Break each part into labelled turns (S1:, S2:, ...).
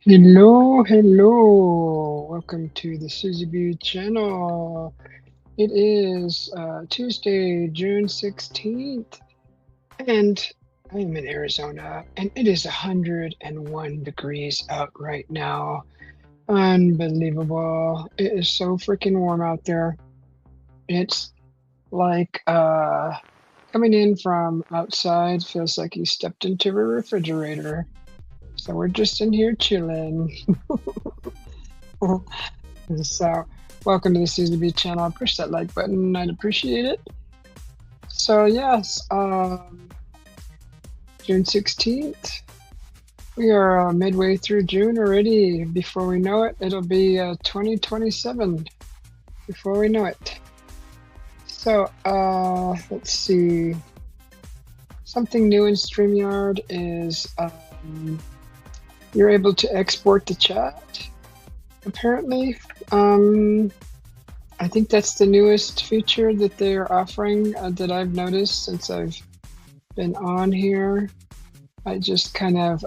S1: Hello, hello. Welcome to the Susie B channel. It is Tuesday, June 16th, and I am in Arizona, and it is 101 degrees out right now. Unbelievable. It is so freaking warm out there. It's like coming in from outside feels like you stepped into a refrigerator. So we're just in here chilling. So, welcome to the Susie B channel. Push that like button, I'd appreciate it. So, yes, June 16th. We are midway through June already. Before we know it, it'll be 2027 before we know it. So, let's see. Something new in StreamYard is you're able to export the chat, apparently. I think that's the newest feature that they're offering that I've noticed since I've been on here. I just kind of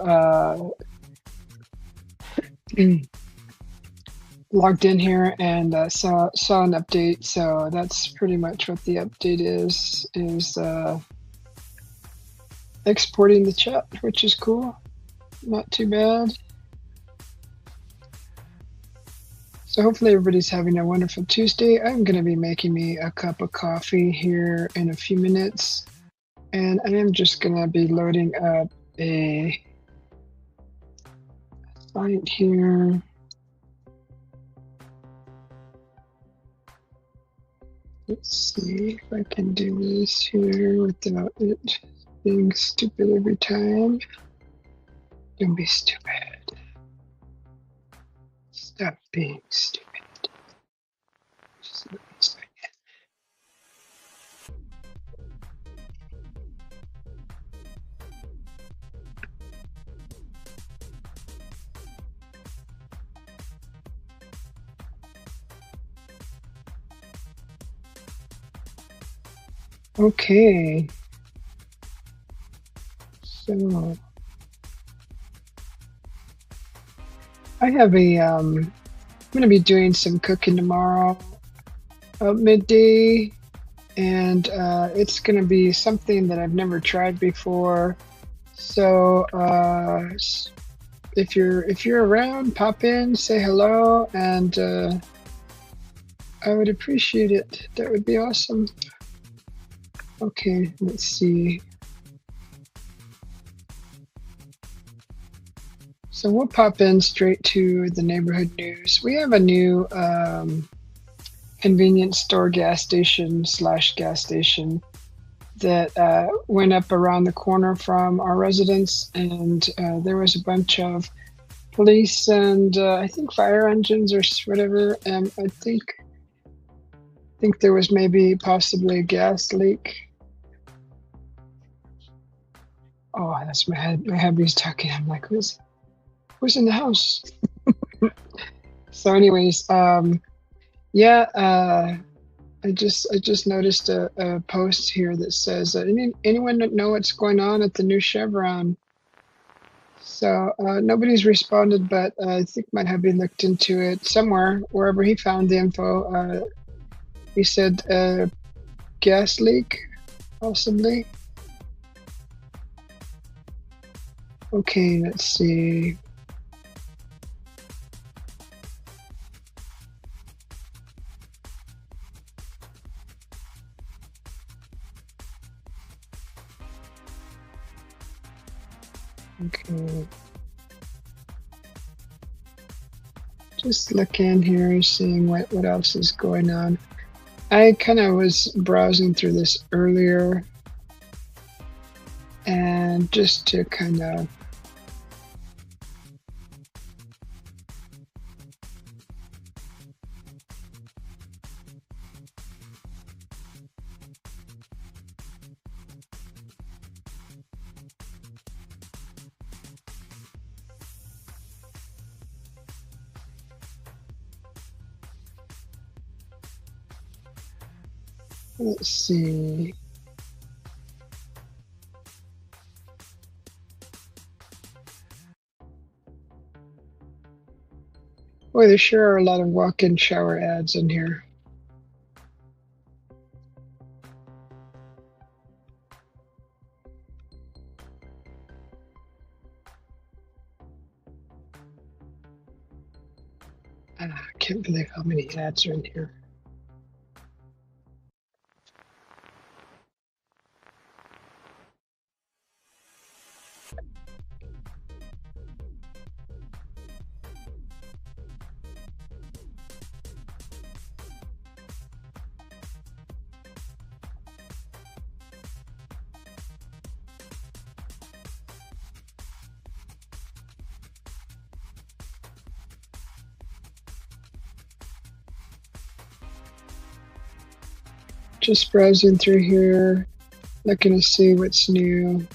S1: logged in here and saw an update. So that's pretty much what the update is exporting the chat, which is cool. Not too bad. So hopefully everybody's having a wonderful Tuesday. I'm going to be making me a cup of coffee here in a few minutes. And I am just going to be loading up a site here. Let's see if I can do this here without it being stupid every time. Don't be stupid. Stop being stupid. Just let me say it. Okay. So I have I'm going to be doing some cooking tomorrow at midday, and it's going to be something that I've never tried before. So if you're around, pop in, say hello, and I would appreciate it. That would be awesome. Okay, let's see. So we'll pop in straight to the neighborhood news. We have a new convenience store gas station / gas station that went up around the corner from our residence, and there was a bunch of police and I think fire engines or whatever. I think there was maybe possibly a gas leak. Oh, that's my head. My hubby's talking. I'm like, who's in the house? So, anyways, yeah, I just noticed a post here that says, anyone know what's going on at the new Chevron? So nobody's responded, but I think my hubby looked into it somewhere, wherever he found the info. He said gas leak, possibly. Okay, let's see. Okay. Just look in here, seeing what else is going on. I kind of was browsing through this earlier, and just to kind of let's see. Boy, there sure are a lot of walk-in shower ads in here. I can't believe how many ads are in here. Just browsing through here, looking to see what's new.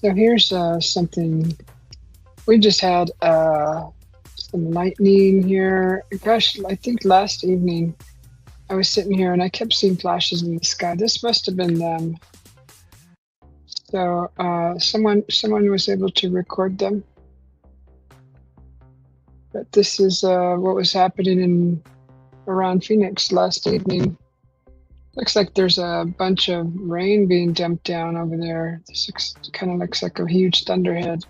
S1: So here's something. We just had some lightning here. Gosh, I think last evening I was sitting here and I kept seeing flashes in the sky. This must have been them. So someone was able to record them. But this is what was happening in around Phoenix last evening. Looks like there's a bunch of rain being dumped down over there. This kind of looks like a huge thunderhead.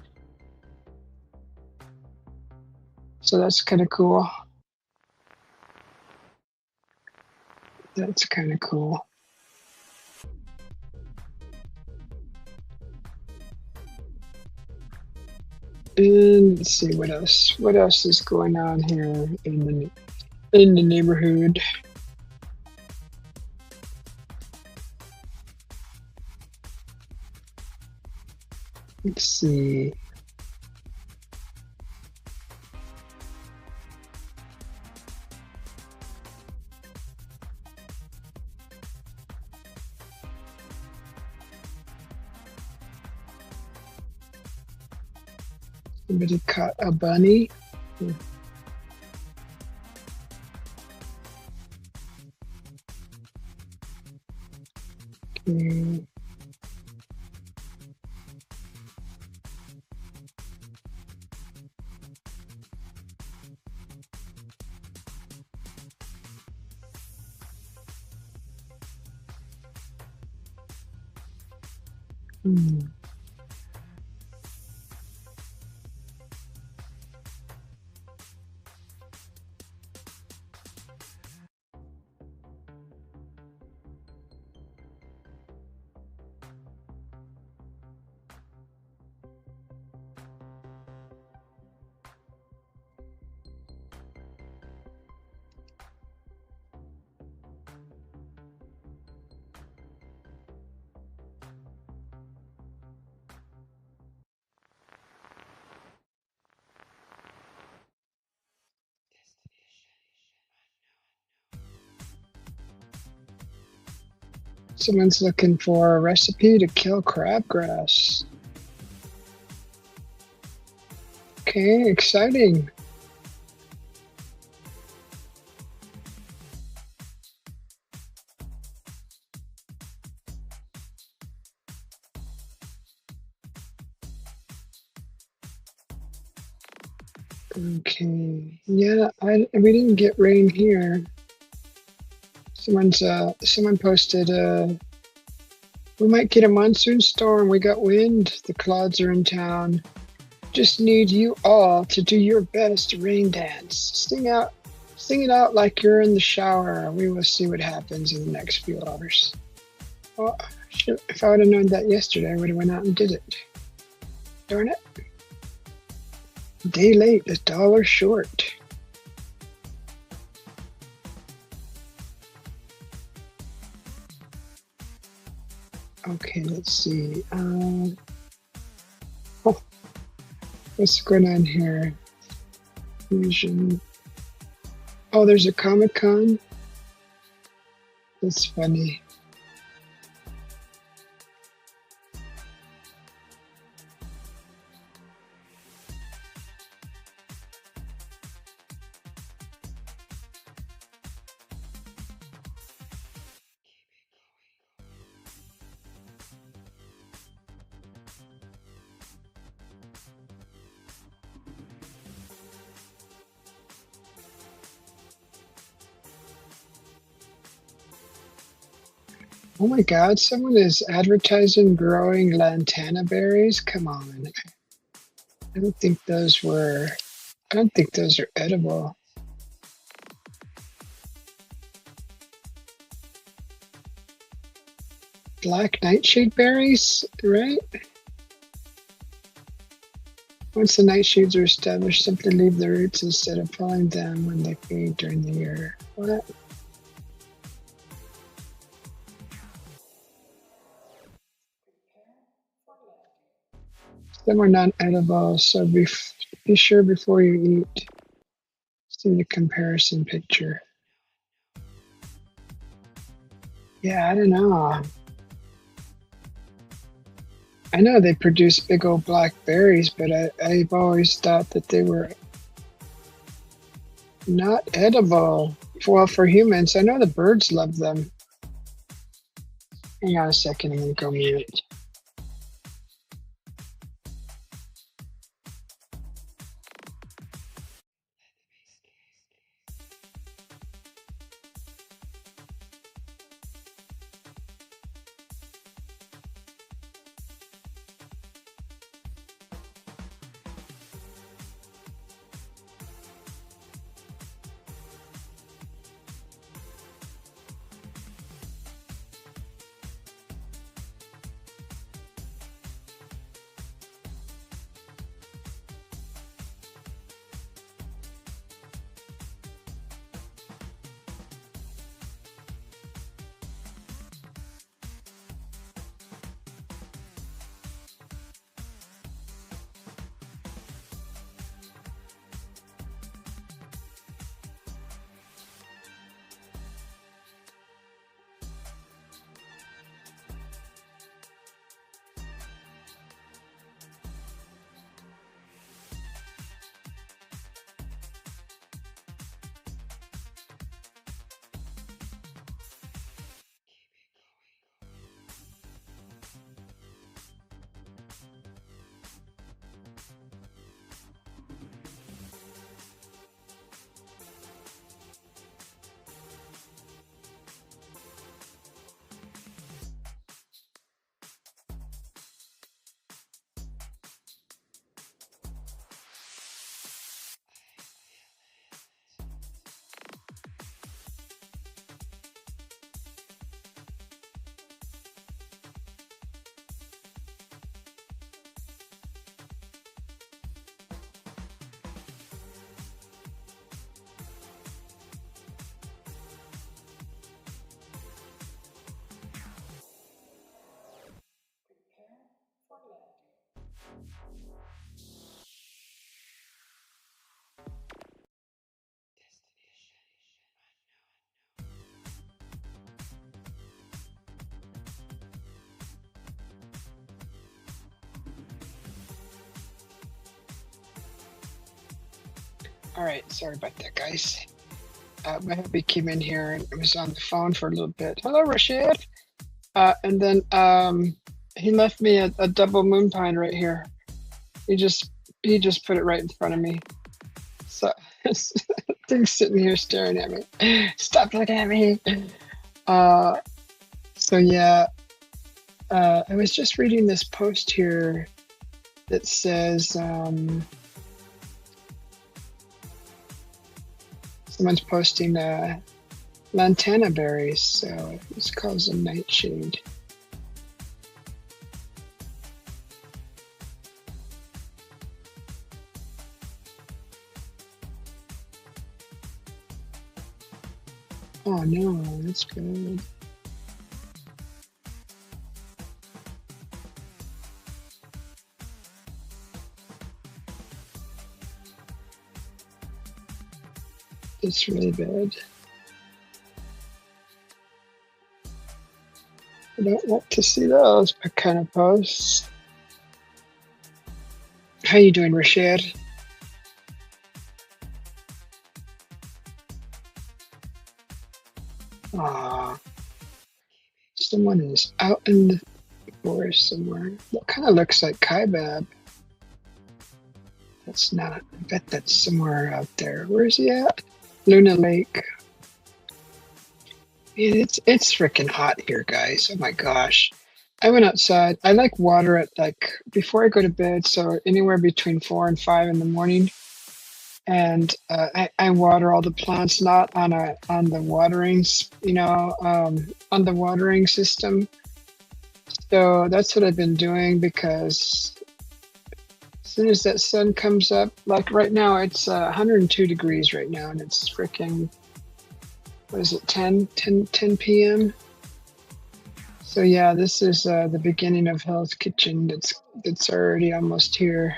S1: So that's kind of cool. That's kind of cool. And let's see what else. What else is going on here in the neighborhood? Let's see. Somebody caught a bunny. Okay. Someone's looking for a recipe to kill crabgrass. Okay, exciting. Okay, yeah, we didn't get rain here. Someone posted we might get a monsoon storm. We got wind. The clouds are in town. Just need you all to do your best rain dance. Sing it out like you're in the shower. We will see what happens in the next few hours. Well, shoot, if I would have known that yesterday, I would have went out and did it. Darn it. Day late, $1 short. Okay, let's see. What's going on here? Fusion. Oh, there's a Comic-Con? That's funny. Oh my God, someone is advertising growing lantana berries? Come on. I don't think those were, I don't think those are edible. Black nightshade berries, right? Once the nightshades are established, simply leave the roots instead of pulling them when they fade during the year. What? Some are not edible, so be sure before you eat. See the comparison picture. Yeah, I don't know. I know they produce big old black berries, but I've always thought that they were not edible. Well, for humans, I know the birds love them. Hang on a second, I'm gonna go mute. All right, sorry about that, guys. My hubby came in here and was on the phone for a little bit. Hello, Rashid. And then he left me a double moon pine right here. He just put it right in front of me. So thing's sitting here staring at me. Stop looking at me. So yeah, I was just reading this post here that says someone's posting lantana berries, so this calls them nightshade. Oh no, that's good. It's really bad. I don't want to see those kind of posts. How you doing, Rashad? Ah, someone is out in the forest somewhere. That kind of looks like Kaibab. That's not. I bet that's somewhere out there. Where is he at? Luna Lake. Man, it's freaking hot here, guys. Oh my gosh. I went outside. I like water at like before I go to bed, so anywhere between 4 and 5 in the morning. And I water all the plants, not on the watering, on the watering system. So that's what I've been doing because as soon as that sun comes up, like right now, it's 102 degrees right now, and it's freaking, what is it, 10 p.m.? So yeah, this is the beginning of Hell's Kitchen. That's already almost here.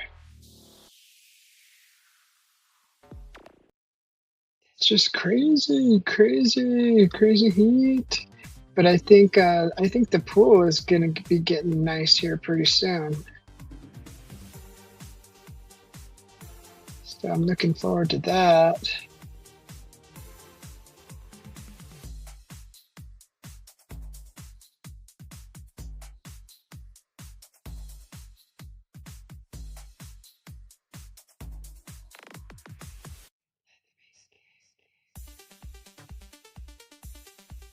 S1: It's just crazy heat. But I think the pool is gonna be getting nice here pretty soon. So I'm looking forward to that.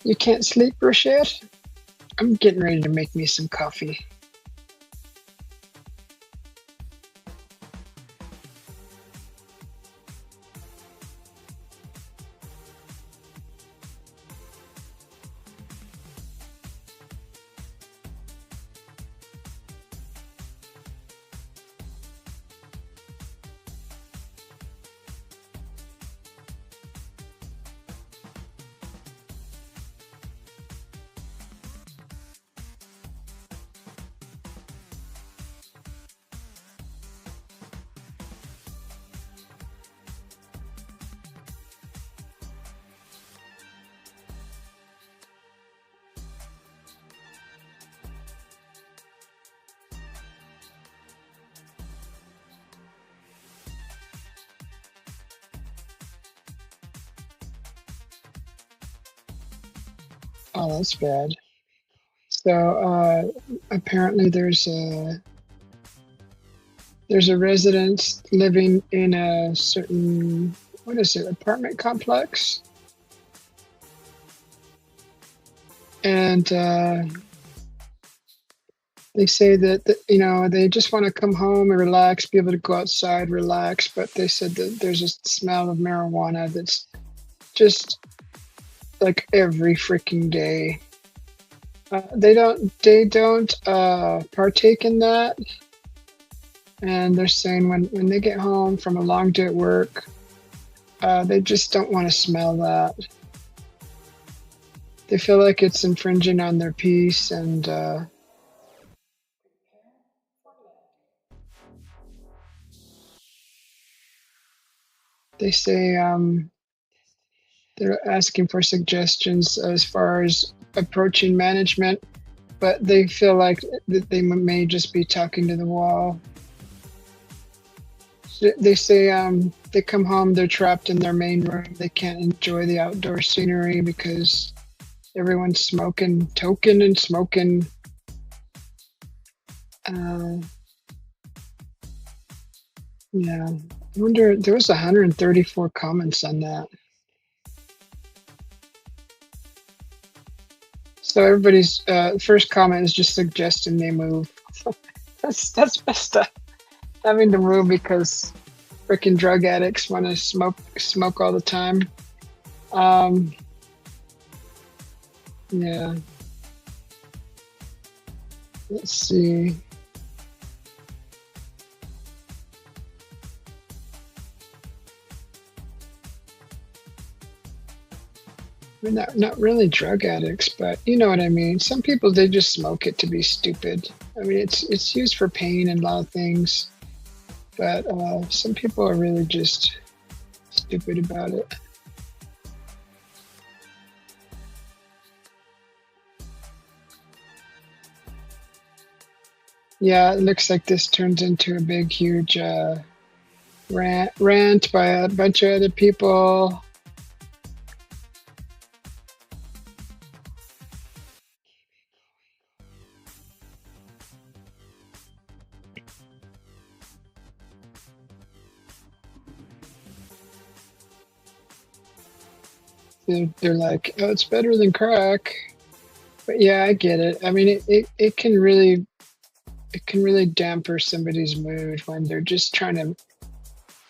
S1: You can't sleep, Rashad? I'm getting ready to make me some coffee. Oh, that's bad. So apparently there's a resident living in a certain, what is it, apartment complex, and they say that they just want to come home and relax, be able to go outside, relax. But they said that there's a smell of marijuana that's just like every freaking day. They don't partake in that, and they're saying when they get home from a long day at work, they just don't want to smell that. They feel like it's infringing on their peace, and they say they're asking for suggestions as far as approaching management, but they feel like that they may just be talking to the wall. They say they come home, they're trapped in their main room. They can't enjoy the outdoor scenery because everyone's smoking, toking and smoking. Yeah, I wonder, there was 134 comments on that. So everybody's first comment is just suggesting they move. That's messed up. Having to move because freaking drug addicts want to smoke all the time. Yeah. Let's see. I mean, not really drug addicts, but you know what I mean. Some people, they just smoke it to be stupid. I mean, it's used for pain and a lot of things, but some people are really just stupid about it. Yeah, it looks like this turns into a big, huge rant by a bunch of other people. They're like, oh, it's better than crack. But yeah, I get it. I mean, it can really damper somebody's mood when they're just trying to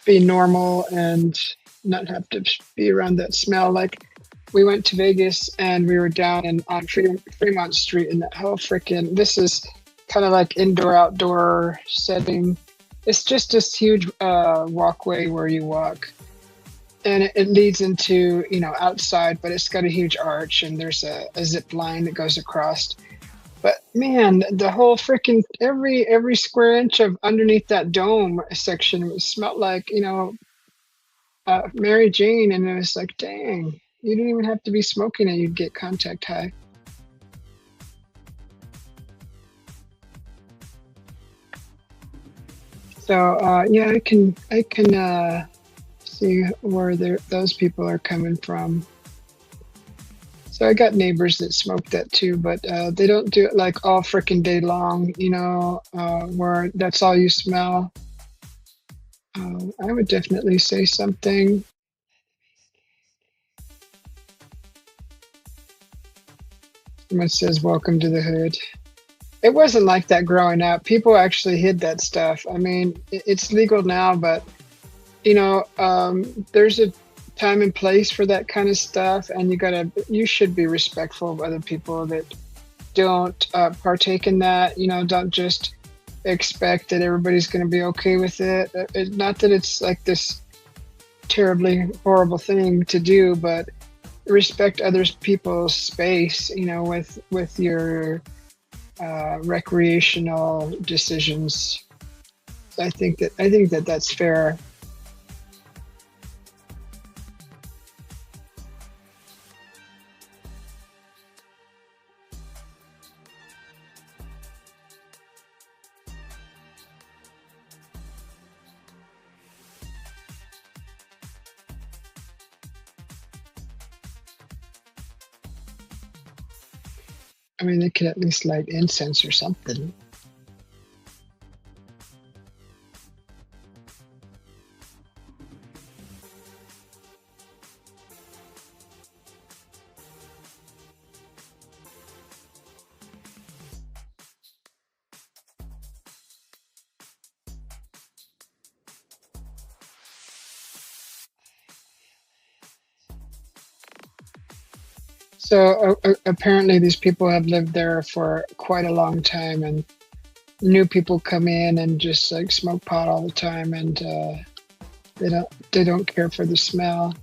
S1: be normal and not have to be around that smell. Like we went to Vegas and we were down on Fremont Street, and that whole freaking this is kind of like indoor outdoor setting. It's just this huge walkway where you walk, and it leads into outside, but it's got a huge arch, and there's a zip line that goes across. But man, the whole freaking every square inch of underneath that dome section smelled like Mary Jane, and it was like, dang, you didn't even have to be smoking, and you'd get contact high. So yeah, I can see where those people are coming from. So I got neighbors that smoke that too, but they don't do it like all freaking day long, where that's all you smell. I would definitely say something. Someone says, "Welcome to the hood." It wasn't like that growing up. People actually hid that stuff. I mean, it's legal now, but there's a time and place for that kind of stuff, and you should be respectful of other people that don't partake in that. Don't just expect that everybody's going to be okay with it. Not that it's like this terribly horrible thing to do, but respect other people's space. With your recreational decisions. I think that that's fair. I mean, they could at least light incense or something. So apparently, these people have lived there for quite a long time, and new people come in and just like smoke pot all the time, and they don't care for the smell.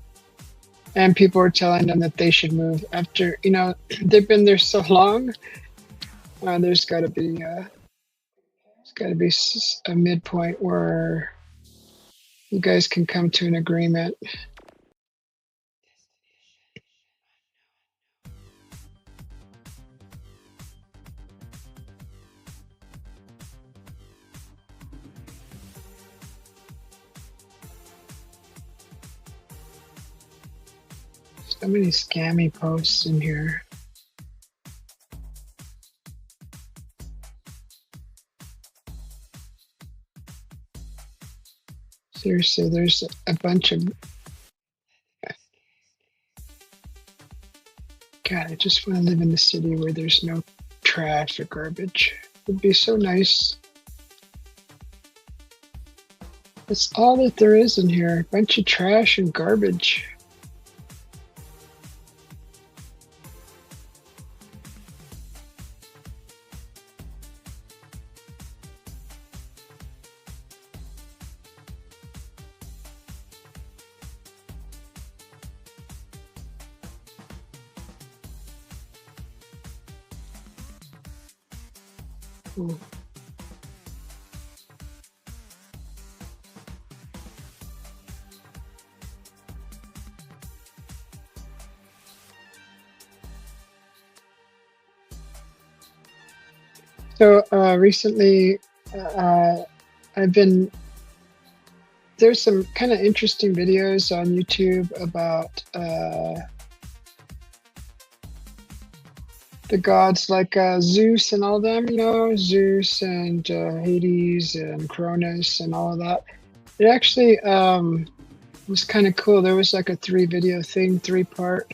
S1: And people are telling them that they should move after they've been there so long. There's got to be a midpoint where you guys can come to an agreement. So many scammy posts in here. Seriously, there's a bunch of. God, I just want to live in a city where there's no trash or garbage. It would be so nice. That's all that there is in here. A bunch of trash and garbage. Ooh. So recently, uh, I've been there's some kind of interesting videos on YouTube about the gods like Zeus and all them. You know, Zeus and Hades and Cronus and all of that. It actually was kind of cool. There was like a three-video thing, three-part,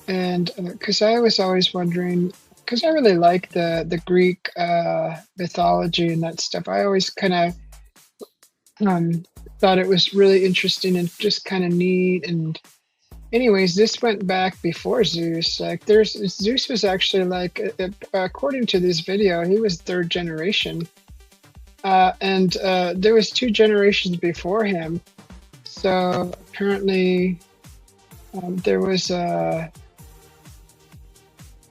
S1: and because I was always wondering, because I really like the Greek mythology and that stuff. I always kind of um, thought it was really interesting and just kind of neat. And anyways, this went back before Zeus. Like, there's Zeus was actually like, according to this video, he was third generation, and there was two generations before him. So apparently, there was a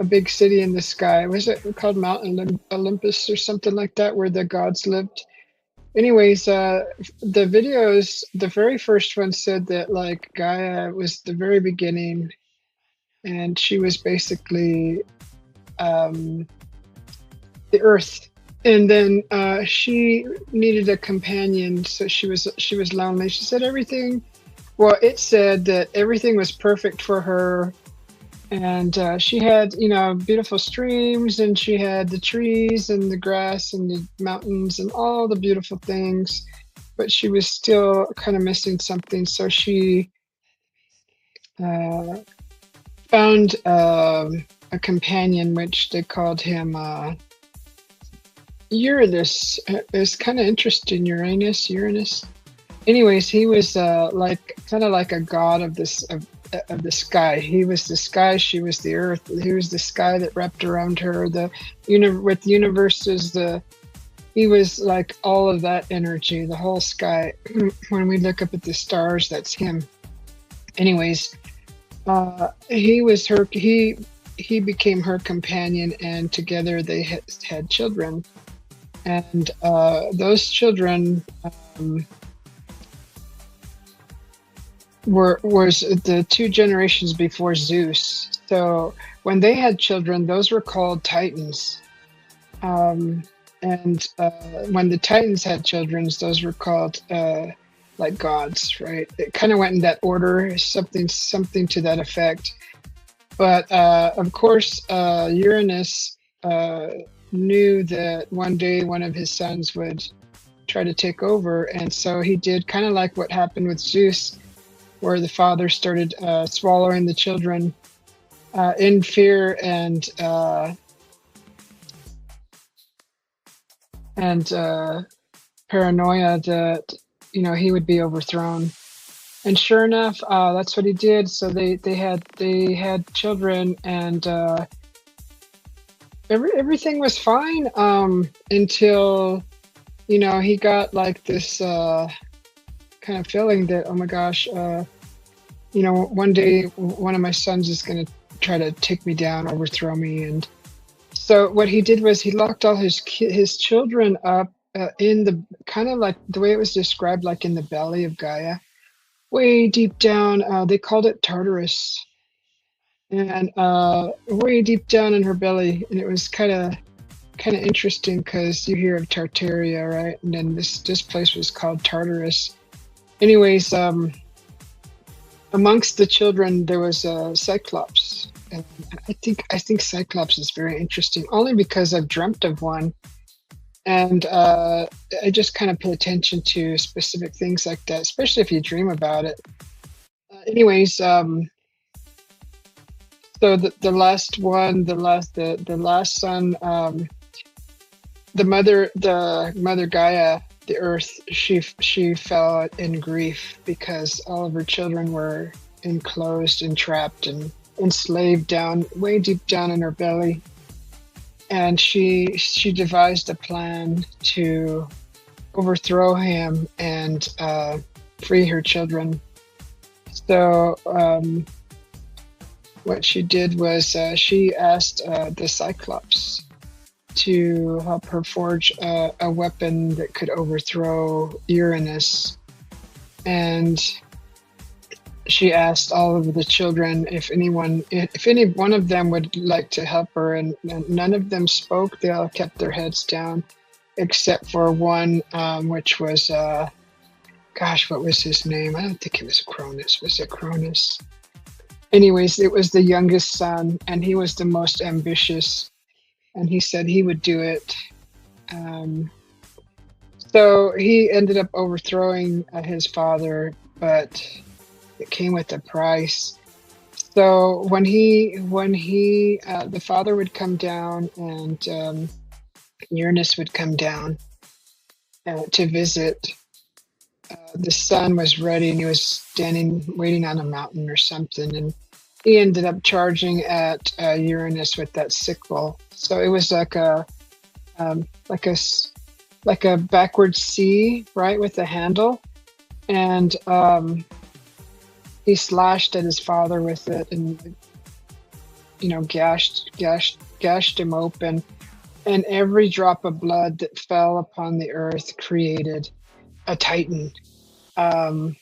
S1: big city in the sky. Was it called Mount Olympus or something like that, where the gods lived? Anyways, the videos, the very first one said that like Gaia was the very beginning, and she was basically um, the Earth. And then she needed a companion, so she was lonely. She said everything. Well, it said that everything was perfect for her, and she had, you know, beautiful streams, and she had the trees and the grass and the mountains and all the beautiful things, but she was still kind of missing something. So she uh, found a companion, which they called him Uranus. It's kind of interesting. Uranus. Anyways, he was like kind of like a god of the sky. He was the sky, she was the earth. He was the sky that wrapped around her. With the universe is he was like all of that energy, the whole sky. When we look up at the stars, that's him. Anyways, he became her companion, and together they had children. And those children was the two generations before Zeus. So when they had children, those were called Titans. And when the Titans had children, those were called like gods, right? It kind of went in that order, something to that effect. But of course, Uranus knew that one day one of his sons would try to take over, and so he did kind of like what happened with Zeus, where the father started swallowing the children in fear and paranoia that, you know, he would be overthrown. And sure enough, that's what he did. So they had children, and everything was fine until, you know, he got like this kind of feeling that, oh my gosh, you know, one day one of my sons is going to try to take me down, overthrow me. And so what he did was he locked all his children up in the kind of like the way it was described, like in the belly of Gaia, way deep down. They called it Tartarus, and way deep down in her belly. And it was kind of interesting because you hear of Tartaria, right? And then this place was called Tartarus. Anyways, amongst the children there was a Cyclops, and I think Cyclops is very interesting, only because I've dreamt of one, and I just kind of pay attention to specific things like that, especially if you dream about it. Anyways, so the last one, the last son, the mother Gaia, the earth, she fell in grief because all of her children were enclosed and trapped and enslaved down way deep down in her belly. And she devised a plan to overthrow him and free her children. So what she did was she asked the Cyclops to help her forge a weapon that could overthrow Uranus. And she asked all of the children if any one of them would like to help her, and none of them spoke. They all kept their heads down, except for one, which was, gosh, what was his name? I don't think it was Cronus. Was it Cronus? Anyways, it was the youngest son, and he was the most ambitious, and he said he would do it. Um, so he ended up overthrowing his father, but it came with a price. So the father would come down, and Uranus would come down to visit. The son was ready, and he was standing waiting on a mountain or something, and he ended up charging at Uranus with that sickle. So it was like um, like a s- like a backward C, right, with a handle, and he slashed at his father with it, and gashed him open, and every drop of blood that fell upon the earth created a titan. Um,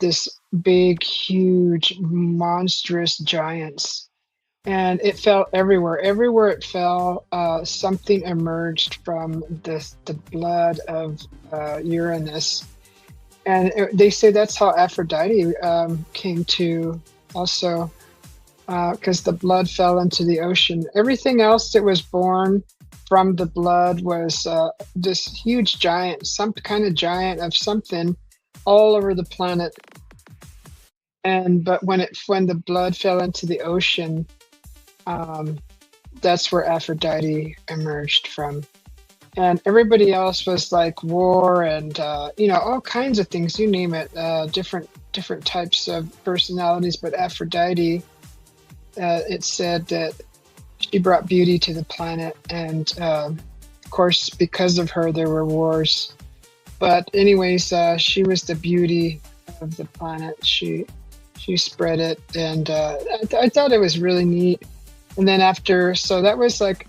S1: this big, huge, monstrous giants, and it fell everywhere. Everywhere it fell, something emerged from the blood of Uranus, and they say that's how Aphrodite came to also, because the blood fell into the ocean. Everything else that was born from the blood was this huge giant, some kind of giant of something, all over the planet. And but when the blood fell into the ocean, um, that's where Aphrodite emerged from. And everybody else was like war and all kinds of things, you name it, different types of personalities. But Aphrodite, it said that she brought beauty to the planet, and of course, because of her, there were wars. But anyways, she was the beauty of the planet. She spread it, and I thought it was really neat. And then so that was like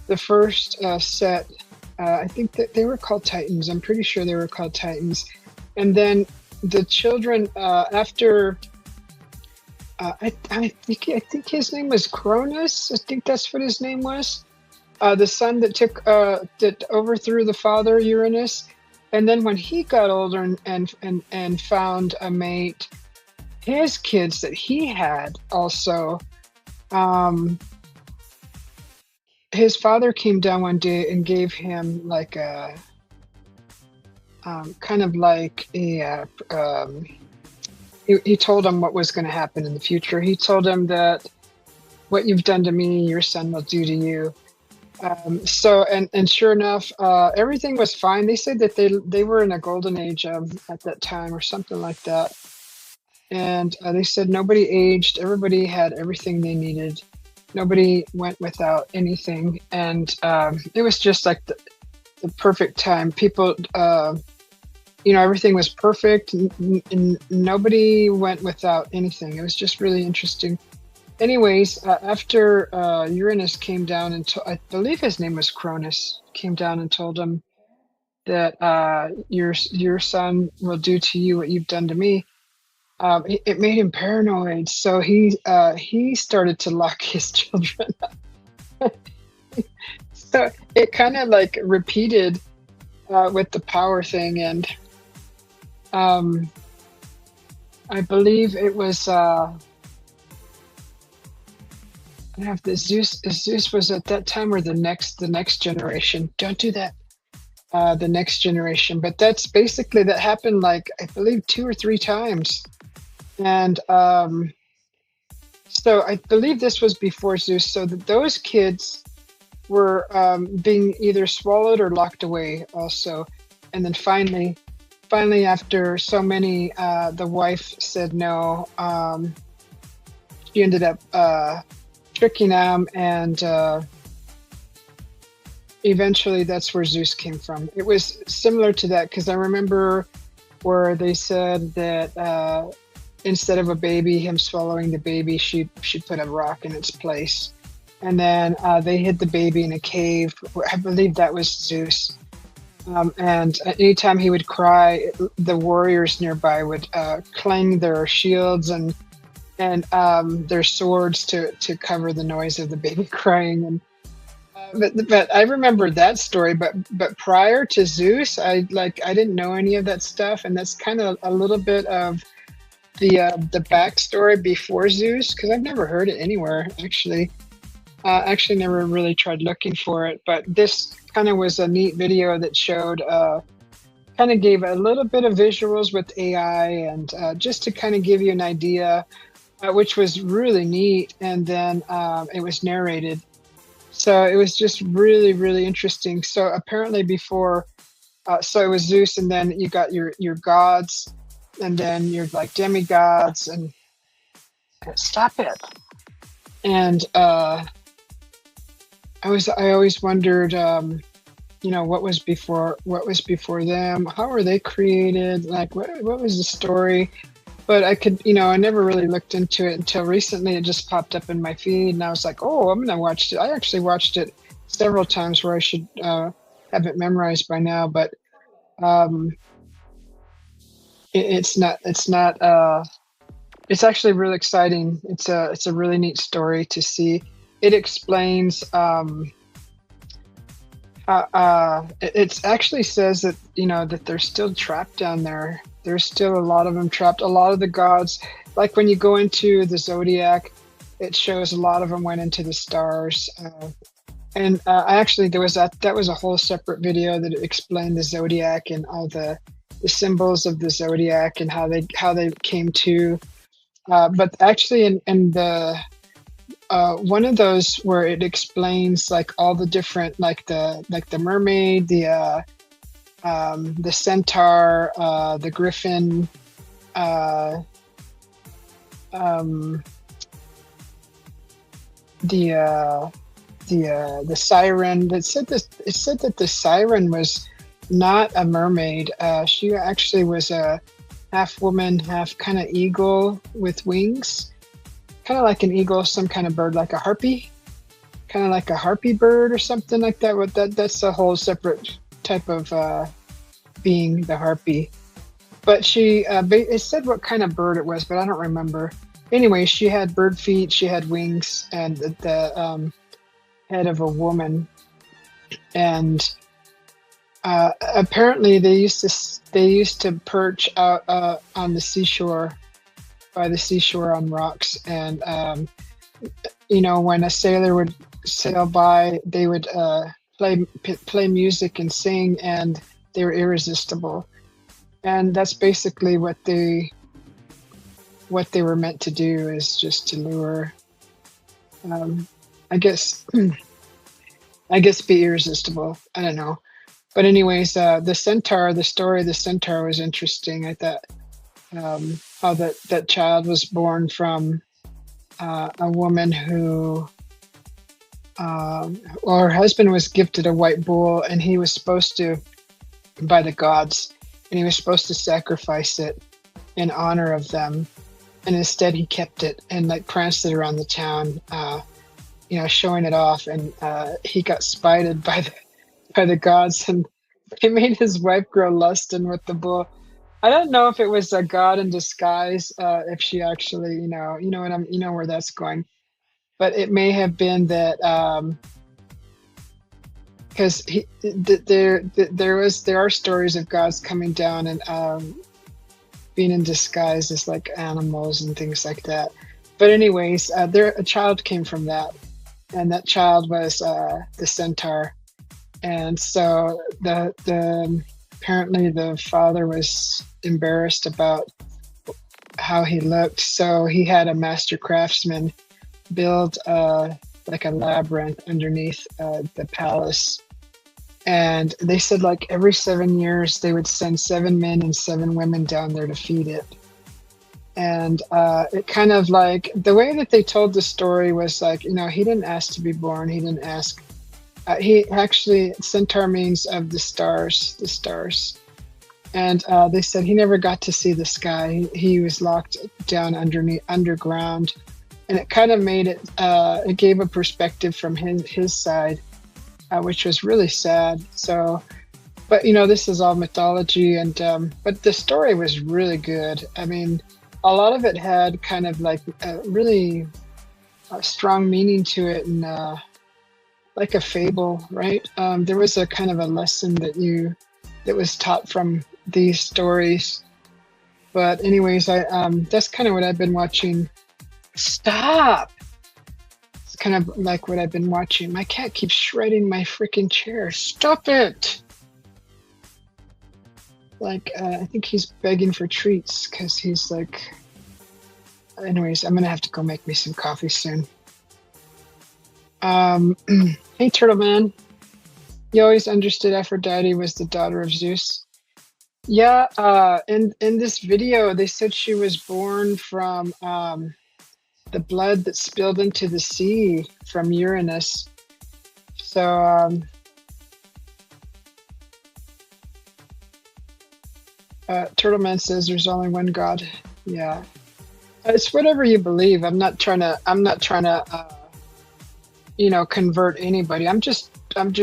S1: the first set. I think that they were called Titans. I'm pretty sure they were called Titans. And then the children after. I think his name was Cronus. I think that's what his name was. The son that overthrew the father Uranus, and then when he got older and found a mate, his kids that he had also. His father came down one day and gave him like a kind of like a he told him what was going to happen in the future. He told him that what you've done to me, your son will do to you. So and sure enough, everything was fine. They said that they were in a golden age at that time or something like that. And they said nobody aged. Everybody had everything they needed. Nobody went without anything, and it was just like the perfect time. People, everything was perfect, and nobody went without anything. It was just really interesting. Anyways, after Uranus came down and I believe his name was Cronus, came down and told him that your son will do to you what you've done to me. It made him paranoid, so he started to lock his children up. So it kind of like repeated with the power thing, and I believe it was I have the Zeus. Zeus was at that time, or the next generation. Don't do that. The next generation, but that's basically that happened like I believe 2 or 3 times. And so I believe this was before Zeus, so that those kids were being either swallowed or locked away also. And then finally after so many, the wife said no. She ended up tricking them, and eventually that's where Zeus came from. It was similar to that, because I remember where they said that instead of a baby, him swallowing the baby, she put a rock in its place. And then they hid the baby in a cave. I believe that was Zeus. And anytime he would cry, the warriors nearby would clang their shields and their swords to cover the noise of the baby crying. And but I remember that story. But prior to Zeus, I didn't know any of that stuff, and that's kind of a little bit of the backstory before Zeus, because I've never heard it anywhere actually. Actually, never really tried looking for it, but this kind of was a neat video that showed, kind of gave a little bit of visuals with AI and just to kind of give you an idea, which was really neat. And then it was narrated. So it was just really, really interesting. So apparently before, so it was Zeus, and then you got your gods, and then you're like demigods, and stop it. And I always wondered, what was before them? How were they created? Like, what was the story? But I never really looked into it until recently. It just popped up in my feed, and I was like, oh, I'm gonna watch it. I actually watched it several times, where I should have it memorized by now. But um, it's not. It's actually really exciting. It's a really neat story to see. It explains. It actually says that that they're still trapped down there. There's still a lot of them trapped. A lot of the gods, like when you go into the zodiac, it shows a lot of them went into the stars. And actually, that was a whole separate video that explained the zodiac and all the symbols of the zodiac and how they came to. But actually, in the one of those where it explains like all the different, like the mermaid, the centaur, the griffin, the siren. It said that the siren was not a mermaid. She actually was a half woman, half kind of eagle with wings. Kind of like an eagle, some kind of bird, like a harpy, kind of like a harpy bird or something like that. But that's a whole separate type of being, the harpy. But it said what kind of bird it was, but I don't remember. Anyway, she had bird feet, she had wings, and the head of a woman. And apparently, they used to perch out on the seashore. By the seashore on rocks, and when a sailor would sail by, they would play music and sing, and they were irresistible. And that's basically what they were meant to do, is just to lure. I guess be irresistible. I don't know, but anyways, the story of the centaur was interesting. I thought. How that child was born from a woman who, her husband was gifted a white bull, and he was supposed to, by the gods, and he was supposed to sacrifice it in honor of them, and instead he kept it and like pranced it around the town, showing it off, and he got spited by the gods, and they made his wife grow lusting with the bull. I don't know if it was a god in disguise, if she actually, where that's going, but it may have been that, because there are stories of gods coming down and being in disguise as like animals and things like that. But anyways, a child came from that, and that child was the centaur, and so apparently the father was embarrassed about how he looked, so he had a master craftsman build like a labyrinth underneath the palace. And they said like every 7 years they would send 7 men and 7 women down there to feed it. And it kind of like, the way that they told the story was like, he didn't ask to be born, he didn't ask. He actually, centaur means of the stars. And they said he never got to see the sky. He was locked down underground. And it kind of made it, it gave a perspective from his side, which was really sad. So but you know, this is all mythology, and but the story was really good. I mean, a lot of it had kind of like a really strong meaning to it, and like a fable, right? There was a kind of a lesson that was taught from these stories. But anyways, I that's kind of what I've been watching. Stop! It's kind of like what I've been watching. My cat keeps shredding my freaking chair. Stop it! Like, I think he's begging for treats because he's like. Anyways, I'm gonna have to go make me some coffee soon. Hey, Turtle Man. You always understood Aphrodite was the daughter of Zeus. Yeah, in this video, they said she was born from the blood that spilled into the sea from Uranus. So, Turtle Man says there's only one God. Yeah, it's whatever you believe. I'm not trying to. You know, convert anybody. I'm just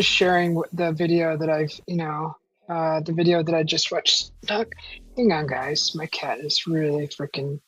S1: sharing the video that I've, you know, the video that I just watched. Hang on, guys. My cat is really freaking.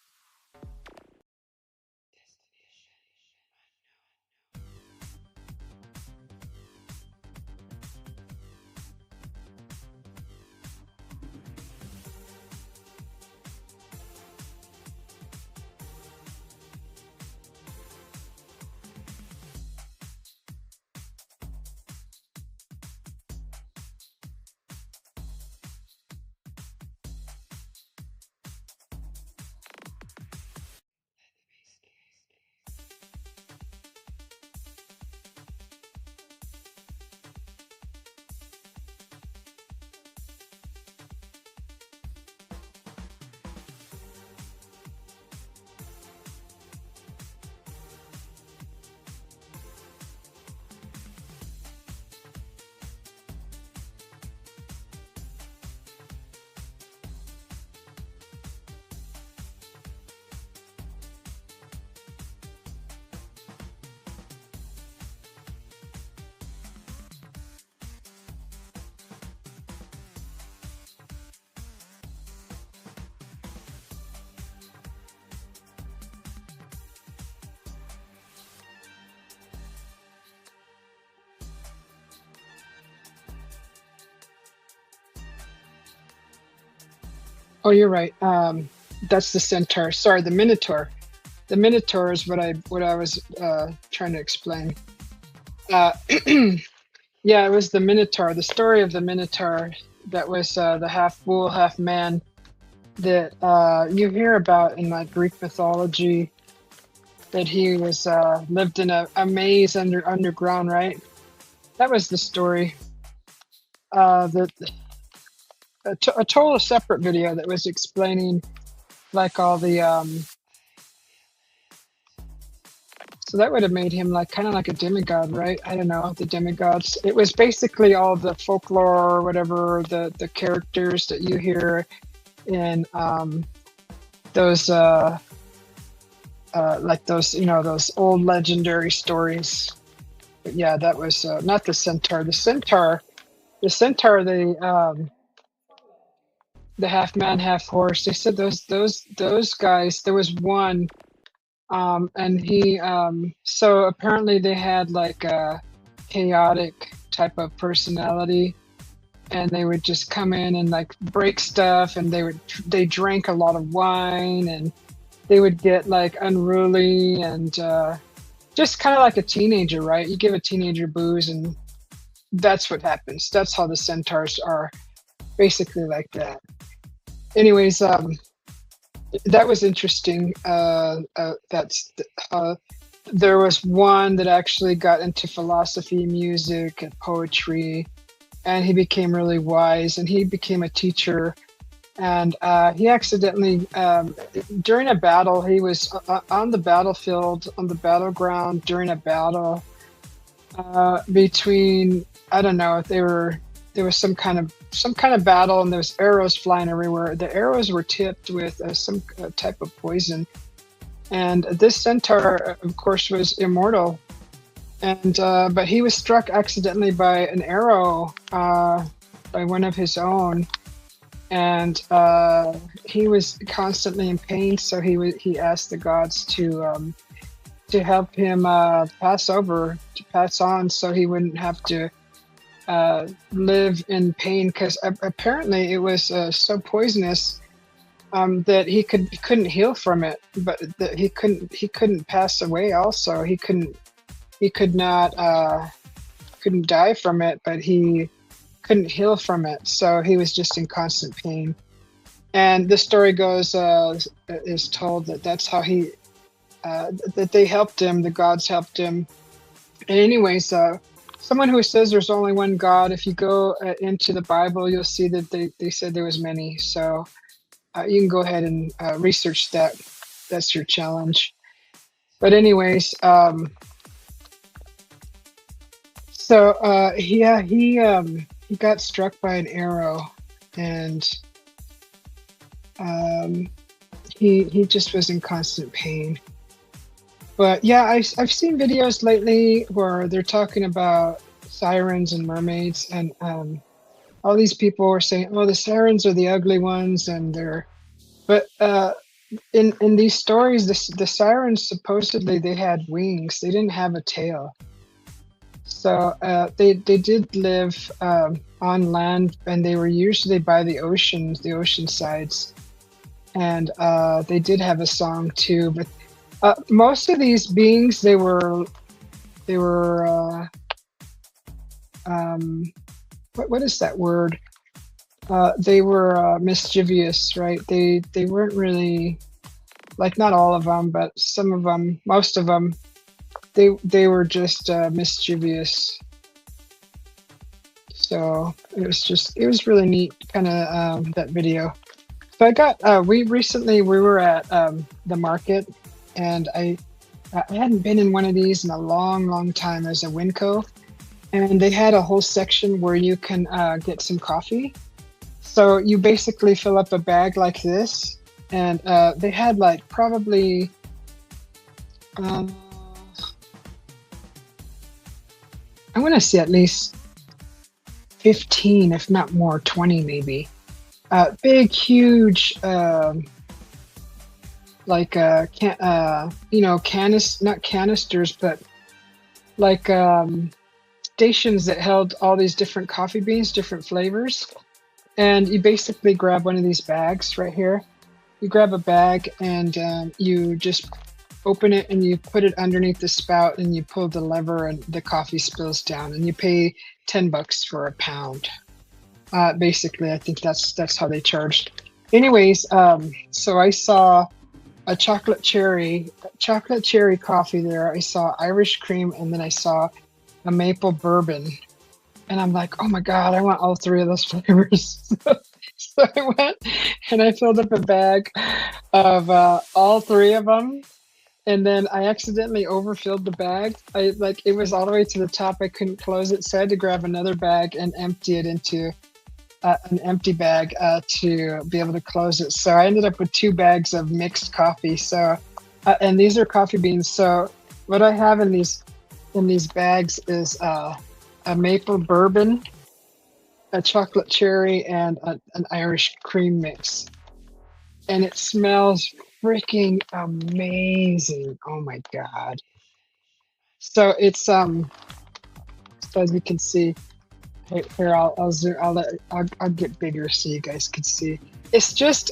S1: Oh, you're right. That's the centaur. Sorry, the minotaur. The minotaur is what I was trying to explain. Uh, yeah, it was the minotaur. The story of the minotaur that was the half bull, half man that you hear about in like Greek mythology. That he was lived in a maze underground, right? That was the story. That a total separate video that was explaining like all the so that would have made him like kind of like a demigod, right? I don't know, the demigods. It was basically all the folklore or whatever, the characters that you hear in those like those, you know, those old legendary stories. But yeah, that was not the centaur. The centaur, the half man, half horse. They said those guys. There was one, and he. So apparently they had like a chaotic type of personality, and they would just come in and like break stuff, and they drank a lot of wine, and they would get like unruly and just kind of like a teenager, right? You give a teenager booze, and that's what happens. That's how the centaurs are, basically like that. Anyways, that was interesting. There was one that actually got into philosophy, music, and poetry, and he became really wise, and he became a teacher. And he accidentally, during a battle, he was on the battlefield, on the battleground during a battle between, I don't know, if there was some kind of battle, and there was arrows flying everywhere. The arrows were tipped with some type of poison, and this centaur, of course, was immortal. And but he was struck accidentally by an arrow by one of his own, and he was constantly in pain. So he asked the gods to help him to pass on, so he wouldn't have to live in pain. Because apparently it was so poisonous that couldn't heal from it, but that he couldn't pass away. Also, he could not couldn't die from it, but he couldn't heal from it. So he was just in constant pain. And the story goes is told that that's how he that they helped him. The gods helped him. And anyways, someone who says there's only one God, if you go into the Bible, you'll see that they said there was many. So you can go ahead and research that. That's your challenge. But anyways, so yeah, he got struck by an arrow, and he just was in constant pain. But yeah, I've seen videos lately where they're talking about sirens and mermaids, and all these people are saying, "Oh, the sirens are the ugly ones," and but in these stories, the sirens supposedly they had wings; they didn't have a tail. So they did live on land, and they were usually by the oceans, the ocean sides, and they did have a song too. But most of these beings, they were what is that word? They were mischievous, right? They weren't really, like, not all of them, but some of them, most of them, they were just mischievous. So it was really neat, kind of that video. So I got we were at the market, and I hadn't been in one of these in a long time. As a Winco, and they had a whole section where you can get some coffee. So you basically fill up a bag like this, and they had like probably I want to say at least 15, if not more, 20 maybe. Big, huge, like not canisters, but like stations that held all these different coffee beans, different flavors. And you basically grab one of these bags right here. You grab a bag, and you just open it, and you put it underneath the spout, and you pull the lever, and the coffee spills down, and you pay $10 for a pound. Basically, I think that's how they charged. Anyways, so I saw a chocolate cherry coffee there. I saw Irish cream, and then I saw a maple bourbon. And I'm like, oh my God, I want all three of those flavors. So I went and I filled up a bag of all three of them. And then I accidentally overfilled the bag. It was all the way to the top. I couldn't close it. So I had to grab another bag and empty it into an empty bag to be able to close it. So I ended up with 2 bags of mixed coffee. So, and these are coffee beans. So what I have in these bags is a maple bourbon, a chocolate cherry, and an Irish cream mix. And it smells freaking amazing. Oh my God. So it's so as you can see, here I'll zoom, I'll get bigger so you guys can see. It's just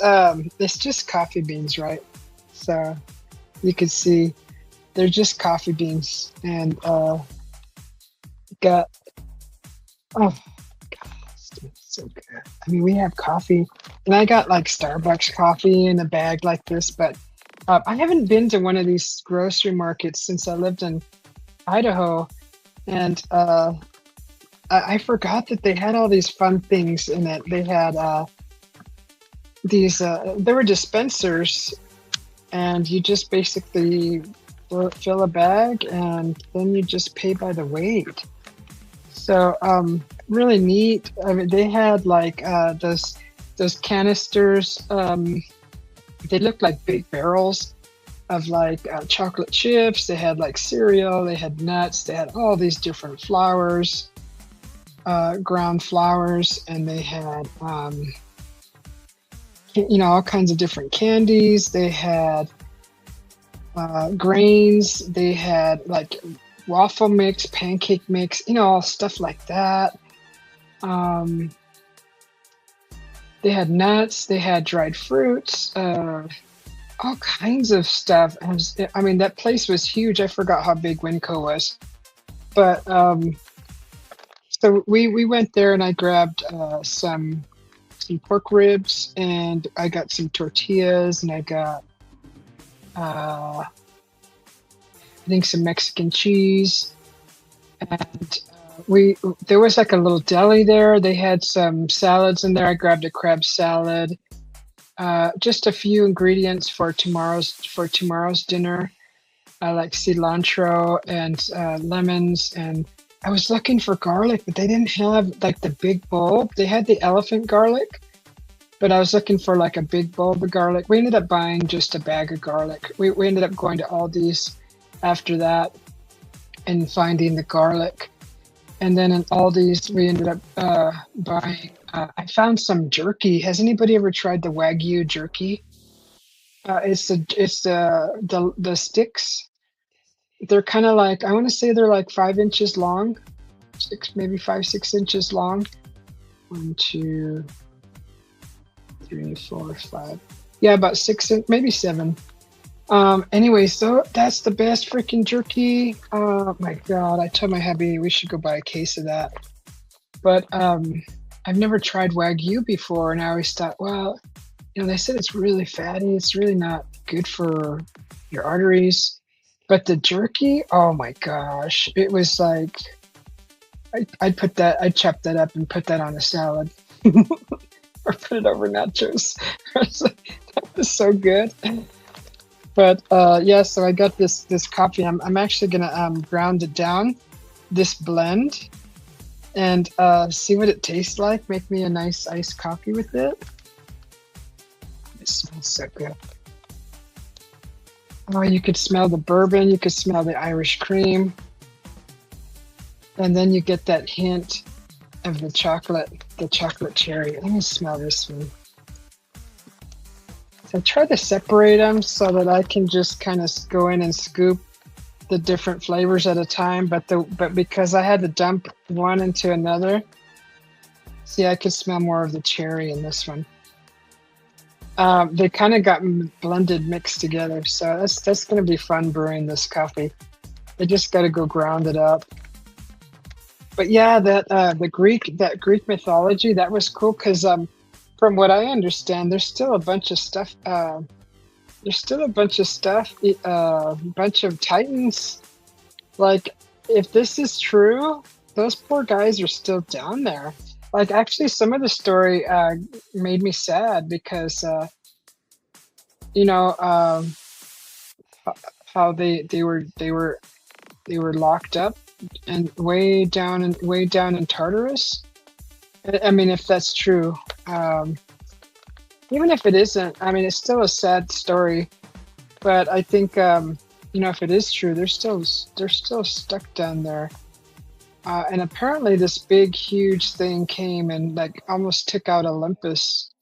S1: coffee beans, right? So you can see they're just coffee beans, and got, oh God, it's so good. I mean, we have coffee, and I got like Starbucks coffee in a bag like this, but I haven't been to one of these grocery markets since I lived in Idaho, and I forgot that they had all these fun things in it. They had there were dispensers, and you just basically fill a bag, and then you just pay by the weight. So really neat. I mean, they had like those canisters. They looked like big barrels of like chocolate chips. They had like cereal. They had nuts. They had all these different flours. ground flowers, and they had you know, all kinds of different candies. They had grains. They had like waffle mix, pancake mix, you know, stuff like that. Um, they had nuts. They had dried fruits. All kinds of stuff. I mean, that place was huge. I forgot how big Winco was, but so we went there, and I grabbed some pork ribs, and I got some tortillas, and I got I think some Mexican cheese, and we there was like a little deli there. They had some salads in there. I grabbed a crab salad. Just a few ingredients for tomorrow's dinner, like cilantro and lemons. And I was looking for garlic, but they didn't have like the big bulb. They had the elephant garlic, but I was looking for like a big bulb of garlic. We ended up buying just a bag of garlic. We ended up going to Aldi's after that and finding the garlic. And then in Aldi's, we ended up buying. I found some jerky. Has anybody ever tried the Wagyu jerky? It's the sticks. They're kind of like, I want to say they're like 5 inches long, maybe 5, 6 inches long. 1, 2, 3, 4, 5. Yeah, about 6, maybe 7. Anyway, so that's the best freaking jerky. Oh my God, I told my hubby we should go buy a case of that. But I've never tried Wagyu before, and I always thought, well, you know, they said it's really fatty. It's really not good for your arteries. But the jerky, oh my gosh, it was like, I'd chop that up and put that on a salad or put it over nachos. That was so good. But yeah, so I got this coffee. I'm actually gonna ground it down, this blend, and see what it tastes like. Make me a nice iced coffee with it. It smells so good. Oh, you could smell the bourbon. You could smell the Irish cream, and then you get that hint of the chocolate cherry. Let me smell this one. So I try to separate them so that I can just kind of go in and scoop the different flavors at a time. But because I had to dump one into another, see, I could smell more of the cherry in this one. They kind of got blended, mixed together. So that's going to be fun brewing this coffee. I just got to go ground it up. But yeah, that Greek mythology, that was cool because from what I understand, there's still a bunch of stuff. Bunch of titans. Like, if this is true, those poor guys are still down there. Like, actually, some of the story made me sad because, you know, how they were locked up and way down in Tartarus. I mean, if that's true, even if it isn't, I mean, it's still a sad story. But I think, you know, if it is true, they're still stuck down there. And apparently, this big, huge thing came and like almost took out Olympus.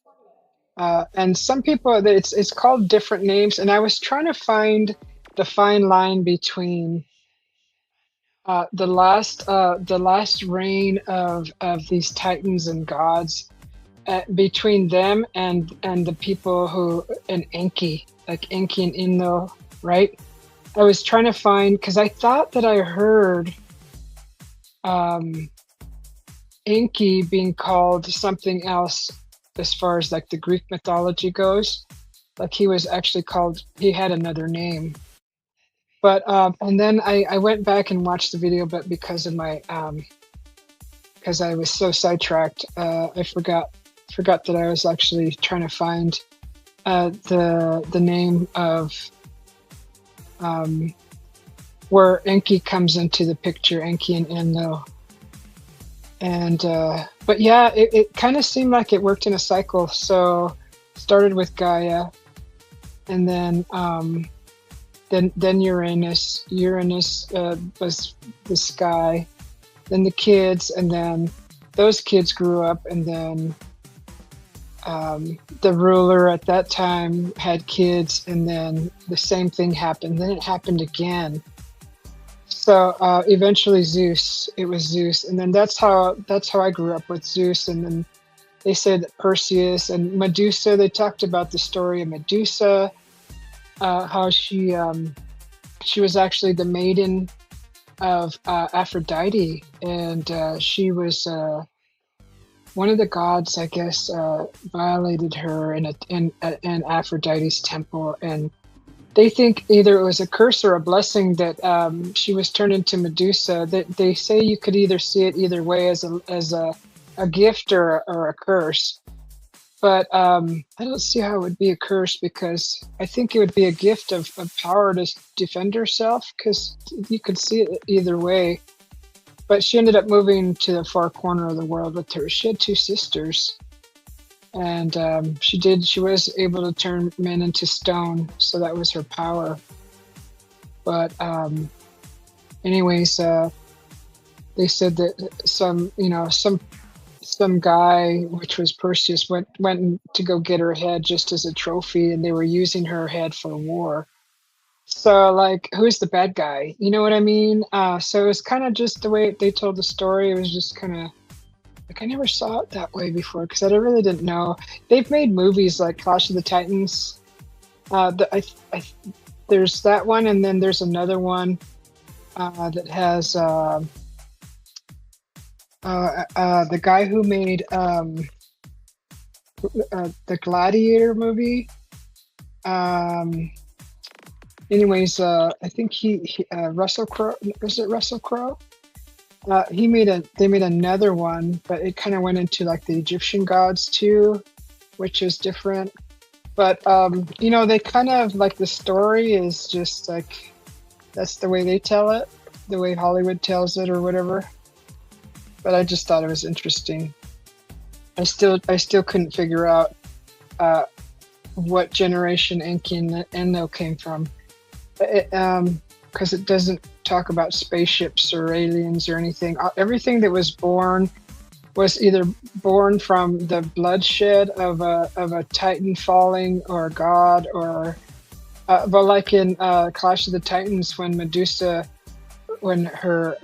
S1: And some people, it's called different names. And I was trying to find the fine line between the last reign of these titans and gods, between them and the people who in Enki, like Enki and Inno, right? I was trying to find, because I thought that I heard Enki being called something else as far as like the Greek mythology goes. Like he was actually called, he had another name. But and then I went back and watched the video, but because of my because I was so sidetracked, I forgot that I was actually trying to find the name of where Enki comes into the picture, Enki and Enno. And but yeah, it kind of seemed like it worked in a cycle. So started with Gaia, and then Uranus was the sky, then the kids, and then those kids grew up, and then the ruler at that time had kids, and then the same thing happened. Then it happened again. So eventually Zeus, it was Zeus, and then that's how I grew up with Zeus. And then they said that Perseus and Medusa. They talked about the story of Medusa, how she was actually the maiden of Aphrodite, and she was one of the gods, I guess, violated her in Aphrodite's temple, and they think either it was a curse or a blessing that she was turned into Medusa. That they say you could either see it either way, as a gift or a curse. But I don't see how it would be a curse, because I think it would be a gift of power to defend herself, because you could see it either way. But she ended up moving to the far corner of the world with her. She had two sisters, and she was able to turn men into stone, so that was her power. But anyways, they said that some guy, which was Perseus, went to go get her head just as a trophy, and they were using her head for war. So, like, who's the bad guy? You know what I mean? So it was kind of just the way they told the story. It was just kind of like, I never saw it that way before, because I really didn't know. They've made movies like Clash of the Titans. There's that one, and then there's another one that has the guy who made the Gladiator movie. Anyways, I think he Russell Crowe. Was it Russell Crowe? They made another one, but it kind of went into like the Egyptian gods too, which is different. But they kind of like, the story is just like, that's the way they tell it, the way Hollywood tells it or whatever. But I just thought it was interesting. I still couldn't figure out what generation Enki and Enlil came from. Because it doesn't talk about spaceships or aliens or anything. Everything that was born was either born from the bloodshed of a titan falling, or a god, or but like in Clash of the Titans, when Medusa, when her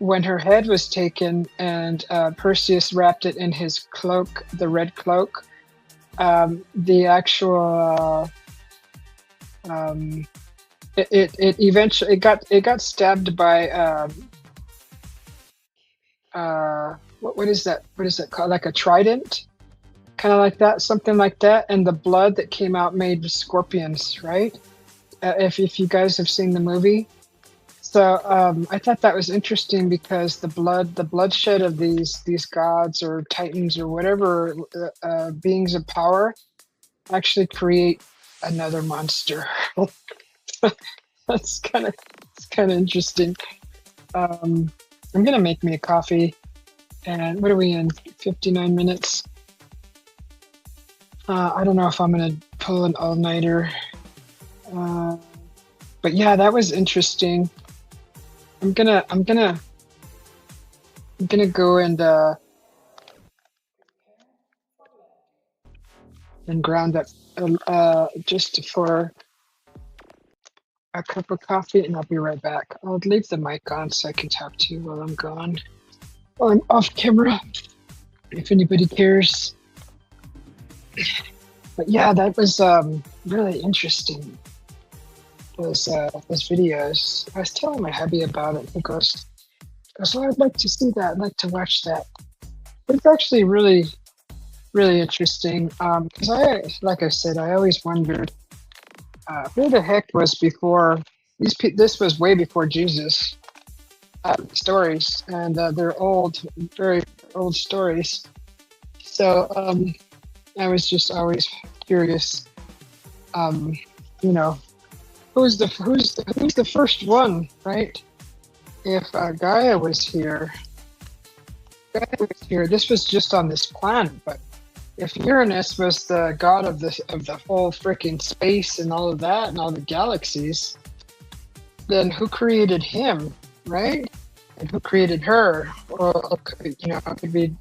S1: head was taken, and Perseus wrapped it in his cloak, the red cloak, the actual it eventually got stabbed by what is that called, like a trident, kind of like that, something like that, and the blood that came out made scorpions, right? If you guys have seen the movie. So I thought that was interesting, because the bloodshed of these gods or titans or whatever beings of power actually create another monster. It's kind of interesting. I'm gonna make me a coffee, and what are we in? 59 minutes. I don't know if I'm gonna pull an all-nighter, but yeah, that was interesting. I'm gonna go and ground up just for a cup of coffee, and I'll be right back. I'll leave the mic on so I can talk to you while I'm gone. While I'm off camera, if anybody cares. But yeah, that was really interesting. Those videos. I was telling my hubby about it. He goes, "Oh, I'd like to see that. I'd like to watch that." But it's actually really, really interesting. Because like I said, I always wondered who the heck was before these. This was way before Jesus. Stories, and they're old, very old stories. So I was just always curious. Who's the first one, right? If Gaia was here, this was just on this planet. But if Uranus was the god of the whole freaking space and all of that and all the galaxies, then who created him, right? and who created her? Well, it could be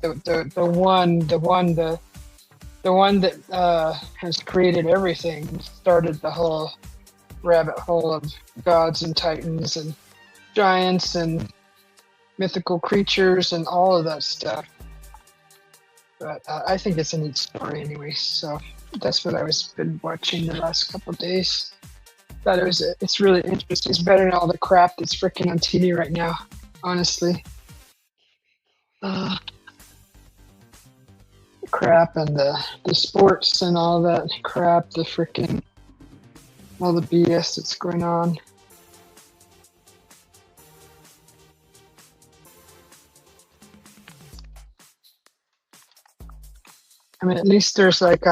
S1: the one that has created everything, started the whole rabbit hole of gods and titans and giants and mythical creatures and all of that stuff. But I think it's a neat story anyway. So that's what I was been watching the last couple of days. Thought it's really interesting. It's better than all the crap that's freaking on TV right now, honestly. The crap and the sports and all that crap, the freaking all the BS that's going on. I mean, at least there's like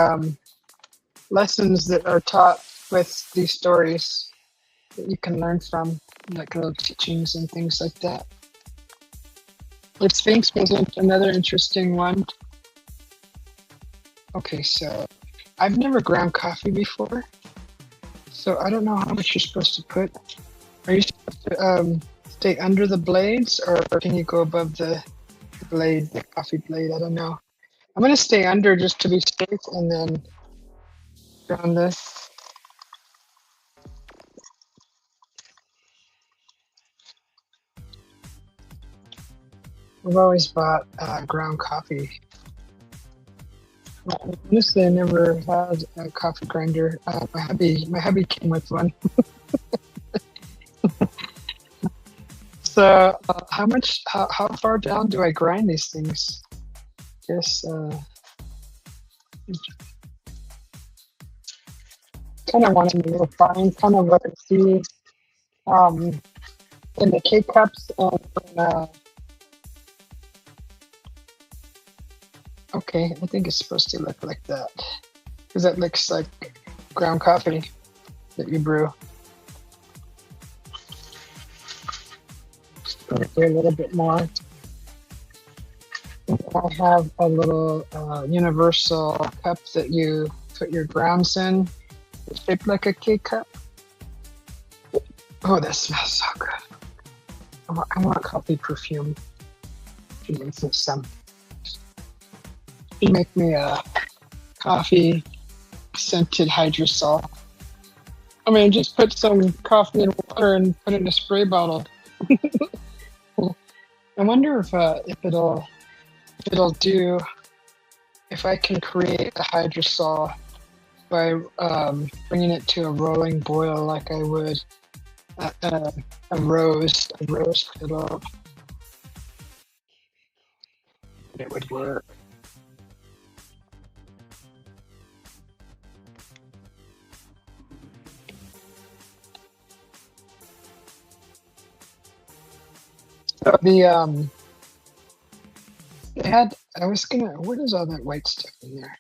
S1: lessons that are taught with these stories that you can learn from, like little teachings and things like that. But Sphinx was another interesting one. Okay, so I've never ground coffee before, so I don't know how much you're supposed to put. Are you supposed to stay under the blades, or can you go above the blade, the coffee blade? I don't know. I'm gonna stay under just to be safe, and then ground this. I've always bought ground coffee. Honestly, I never had a coffee grinder. My hubby came with one. So, how far down do I grind these things? Guess kind of want to be refined, kind of what I see in the K cups and okay, I think it's supposed to look like that because that looks like ground coffee that you brew. Just put it there a little bit more. I have a little universal cup that you put your grounds in. It's shaped like a K cup. Oh, that smells so good. I want coffee perfume. She makes me some. You make me a coffee scented hydrosol. I mean, just put some coffee in water and put it in a spray bottle. I wonder if it'll do, if I can create a hydrosol by bringing it to a rolling boil like I would a rose petal. It would work. So what is all that white stuff in there?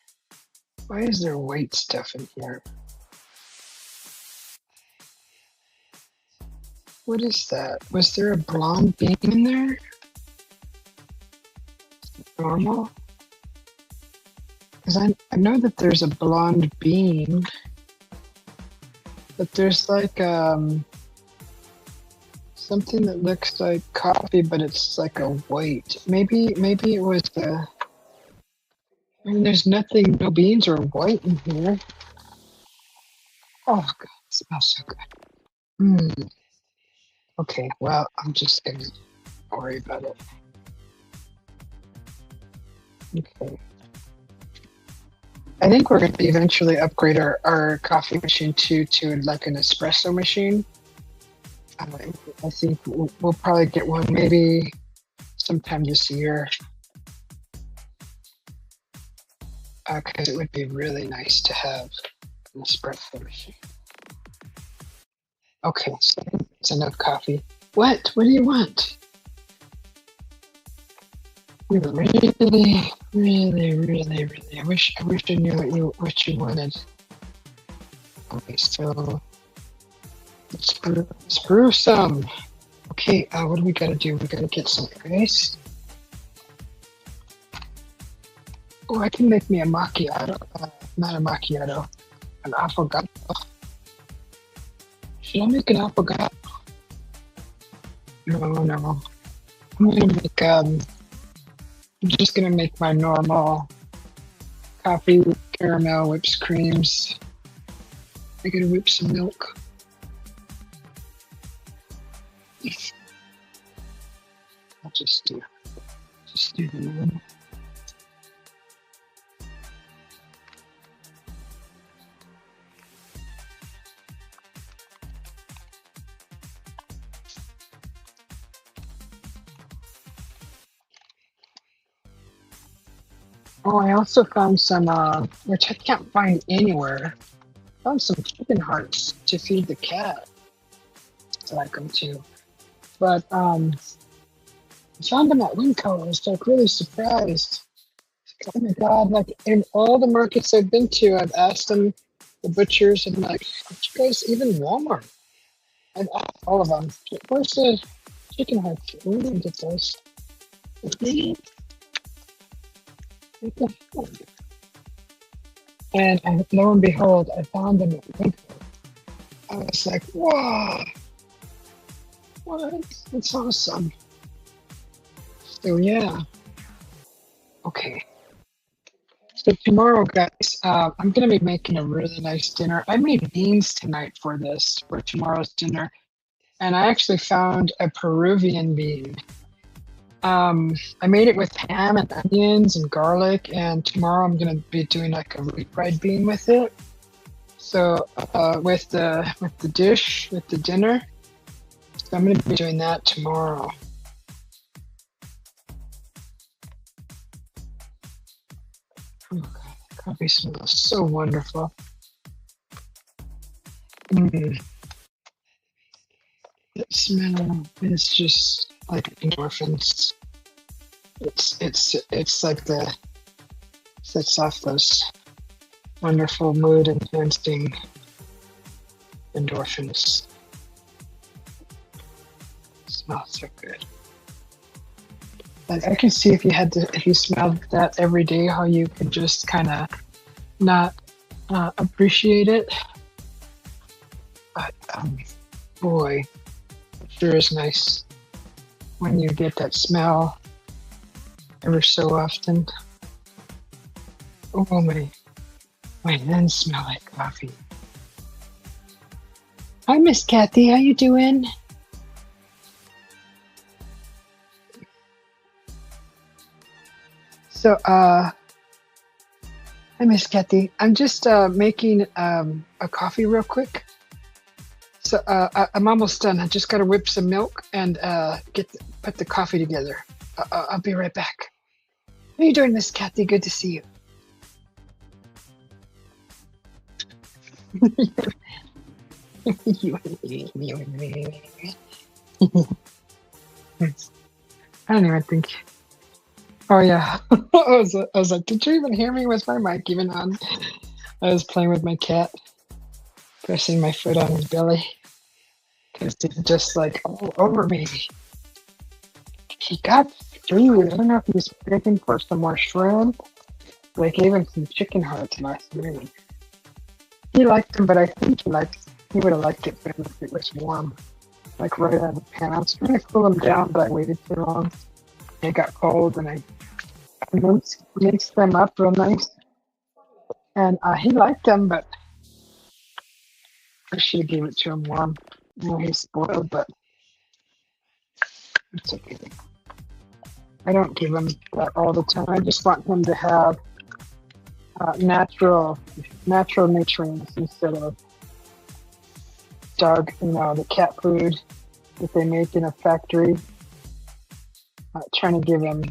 S1: Why is there white stuff in here? What is that? Was there a blonde bean in there? Normal? Because I know that there's a blonde bean, but there's like something that looks like coffee, but it's like a white. Maybe it was the. I mean, there's nothing, no beans or white in here. Oh God, it smells so good. Okay, well, I'm just gonna worry about it. Okay. I think we're going to eventually upgrade our coffee machine to like an espresso machine. I think we'll probably get one maybe sometime this year. Because it would be really nice to have an espresso machine. Okay, so it's enough coffee. What? What do you want? Really, I wish I knew what you wanted. Okay, so let's brew some. Okay, what do we gotta do? We gotta get some ice. Oh, I can make me a macchiato. Not a macchiato, an affogato. Should I make an affogato? No. I'm gonna make I'm just gonna make my normal coffee with caramel whipped creams. I gotta whip some milk. I'll just do the one. Oh, I also found some, which I can't find anywhere. Found some chicken hearts to feed the cat. I like them too. But I found them at Winco. I was like really surprised. Oh my God, like in all the markets I've been to, I've asked them, the butchers, and like, you guys, even Walmart. I've asked all of them, where's the chicken hearts? We didn't get those. What the fuck? And lo and behold, I found them at Winco. I was like, whoa, what? That's awesome. So yeah, okay. So tomorrow, guys, I'm gonna be making a really nice dinner. I made beans tonight for tomorrow's dinner, and I actually found a Peruvian bean. I made it with ham and onions and garlic, and tomorrow I'm gonna be doing like a refried bean with it. So with the dinner, so I'm gonna be doing that tomorrow. Oh God, the coffee smells so wonderful. Mm. That smell is just like endorphins. It's like the sets off those wonderful mood enhancing endorphins. It smells so good. Like I can see if you smelled that every day, how you could just kind of not appreciate it. But boy, it sure is nice when you get that smell ever so often. Oh, my hands smell like coffee. Hi, Miss Kathy. How you doing? So, hi, Miss Kathy. I'm just making a coffee real quick. So I'm almost done. I just got to whip some milk and put the coffee together. I'll be right back. How you doing, Miss Kathy? Good to see you. I don't even think. Oh yeah, I was like, did you even hear me? Was my mic even on? I was playing with my cat, pressing my foot on his belly, because he's just like all over me. He got food. I don't know if he was begging for some more shrimp. But I gave him some chicken hearts last night. He liked them, but I think he would have liked it better if it was warm, like right out of the pan. I was trying to cool them down, but I waited too long. They got cold, and I mixed them up real nice. And he liked them, but I should have gave it to him warm. You know, he's spoiled, but it's okay. I don't give him that all the time. I just want him to have natural nutrients instead of the cat food that they make in a factory. Trying to give him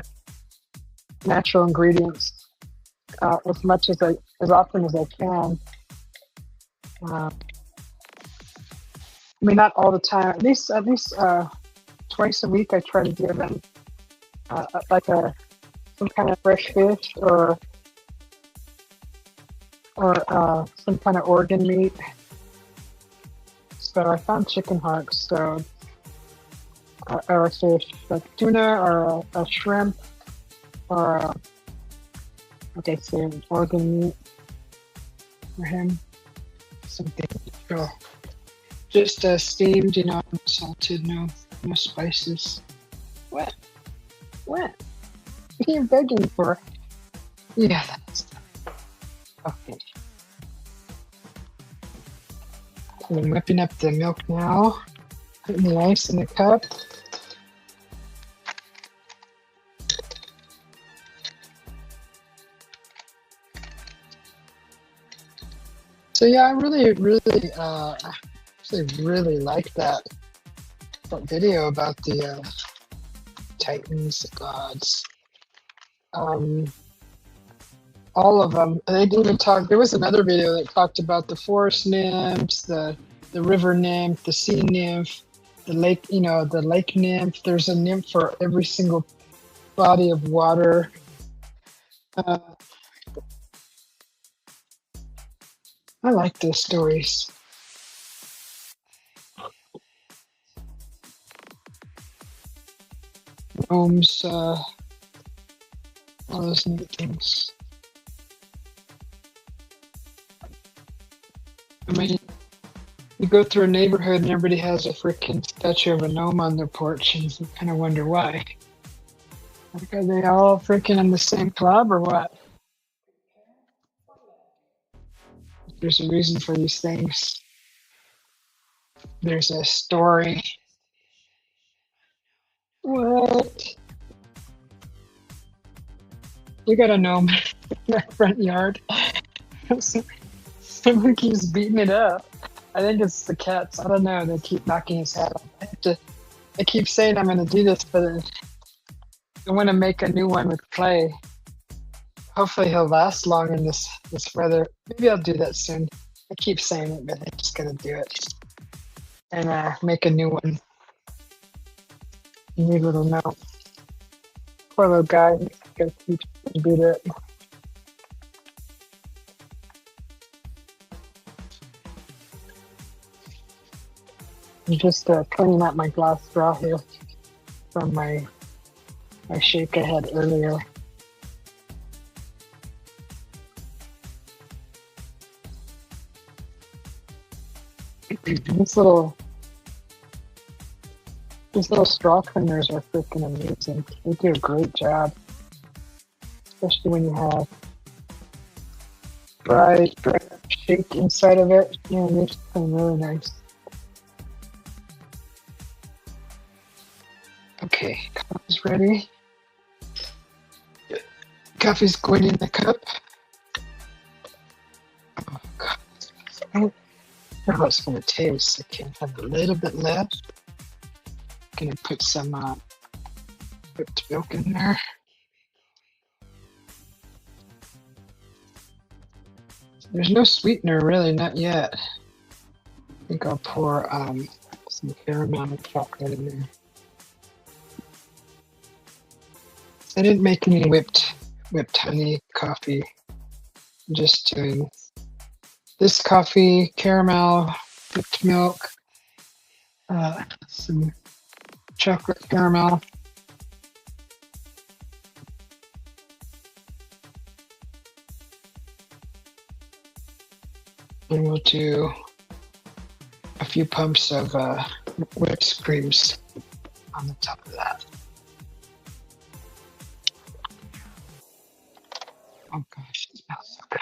S1: natural ingredients as often as I can. I mean, not all the time. At least twice a week, I try to give him some kind of fresh fish or some kind of organ meat. So I found chicken hearts, or a fish, like tuna or a shrimp, or like I said, organ meat for him. Something real. Just steamed, salted, no spices. What? What? What are you begging for? Yeah, that's okay. So I'm whipping up the milk now. Putting the ice in the cup. So yeah, I actually really like that video about the Titans, the gods. All of them. They didn't even talk. There was another video that talked about the forest nymphs, the river nymph, the sea nymph, the lake. The lake nymph. There's a nymph for every single body of water. I like those stories. Gnomes, all those neat things. I mean, you go through a neighborhood and everybody has a freaking statue of a gnome on their porch, and you kind of wonder why. Like, are they all freaking in the same club or what? There's a reason for these things. There's a story. What? You got a gnome in my front yard. Someone keeps beating it up. I think it's the cats. I don't know. They keep knocking his head off. I keep saying I'm going to do this, but I want to make a new one with clay. Hopefully he'll last long in this weather. Maybe I'll do that soon. I keep saying it, but I just got to do it. And make a new one. New little gnome. Poor little guy. He's got to keep beat it. I'm just cleaning out my glass straw here from my shake I had earlier. These little straw cleaners are freaking amazing. They do a great job, especially when you have dry shake inside of it. Yeah, it makes it clean really nice. Okay, coffee's ready. Coffee's going in the cup. Oh God, I don't know how it's gonna taste. I can have a little bit left. Gonna put some whipped milk in there. There's no sweetener really, not yet. I think I'll pour some caramel chocolate in there. I didn't make any whipped honey coffee. I'm just doing this coffee, caramel, whipped milk, some chocolate caramel. And we'll do a few pumps of whipped creams on the top of that. Oh gosh, it smells so good.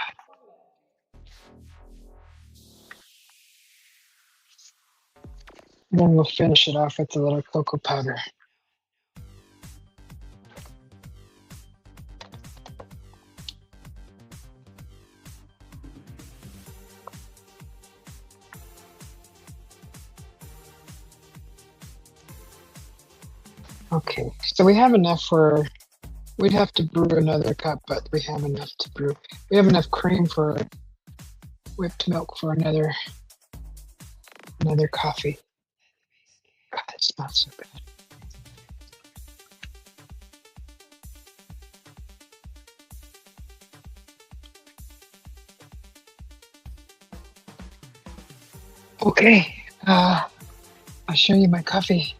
S1: And then we'll finish it off with a little cocoa powder. Okay, so we have enough for, we'd have to brew another cup, but we have enough to brew. We have enough cream for whipped milk for another coffee. God, it smells so good. Okay, I'll show you my coffee.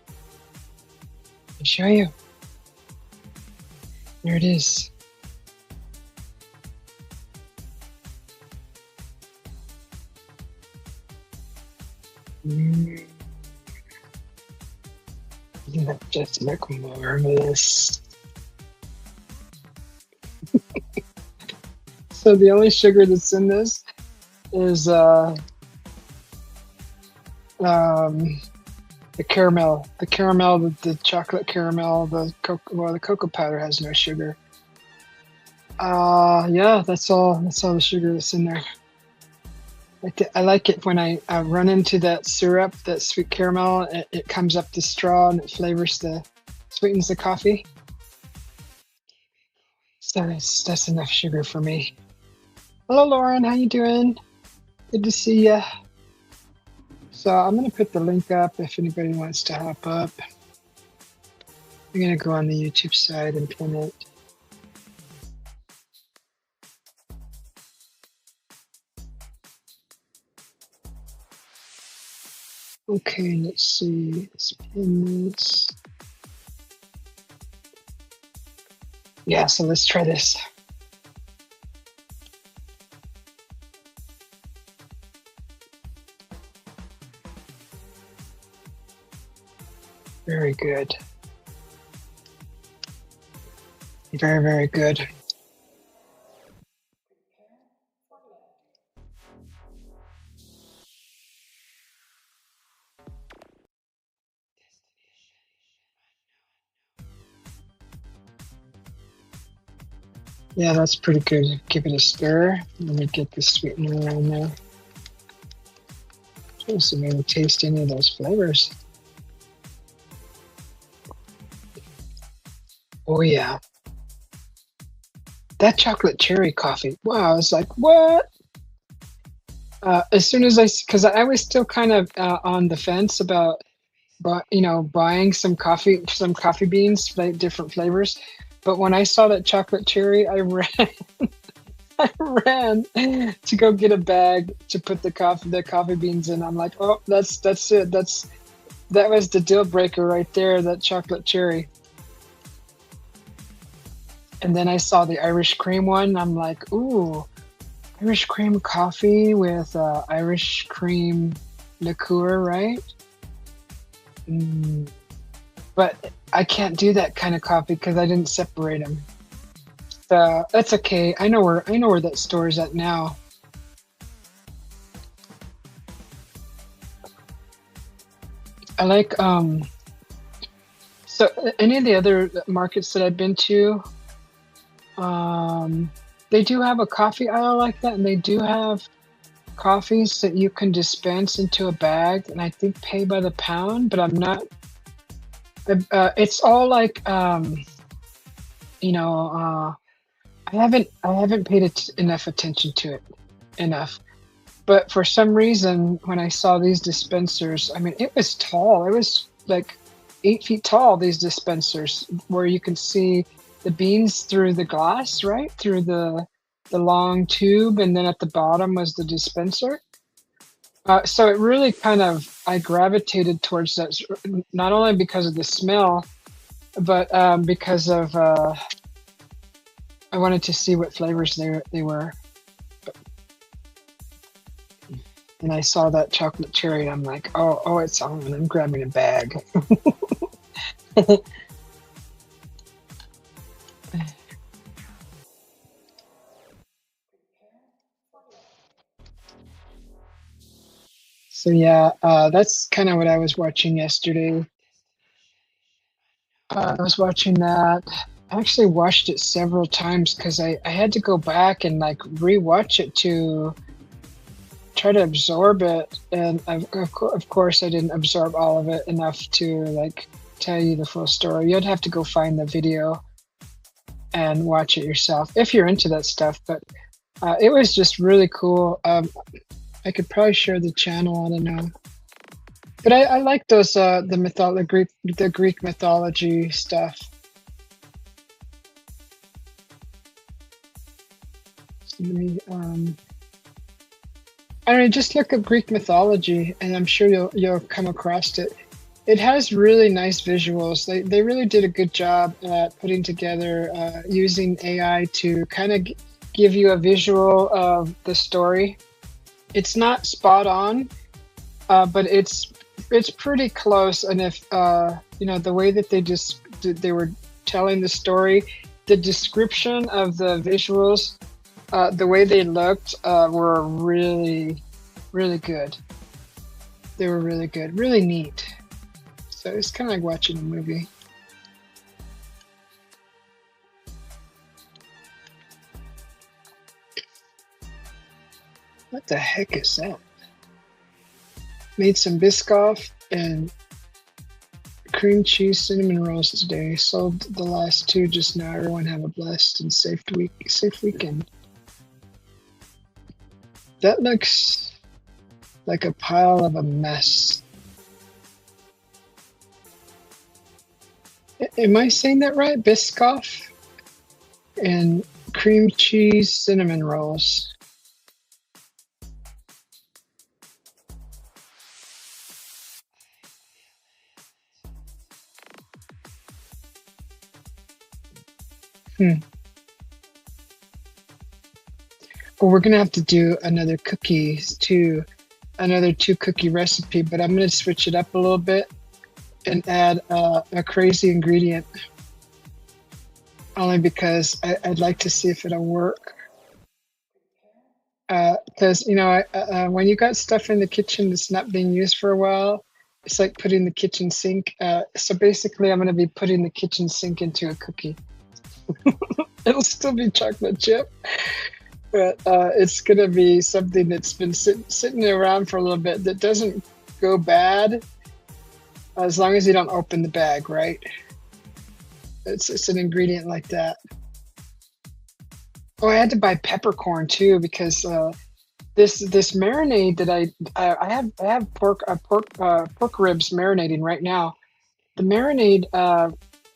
S1: I'll show you. There it is. Let's just look marvelous. So the only sugar that's in this is um, the caramel, the chocolate caramel, the cocoa powder has no sugar. Yeah, that's all. That's all the sugar that's in there. I like it when I run into that syrup, that sweet caramel. It comes up the straw and it sweetens the coffee. So that's enough sugar for me. Hello, Lauren. How you doing? Good to see you. So I'm gonna put the link up if anybody wants to hop up. I'm gonna go on the YouTube side and pin it. Okay, let's see. Let's pin this. Yeah, so let's try this. Very good. Very, very good. Yeah, that's pretty good. Give it a stir. Let me get the sweetener on there. Just to maybe taste any of those flavors. Oh yeah. That chocolate cherry coffee. Wow, I was like, what? As soon as because I was still kind of on the fence about, buying some coffee beans, like different flavors. But when I saw that chocolate cherry, I ran, I ran to go get a bag to put the coffee beans in. I'm like, oh, that's it. That was the deal breaker right there. That chocolate cherry. And then I saw the Irish cream one. I'm like, ooh, Irish cream coffee with Irish cream liqueur, right? But I can't do that kind of coffee because I didn't separate them. So that's okay. I know where that store is at now. I like so any of the other markets that I've been to, they do have a coffee aisle like that, and they do have coffees that you can dispense into a bag, and I think pay by the pound. But I'm not. It's all like I haven't paid enough attention to it enough. But for some reason, when I saw these dispensers, I mean, it was tall. It was like 8 feet tall. These dispensers, where you can see the beans through the glass, right through the long tube, and then at the bottom was the dispenser. So it really I gravitated towards that, not only because of the smell, but because of I wanted to see what flavors they were. And I saw that chocolate cherry, and I'm like, oh, it's on. I'm grabbing a bag. So yeah, that's kind of what I was watching yesterday. I was watching that. I actually watched it several times because I had to go back and like rewatch it to try to absorb it. And of course, I didn't absorb all of it enough to like tell you the full story. You'd have to go find the video and watch it yourself if you're into that stuff. But it was just really cool. I could probably share the channel. I don't know. But I like those the Greek mythology stuff. So let me I don't know, just look at Greek mythology, and I'm sure you'll come across it. It has really nice visuals. They really did a good job at putting together using AI to kind of give you a visual of the story. It's not spot on, but it's pretty close. And if the way that they were telling the story, the description of the visuals The way they looked were really, really good. They were really good, really neat. So it's kind of like watching a movie. What the heck is that? Made some Biscoff and cream cheese cinnamon rolls today. Sold the last two just now. Everyone have a blessed and safe weekend. That looks like a pile of a mess. Am I saying that right? Biscoff and cream cheese cinnamon rolls. Well, we're gonna have to do another another two cookie recipe, but I'm gonna switch it up a little bit and add a crazy ingredient. Only because I'd like to see if it'll work. Because when you got stuff in the kitchen that's not being used for a while, it's like putting the kitchen sink. So basically, I'm gonna be putting the kitchen sink into a cookie. It'll still be chocolate chip, but it's going to be something that's been sitting around for a little bit that doesn't go bad as long as you don't open the bag, right? It's an ingredient like that. Oh, I had to buy peppercorn too because this marinade that I have pork ribs marinating right now. The marinade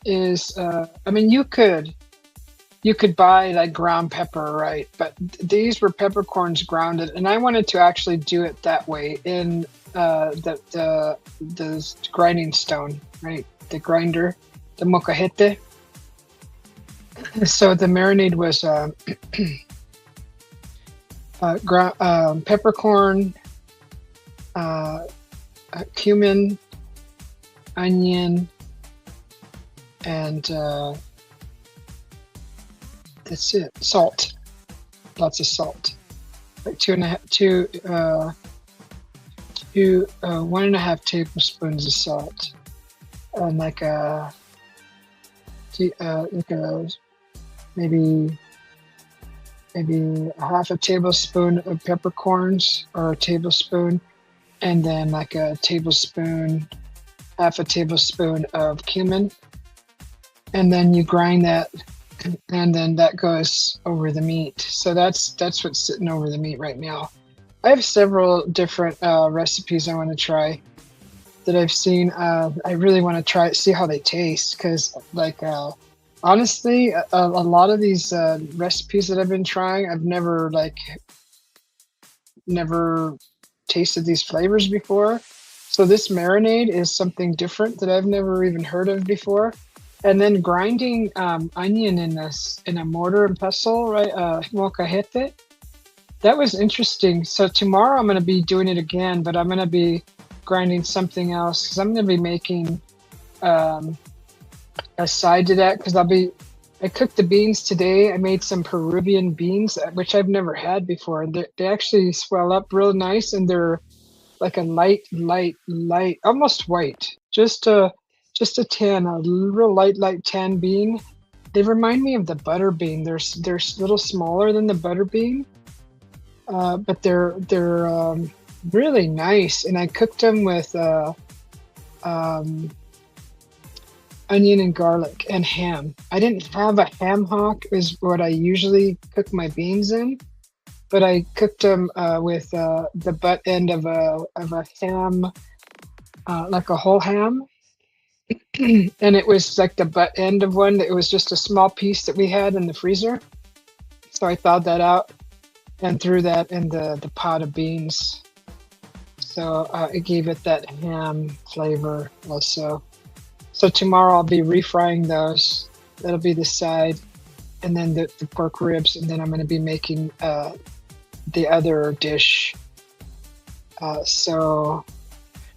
S1: is I mean you could buy like ground pepper, right? But these were peppercorns grounded, and I wanted to actually do it that way in the grinding stone, right? The grinder, the molcajete. So the marinade was peppercorn, cumin, onion, and that's it. Salt, lots of salt, like 1.5 tablespoons of salt, and maybe a half a tablespoon of peppercorns or a tablespoon, and then like half a tablespoon of cumin, and then you grind that. And then that goes over the meat. So that's what's sitting over the meat right now. I have several different recipes I want to try that I've seen. I really want to try see how they taste because, like, honestly, a lot of these recipes that I've been trying, I've never tasted these flavors before. So this marinade is something different that I've never even heard of before. And then grinding onion in a mortar and pestle, right? Molcajete. That was interesting. So tomorrow I'm going to be doing it again, but I'm going to be grinding something else because I'm going to be making a side to that because I cooked the beans today. I made some Peruvian beans, which I've never had before. They actually swell up real nice, and they're like a light, almost white. Just a tan, a real light tan bean. They remind me of the butter bean. They're a little smaller than the butter bean, but they're really nice. And I cooked them with onion and garlic and ham. I didn't have a ham hock, is what I usually cook my beans in, but I cooked them with the butt end of a ham, like a whole ham. And it was like the butt end of one. It was just a small piece that we had in the freezer. So I thawed that out and threw that in the pot of beans. So it gave it that ham flavor also. So tomorrow I'll be refrying those. That'll be the side. And then the pork ribs. And then I'm going to be making the other dish. So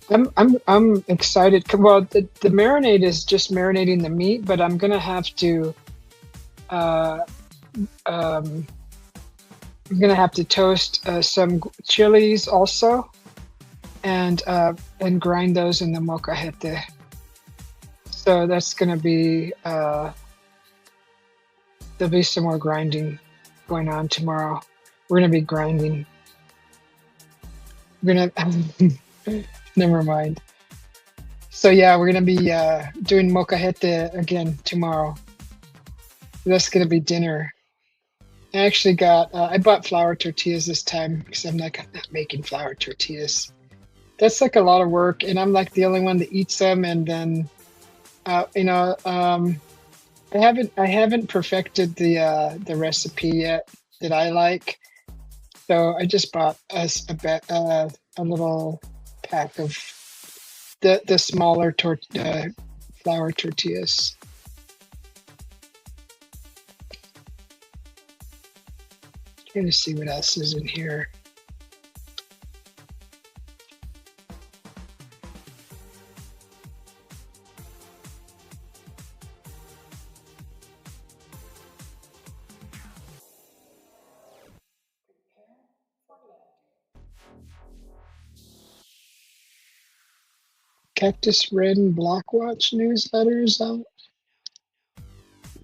S1: I'm excited. Well, the marinade is just marinating the meat, but I'm gonna have to I'm gonna have to toast some chilies also, and grind those in the molcajete. So that's gonna be there'll be some more grinding going on tomorrow. We're gonna be grinding. We're gonna never mind. So yeah, we're gonna be doing molcajete again tomorrow. That's gonna be dinner. I actually got I bought flour tortillas this time because I'm like I'm not making flour tortillas. That's like a lot of work, and I'm like the only one that eats them. And then you know, I haven't perfected the recipe yet that I like. So I just bought us a little pack of the smaller flour tortillas. Trying to see what else is in here. Cactus Red Blockwatch newsletters out.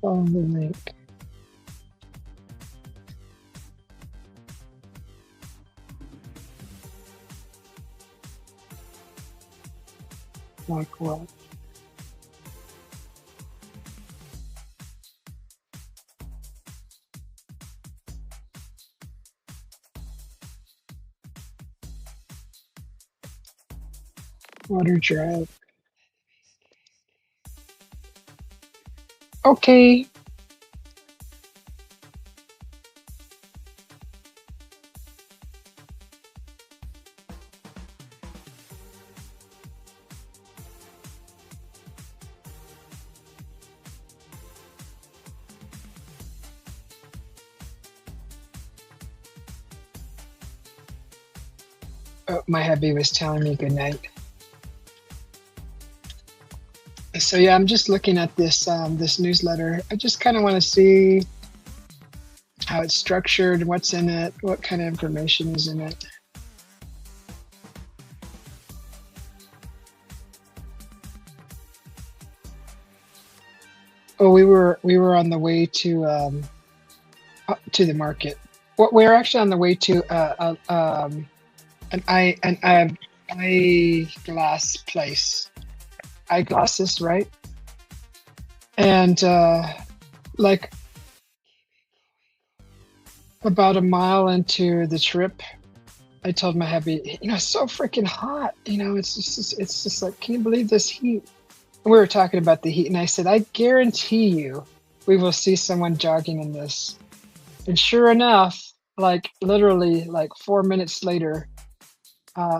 S1: Follow the link. Blockwatch. Water Drive. Okay. Oh, my hubby was telling me good night. So yeah, I'm just looking at this newsletter. I just kind of want to see how it's structured, what's in it, what kind of information is in it. Oh, we were on the way to the market. What we're actually on the way to an eyeglass place. Eyeglasses, right? And like about a mile into the trip, I told my hubby, it's so freaking hot. It's just like, can you believe this heat? And we were talking about the heat, and I said, I guarantee you, we will see someone jogging in this. And sure enough, like literally, like 4 minutes later,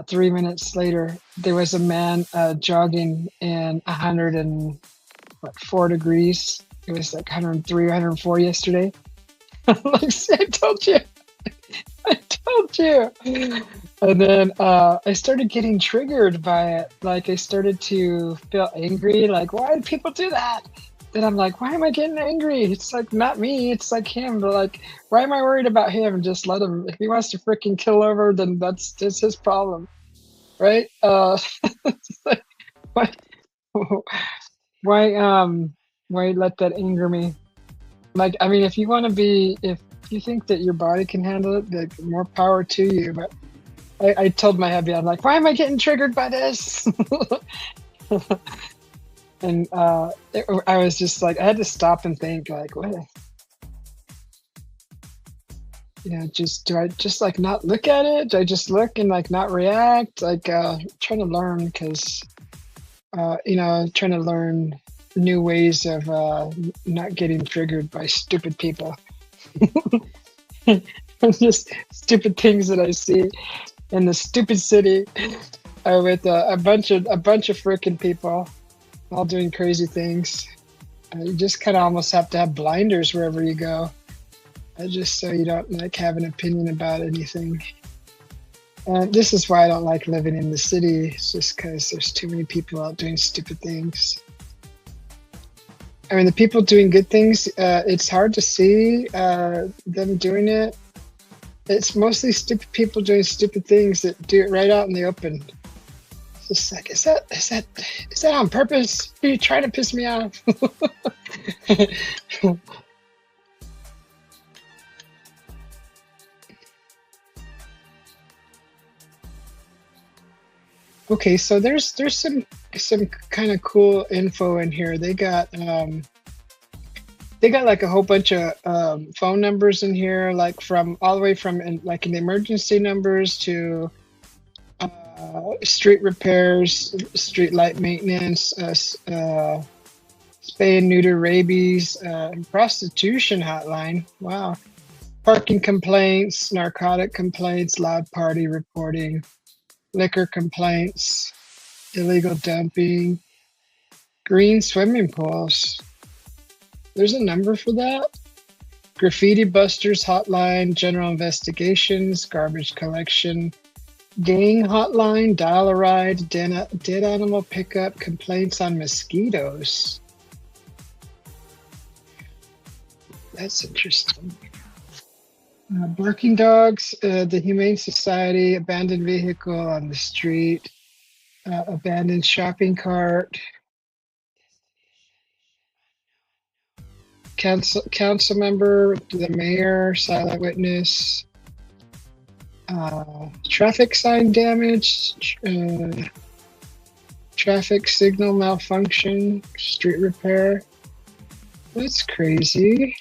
S1: 3 minutes later, there was a man jogging in 104 degrees. It was like 103, 104 yesterday. Like, see, I told you. I told you. And then I started getting triggered by it. Like, I started to feel angry. Like, why do people do that? Then I'm like, why am I getting angry? It's like not me. It's like him. But like, why am I worried about him? Just let him. If he wants to freaking kill over, then that's his problem, right? It's like, why, why, why let that anger me? Like, I mean, if you think that your body can handle it, like, more power to you. But I told my hubby, I'm like, why am I getting triggered by this? And I was just like, I had to stop and think, like, what? Just do I just like not look at it? Do I just look and like not react? Like, trying to learn because, trying to learn new ways of not getting triggered by stupid people. Just stupid things that I see in the stupid city with a bunch of freaking people all doing crazy things. You just kind of almost have to have blinders wherever you go, just so you don't like have an opinion about anything. And this is why I don't like living in the city. It's just because there's too many people out doing stupid things. I mean, the people doing good things, it's hard to see them doing it. It's mostly stupid people doing stupid things that do it right out in the open. It's just like, is that on purpose? Are you trying to piss me off? Okay, so there's some kind of cool info in here. They got like a whole bunch of phone numbers in here, like from all the way from like in the emergency numbers to street repairs, street light maintenance, spay and neuter rabies, prostitution hotline. Wow. Parking complaints, narcotic complaints, loud party reporting, liquor complaints, illegal dumping, green swimming pools. There's a number for that. Graffiti busters hotline, general investigations, garbage collection, gang hotline, dial a ride, dead animal pickup, complaints on mosquitoes. That's interesting. Barking dogs, the Humane Society, abandoned vehicle on the street, abandoned shopping cart, council member, the mayor, silent witness, traffic sign damage, traffic signal malfunction, street repair. That's crazy.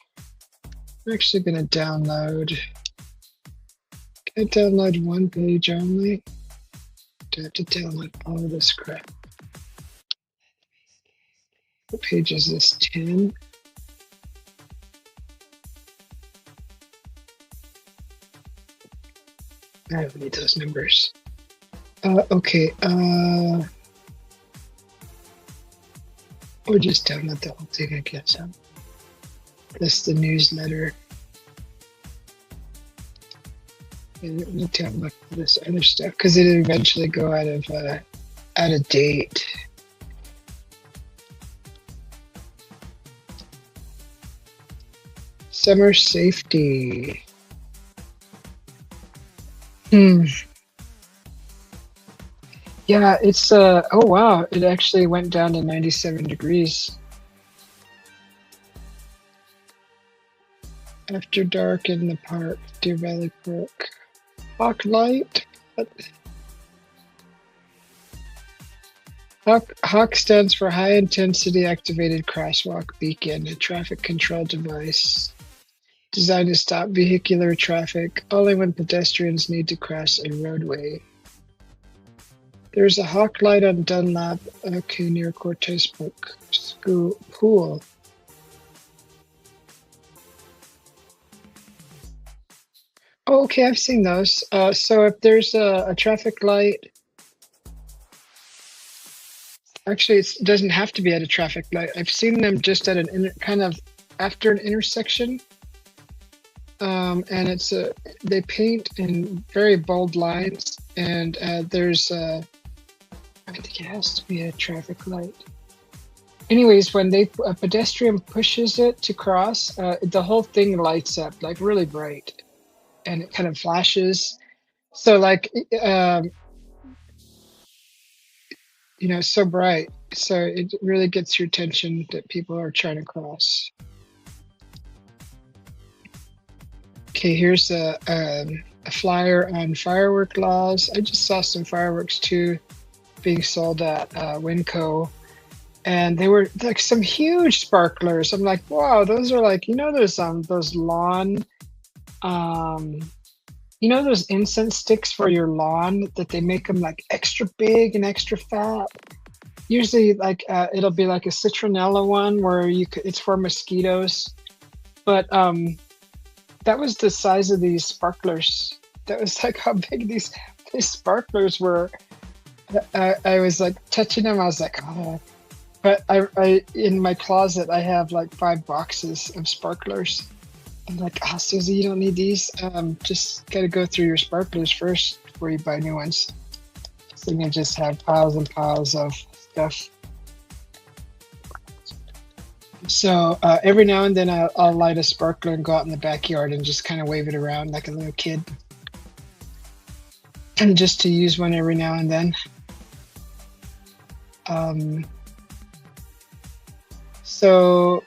S1: I'm actually going to download. Can I download one page only? Do I have to download all of this crap? What page is this? 10? I don't need those numbers. Okay. Or just download the whole thing, I guess. That's the newsletter. And we download this other stuff because it'll eventually go out of date. Summer safety. Yeah, it's oh wow, it actually went down to 97 degrees. After dark in the park, Deer Valley Park. Hawk light. Hawk stands for high intensity activated crosswalk beacon, a traffic control device designed to stop vehicular traffic only when pedestrians need to cross a roadway. There's a hawk light on Dunlap, okay, near Cortez Park School Pool. Oh, okay, I've seen those. So if there's a traffic light, actually it doesn't have to be at a traffic light. I've seen them just at an kind of after an intersection. And it's they paint in very bold lines, and there's I think it has to be a traffic light. Anyways, when a pedestrian pushes it to cross, the whole thing lights up like really bright, and it kind of flashes. So like, so bright. So it really gets your attention that people are trying to cross. Okay, here's a flyer on firework laws. I just saw some fireworks too being sold at Winco, and they were like some huge sparklers. I'm like, wow, those are like, those lawn, those incense sticks for your lawn that they make them like extra big and extra fat. Usually, like it'll be like a citronella one where it's for mosquitoes, but that was the size of these sparklers. That was like how big these sparklers were. I was like touching them. I was like, oh. But I in my closet, I have like 5 boxes of sparklers. I'm like, Susie, you don't need these. Just got to go through your sparklers first before you buy new ones. So you just have piles and piles of stuff. So every now and then I'll light a sparkler and go out in the backyard and just kind of wave it around like a little kid, and just to use one every now and then. So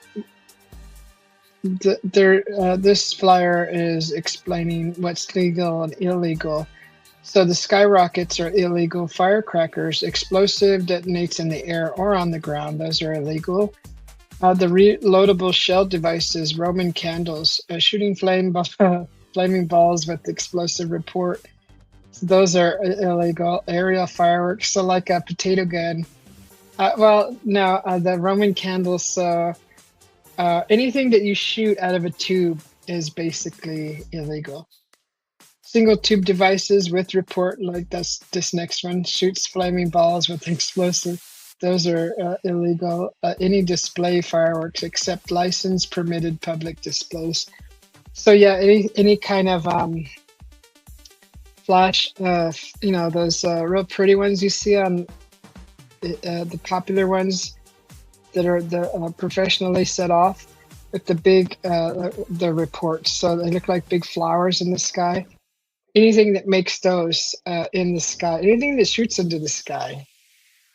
S1: this flyer is explaining what's legal and illegal. So the skyrockets are illegal. Firecrackers, explosive, detonates in the air or on the ground. Those are illegal. The reloadable shell devices, Roman candles, shooting flaming balls with explosive report. So those are illegal. Aerial fireworks, so like a potato gun. Well, no, the Roman candles. So anything that you shoot out of a tube is basically illegal. Single tube devices with report, like this next one, shoots flaming balls with explosive. Those are illegal. Any display fireworks except licensed permitted public displays. So yeah, any kind of flash, those real pretty ones you see on the popular ones that are professionally set off with the big the reports. So they look like big flowers in the sky. Anything that makes those in the sky, anything that shoots into the sky,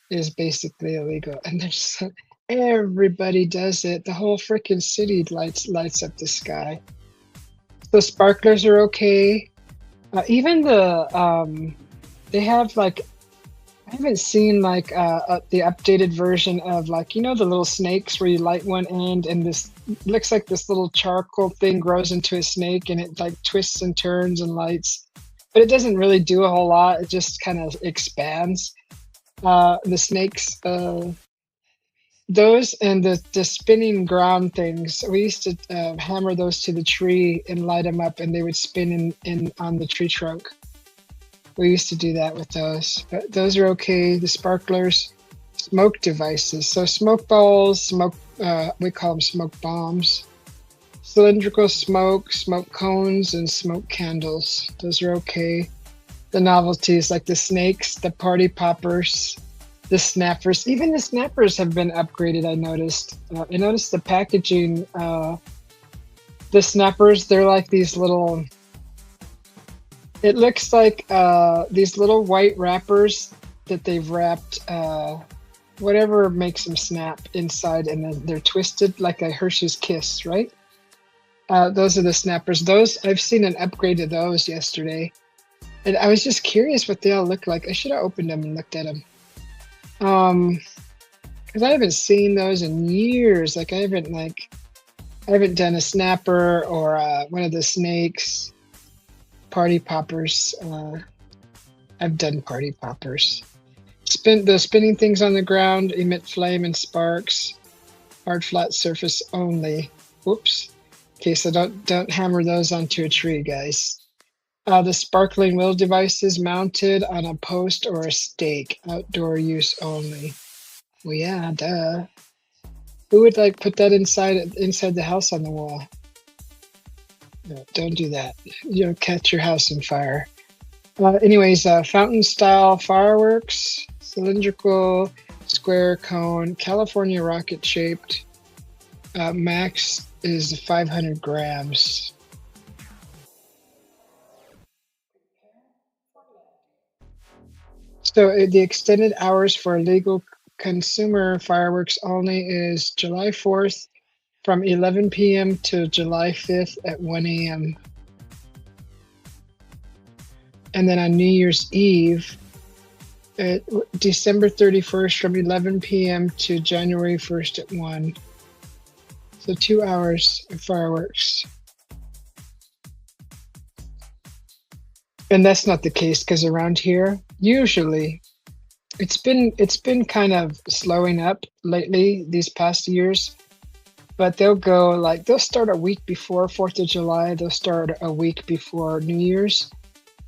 S1: is basically illegal. And there's everybody does it. The whole freaking city lights up the sky. So sparklers are okay. Even the they have like, I haven't seen like the updated version of like, the little snakes where you light one end and this looks like this little charcoal thing grows into a snake and it like twists and turns and lights, but it doesn't really do a whole lot. It just kind of expands. The snakes, those and the spinning ground things, we used to hammer those to the tree and light them up and they would spin in on the tree trunk. We used to do that with those, but those are okay. The sparklers, smoke devices. So smoke balls, we call them smoke bombs, cylindrical smoke, smoke cones, and smoke candles. Those are okay. The novelties like the snakes, the party poppers, the snappers. Even the snappers have been upgraded, I noticed. I noticed the packaging. The snappers, they're like these little... It looks like these little white wrappers that they've wrapped whatever makes them snap inside, and then they're twisted like a Hershey's Kiss, right? Those are the snappers. Those, I've seen an upgrade of those yesterday. And I was just curious what they all look like. I should have opened them and looked at them. Because I haven't seen those in years. Like I haven't done a snapper or one of the snakes. Party poppers. I've done party poppers. The spinning things on the ground emit flame and sparks. Hard flat surface only. Whoops. Okay, so don't hammer those onto a tree, guys. The sparkling wheel devices mounted on a post or a stake. Outdoor use only. Well, yeah, duh. Who would like put that inside the house on the wall? No, don't do that. You'll catch your house on fire. Anyways, fountain style fireworks, cylindrical, square cone, California rocket shaped. Max is 500 grams. So the extended hours for legal consumer fireworks only is July 4th from 11 p.m. to July 5th at 1 a.m. And then on New Year's Eve, December 31st from 11 p.m. to January 1st at 1. So 2 hours of fireworks. And that's not the case because around here, usually it's been kind of slowing up lately these past years, but they'll start a week before 4th of July, they'll start a week before New Year's,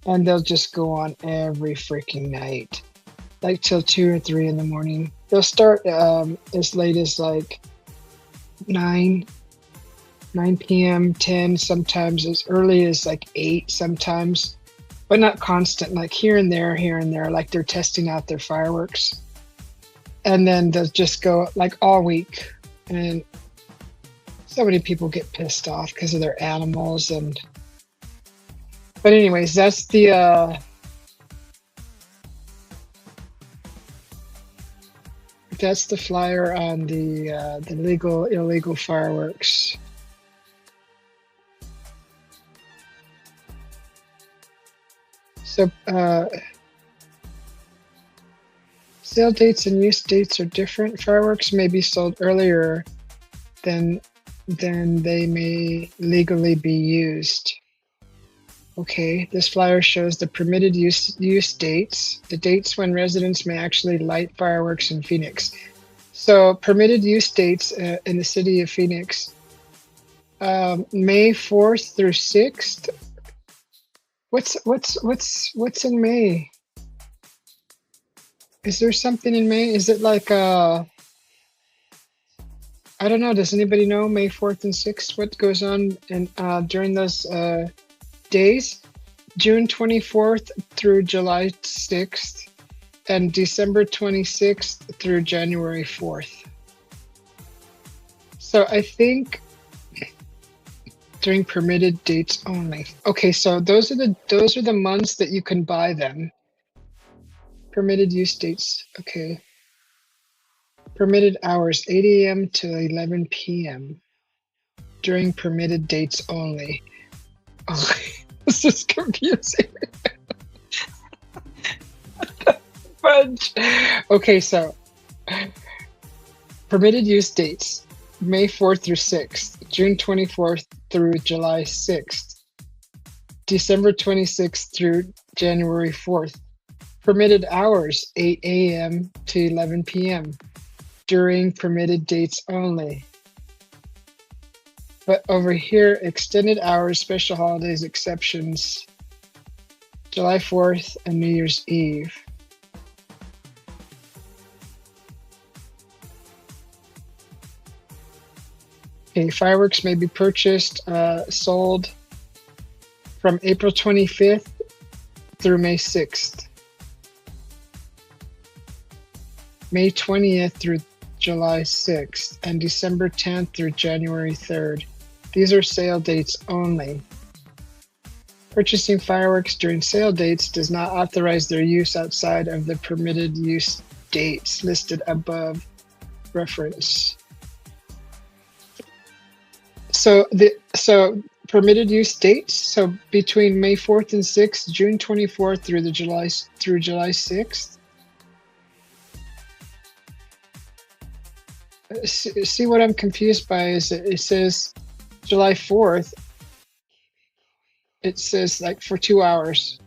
S1: and they'll just go on every freaking night, like till 2 or 3 in the morning. They'll start as late as like 9 p.m., 10, sometimes as early as like 8 sometimes. But not constant, like here and there, like they're testing out their fireworks. And then they'll just go like all week. And So many people get pissed off because of their animals and. But anyways, that's the flyer on the legal illegal fireworks. So sale dates and use dates are different. Fireworks may be sold earlier than they may legally be used. Okay, this flyer shows the permitted use dates, the dates when residents may actually light fireworks in Phoenix. So permitted use dates in the city of Phoenix, May 4th through 6th. What's in May? Is there something in May? Is it like I don't know. Does anybody know May 4th and 6th? What goes on in during those days? June 24th through July 6th, and December 26th through January 4th. So I think during permitted dates only. Okay, so those are the months that you can buy them. Permitted use dates. Okay. Permitted hours 8 a.m. to 11 p.m. during permitted dates only. Oh, this is confusing. Fudge. Okay, so permitted use dates May 4th through 6th, June 24th through July 6th, December 26th through January 4th. Permitted hours 8 a.m. to 11 p.m. during permitted dates only. But over here, extended hours, special holidays, exceptions, July 4th and New Year's Eve. Okay, fireworks may be purchased, sold from April 25th through May 6th. May 20th through July 6th, and December 10th through January 3rd. These are sale dates only. Purchasing fireworks during sale dates does not authorize their use outside of the permitted use dates listed above. Reference. So permitted use dates. So between May 4th and 6th, June 24th through July 6th. See what I'm confused by is it says July 4th. It says like for 2 hours,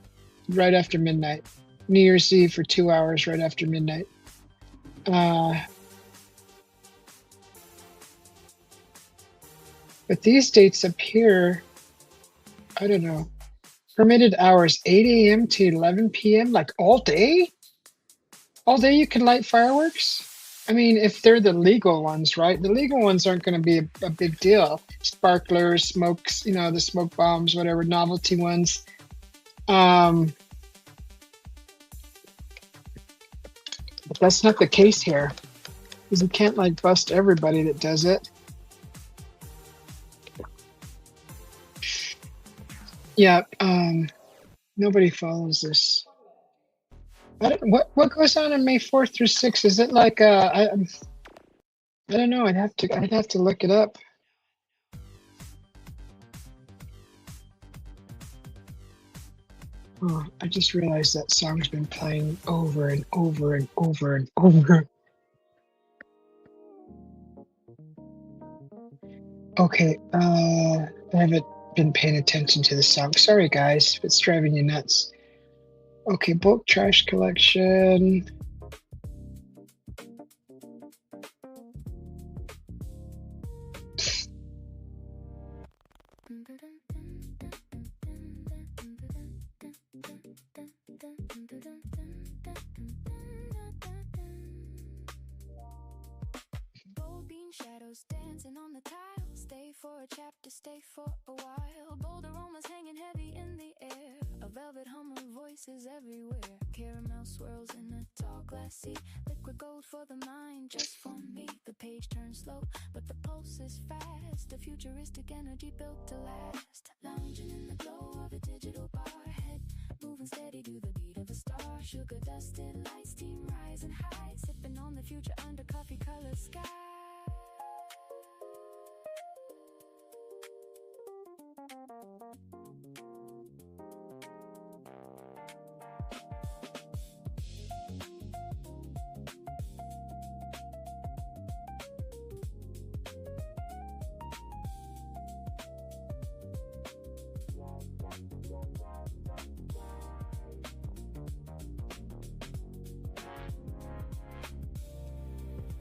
S1: right after midnight. New Year's Eve for 2 hours, right after midnight. But these dates up here, I don't know. Permitted hours 8 a.m. to 11 p.m. Like all day? All day you can light fireworks? I mean, if they're the legal ones, right? The legal ones aren't going to be a big deal. Sparklers, smokes, the smoke bombs, whatever, novelty ones. But that's not the case here. Because you can't like bust everybody that does it. Yeah, nobody follows this. What goes on May 4th through 6th? Is it like I don't know. I'd have to look it up. Oh, I just realized that song's been playing over and over and over and over. Okay, I haven't been paying attention to the song. Sorry, guys, if it's driving you nuts. Okay, bulk trash collection.
S2: Shadows dancing on the tile. Stay for a chapter, stay for a while. Bold aromas hanging heavy in the air. A velvet hum of voices everywhere. Caramel swirls in a tall glass seat. The Liquid gold for the mind, just for me. The page turns slow, but the pulse is fast. The futuristic energy built to last. Lounging in the glow of a digital bar, head moving steady to the beat of a star. Sugar dusted lights, steam rising high, sipping on the future under coffee colored sky.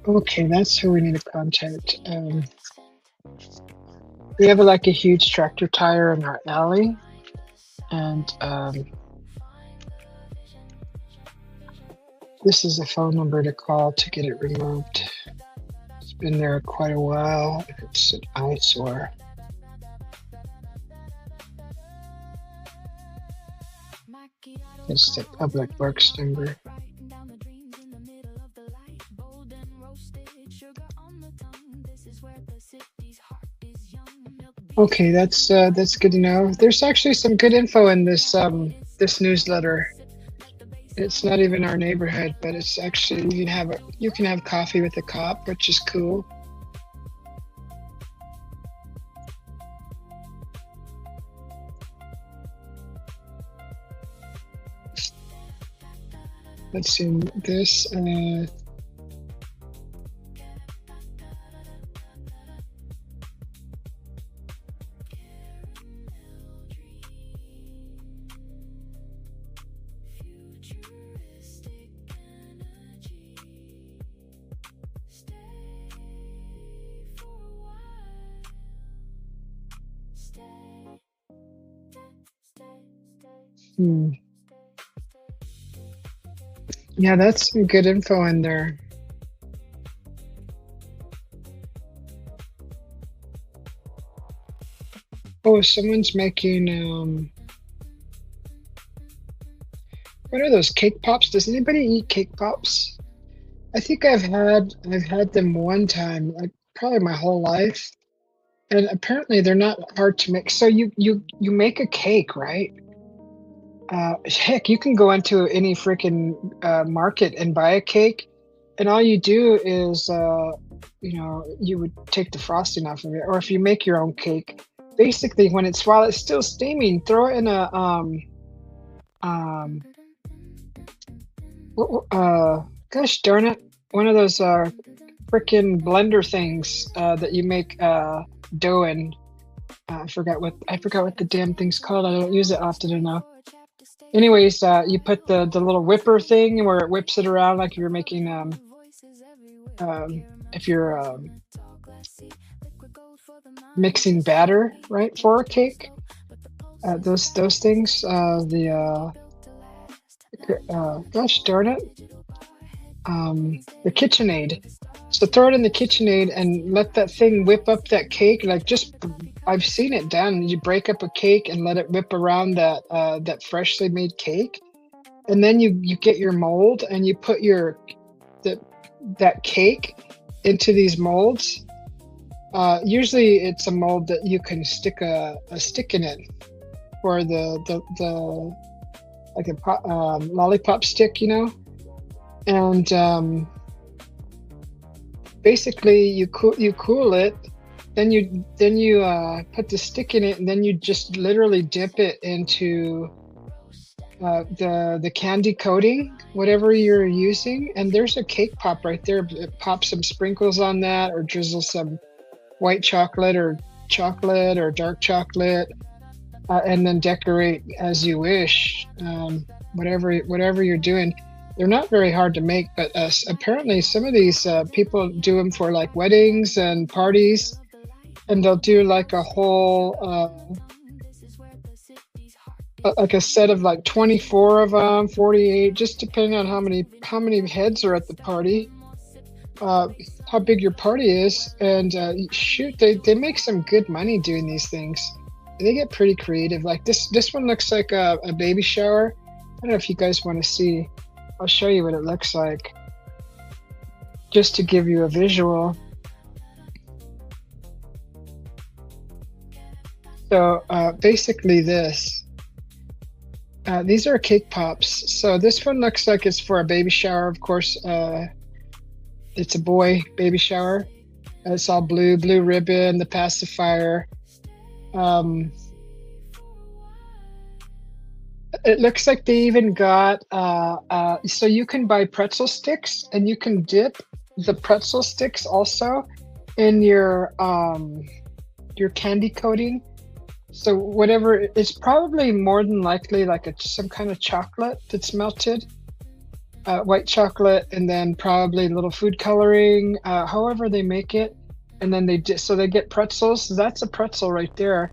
S1: Okay, that's who we need to contact. We have like a huge tractor tire in our alley, and this is a phone number to call to get it removed. It's been there quite a while. It's an eyesore. It's the public works number. Okay, that's good to know. There's actually some good info in this this newsletter. It's not even our neighborhood, but it's actually you can have coffee with a cop, which is cool. Let's see this. Yeah, that's some good info in there. Oh, someone's making what are those cake pops? Does anybody eat cake pops? I think I've had them one time, like probably my whole life. And apparently they're not hard to make. So you make a cake, right? Heck, you can go into any freaking market and buy a cake, and all you do is, you would take the frosting off of it, or if you make your own cake, basically while it's still steaming, throw it in a gosh darn it, one of those freaking blender things that you make dough in. I forgot what the damn thing's called. I don't use it often enough. Anyways, you put the little whipper thing where it whips it around like you're making if you're mixing batter, right, for a cake. Those things. Gosh darn it. The KitchenAid. So throw it in the KitchenAid and let that thing whip up that cake. Like I've seen it done. You break up a cake and let it whip around that freshly made cake, and then you get your mold and you put that cake into these molds. Usually it's a mold that you can stick a stick in it, or the like a lollipop stick, and basically you cool it. Then you put the stick in it, and then you just literally dip it into the candy coating, whatever you're using, and there's a cake pop right there. Pop some sprinkles on that, or drizzle some white chocolate or dark chocolate, and then decorate as you wish. Whatever you're doing. They're not very hard to make, but apparently some of these people do them for like weddings and parties. And they'll do like a whole, like a set of like 24 of them, 48, just depending on how many heads are at the party, how big your party is. And shoot, they make some good money doing these things. They get pretty creative. Like this one looks like a baby shower. I don't know if you guys want to see. I'll show you what it looks like. just to give you a visual. So basically this, these are cake pops. So this one looks like it's for a baby shower. Of course, it's a boy baby shower. It's all blue ribbon, the pacifier. It looks like they even got, so you can buy pretzel sticks and you can dip the pretzel sticks also in your candy coating. So whatever, it's probably more than likely like some kind of chocolate that's melted, white chocolate, and then probably a little food coloring, however they make it. And then they get pretzels. So that's a pretzel right there.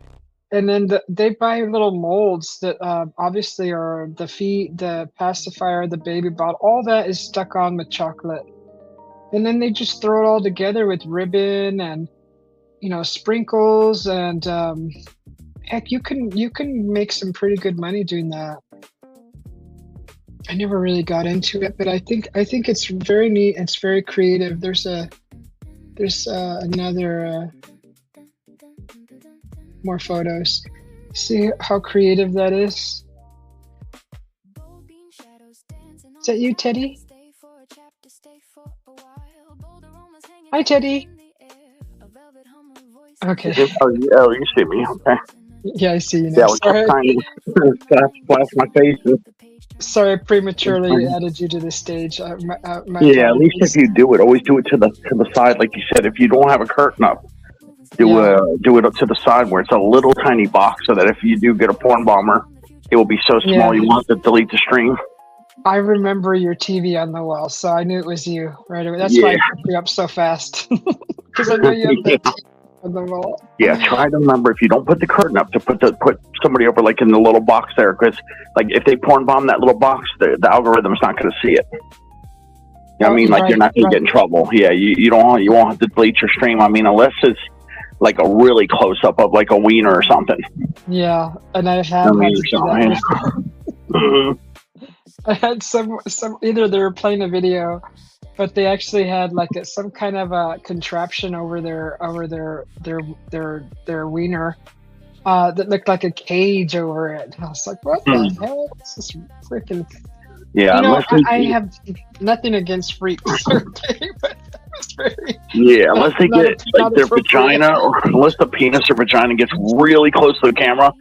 S1: And then they buy little molds that obviously are the feet, the pacifier, the baby bottle, all that is stuck on with chocolate. And then they just throw it all together with ribbon and, sprinkles and, heck, you can make some pretty good money doing that. I never really got into it, but I think it's very neat. It's very creative. There's another more photos. See how creative that is? Is that you, Teddy? Hi, Teddy. Okay.
S3: Oh, you see me. Okay.
S1: Yeah, I see you now.
S3: Yeah, I was just trying to splash my face.
S1: Sorry, I prematurely added you to the stage.
S3: Yeah, at least if you do it, always do it to the side, like you said. If you don't have a curtain up, do it up to the side where it's a little tiny box, so that if you do get a porn bomber, it will be so small you won't have to delete the stream.
S1: I remember your TV on the wall, so I knew it was you right away. That's why I picked you up so fast, because I know you have that TV on the wall.
S3: Yeah, try to remember, if you don't put the curtain up, to put somebody over like in the little box there, because like if they porn bomb that little box, the algorithm's not going to see it. You know what I mean? Like you're not going to get in trouble. Yeah, you won't have to delete your stream. I mean, unless it's like a really close up of like a wiener or something.
S1: Yeah, and I had to do that. I had some either they were playing a video, but they actually had like some kind of a contraption over their wiener that looked like a cage over it. And I was like, what the hell? This is freaking.
S3: Yeah,
S1: I have nothing against freaks, okay, but that was very.
S3: Yeah, unless they get like their vagina, or unless the penis or vagina gets really close to the camera,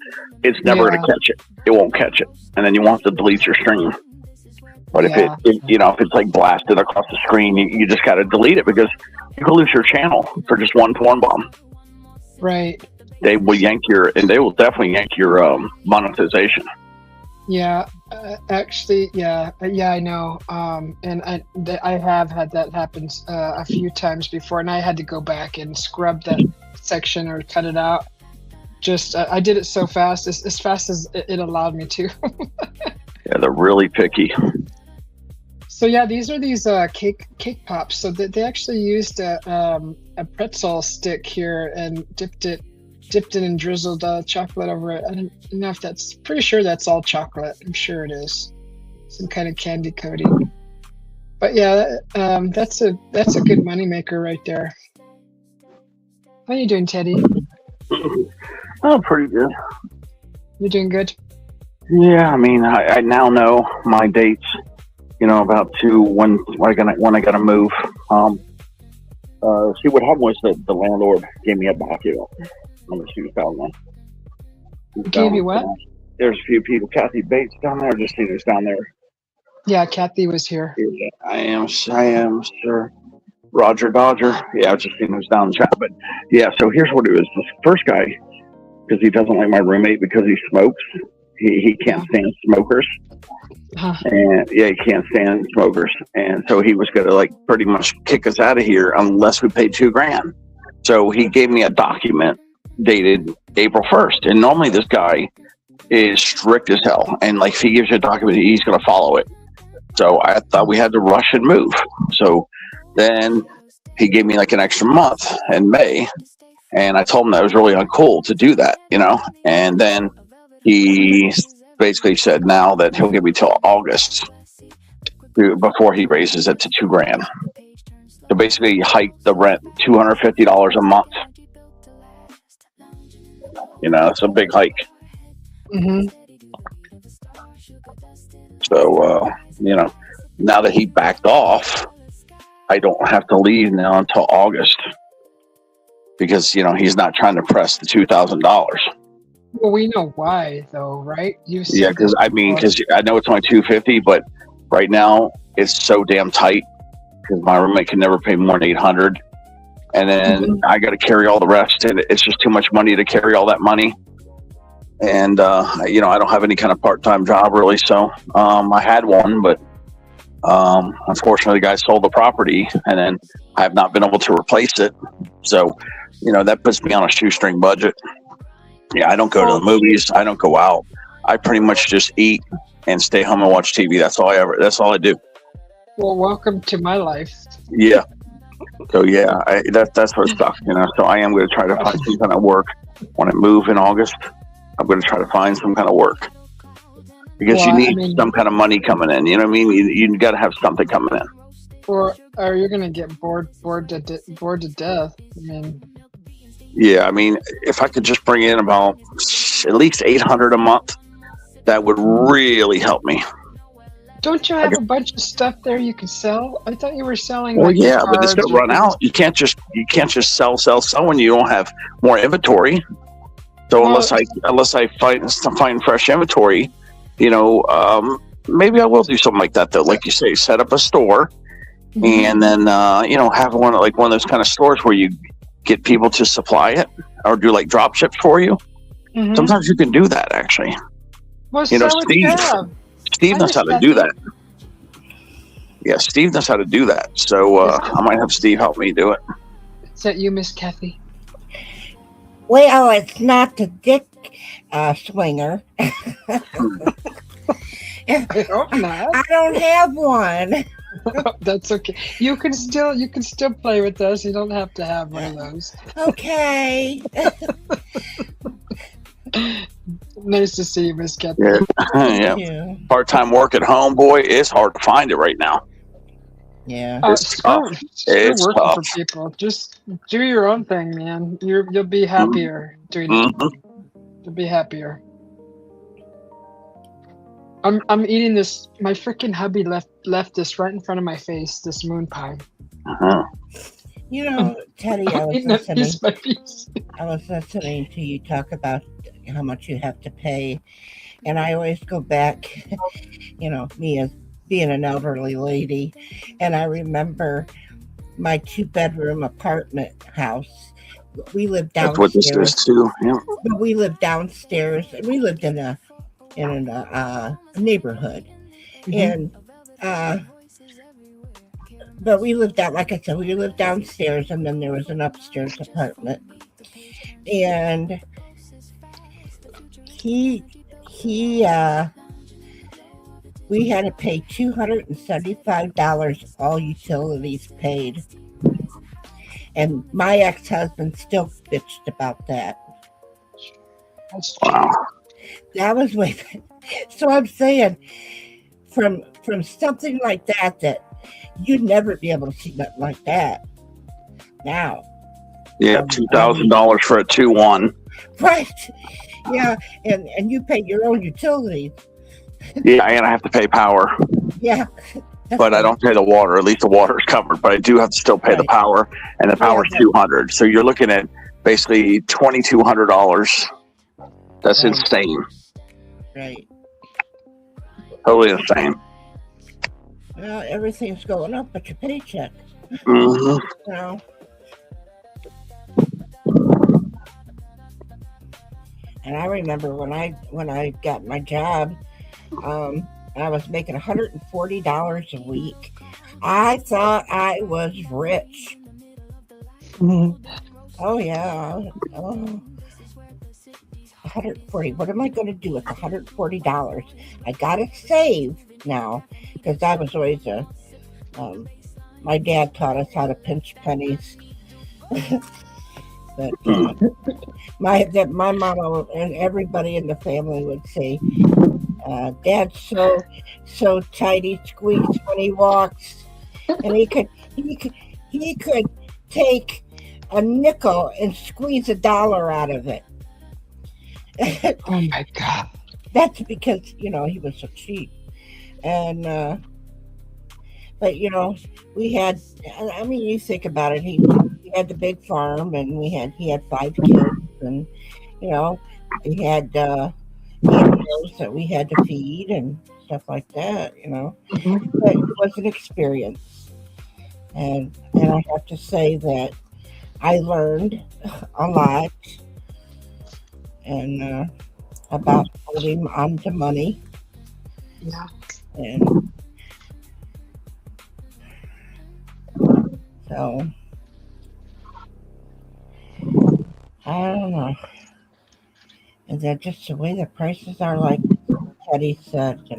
S3: it's never going to catch it. It won't catch it, and then you won't have to delete your stream. But if it's like blasted across the screen, you just got to delete it, because you can lose your channel for just one porn bomb.
S1: Right.
S3: They will definitely yank your monetization.
S1: Yeah, actually, yeah, I know. And I have had that happen a few times before, and I had to go back and scrub that section or cut it out. Just I did it so fast, as fast as it allowed me to.
S3: Yeah, they're really picky.
S1: So yeah, these are cake pops. So they actually used a pretzel stick here and dipped it and drizzled chocolate over it. I don't know if that's, pretty sure that's all chocolate. I'm sure it is some kind of candy coating. But yeah, that's a good money maker right there. How you doing, Teddy?
S3: Oh, pretty good.
S1: You're doing good?
S3: Yeah, I mean, I now know my dates. About when I gotta move. See, what happened was that the landlord gave me a document. Let me see who's down there.
S1: Gave you what?
S3: There's a few people. Kathy Bates down there. Just see who's down there.
S1: Yeah, Kathy was here.
S3: Yeah, I am, sir. Roger Dodger. Yeah, I was just seeing who's down in the chat. But yeah, so here's what it is. This first guy, because he doesn't like my roommate because he smokes. He can't stand smokers. And yeah, he can't stand smokers. And so he was going to like pretty much kick us out of here unless we paid $2,000. So he gave me a document dated April 1st. And normally this guy is strict as hell. And like if he gives you a document, he's going to follow it. So I thought we had to rush and move. So then he gave me like an extra month in May. And I told him that was really uncool to do that, And then he basically said now that he'll give me till August before he raises it to $2,000. basically he hiked the rent $250 a month. It's a big hike.
S1: Mm-hmm.
S3: So, now that he backed off, I don't have to leave now until August because, he's not trying to press the $2,000.
S1: Well, we know why, though, right?
S3: Yeah, because I know it's only $250, but right now it's so damn tight because my roommate can never pay more than $800, and then I got to carry all the rest, and it's just too much money to carry all that money. And I don't have any kind of part-time job really, so I had one, but unfortunately, the guy sold the property, and then I have not been able to replace it. So, that puts me on a shoestring budget. Yeah, I don't go to the movies. I don't go out. I pretty much just eat and stay home and watch TV. That's all I do.
S1: Well, welcome to my life.
S3: Yeah. So yeah, that's what sucks, So I am going to try to find some kind of work when I move in August. I'm going to try to find some kind of work because you need some kind of money coming in. You know what I mean? You got to have something coming in.
S1: Or you're going to get bored to death. I mean.
S3: Yeah, if I could just bring in about at least $800 a month, that would really help me.
S1: Don't you have a bunch of stuff there you can sell? I thought you were selling.
S3: Well, yeah, but it's gonna run out. You can't just sell when you don't have more inventory. So unless I find fresh inventory, maybe I will do something like that though. Like you say, set up a store, and then have one of those kind of stores where you get people to supply it or do like drop ships for you. Mm-hmm. Sometimes you can do that actually.
S1: Well,
S3: Steve knows how to do that. Yeah, Steve knows how to do that. So I might have Steve help me do it.
S1: Is that you, Miss Kathy?
S4: Well, it's not the dick swinger.
S1: I hope not.
S4: I don't have one.
S1: That's okay. You can still play with us. You don't have to have one of those.
S4: Okay.
S1: Nice to see you, Miss Kathy.
S3: Yeah. Part-time work at home, boy, it's hard to find it right now.
S4: Yeah.
S3: It's tough. It's
S1: working
S3: tough.
S1: For people. Just do your own thing, man. You'll be happier doing it. You'll be happier. I'm eating this. My freaking hubby left this right in front of my face. This moon pie.
S4: Teddy, I was listening to you talk about how much you have to pay, and I always go back. Me as being an elderly lady, and I remember my 2-bedroom apartment house. We lived downstairs.
S3: That's what this is too. Yeah.
S4: But we lived downstairs, and we lived in a neighborhood, and but we lived out, like I said, we lived downstairs, and then there was an upstairs apartment, and we had to pay $275, all utilities paid, and my ex-husband still bitched about that.
S3: Wow.
S4: That was way. So I'm saying, from something like that you'd never be able to see nothing like that now.
S3: Yeah, $2,000 for a 2-1.
S4: Right. Yeah, and you pay your own utilities.
S3: Yeah, and I have to pay power.
S4: Yeah.
S3: But I don't pay the water. At least the water is covered. But I do have to still pay the power, and the power is $200. So you're looking at basically $2,200. That's insane.
S4: Right.
S3: Totally insane.
S4: Well, everything's going up but your paycheck.
S3: Mm-hmm.
S4: And I remember when I got my job, I was making $140 a week. I thought I was rich. Oh yeah. Oh. 140. What am I going to do with $140? I got to save now, because I was always my dad taught us how to pinch pennies. But my mama and everybody in the family would say, Dad's so tight he squeaks when he walks, and he could he could take a nickel and squeeze $1 out of it.
S1: Oh my God.
S4: That's because, he was so cheap. And, but, we had, I mean, you think about it, he had the big farm, and he had 5 kids, and, he had animals that we had to feed and stuff like that,
S1: Mhm.
S4: But it was an experience. And I have to say that I learned a lot, and about holding on to money,
S1: Yeah.
S4: and so I don't know. Is that just the way the prices are? Like Teddy said, it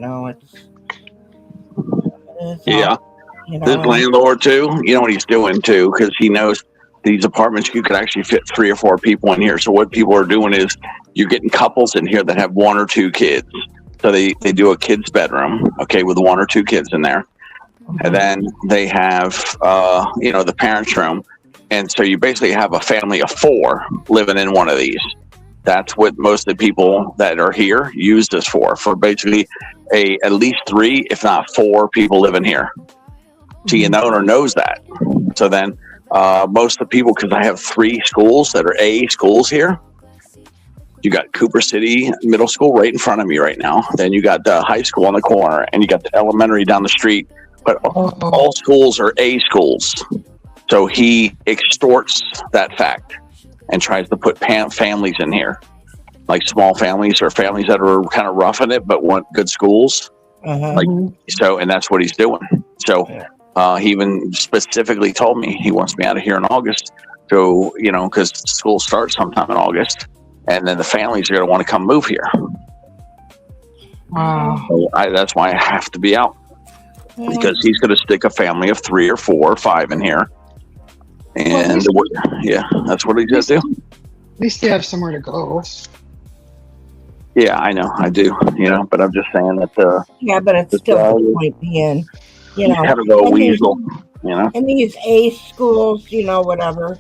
S4: is
S3: Yeah.
S4: all,
S3: This landlord too, you know what he's doing too, because he knows these apartments you could actually fit 3 or 4 people in here. So what people are doing is you're getting couples in here that have 1 or 2 kids. So they do a kid's bedroom, okay, with 1 or 2 kids in there, and then they have the parents' room, and so you basically have a family of 4 living in one of these. That's what most of the people that are here use this for basically at least 3, if not 4 people living here. So the owner knows that. So then most of the people, because I have 3 schools that are A schools here. You got Cooper City Middle School right in front of me right now. Then you got the high school on the corner, and you got the elementary down the street. But all schools are A schools. So he extorts that fact and tries to put families in here, like small families or families that are kind of roughing it but want good schools.
S4: Uh-huh.
S3: And that's what he's doing. So he even specifically told me he wants me out of here in August. So, because school starts sometime in August, and then the families are going to want to come move here.
S1: Wow.
S3: So that's why I have to be out, because he's going to stick a family of 3 or 4 or 5 in here. And that's what he's going to do.
S1: At least they have somewhere to go.
S3: Yeah, I know, I do, but I'm just saying that.
S4: But it's still the point being,
S3: you kind of go weasel,
S4: And these A schools, whatever,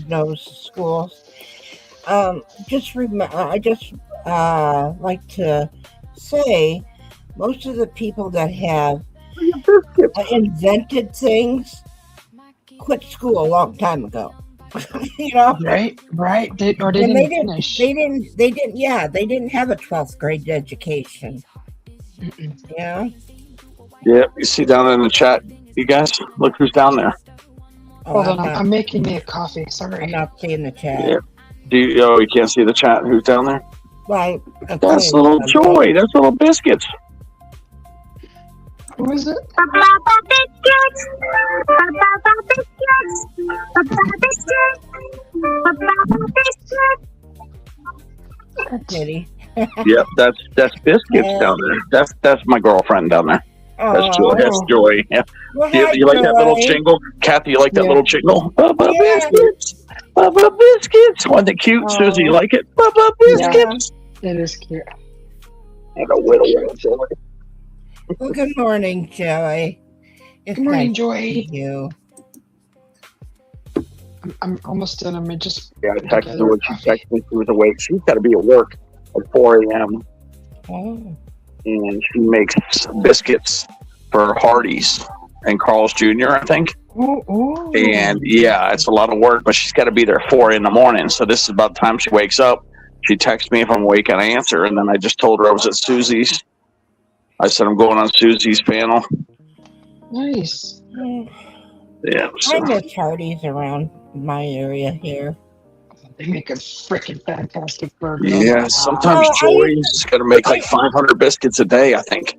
S4: those schools. I just like to say, most of the people that have invented things quit school a long time ago.
S1: Right. They didn't finish.
S4: They didn't have a 12th grade education.
S3: Yeah, you see down in the chat, you guys, look who's down there.
S1: Hold on, I'm making me a coffee. Sorry.
S4: I'm not seeing the chat.
S3: Yeah. You can't see the chat. Who's down there?
S4: Right.
S3: That's little Joy. That's little Biscuits.
S1: Who is it?
S4: Kitty.
S3: Yep, that's Biscuits down there. That's my girlfriend down there. That's Joy. That's Joy. Yeah.
S4: Well,
S3: you like that little jingle? Kathy, you like that little jingle? Bubba Biscuits. Bubba Biscuits. Wasn't it cute? Susie, you like it? Bubba Biscuits.
S1: Yeah, it is cute.
S3: And a little Joy.
S4: Well, good morning, Joy.
S1: Good morning,
S4: nice
S1: Joy.
S4: to see you.
S1: I'm almost done. I just
S3: I texted her when she texted me. She was awake. She's got to be at work at 4 a.m.
S4: Oh.
S3: And she makes biscuits for Hardee's and Carl's Jr., I think.
S1: Ooh.
S3: And it's a lot of work, but she's got to be there 4 a.m. So this is about the time she wakes up. She texts me if I'm awake and I answer. And then I just told her I was at Susie's. I said I'm going on Susie's panel.
S1: Nice.
S3: Yeah. So.
S4: I miss Hardee's around my area here.
S1: They make a freaking fantastic burger.
S3: Yeah, sometimes Joy's got to make like 500 biscuits a day, I think.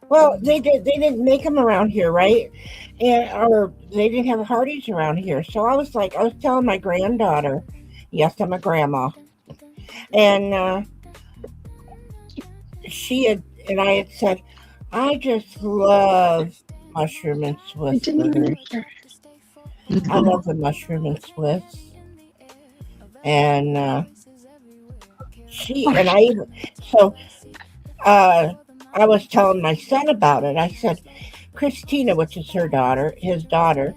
S4: Well, they didn't make them around here, right? Or they didn't have Hardee's around here. So I was telling my granddaughter, yes, I'm a grandma, and I had said, I just love mushroom and Swiss burgers. I love the mushroom and Swiss. And I was telling my son about it. I said, Christina, which is his daughter,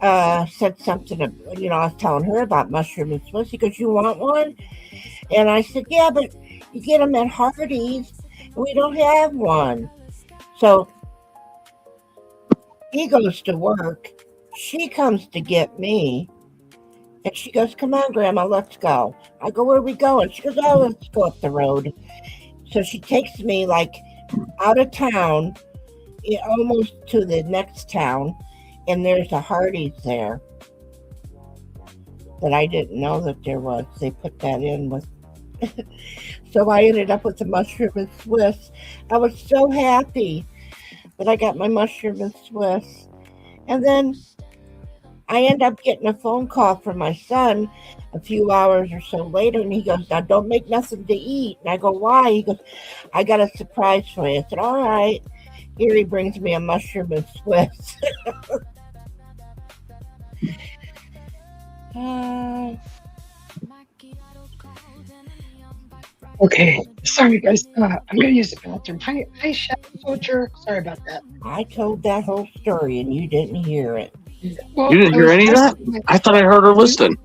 S4: said something, I was telling her about mushroom and Swiss. He goes, "You want one?" And I said, "Yeah, but you get them at Hardee's, and we don't have one." So he goes to work. She comes to get me, and she goes, "Come on, Grandma, let's go." I go, "Where are we going?" She goes, "Oh, let's go up the road." So she takes me like out of town, almost to the next town, and there's a Hardee's there that I didn't know that there was. They put that in with. So I ended up with the mushroom and Swiss. I was so happy that I got my mushroom and Swiss. And then I end up getting a phone call from my son a few hours or so later, and he goes, "Now don't make nothing to eat." And I go, "Why?" He goes, "I got a surprise for you." I said, "All right." Here he brings me a mushroom and Swiss.
S1: Okay, sorry guys. I'm gonna use the bathroom. Hi, Shadow Soldier. Sorry about that.
S4: I told that whole story and you didn't hear it.
S1: Well,
S3: You didn't hear any of that? I thought I heard her listening.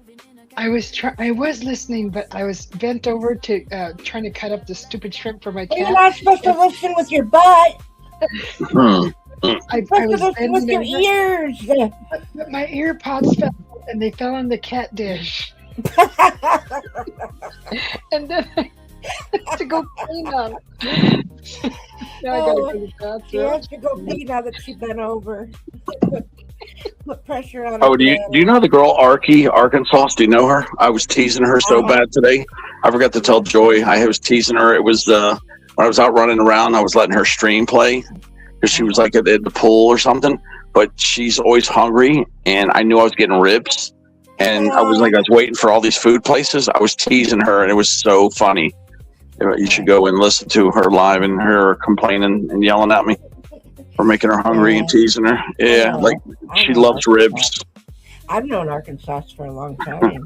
S1: I was listening, but I was bent over to trying to cut up the stupid shrimp for my cat.
S4: You're not supposed to listen with your butt.
S3: Hmm.
S1: I
S4: You're supposed
S1: was
S4: to listen with your
S1: bending
S4: ears.
S1: but my ear pods fell and they fell in the cat dish. And then I had to go clean them. Now I gotta go to the bathroom.
S4: She has to go pee now that she bent over. Put pressure on her.
S3: Oh, do you know the girl Arky, Arkansas? Do you know her? I was teasing her so bad today. I forgot to tell Joy. I was teasing her. It was when I was out running around. I was letting her stream play because she was like at the pool or something. But she's always hungry, and I knew I was getting ribs. And I was waiting for all these food places. I was teasing her, and it was so funny. You should go and listen to her live and her complaining and yelling at me for making her hungry and teasing her. Yeah, like she loves ribs.
S4: I've known Arkansas for a long time.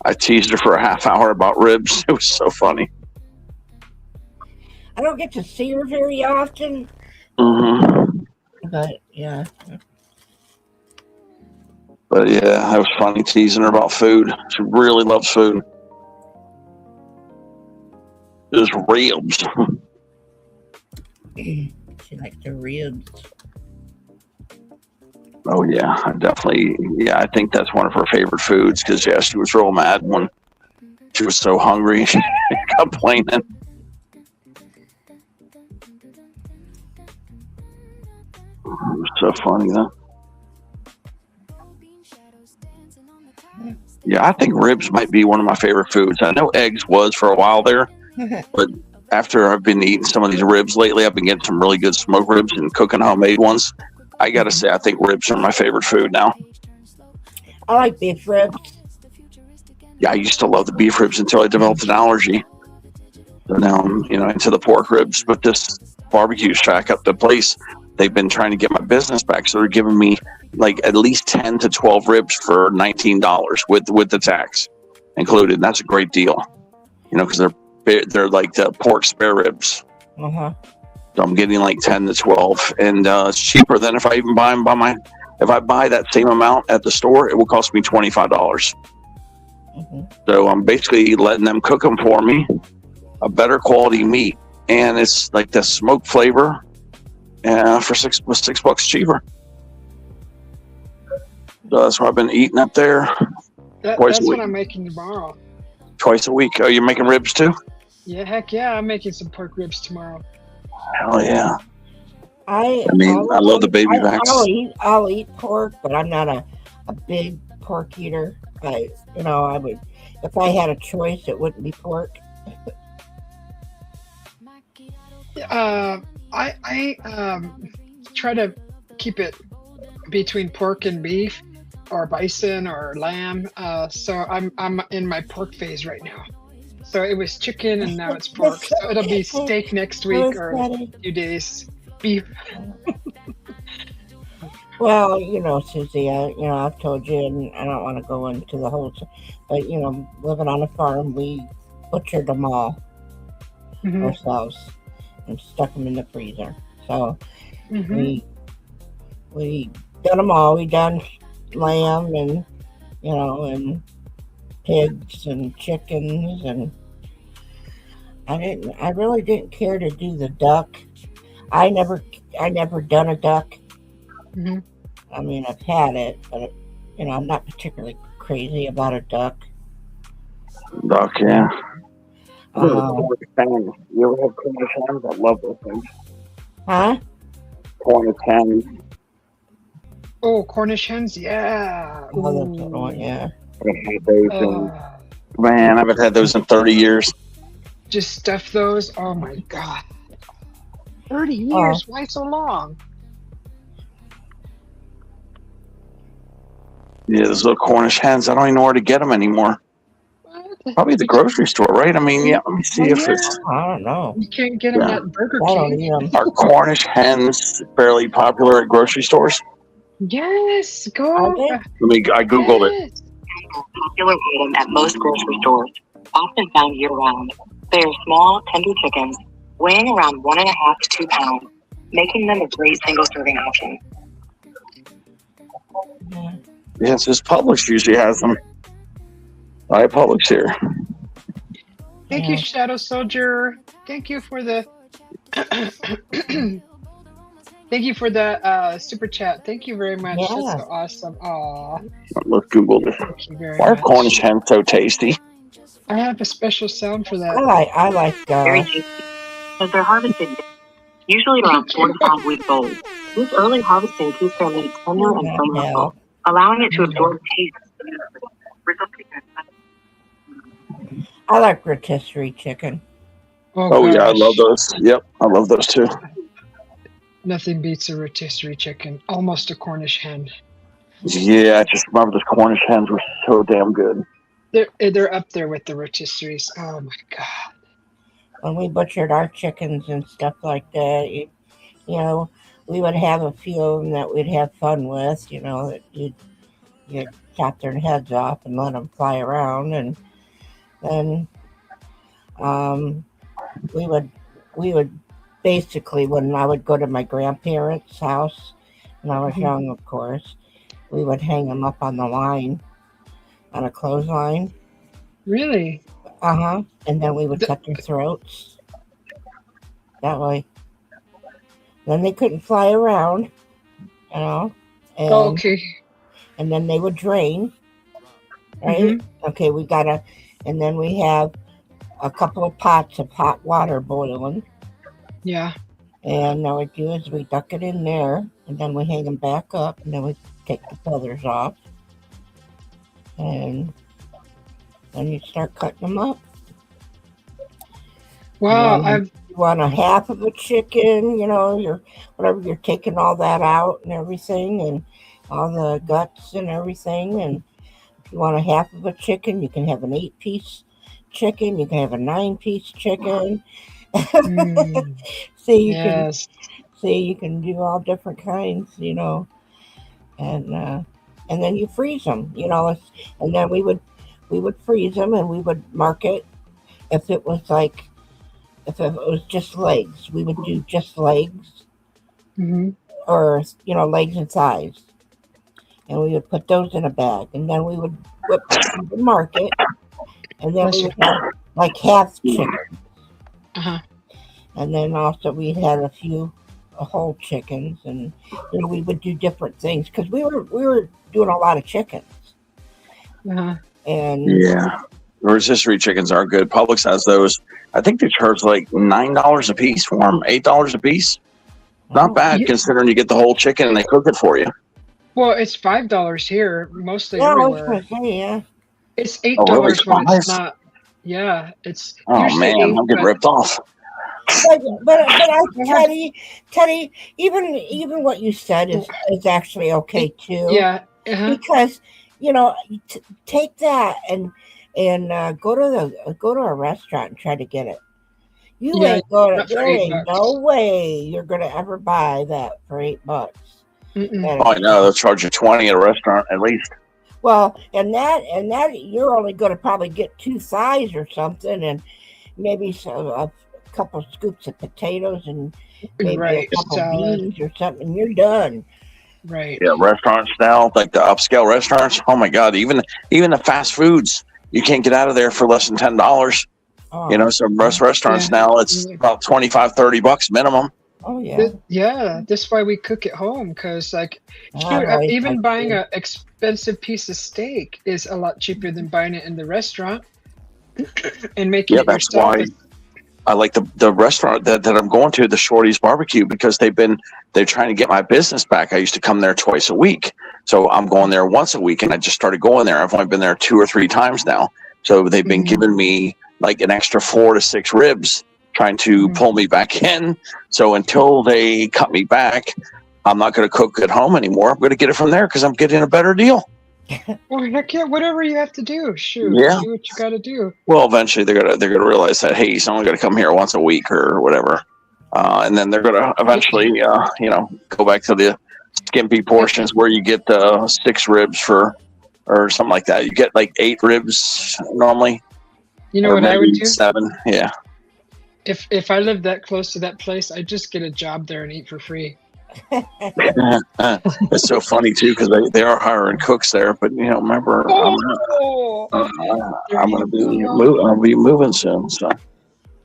S3: I teased her for a half hour about ribs. It was so funny.
S4: I don't get to see her very often.
S3: Mm-hmm.
S4: But yeah.
S3: But yeah, that was funny teasing her about food. She really loves food. Just ribs.
S4: She likes the ribs.
S3: Oh yeah, I think that's one of her favorite foods because she was real mad when she was so hungry. She complaining. It was so funny though. Yeah, I think ribs might be one of my favorite foods. I know eggs was for a while there, but after I've been eating some of these ribs lately, I've been getting some really good smoked ribs and cooking homemade ones. I gotta say, I think ribs are my favorite food now.
S4: I like beef ribs.
S3: Yeah, I used to love the beef ribs until I developed an allergy. So now I'm, into the pork ribs. But this barbecue shack up the place, they've been trying to get my business back. So they're giving me like at least 10 to 12 ribs for $19 with the tax included. And that's a great deal, because they're like the pork spare ribs.
S4: Uh-huh.
S3: So I'm getting like 10 to 12, and it's cheaper than if I even buy them if I buy that same amount at the store, it will cost me $25.
S4: Mm-hmm.
S3: So I'm basically letting them cook them for me, a better quality meat, and it's like the smoke flavor, for $6 cheaper. So that's what I've been eating up there.
S1: That's what I'm making tomorrow.
S3: Twice a week. Oh, you're making ribs too?
S1: Yeah, heck yeah! I'm making some pork ribs tomorrow.
S3: Hell yeah!
S4: I
S3: love the baby backs.
S4: I'll eat pork, but I'm not a big pork eater. I would, if I had a choice, it wouldn't be pork.
S1: I try to keep it between pork and beef, or bison or lamb. So I'm in my pork phase right now. So it was chicken and now it's pork. So it'll be steak next week or a few days. Beef.
S4: Well, Susie, I've told you, and I don't want to go into the whole, but living on a farm, we butchered them all ourselves and stuck them in the freezer. So we done them all. We done lamb and and pigs and chickens, and I really didn't care to do the duck. I never done a duck.
S1: Hmm.
S4: I mean, I've had it, but I'm not particularly crazy about a duck.
S3: Duck, yeah.
S4: Uh,
S3: Cornish hens. You ever have Cornish hens? I love those things.
S4: huh?
S3: Cornish hens.
S1: Oh, Cornish hens, yeah.
S4: Oh, that's a good one,
S1: Ooh.
S4: yeah.
S3: I haven't had those in,
S1: Uh,
S3: man, I haven't had those in 30 years.
S1: just stuff those. Oh my god. 30
S4: Oh,
S1: years? Why so long?
S3: Yeah, those little Cornish hens. I don't even know where to get them anymore.
S1: What?
S3: Probably the grocery store, right? I mean, yeah, let me see if
S1: Yeah.
S3: it's,
S4: I don't know.
S1: You can't get them
S3: yeah.
S1: at Burger
S4: I don't
S1: King.
S4: eat them.
S3: Are Cornish hens fairly popular at grocery stores?
S1: Yes,
S4: Are
S1: go.
S4: they?
S3: I Googled it.
S1: Yes.
S5: Popular item at most grocery stores, often found year-round. They are small, tender chickens, weighing around 1.5 to 2 pounds, making them a great single-serving option.
S4: Yeah.
S3: Yeah, it's just Publix usually has them. I have Publix here.
S1: Thank you,
S4: Yeah.
S1: Shadow Soldier. Thank you for the thank you for the super chat. Thank you very much. That's
S4: Yeah.
S1: so awesome. Aw,
S3: Let's Google this.
S1: thank you very
S3: Why are
S1: much.
S3: Cornish hens so tasty?
S1: I have a special sound for
S4: I
S1: that.
S4: like
S5: Very tasty, as they're harvested usually around 4 to 5 weeks old. This early harvesting keeps their meat tender and
S4: not
S5: flavorful,
S4: hell.
S5: allowing it to
S1: Mm.
S5: absorb taste. resulting in
S4: I like rotisserie chicken.
S1: Oh
S3: Oh yeah, I love
S1: gosh,
S3: those. Yep, I love those too.
S1: nothing beats a rotisserie chicken. Almost a Cornish hen.
S3: Yeah, I just remember those Cornish hens were so damn good.
S1: They're up there with the rotisseries. Oh my god.
S4: When we butchered our chickens and stuff like that, we would have a few of them that we'd have fun with. That you'd chop their heads off and let them fly around, and then we would basically, when I would go to my grandparents' house when I was
S1: Mhm.
S4: young, of course, we would hang them up on the line, on a clothesline.
S1: Really?
S4: And then we would cut their throats that way. Then they couldn't fly around,
S1: Oh,
S4: and
S1: okay.
S4: and then they would drain, right?
S1: Mhm.
S4: Okay, and then we have a couple of pots of hot water boiling,
S1: Yeah.
S4: and what we do is we duck it in there, and then we hang them back up, and then we take the feathers off, and then you start cutting them up.
S1: Wow.
S4: And
S1: I've
S4: you want a half of a chicken, you're taking all that out and everything, and all the guts and everything. And if you want a half of a chicken, you can have an 8-piece chicken, you can have a 9-piece chicken.
S1: mm,
S4: See,
S1: yes.
S4: you can do all different kinds, and then you freeze them, and then we would freeze them, and we would mark it. If it was just legs, we would do just legs,
S1: Hmm.
S4: or legs and thighs, and we would put those in a bag, and then we would mark it, and then we would have like half chicken,
S1: Uh-huh.
S4: and then also we had a few whole chickens, and we would do different things because we were doing a lot of chickens,
S1: Uh-huh.
S4: and
S3: Yeah, rotisserie chickens are good. Publix has those. I think they charge like $9 a piece for them, $8 a piece. Not bad
S1: Yeah.
S3: considering you get the whole chicken and they cook it for you.
S1: Well, it's $5 here, mostly
S4: Yeah, I was
S1: everywhere.
S4: gonna say, yeah.
S1: It's
S3: Oh, really?
S1: $8 when it's
S3: $5?
S1: not. Yeah, it's
S3: Oh
S1: usually
S3: man,
S1: 8,
S3: I'm getting
S1: but
S3: ripped off.
S4: But Teddy, even what you said is actually okay too.
S1: yeah. Uh-huh.
S4: Because take that and go to a restaurant and try to get it. You
S1: Yeah,
S4: ain't going.
S1: not for
S4: There
S1: $8.
S4: ain't no way you're gonna ever buy that for $8.
S1: Mm-mm.
S4: At
S3: Oh,
S4: a
S3: I know they'll charge you 20 at a restaurant at least.
S4: Well, and that you're only going to probably get 2 thighs or something, and maybe a couple scoops of potatoes, and maybe
S1: Right.
S4: a couple
S1: Salad.
S4: beans or something. You're done.
S1: Right.
S3: Yeah, restaurants now, like the upscale restaurants. Oh my God, even the fast foods, you can't get out of there for less than $10.
S4: Oh,
S3: You know, so most restaurants
S1: Yeah.
S3: now it's about $25-$30 minimum.
S4: oh yeah.
S1: Yeah, that's why we cook at home, because like
S4: I've
S1: shoot,
S4: always
S1: even
S4: liked
S1: buying
S4: food.
S1: an expensive piece of steak is a lot cheaper than buying it in the restaurant and making
S3: Yeah,
S1: it
S3: that's
S1: yourself.
S3: why I like the restaurant that I'm going to, the Shorty's Barbecue, because they're trying to get my business back. I used to come there twice a week, so I'm going there once a week, and I just started going there. I've only been there 2 or 3 times now, so they've been
S1: Mhm.
S3: giving me like an extra 4 to 6 ribs, trying to
S1: Mhm.
S3: pull me back in. So until they cut me back, I'm not going to cook at home anymore. I'm going to get it from there because I'm getting a better deal.
S1: Well, heck yeah, whatever you have to do, shoot,
S3: Yeah.
S1: do what you got to do.
S3: Well, eventually they're gonna realize that, hey, he's only gonna come here once a week or whatever, and then they're gonna eventually go back to the skimpy portions where you get 6 ribs for or something like that. You get like 8 ribs normally,
S1: You know
S3: or
S1: what I would
S3: maybe
S1: do
S3: 7. Yeah.
S1: if I lived that close to that place? I'd just get a job there and eat for free.
S3: It's so funny too because they are hiring cooks there, but remember
S1: Oh,
S3: I'm gonna be moving soon, so.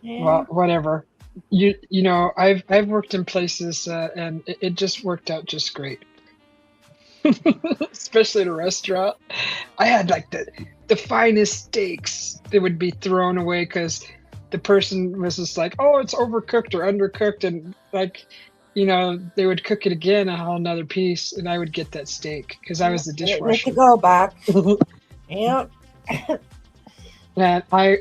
S4: Yeah.
S1: well, whatever. You know, I've worked in places and it just worked out just great. Especially at a restaurant. I had like the finest steaks that would be thrown away because the person was just like, oh, it's overcooked or undercooked, and like, they would cook it again a whole nother piece, and I would get that steak because I was the
S4: Let to
S1: dishwasher.
S4: go box. Yep.
S1: And I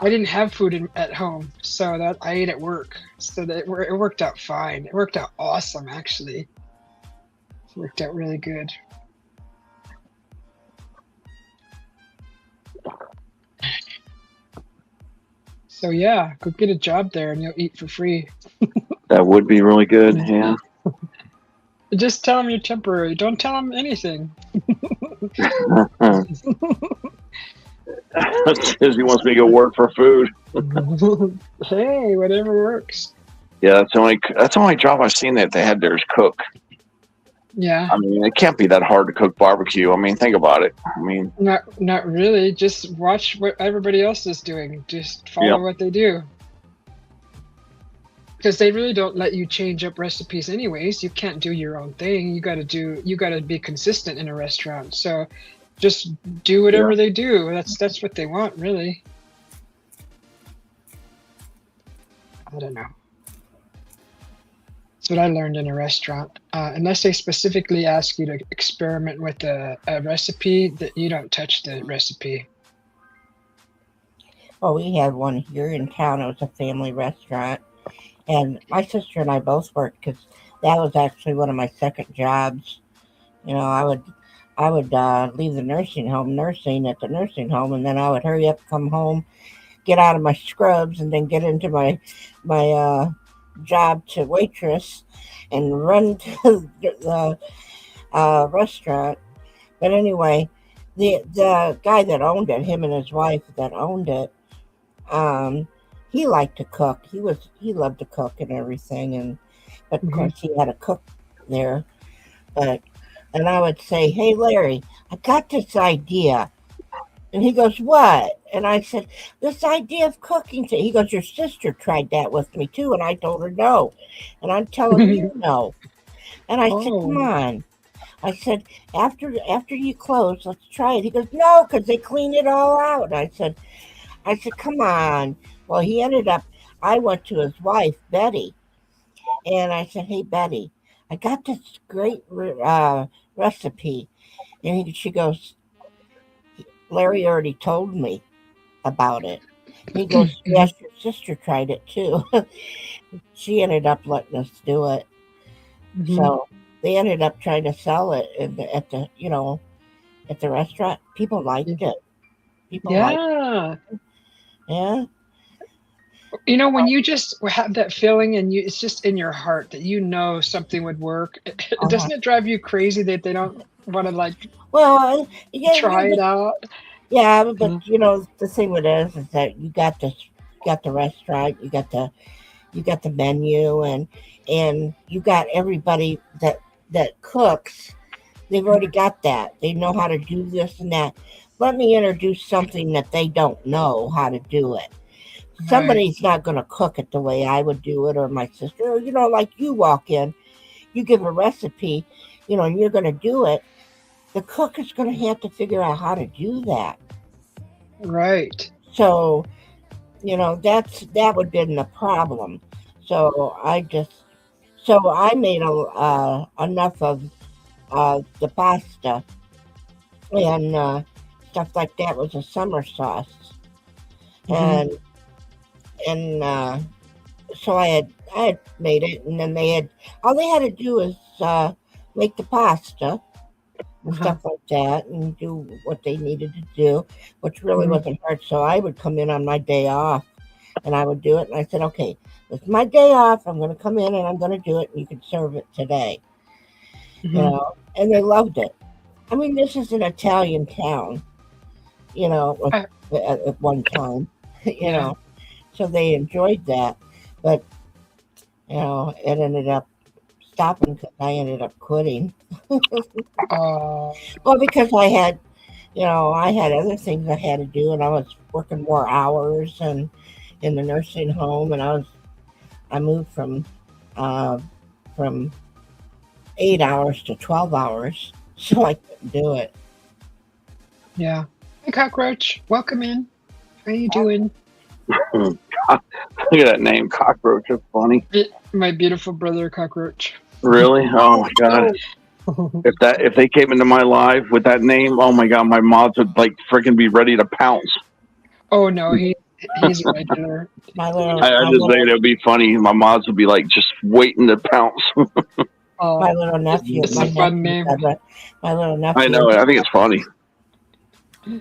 S1: didn't have food at home, so that I ate at work. So that it worked out fine. It worked out awesome, actually. It worked out really good. So yeah, go get a job there and you'll eat for free.
S3: That would be really good. Yeah.
S1: Just tell them you're temporary. Don't tell them anything.
S3: He wants me to go work for food.
S1: Hey, whatever works.
S3: Yeah, that's the only job I've seen that they had there is cook.
S1: Yeah.
S3: I mean, it can't be that hard to cook barbecue. I mean, think about it. I mean,
S1: Not really. Just watch what everybody else is doing. Just follow what they do. Because they really don't let you change up recipes anyways. You can't do your own thing. You got to be consistent in a restaurant. So just do whatever they do. That's what they want, really. I don't know. That's what I learned in a restaurant. Unless they specifically ask you to experiment with a recipe, that you don't touch the recipe.
S4: Well, we had one here in town. It was a family restaurant. And my sister and I both worked because that was actually one of my second jobs. I would leave the nursing at the nursing home, and then I would hurry up, come home, get out of my scrubs, and then get into my job to waitress and run to the restaurant. But anyway, the guy that owned it, him and his wife that owned it, he liked to cook. He loved to cook and everything, but of course he had a cook there. And I would say, "Hey Larry, I got this idea." And he goes, "What?" And I said, "This idea of cooking." He goes, "Your sister tried that with me too, and I told her no." And I'm telling you no. And I said, "Come on." I said, after you close, let's try it. He goes, "No, because they clean it all out." And I said, "Come on." Well, he ended up, I went to his wife, Betty, and I said, "Hey, Betty, I got this great recipe." And she goes, "Larry already told me about it." He goes, "Yes, your sister tried it too." She ended up letting us do it. So they ended up trying to sell it at the restaurant. People liked it. People liked it. Yeah.
S1: When you just have that feeling and it's just in your heart that something would work, doesn't it drive you crazy that they don't want to try it out?
S4: Yeah, but the thing with it is that you got the restaurant, you got the menu, and you got everybody that that cooks, they've already got that. They know how to do this and that. Let me introduce something that they don't know how to do it.
S1: Right.
S4: Somebody's not going to cook it the way I would do it, or my sister. Or, you know, like you walk in, you give a recipe, you know, and you're going to do it. The cook is going to have to figure out how to do that.
S1: Right.
S4: So, you know, that would have been the problem. So I made enough of the pasta and stuff like that was a summer sauce,
S1: Mhm.
S4: and so I had made it, and then all they had to do is make the pasta and
S1: Uh-huh.
S4: stuff like that, and do what they needed to do, which really
S1: Mhm.
S4: wasn't hard. So I would come in on my day off, and I would do it, and I said, okay, this is my day off. I'm going to come in and I'm going to do it, and you can serve it today, you
S1: Mhm.
S4: know. And they loved it. I mean, this is an Italian town, you know,
S1: I-
S4: at one time, you
S1: Yeah.
S4: know, so they enjoyed that. But, you know, it ended up stopping because I ended up quitting.
S1: Oh,
S4: Well, because I had other things I had to do, and I was working more hours and in the nursing home, and I moved uh, from 8 hours to 12 hours, so I couldn't do it.
S1: yeah. Hey, Cockroach. Welcome in. How you doing?
S3: Look at that name, Cockroach. It's funny.
S1: My beautiful brother, Cockroach.
S3: Really? Oh my god. If they came into my live with that name, oh my god, my mods would like freaking be ready to pounce.
S1: Oh no, he's a regular.
S4: My little,
S3: I
S4: my
S3: just think
S4: little,
S3: it'd be funny. My mods would be like just waiting to pounce.
S1: Oh,
S4: my little nephew,
S1: it's a fun name.
S4: my little nephew,
S3: I know. I think it's funny.
S4: my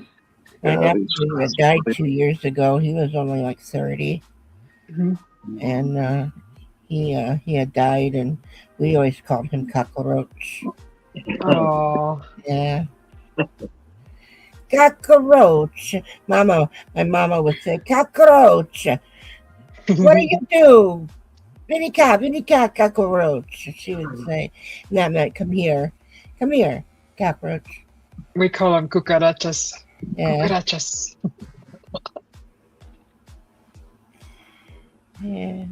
S3: Yeah,
S4: nephew had died 2 years ago. He was only like 30,
S1: Mhm.
S4: and he had died, and we always called him Cockroach.
S1: Oh,
S4: Yeah. Cockroach. My mama would say, Cockroach, what do you do? Vinica, cockroach. She would say, and that meant, come here, cockroach.
S1: we call him cucarachas.
S4: Yeah.
S1: Cucarachas.
S4: Yeah.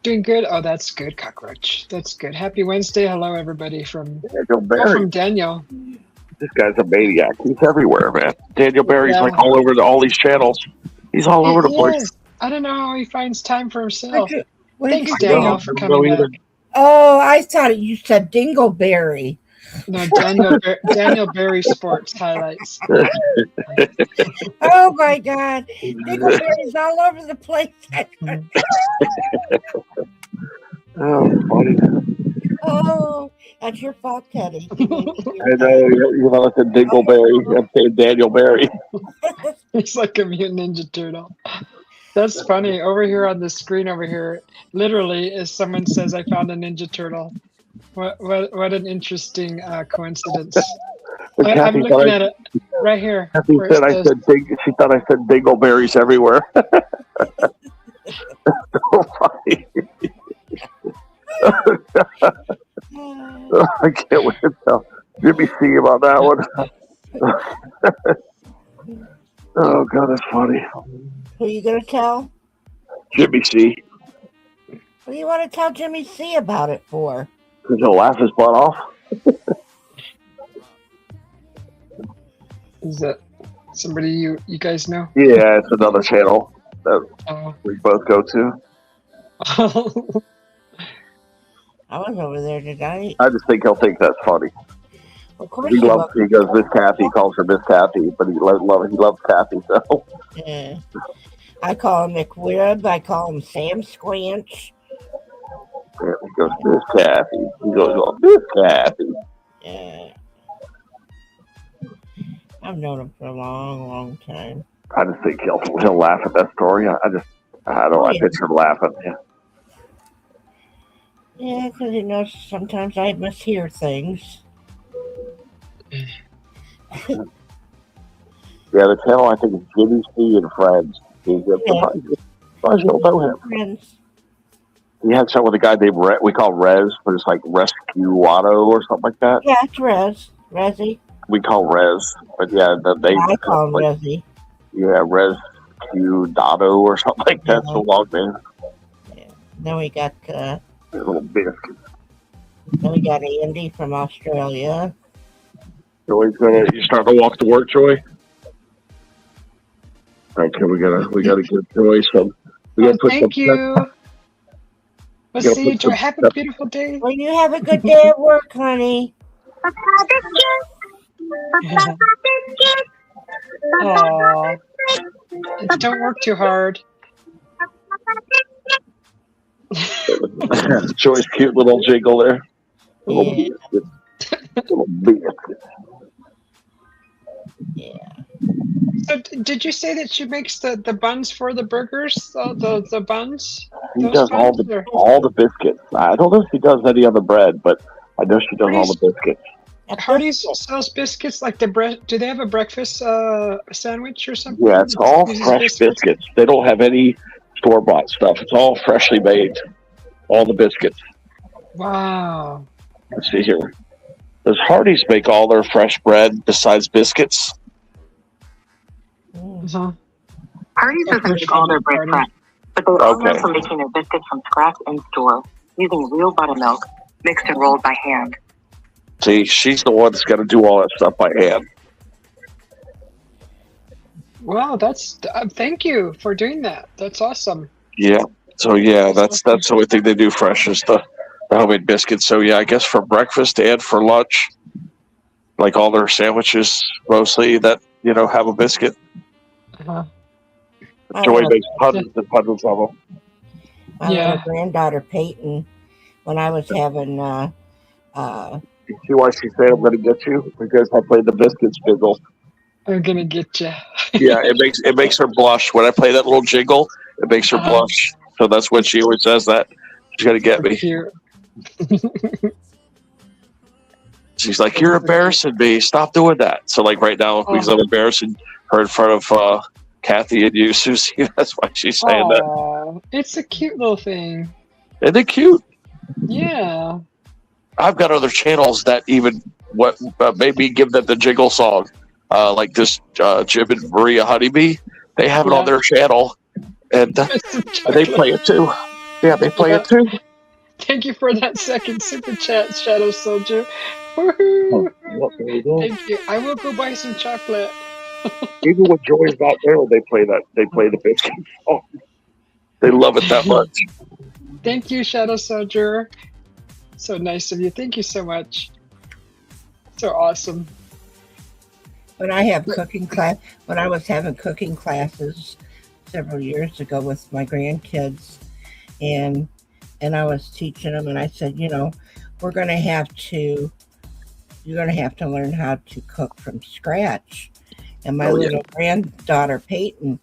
S1: Doing good. Oh, that's good, Cockroach. That's good. Happy Wednesday. Hello, everybody from
S3: Daniel Barry.
S1: from Daniel.
S3: This guy's a maniac. He's everywhere, man. Daniel Barry's
S1: Yeah.
S3: like all over all these channels. He's all over the place.
S1: Yes. I don't know how he finds time for himself.
S4: What did
S1: Thanks,
S4: you
S1: Daniel,
S4: say?
S1: for coming back.
S4: Oh, I thought you said Dingleberry.
S1: No, Daniel Barry Sports highlights.
S4: Oh my God, Dingleberry's all over the place.
S3: Oh, funny.
S4: Oh, that's your fault, Teddy.
S3: I know. You know, it's a Dingleberry. I'm saying Daniel Barry.
S1: He's like a mutant ninja turtle. That's funny. Over here on the screen over here, literally, as someone says, I found a ninja turtle. What an interesting coincidence. I'm
S3: Kathy
S1: looking at it right here.
S3: Kathy
S1: where it
S3: said I
S1: says-
S3: said she thought I said Dingleberries everywhere. So funny. I can't wait to tell Jimmy C about that one. Oh god, that's funny.
S4: Who are you gonna tell?
S3: Jimmy C.
S4: What do you want to tell Jimmy C about it for?
S3: Because he'll laugh his butt off.
S1: Is that somebody you guys know?
S3: Yeah, it's another channel that
S1: Oh.
S3: we both go to.
S4: I was over there tonight.
S3: I just think he'll think that's funny.
S4: Of course
S3: He
S4: you
S3: loves. He goes Miss Kathy. He calls her Miss Kathy, but he loves Kathy. So
S4: Yeah. I call him McWib. I call him Sam Squanch.
S3: yeah, he goes Miss Kathy. He goes well, Miss Kathy.
S4: Yeah. I've known him for a long, long time.
S3: I just think he'll laugh at that story. I picture him laughing. Yeah.
S4: Yeah, because he knows sometimes I mishear things.
S3: Yeah, the channel I think is Jimmy C and Friends. He's
S4: Yeah.
S3: you'll know him.
S4: Friends.
S3: He had something with a guy named we call Rez, but it's like Rescue Auto or something like that.
S4: Yeah, it's Resi.
S3: We call Rez, but yeah, they
S4: I call him
S3: like,
S4: Resi.
S3: yeah, Rescue Auto or something like that. So long, man.
S4: Yeah. Then we got
S3: Little biscuit.
S4: then we got Andy from Australia.
S3: Joy's you start to walk to work, Joy. Okay, we gotta give Joy some. We gotta put
S1: Thank
S3: some.
S1: you. We'll
S3: gotta
S1: see
S3: put
S1: you, Joy.
S3: some
S1: Have a
S3: pep-
S1: beautiful day.
S4: Well, you have a good day at work, honey.
S1: Aw. Don't work too hard.
S3: Joy's cute little jiggle there. Little
S4: Yeah.
S3: biscuit. Little biscuit.
S4: Yeah.
S1: So did you say that she makes the buns for the burgers? The buns?
S3: She
S1: Those
S3: does all
S1: buns, or-
S3: the biscuits. I don't know if she does any other bread, but I know she does all the biscuits.
S1: Hardee's sells biscuits like the bread. Do they have a breakfast sandwich or something?
S3: Yeah, it's all
S1: Uses
S3: fresh biscuits. They don't have any store-bought stuff. It's all freshly made. All the biscuits.
S1: Wow.
S3: Let's see here. Does Hardee's make all their fresh bread besides biscuits?
S1: Uh-huh.
S5: Hardee's doesn't make all their bread fresh, but they are known for making their biscuits from scratch in store, using real buttermilk, mixed and rolled by hand.
S3: See, she's the one that's got to do all that stuff by hand.
S1: Wow, that's thank you for doing that. That's awesome.
S3: Yeah. So yeah, that's the only thing they do fresh is the homemade biscuits. So yeah, I guess for breakfast and for lunch, like all their sandwiches mostly that have a biscuit.
S1: Uh-huh.
S3: Joy makes hundreds and hundreds of them.
S4: My little granddaughter Peyton, when I was having
S3: You see why she said I'm going to get you? Because I played the biscuits jiggle.
S1: I'm gonna get you.
S3: Yeah, it makes her blush when I play that little jiggle. It makes her blush. So that's when she always says that. She's going to get me. She's like, "You're embarrassing me. Stop doing that." So like right now, because I'm embarrassing her in front of Kathy and you, Susie. That's why she's saying that.
S1: It's a cute little thing.
S3: Isn't it cute?
S1: Yeah.
S3: I've got other channels that even made me give them the jiggle song. Like this Jim and Maria Honeybee. They have it on their channel. And they play it too. Yeah, they play it too.
S1: Thank you for that second super chat, Shadow Soldier. Woohoo! Thank you. I will go buy some chocolate.
S3: Even when Joey's not there, they play that. They play the biscuit song. They love it that much.
S1: Thank you, Shadow Soldier. So nice of you. Thank you so much. So awesome.
S4: When I was having cooking classes several years ago with my grandkids, and I was teaching them, and I said, you're going to have to learn how to cook from scratch. And my little granddaughter Peyton,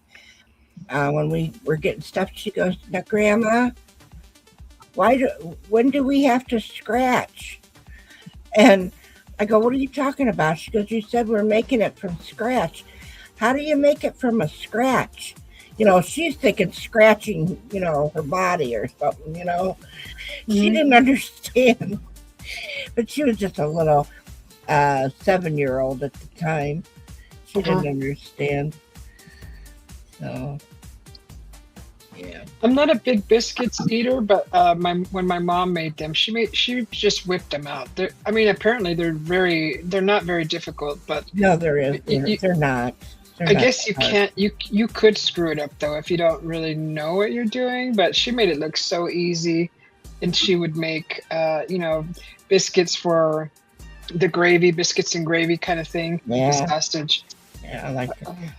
S4: when we were getting stuff, she goes, "Now, Grandma, when do we have to scratch?" And I go, "What are you talking about?" She goes, "You said we're making it from scratch. How do you make it from a scratch?" She's thinking scratching, her body or something, She didn't understand. But she was just a little 7-year-old at the time. She didn't understand. So, yeah.
S1: I'm not a big biscuits eater, but when my mom made them, she just whipped them out. Apparently they're not very difficult, but
S4: no, they're not.
S1: I guess you can't. You could screw it up though if you don't really know what you're doing. But she made it look so easy, and she would make biscuits for the gravy, biscuits and gravy kind of thing.
S4: Yeah.
S1: This hostage.
S4: Yeah, I like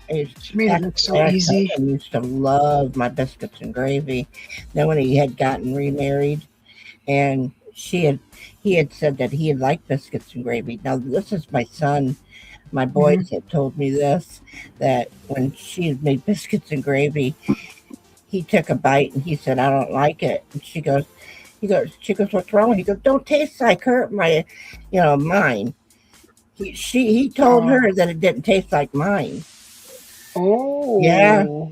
S4: it.
S1: She made it look so easy.
S4: I used to love my biscuits and gravy. Then when he had gotten remarried, and he had said that he had liked biscuits and gravy. Now this is my son. My boys had told me this, that when she had made biscuits and gravy, he took a bite and he said, "I don't like it." And she goes, "What's wrong?" He goes, "Don't taste like mine." He told her that it didn't taste like mine.
S1: Oh.
S4: Yeah.
S1: Oh.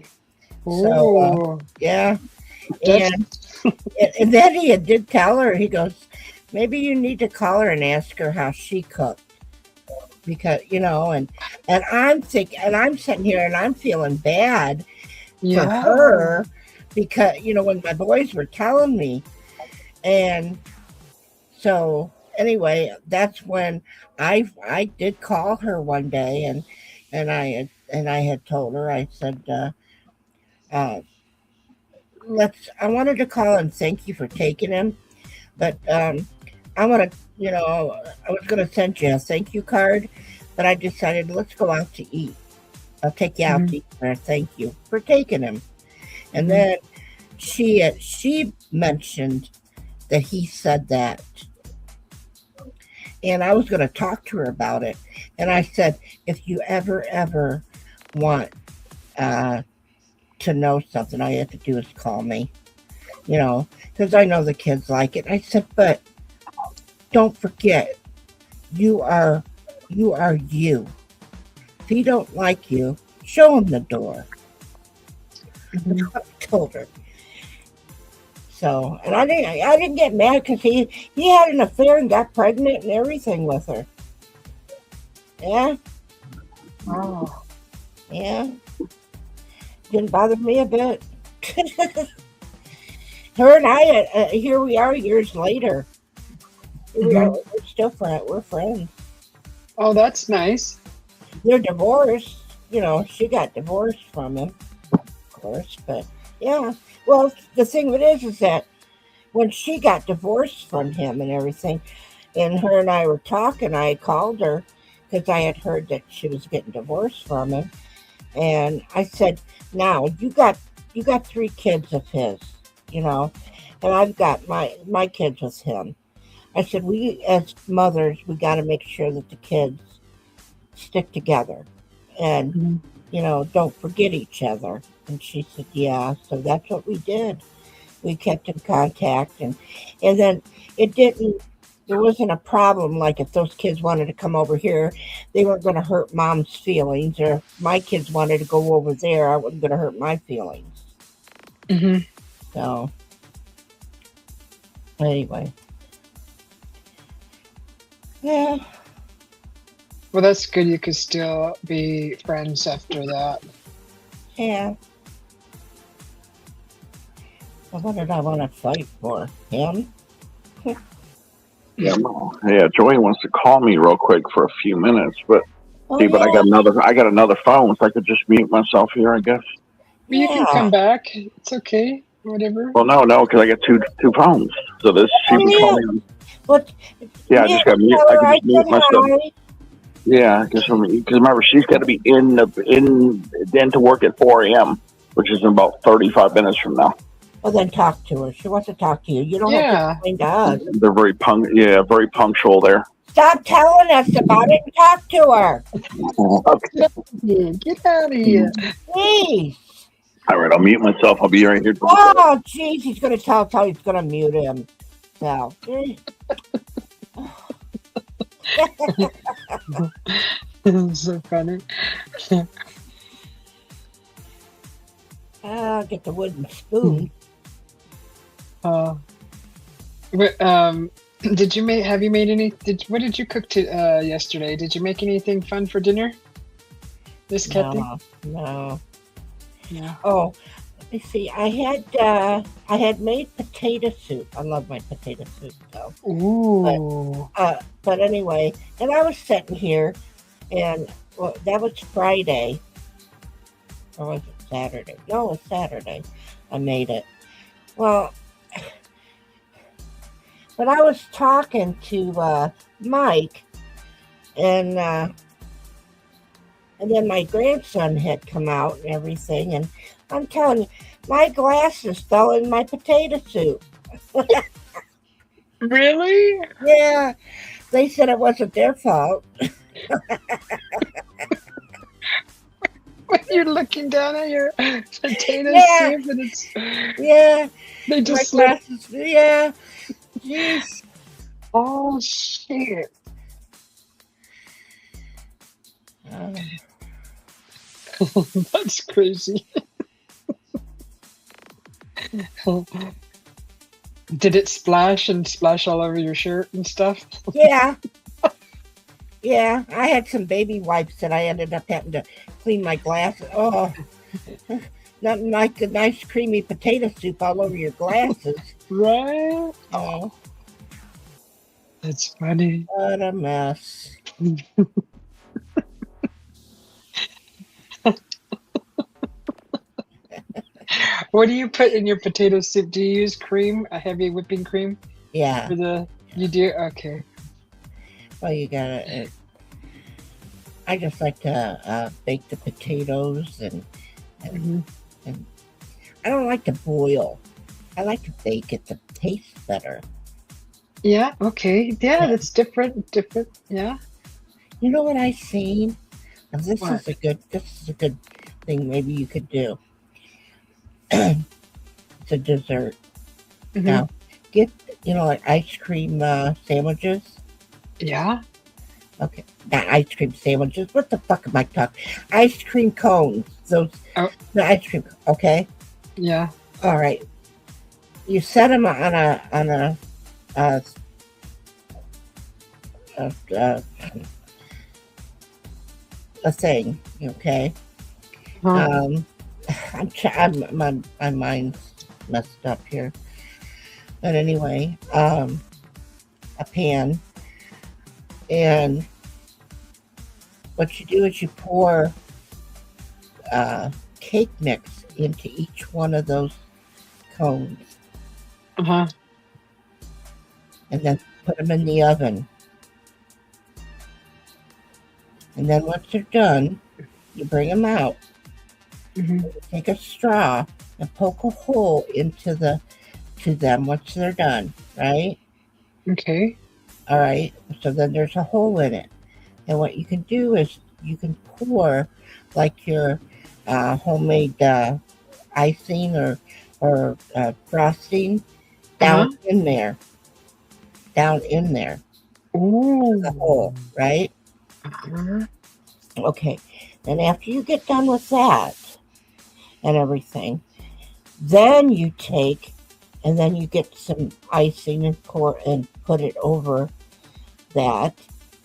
S4: So, yeah. And then he did tell her, he goes, maybe you need to call her and ask her how she cooked. Because, and I'm thinking, and I'm sitting here and I'm feeling bad for
S1: Yeah.
S4: her because, when my boys were telling me. And so anyway, that's when I did call her one day and I had told her, I said, I wanted to call and thank you for taking him, but I want to, I was going to send you a thank you card, but I decided let's go out to eat. I'll take you out to eat for a thank you for taking him. And then she mentioned that he said that. And I was going to talk to her about it. And I said, if you ever want to know something, all you have to do is call me, because I know the kids like it. I said, but don't forget, you are you. If he don't like you, show him the door. That's what I told her. So, and I didn't get mad because he had an affair and got pregnant and everything with her. Yeah.
S1: Oh.
S4: Yeah. Didn't bother me a bit. Her and I, here we are years later. We're still friends. We're friends.
S1: Oh, that's nice.
S4: They're divorced. She got divorced from him, of course. But yeah. Well, the thing of it is that when she got divorced from him and everything, and her and I were talking, I called her because I had heard that she was getting divorced from him. And I said, now you got 3 kids of his, and I've got my kids with him. I said, we as mothers, we got to make sure that the kids stick together and, don't forget each other. And she said, yeah. So that's what we did. We kept in contact. And then there wasn't a problem. Like if those kids wanted to come over here, they weren't going to hurt mom's feelings. Or if my kids wanted to go over there, I wasn't going to hurt my feelings. So anyway. Yeah.
S1: Well, that's good. You could still be friends after that.
S4: Yeah. Well, what did I want to fight for? Him?
S3: Yeah, Joey wants to call me real quick for a few minutes, but I got another phone, so I could just mute myself here, I guess.
S1: Well, you can come back. It's okay. Whatever.
S3: Well, no, because I got two phones. So this she can call me.
S4: What?
S3: Yeah, I just got mute. I can just mute myself. Yeah, because remember she's got to be in to work at 4 a.m., which is in about 35 minutes from now.
S4: Well, then talk to her. She wants to talk to you. You don't have to explain to us.
S3: They're very very punctual there.
S4: Stop telling us about it and talk to her.
S1: Okay. Get out of here.
S4: Please.
S3: All right, I'll mute myself. I'll be right here.
S4: Oh, jeez, he's going to tell he's going to mute him. So.
S1: So funny.
S4: I'll get the wooden spoon.
S1: Did you make? Have you made any? What did you cook yesterday? Did you make anything fun for dinner, Miss Kathy?
S4: No.
S1: Yeah.
S4: Oh, let me see. I had made potato soup. I love my potato soup though.
S1: Ooh.
S4: But anyway, and I was sitting here, and that was Friday, or was it Saturday? No, it was Saturday. I made it. Well, but I was talking to Mike, and then my grandson had come out and everything, and I'm telling you, my glasses fell in my potato soup.
S1: Really?
S4: Yeah, they said it wasn't their fault.
S1: When you're looking down at your potato soup and it's they just
S4: my glasses. Yeah, jeez.
S1: Oh shit. That's crazy. Did it splash all over your shirt and stuff?
S4: Yeah. Yeah, I had some baby wipes that I ended up having to clean my glasses. Oh, nothing like a nice creamy potato soup all over your glasses.
S1: Right?
S4: Oh,
S1: That's funny.
S4: what a mess.
S1: What do you put in your potato soup? Do you use cream, a heavy whipping cream
S4: Yeah.
S1: for the? You do? Okay.
S4: Well, you gotta. I just like to bake the potatoes, and
S1: Mhm.
S4: I don't like to boil. I like to bake it to taste better.
S1: Yeah. Okay. Yeah,
S4: Yeah.
S1: that's different. Different. Yeah.
S4: You know what I seen? And this
S1: What?
S4: is a good thing maybe you could do. It's a dessert.
S1: Mhm.
S4: Now, get like ice cream sandwiches.
S1: Yeah.
S4: Okay, not ice cream sandwiches. What the fuck am I talking? Ice cream cones. Those.
S1: Oh.
S4: The ice cream. Okay.
S1: Yeah.
S4: All right. You set them on a uh, a thing. Okay.
S1: Huh.
S4: My mind's messed up here. But anyway, a pan, and what you do is you pour cake mix into each one of those cones,
S1: Uh-huh.
S4: and then put them in the oven. And then once they're done, you bring them out.
S1: Mhm.
S4: You take a straw and poke a hole into them once they're done, right?
S1: Okay.
S4: All right. So then there's a hole in it. And what you can do is you can pour like your homemade icing or frosting down in there. Down in there.
S1: Ooh.
S4: The hole, right?
S1: Uh-huh.
S4: Okay. And after you get done with that and everything, then you take and then you get some icing and put it over that.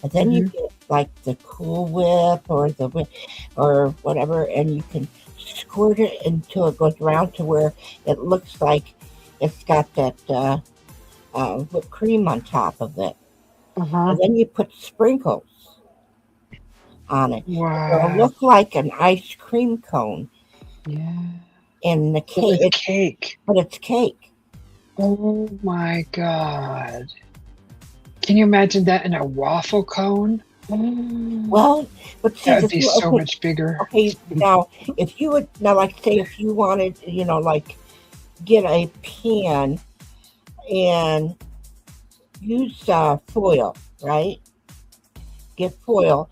S4: And then you get like the Cool Whip or whatever, and you can squirt it until it goes around to where it looks like it's got that whipped cream on top of it.
S1: Uh-huh.
S4: And then you put sprinkles on it. It'll
S1: Wow.
S4: look like an ice cream cone
S1: Yeah.
S4: in the
S1: But
S4: cake,
S1: with cake.
S4: but it's cake.
S1: Oh my God. Can you imagine that in a waffle cone?
S4: Well, but see,
S1: That would be so much bigger.
S4: Okay, now if you would like say if you wanted, like get a pan and use foil, right? Get foil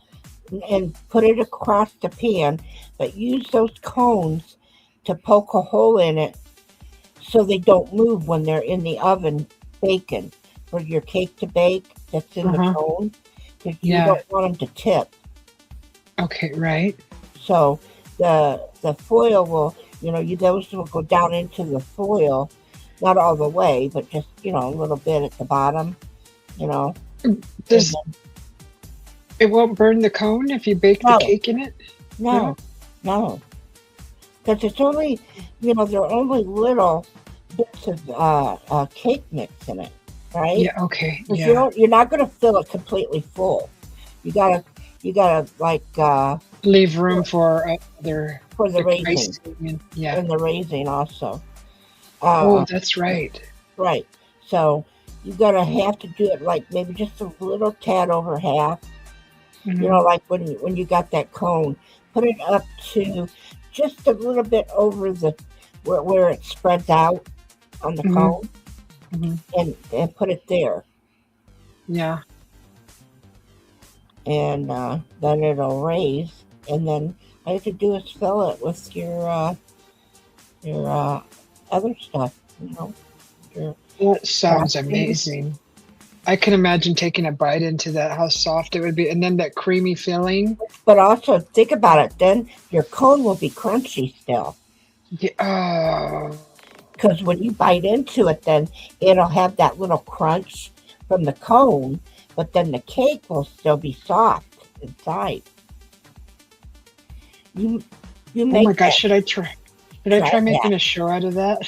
S4: and put it across the pan, but use those cones to poke a hole in it so they don't move when they're in the oven baking for your cake to bake that's in the cone, because you don't want them to tip.
S1: Okay, right.
S4: So the foil will, those will go down into the foil, not all the way, but just, a little bit at the bottom,
S1: Does it won't burn the cone if you bake the cake in it?
S4: No. Because it's only, there are only little bits of cake mix in it, right?
S1: Yeah, okay. Yeah.
S4: You're not going to fill it completely full. You gotta like
S1: leave room for other
S4: for the raising.
S1: icing. Yeah.
S4: And the raising also.
S1: Oh, that's right.
S4: Right. So you gotta have to do it like maybe just a little tad over half. Like when you got that cone, put it up to just a little bit over where it spreads out on the cone, and put it there.
S1: Yeah.
S4: And then it'll raise, and then all you have to do is fill it with your other stuff.
S1: That sounds amazing. I can imagine taking a bite into that, how soft it would be, and then that creamy filling.
S4: But also think about it, then your cone will be crunchy still.
S1: Yeah. Oh.
S4: because when you bite into it, then it'll have that little crunch from the cone, but then the cake will still be soft inside. You you
S1: Oh
S4: make
S1: my
S4: that,
S1: gosh, should I try? Should I
S4: try
S1: try
S4: that,
S1: making a show out of that?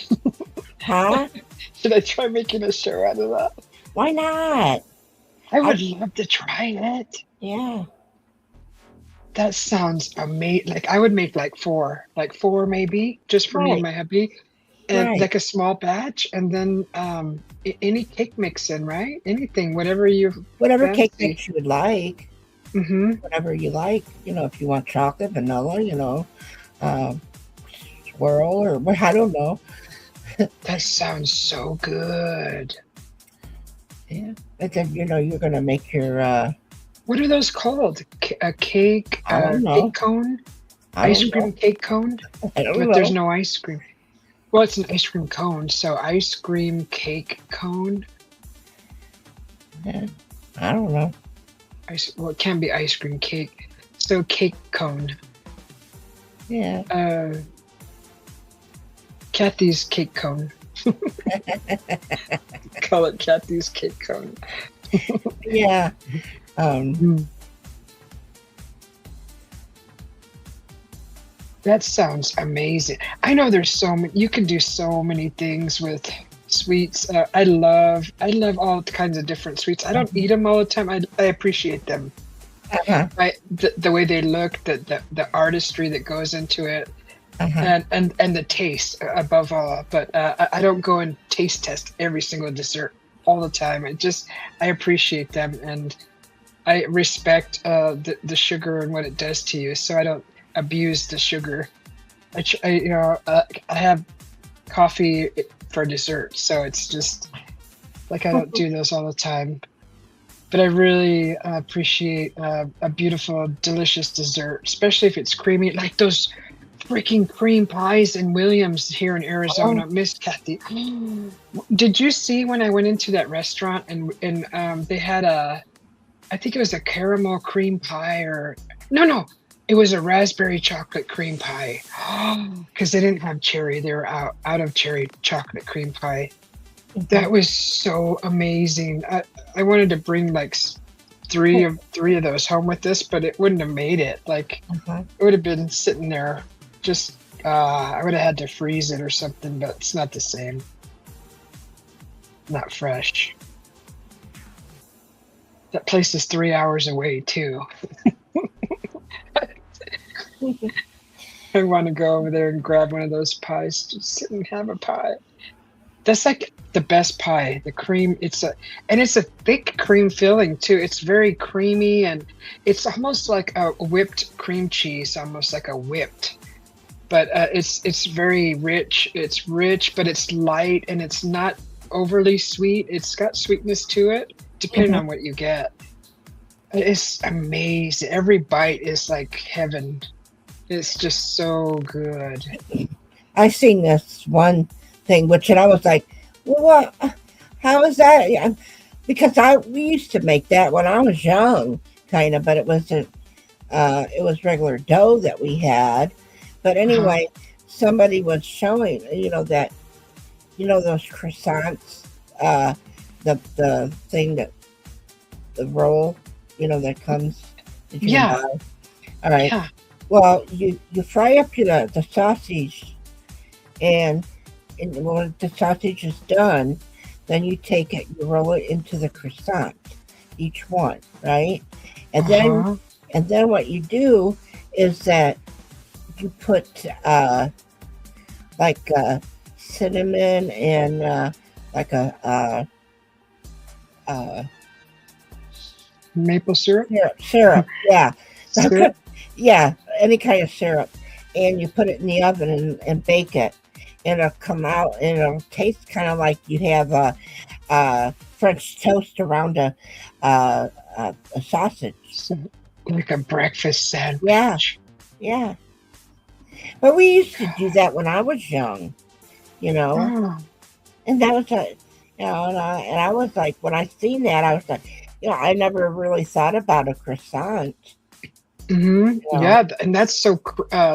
S4: huh?
S1: Should I try making a show out of that?
S4: Why not?
S1: I
S4: I
S1: would love to try it.
S4: yeah,
S1: That sounds amazing. Like I would make like four maybe, just for me and
S4: right,
S1: my hubby, and
S4: right.
S1: like a small batch, and then any cake mix in, right? Anything, whatever you
S4: Whatever cake
S1: fancy.
S4: mix you would like,
S1: Mm-hmm.
S4: whatever you like. If you want chocolate, vanilla, um, swirl or what I don't know.
S1: That sounds so good.
S4: Yeah, and then you're gonna make your
S1: What are those called? A cake,
S4: I don't
S1: cake
S4: know,
S1: cone,
S4: I
S1: ice
S4: don't know,
S1: cream cake cone,
S4: I don't
S1: but there's
S4: know.
S1: no ice cream. Well, it's an ice cream cone, so ice cream cake cone.
S4: Yeah, I don't know.
S1: Well, it can be ice cream cake. So cake cone.
S4: Yeah,
S1: Kathy's cake cone. Call it Kathy's cake cone.
S4: yeah. Um,
S1: Mm. That sounds amazing. I know there's so many. You can do so many things with sweets. I love all kinds of different sweets. I don't eat them all the time. I appreciate them.
S4: uh-huh,
S1: The way they look, the artistry that goes into it,
S4: uh-huh.
S1: and the taste above all. But I don't go and taste test every single dessert all the time. I appreciate them, and I respect the sugar and what it does to you. So I don't abuse the sugar. I have coffee for dessert, so it's just like I don't do those all the time. But I really appreciate a beautiful, delicious dessert, especially if it's creamy, like those freaking cream pies in Williams here in
S4: Oh,
S1: Arizona. Miss Kathy, did you see when I went into that restaurant and they had I think it was a caramel cream pie or no, it was a raspberry chocolate cream pie because they didn't have cherry. They were out of cherry chocolate cream pie.
S4: mhm,
S1: That was so amazing. I wanted to bring like three of those home with us, but it wouldn't have made it. Like
S4: uh-huh.
S1: it would have been sitting there. Just I would have had to freeze it or something, but it's not the same. Not fresh. That place is 3 hours away too. I want to go over there and grab one of those pies. Just sit and have a pie. That's like the best pie. The cream, it's a thick cream filling too. It's very creamy and it's almost like a whipped cream cheese, almost like a whipped. But it's very rich. It's rich, but it's light and it's not overly sweet. It's got sweetness to it, depending
S4: Mhm.
S1: on what you get. It's amazing. Every bite is like heaven. It's just so good.
S4: I seen this one thing, and I was like, well, what? How is that? Yeah, because we used to make that when I was young, kind of, but it was regular dough that we had. But
S1: Uh-huh.
S4: anyway, somebody was showing, that those croissants, the thing the roll, that comes that you can
S1: Yeah,
S4: buy. All right.
S1: yeah.
S4: Well, you fry up the sausage, and when the sausage is done, then you take it, you roll it into the croissant, each one, right? And then
S1: Uh-huh.
S4: what you do is that you put like cinnamon and like a
S1: Maple syrup,
S4: syrup, yeah,
S1: syrup.
S4: yeah, any kind of syrup, and you put it in the oven and bake it. And it'll come out and it'll taste kind of like you have a French toast around a sausage.
S1: So, like a breakfast
S4: Yeah,
S1: sandwich.
S4: yeah. But we used to do that when I was young, you know,
S1: Oh,
S4: and that was and I was like, when I seen that, I was like, I never really thought about a croissant.
S1: Mm-hmm.
S4: You know?
S1: Yeah, and that's so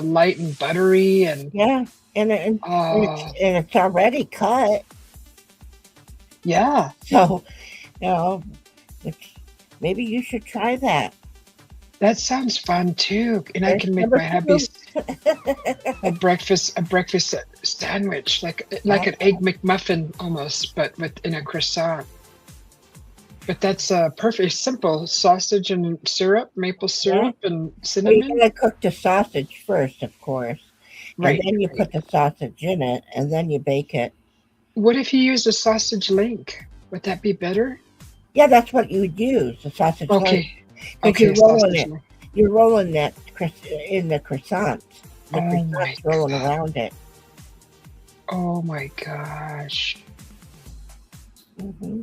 S1: light and buttery, and
S4: Yeah, and
S1: oh,
S4: it's already cut,
S1: yeah,
S4: so you know, it's, maybe you should try that.
S1: that sounds fun too. And I
S4: There's
S1: can make
S4: number
S1: my hubby
S4: two.
S1: a breakfast sandwich, like an egg McMuffin almost, but in a croissant. But that's perfect. Simple sausage and syrup, maple
S4: Yeah.
S1: syrup and
S4: Well, you
S1: cinnamon.
S4: gotta cook the sausage first, of course, and
S1: Right,
S4: then you
S1: right.
S4: put the sausage in it, and then you bake it.
S1: What if you use a sausage link? Would that be better?
S4: Yeah, that's what you would use, the sausage link,
S1: Okay,
S4: because
S1: okay, sausage link.
S4: you're rolling that in the croissants. The
S1: Oh my
S4: croissants rolling
S1: god.
S4: around it.
S1: Oh my gosh.
S4: Hmm.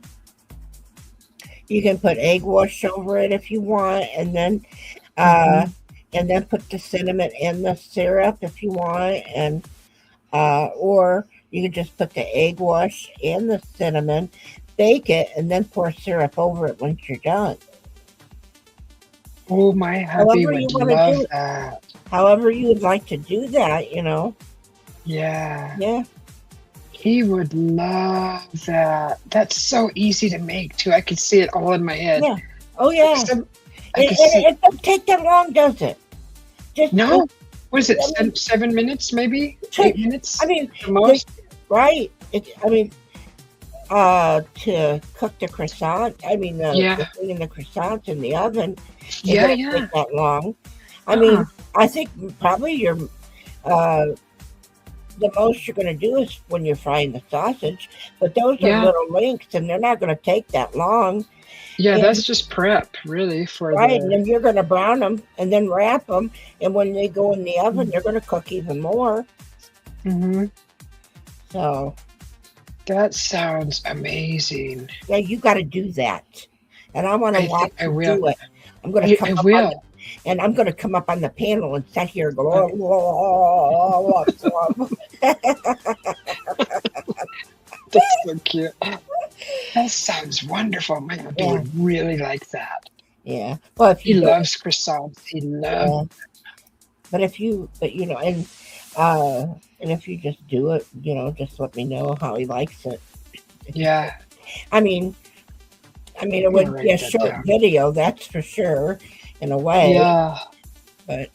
S4: You can put egg wash over it if you want,
S1: Mhm.
S4: and then put the cinnamon in the syrup if you want, and or you can just put the egg wash and the cinnamon, bake it, and then pour syrup over it once you're done.
S1: Oh, my hubby
S4: However you
S1: would
S4: want to do
S1: love
S4: it,
S1: that.
S4: however you would like to do that,
S1: Yeah,
S4: Yeah,
S1: he would love that. That's so easy to make too. I could see it all in my head.
S4: yeah. Oh
S1: Like
S4: yeah.
S1: some, I
S4: And
S1: could see.
S4: it don't take that long, does it? Just
S1: No, what is it?
S4: I mean,
S1: 7 minutes, maybe 8 minutes
S4: I mean,
S1: the most.
S4: right? I mean, to cook the croissant, I mean,
S1: Yeah,
S4: the thing in the croissants in the oven it
S1: yeah,
S4: don't
S1: yeah.
S4: take that long. I
S1: Uh-uh.
S4: mean, I think probably uh, the most you're going to do is when you're frying the sausage, but those are
S1: Yeah,
S4: little links and they're not going to take that long.
S1: yeah. That's
S4: And
S1: just prep, really, for
S4: right, and
S1: the.
S4: then you're going to brown them and then wrap them, and when they go in the oven, they're going to cook even more.
S1: Hmm.
S4: So
S1: That sounds amazing.
S4: yeah, you got to do that, and I want to
S1: I think
S4: watch
S1: I
S4: you
S1: will.
S4: do it. I'm going to
S1: I
S4: come up on
S1: will.
S4: and I'm going to come up on the panel and sit here and go.
S1: Okay. That's so cute. That sounds wonderful. My hubby
S4: Yeah,
S1: would really like that.
S4: yeah. Well, if
S1: He
S4: you do,
S1: loves croissants. He loves.
S4: yeah. But and if you just do it, just let me know how he likes it. If you,
S1: Yeah,
S4: I mean, it
S1: I'm gonna
S4: would be a
S1: write that
S4: short
S1: down.
S4: video, that's for sure, in a way.
S1: Yeah.
S4: But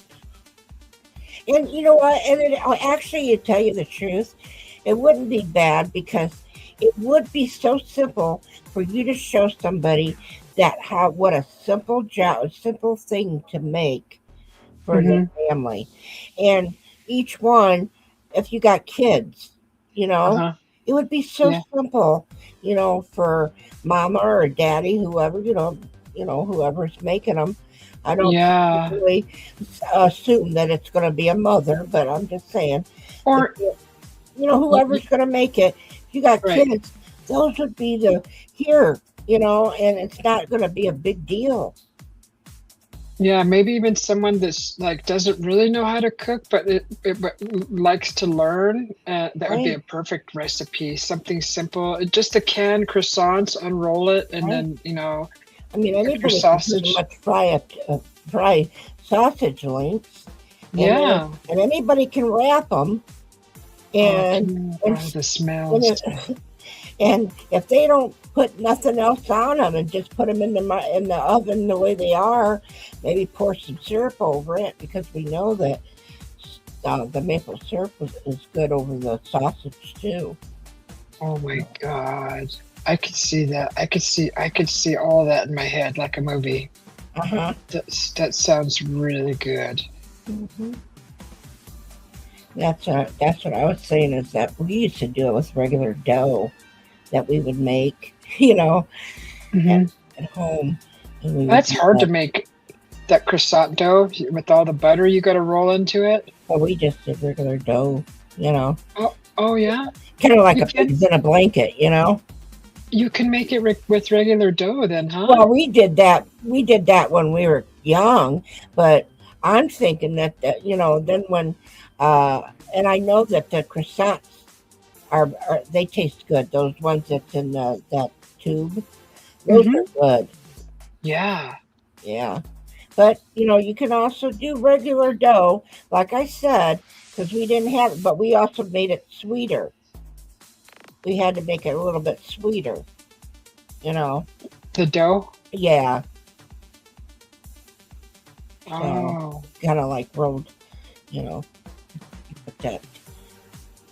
S4: and you know what? And actually, to tell you the truth, it wouldn't be bad because it would be so simple for you to show somebody that how what a simple job, a simple thing to make for the
S1: Hmm.
S4: family. And each one, if you got kids, you know,
S1: Uh-huh.
S4: it would be so
S1: Yeah.
S4: simple, for mama or daddy, whoever, whoever's making them. I don't
S1: Yeah.
S4: really assume that it's going to be a mother, but I'm just saying, if
S1: Or y- y-
S4: whoever's going to make it, if you got
S1: right.
S4: kids, those would be the here, and it's not going to be a big deal.
S1: Yeah, maybe even someone that's like doesn't really know how to cook, but but likes to learn. That would be
S4: Right,
S1: a perfect recipe. Something simple, just a canned croissants, unroll it, and
S4: right.
S1: then
S4: I mean,
S1: get your
S4: anybody can pretty
S1: sausage.
S4: much fry sausage links,
S1: Yeah.
S4: and anybody can wrap them,
S1: Oh,
S4: and
S1: can
S4: and,
S1: the
S4: and,
S1: smells.
S4: it, and if they don't put nothing else on them and just put them in the oven the way they are, maybe pour some syrup over it because we know that the maple syrup is good over the sausage too.
S1: Oh my God. I could see that. I could see all that in my head like a movie.
S4: Uh huh.
S1: That sounds really good.
S4: Hmm. That's what I was saying is that we used to do it with regular dough that we would make, at,
S1: Hmm.
S4: at home, and we would
S1: That's
S4: do
S1: hard to
S4: that.
S1: make, that croissant dough with all the butter you got to roll into it.
S4: But we just did regular dough,
S1: Oh yeah.
S4: kind of like
S1: You
S4: a
S1: can
S4: pigs in a blanket.
S1: you can make it with regular dough then, huh?
S4: Well, we did that. We did that when we were young, but I'm thinking that then when, and I know that the croissants are they taste good. Those ones that's in that tube, those
S1: Hmm.
S4: are good.
S1: Yeah.
S4: Yeah, But you can also do regular dough, like I said, because we didn't have it, but we also made it sweeter. We had to make it a little bit sweeter.
S1: The dough?
S4: Yeah. So
S1: Oh,
S4: kind of like rolled, you know, put that,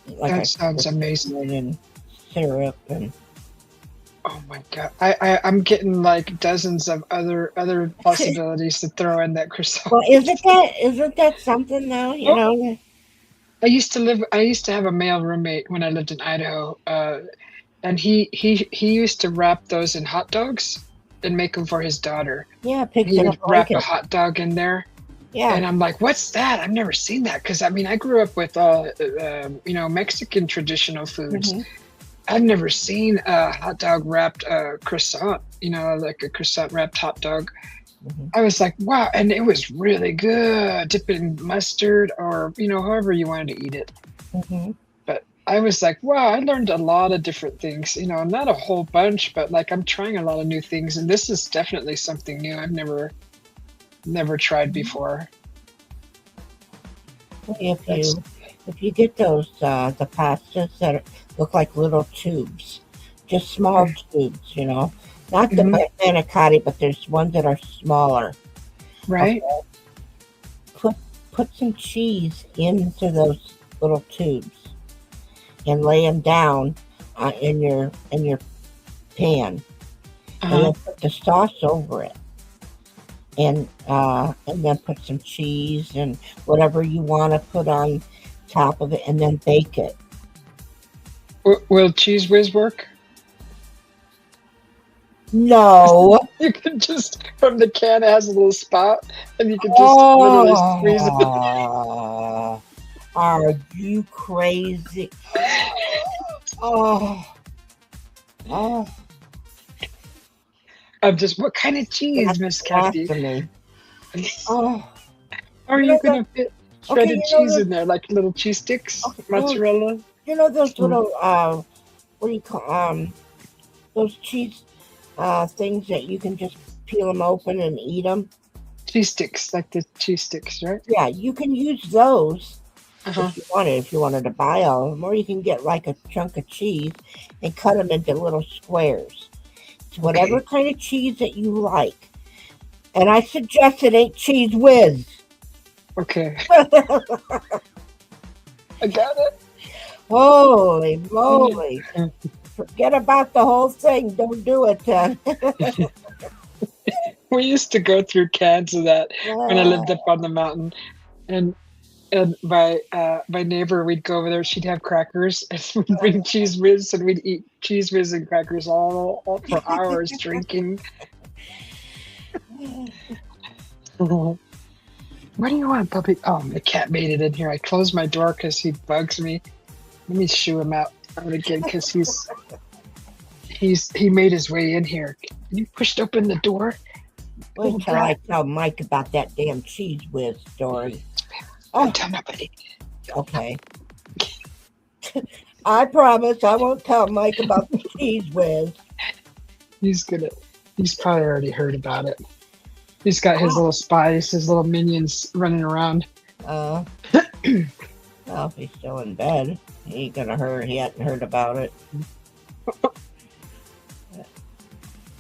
S4: like I
S1: that sounds
S4: said,
S1: amazing.
S4: and syrup and.
S1: Oh my God. I'm getting like dozens of other possibilities to throw in that croissant.
S4: Well, isn't that something though?
S1: I used to have a male roommate when I lived in Idaho, and he used to wrap those in hot dogs and make them for his daughter.
S4: Yeah, pigs
S1: He
S4: in a
S1: would wrap a
S4: blanket.
S1: hot dog in there,
S4: Yeah.
S1: and I'm like, "What's that? I've never seen that." Because I mean, I grew up with Mexican traditional foods.
S4: Mhm.
S1: I've never seen a hot dog wrapped croissant. Like a croissant wrapped hot dog.
S4: Mhm.
S1: I was like, wow, and it was really good. Dip it in mustard or however you wanted to eat it.
S4: Mhm.
S1: But I was like, wow, I learned a lot of different things. Not a whole bunch, but like I'm trying a lot of new things, and this is definitely something new I've never tried before.
S4: If
S1: That's
S4: you get those the pastas that look like little tubes, just small tubes, not the
S1: Mhm.
S4: manicotti, but there's ones that are smaller.
S1: right.
S4: Put some cheese into those little tubes and lay them down in your pan, and
S1: Uh-huh.
S4: then put the sauce over it, and then put some cheese and whatever you want to put on top of it, and then bake it.
S1: Will Cheese Whiz work?
S4: No.
S1: You can just from the can it has a little spot, and you can just literally squeeze it.
S4: Are you crazy? Oh, oh,
S1: I'm just, what kind of cheese,
S4: that's
S1: Miss Kathy?
S4: blasphemy. Oh,
S1: Are
S4: you
S1: you
S4: know
S1: gonna fit
S4: okay,
S1: shredded cheese in there, like little cheese sticks, mozzarella?
S4: those
S1: Mm.
S4: little what do you call those cheese things that you can just peel them open and eat them?
S1: Cheese sticks, like the cheese sticks, right?
S4: Yeah, you can use those
S1: Uh-huh.
S4: if you wanted to buy all of them, or you can get like a chunk of cheese and cut them into little squares. It's whatever
S1: Okay.
S4: kind of cheese that you like. And I suggest it ain't Cheese Whiz.
S1: Okay. I got it.
S4: Holy moly. Forget about the whole thing. Don't do it.
S1: We used to go through cans of that when I lived up on the mountain, and my neighbor, we'd go over there. She'd have crackers, and we'd bring Cheese Whiz, and we'd eat Cheese Whiz and crackers all for hours, drinking. What do you want, puppy? Oh, the cat made it in here. I closed my door because he bugs me. Let me shoo him out again because he made his way in here. You pushed open the door.
S4: Wait till I tell Mike about that damn Cheese Whiz story.
S1: Oh, tell nobody.
S4: Okay. I promise I won't tell Mike about the Cheese Whiz.
S1: He's probably already heard about it. He's got his little spies, his little minions running around.
S4: Well, if he's still in bed, he ain't gonna hurt. He hadn't heard about it.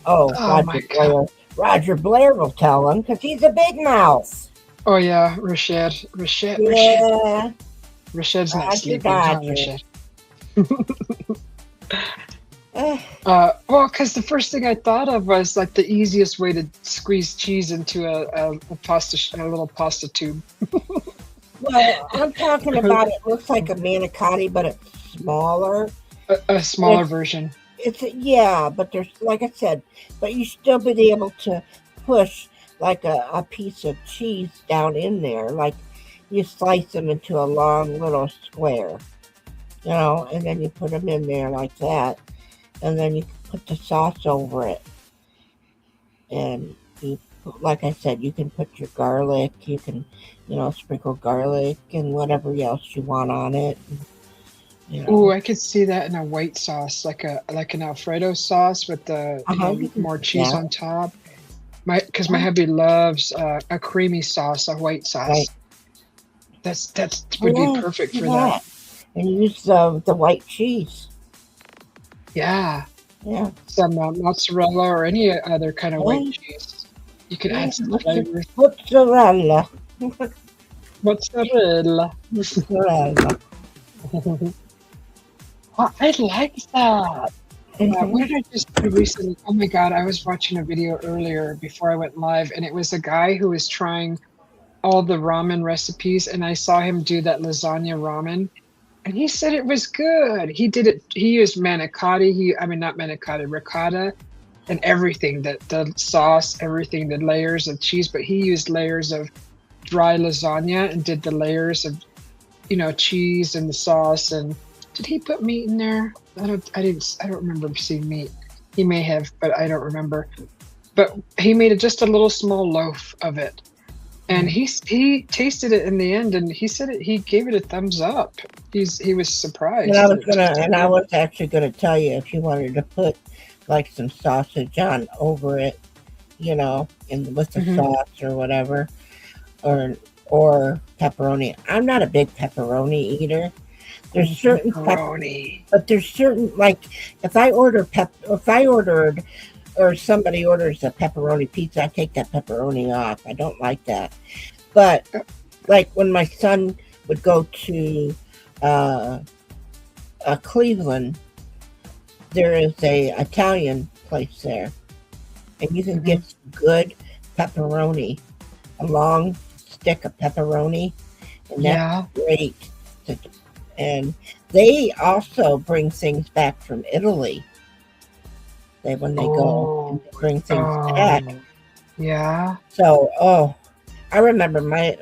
S4: Oh,
S1: my God.
S4: Roger Blair will tell him because he's a big mouth.
S1: Oh yeah, Rashad.
S4: Yeah.
S1: Rashad's not
S4: Roger
S1: sleeping, huh,
S4: Dodger.
S1: Rashad? Well, because the first thing I thought of was like the easiest way to squeeze cheese into a little pasta tube.
S4: Well, I'm talking about it looks like a manicotti, but it's smaller.
S1: A smaller version.
S4: Yeah, but there's, like I said, but you still be able to push like a piece of cheese down in there, like you slice them into a long little square, and then you put them in there like that, and then you put the sauce over it, and like I said, you can put your garlic, you can, sprinkle garlic and whatever else you want on it.
S1: Ooh, I could see that in a white sauce, like an Alfredo sauce with the
S4: You can
S1: more
S4: do
S1: cheese
S4: that.
S1: on top. because my hubby loves a creamy sauce, a white sauce.
S4: Right.
S1: That's would be perfect for that.
S4: And use the white cheese.
S1: Yeah,
S4: Yeah.
S1: some mozzarella or any other kind of white cheese. You can add some flavors.
S4: Mozzarella.
S1: Mozzarella.
S4: Mozzarella.
S1: Oh, I like that. What did I just do recently? Oh my God, I was watching a video earlier before I went live, and it was a guy who was trying all the ramen recipes, and I saw him do that lasagna ramen, and he said it was good. He did it, he used manicotti, not manicotti, ricotta, and everything, the sauce, everything, the layers of cheese, but he used layers of dry lasagna and did the layers of, cheese and the sauce. And did he put meat in there? I don't remember seeing meat. He may have, but I don't remember. But he made just a little small loaf of it, and he tasted it in the end, and he said he gave it a thumbs up. He was surprised.
S4: And I was actually gonna tell you if you wanted to put like some sausage on over it, with the sauce or whatever, or pepperoni. I'm not a big pepperoni eater. There's certain
S1: pepperoni,
S4: but there's certain, like if I ordered or somebody orders a pepperoni pizza, I take that pepperoni off. I don't like that. But like when my son would go to Cleveland, there is a Italian place there, and you can get good pepperoni, a long stick of pepperoni, and that's great. And they also bring things back from Italy. When they go and bring things back.
S1: Yeah.
S4: So, I remember my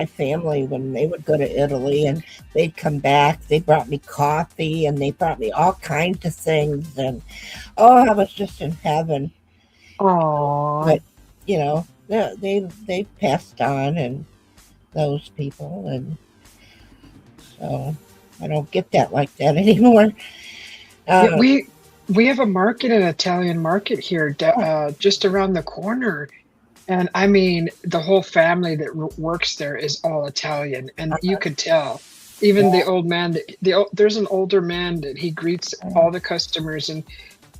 S4: family when they would go to Italy and they'd come back. They brought me coffee and they brought me all kinds of things, and I was just in heaven.
S1: Oh.
S4: But they passed on, and those people, and so I don't get that like that anymore.
S1: We have a market, an Italian market here, just around the corner. And I mean, the whole family that works there is all Italian. And you could tell, even the old man, there's an older man that he greets all the customers, and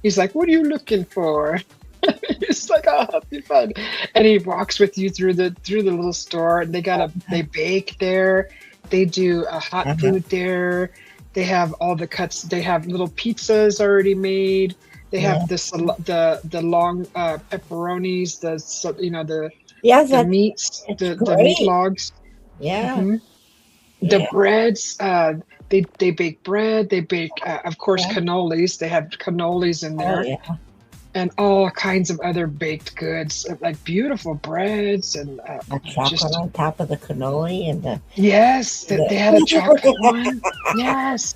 S1: he's like, "What are you looking for?" It's like, "Oh, be fun." And he walks with you through the little store. And they bake there. They do a hot food there. They have all the cuts. They have little pizzas already made. They have the long pepperonis, the meats, the meat logs.
S4: Yeah.
S1: Mm-hmm. The breads. They bake bread. They bake, of course, cannolis. They have cannolis in there. And all kinds of other baked goods, like beautiful breads and
S4: chocolate on top of the cannoli and
S1: they had a chocolate one. Yes,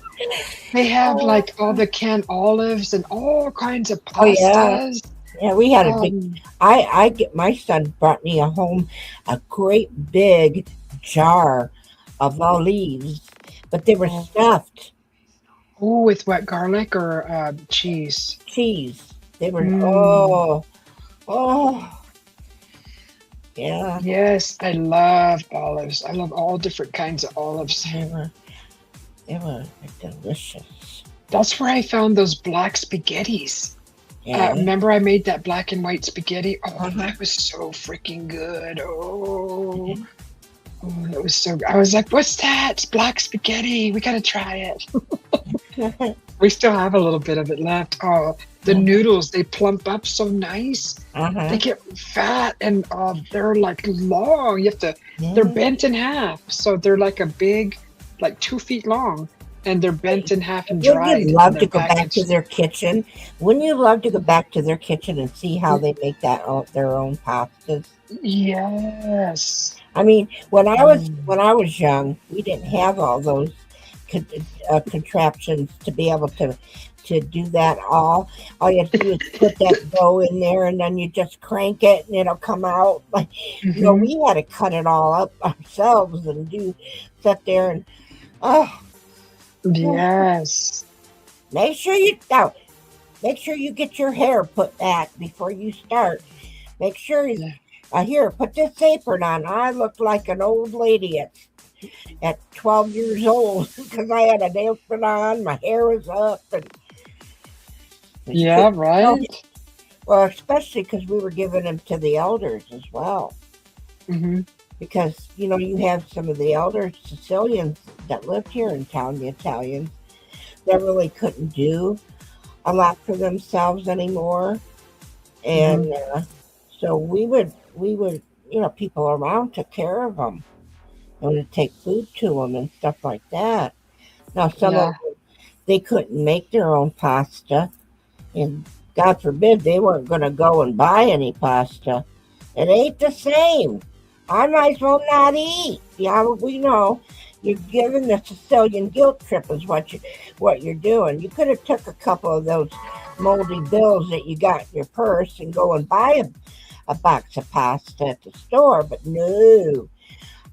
S1: they have like all the canned olives and all kinds of pastas.
S4: Yeah, we had a big. My son brought me a great big jar of olives, but they were stuffed.
S1: Oh, with what, garlic or cheese?
S4: Cheese. They were yeah.
S1: Yes, I love olives. I love all different kinds of olives.
S4: They were delicious.
S1: That's where I found those black spaghettis.
S4: Yeah.
S1: Remember I made that black and white spaghetti? Oh, that was so freaking good. Oh, that was so good. I was like, "What's that? It's black spaghetti. We got to try it." We still have a little bit of it left. Oh, the noodles, they plump up so nice. They get fat, and they're like long. You have to, they're bent in half. So they're like a big, like 2 feet long, and they're bent in half and dried.
S4: Wouldn't you love to go back to their kitchen? Wouldn't you love to go back to their kitchen and see how they make their own pastas?
S1: Yes.
S4: I mean, when I was young, we didn't have all those contraptions to be able to do that all you have to do is put that dough in there, and then you just crank it and it'll come out. Like we had to cut it all up ourselves and sit there and
S1: yes.
S4: Make sure you get your hair put back before you start, Make sure
S1: Yeah.
S4: here, put this apron on. I looked like an old lady at 12 years old because I had an apron on, my hair was up, and you
S1: Yeah,
S4: couldn't tell.
S1: right?
S4: Well, especially because we were giving them to the elders as well.
S1: Hmm.
S4: Because you have some of the elder Sicilians that lived here in town, the Italians, that really couldn't do a lot for themselves anymore, and so we would people around took care of them and would take food to them and stuff like that. Now some of
S1: Yeah.
S4: them, they couldn't make their own pasta, and God forbid they weren't going to go and buy any pasta. It ain't the same. I might as well not eat. Yeah, we know you're giving the Sicilian guilt trip is what you're doing. You could have took a couple of those moldy bills that you got in your purse and go and buy a box of pasta at the store, but no,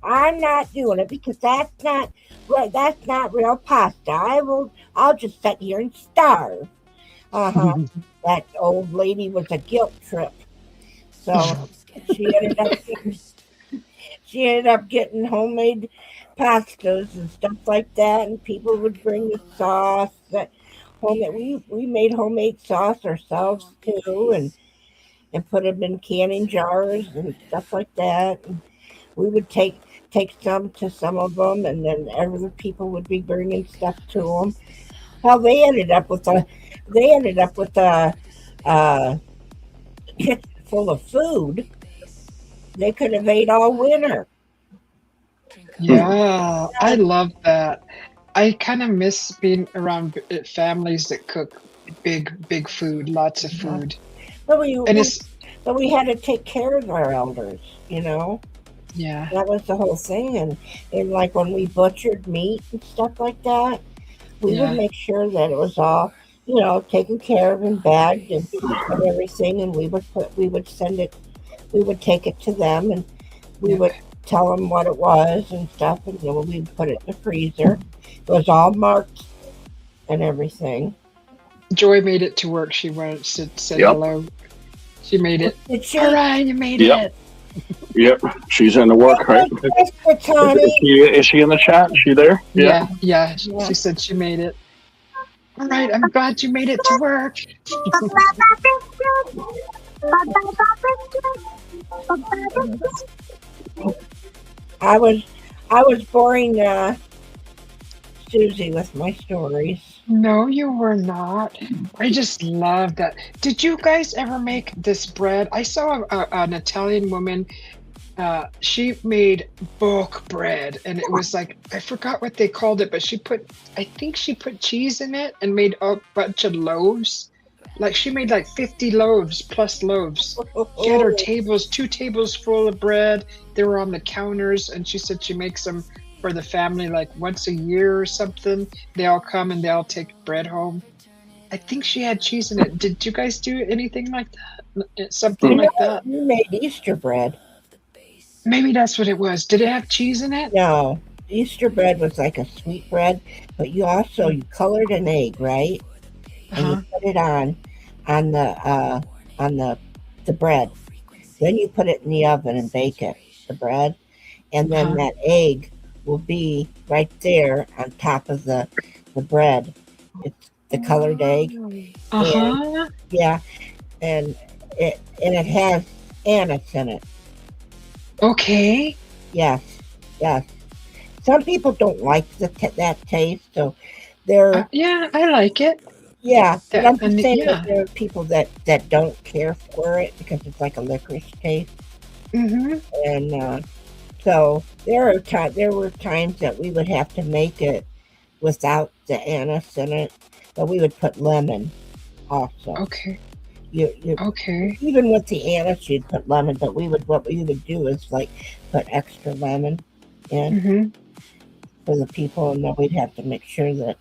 S4: I'm not doing it because that's not right. That's not real pasta. I'll just sit here and starve. That old lady was a guilt trip. So she ended up getting, she ended up getting homemade pastas and stuff like that, and people would bring the sauce. That homemade we made homemade sauce ourselves too, and put them in canning jars and stuff like that. And we would take some to some of them, and then other people would be bringing stuff to them. Well, they ended up with a kitchen full of food. They could have ate all winter.
S1: Yeah, I love that. I kind of miss being around families that cook big food, lots of food.
S4: But
S1: And it's,
S4: but we had to take care of our elders.
S1: yeah,
S4: That was the whole thing. And like when we butchered meat and stuff like that, we would
S1: yeah,
S4: make sure that it was all taken care of and bagged and everything. And we would send it, we would take it to them, and we
S1: yeah.
S4: would tell them what it was and stuff, and we'd put it in the freezer. It was all marked and everything.
S1: Joy made it to work. She went, said
S3: Yep.
S1: hello. She made it.
S4: Did she?
S1: All right, you made
S3: Yep.
S1: it.
S3: Yep. She's in the work, right?
S4: Yes, Tony.
S3: Is she in the chat? Is she there?
S1: Yeah.
S4: Yeah.
S1: She said she made it. All right, I'm glad you made it to work.
S4: I was boring Susie with my stories.
S1: No, you were not. I just love that. Did you guys ever make this bread? I saw an Italian woman. She made bulk bread, and it was like, I forgot what they called it, but I think she put cheese in it and made a bunch of loaves. Like she made like 50 loaves plus loaves. She had her tables, 2 tables full of bread. They were on the counters, and she said she makes them for the family like once a year or something. They all come and they all take bread home. I think she had cheese in it. Did you guys do anything like that? Something like that?
S4: You made Easter bread.
S1: Maybe that's what it was. Did it have cheese in it?
S4: No, Easter bread was like a sweet bread, but you colored an egg, right? And you put it on the bread. Then you put it in the oven and bake it, the bread, and then that egg will be right there on top of the bread. It's the colored egg.
S1: Uh-huh.
S4: Yeah, and it has anise in it.
S1: Okay.
S4: Yes. Some people don't like that taste, so they're
S1: Yeah, I like it.
S4: yeah. But I'm
S1: And
S4: just saying
S1: yeah.
S4: that there are people that don't care for it because it's like a licorice taste,
S1: Mm-hmm.
S4: and so there were times that we would have to make it without the anise in it, but we would put lemon also.
S1: Okay.
S4: You
S1: Okay.
S4: even with the anise, you'd put lemon, but what we would do is like put extra lemon in
S1: Mm-hmm.
S4: for the people, and then we'd have to make sure that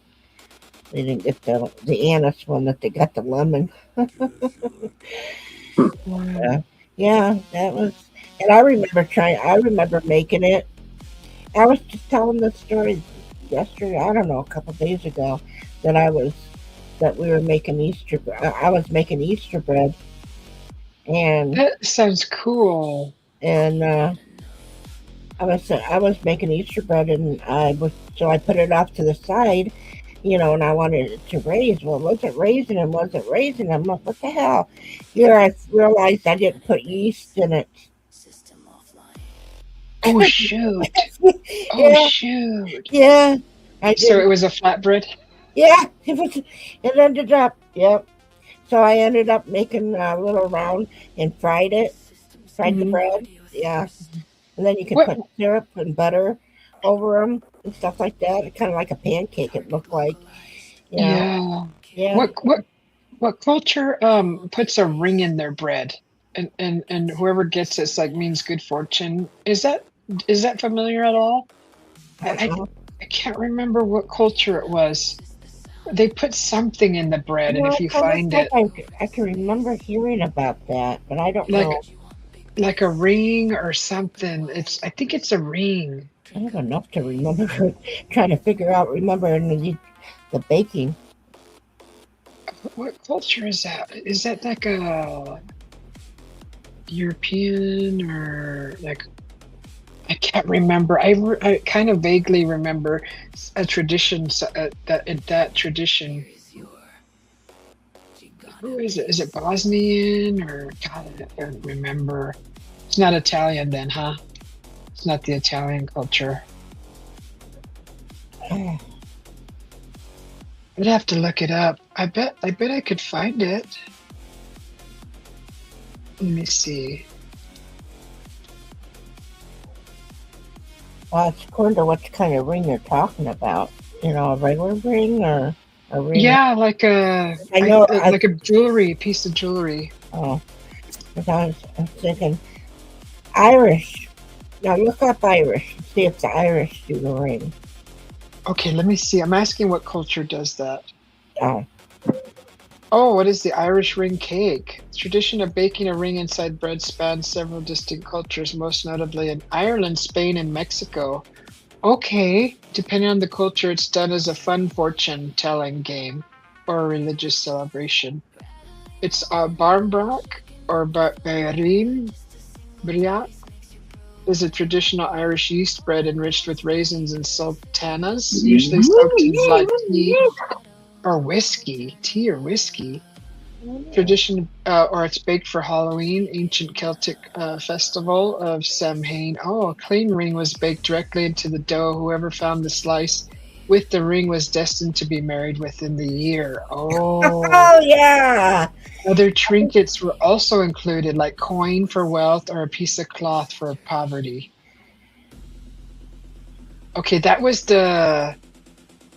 S4: they didn't get the anise one, that they got the lemon.
S1: Wow.
S4: Yeah, that was, and I remember making it. I was just telling the story yesterday, I don't know, a couple days ago, that we were making I was making Easter bread, and
S1: That sounds cool.
S4: and I was making Easter bread, and I put it off to the side, and I wanted it to raise. Well, it wasn't raising and wasn't raising. I'm like, what the hell? I realized I didn't put yeast in it.
S1: Oh shoot! Oh
S4: Yeah,
S1: shoot!
S4: yeah, I
S1: So
S4: did.
S1: it was a flatbread.
S4: Yeah, it ended up. Yep. So I ended up making a little round and fried the
S1: Hmm.
S4: bread. Yeah, and then you could
S1: What?
S4: put syrup and butter over them and stuff like that. Kind of like a pancake. It looked like. Yeah,
S1: Yeah.
S4: yeah.
S1: What culture puts a ring in their bread, and whoever gets it's like means good fortune. Is that familiar at all? I,
S4: I don't
S1: I
S4: know.
S1: I can't remember what culture it was. They put something in the bread, and if
S4: It
S1: you
S4: kind of
S1: find
S4: like
S1: it,
S4: I can remember hearing about that, but I don't
S1: like
S4: know.
S1: like a ring or something, I think it's a ring.
S4: I have enough to remember. Trying to remembering the baking.
S1: What culture is that? Is that like a European or like I can't remember. I kind of vaguely remember a tradition that tradition. Who is it? Is it Bosnian or God? I don't remember. It's not Italian then, huh? It's not the Italian culture.
S4: Oh,
S1: I'd have to look it up. I bet I could find it. Let me see.
S4: well, it's according to what kind of ring you're talking about. A regular ring or a ring.
S1: Yeah, like a
S4: I know.
S1: like a jewelry piece of jewelry.
S4: Oh, 'cause I was thinking Irish. Now look up Irish and see if the Irish do the ring.
S1: Okay, let me see. I'm asking what culture does that.
S4: Oh,
S1: Oh, what is the Irish ring cake? The tradition of baking a ring inside bread spans several distinct cultures, most notably in Ireland, Spain, and Mexico. Okay, depending on the culture, it's done as a fun fortune telling game or a religious celebration. It's a barmbrack or bairn briac is a traditional Irish yeast bread enriched with raisins and sultanas, usually soaked in blood tea or whiskey. Tea or whiskey. Tradition, or it's baked for Halloween, ancient Celtic festival of Samhain. Oh, a clean ring was baked directly into the dough. Whoever found the slice with the ring was destined to be married within the year. Oh,
S4: oh yeah.
S1: other trinkets were also included, like coin for wealth or a piece of cloth for poverty. Okay, that was the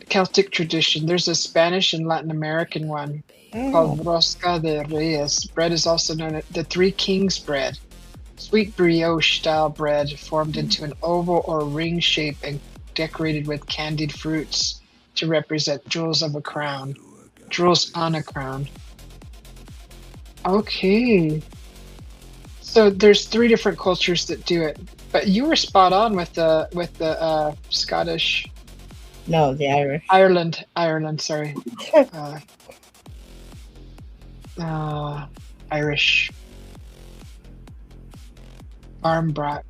S1: Celtic tradition. There's a Spanish and Latin American one
S4: Oh,
S1: called Rosca de Reyes. Bread is also known as the Three Kings bread. Sweet brioche style bread formed into an oval or ring shape and decorated with candied fruits to represent jewels of a crown. Jewels on a crown. Okay. So there's three different cultures that do it. But you were spot on with the Scottish
S4: no, the Irish.
S1: Ireland, sorry. Uh, Irish Armbrock.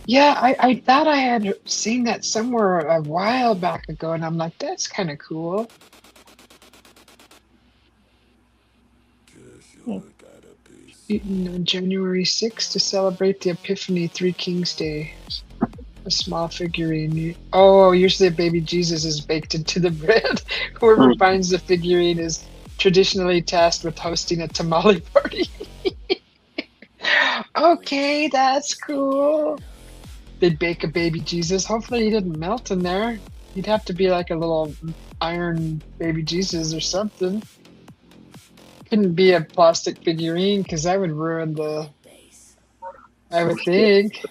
S1: Yeah, I thought I had seen that somewhere a while back ago, and I'm like, that's kind of cool. Eaten on January 6th to celebrate the Epiphany Three Kings Day. A small figurine. Oh, usually a baby Jesus is baked into the bread. Whoever finds the figurine is traditionally tasked with hosting a tamale party. Okay, that's cool. They'd bake a baby Jesus. Hopefully he didn't melt in there. He'd have to be like a little iron baby Jesus or something. Couldn't be a plastic figurine because that would ruin I would think.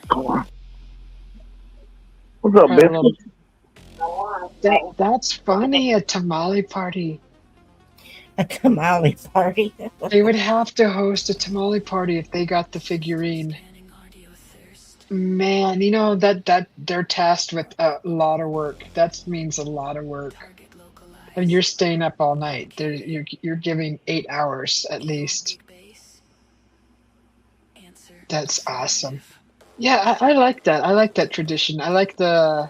S3: What's up,
S1: A
S3: bitch?
S1: little- that's funny, a tamale party.
S4: A tamale party.
S1: They would have to host a tamale party if they got the figurine. Man, that they're tasked with a lot of work. That means a lot of work. And you're staying up all night. You're giving 8 hours at least. That's awesome. Yeah, I like that. I like that tradition. I like the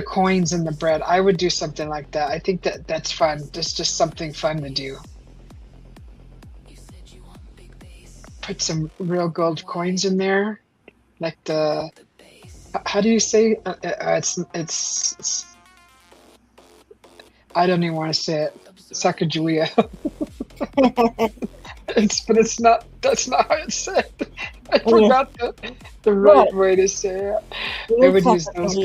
S1: coins and the bread. I would do something like that. I think that's fun. That's just something fun to do. Put some real gold coins in there, like the. How do you say? It's. I don't even want to say it. Sacagawea. But it's not. That's not how it's said. I forgot the right way to say it. They would use those.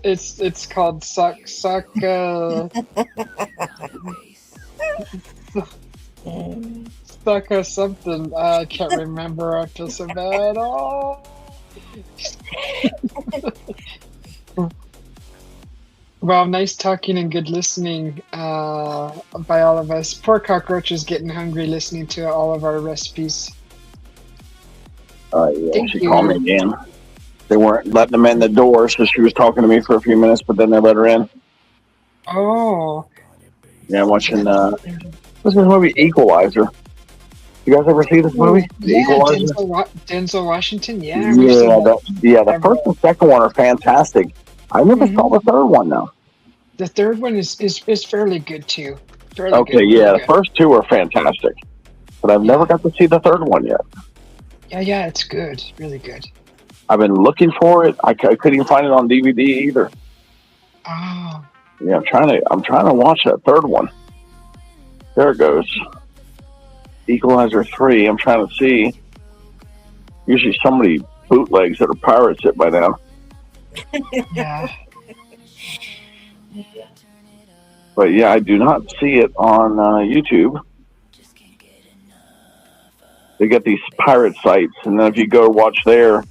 S1: It's called suck. Sucker something. I can't remember. I feel so bad. Oh. Well, nice talking and good listening by all of us. Poor Cockroach is getting hungry listening to all of our recipes.
S3: Yeah, she called me again. They weren't letting them in the door, so she was talking to me for a few minutes, but then they let her in.
S1: Oh.
S3: Yeah, watching what's this movie, Equalizer. You guys ever see this movie? Equalizer?
S1: Denzel Washington. Yeah.
S3: The first and second one are fantastic. I never saw the third one though.
S1: The third one is fairly good too.
S3: The first two are fantastic, but I've never got to see the third one yet.
S1: Yeah, it's good, really good.
S3: I've been looking for it. I couldn't even find it on DVD either.
S1: Oh.
S3: Yeah, I'm trying to watch that third one. There it goes. Equalizer 3. I'm trying to see. Usually somebody bootlegs that are pirates it by now.
S1: Yeah.
S3: But yeah, I do not see it on YouTube. They get these pirate sites, and then if you go watch there,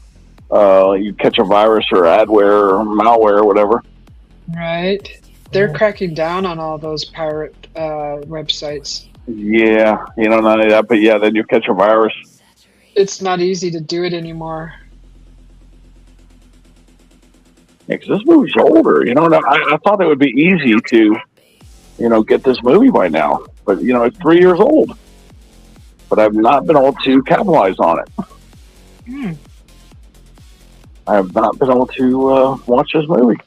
S3: you catch a virus or adware or malware or whatever.
S1: Right. They're cracking down on all those pirate websites.
S3: Yeah, not only that, but yeah, then you catch a virus.
S1: It's not easy to do it anymore.
S3: Yeah, because this movie's older. I thought it would be easy to, get this movie by now. But, it's 3 years old. But I've not been able to capitalize on it. I have not been able to watch this movie.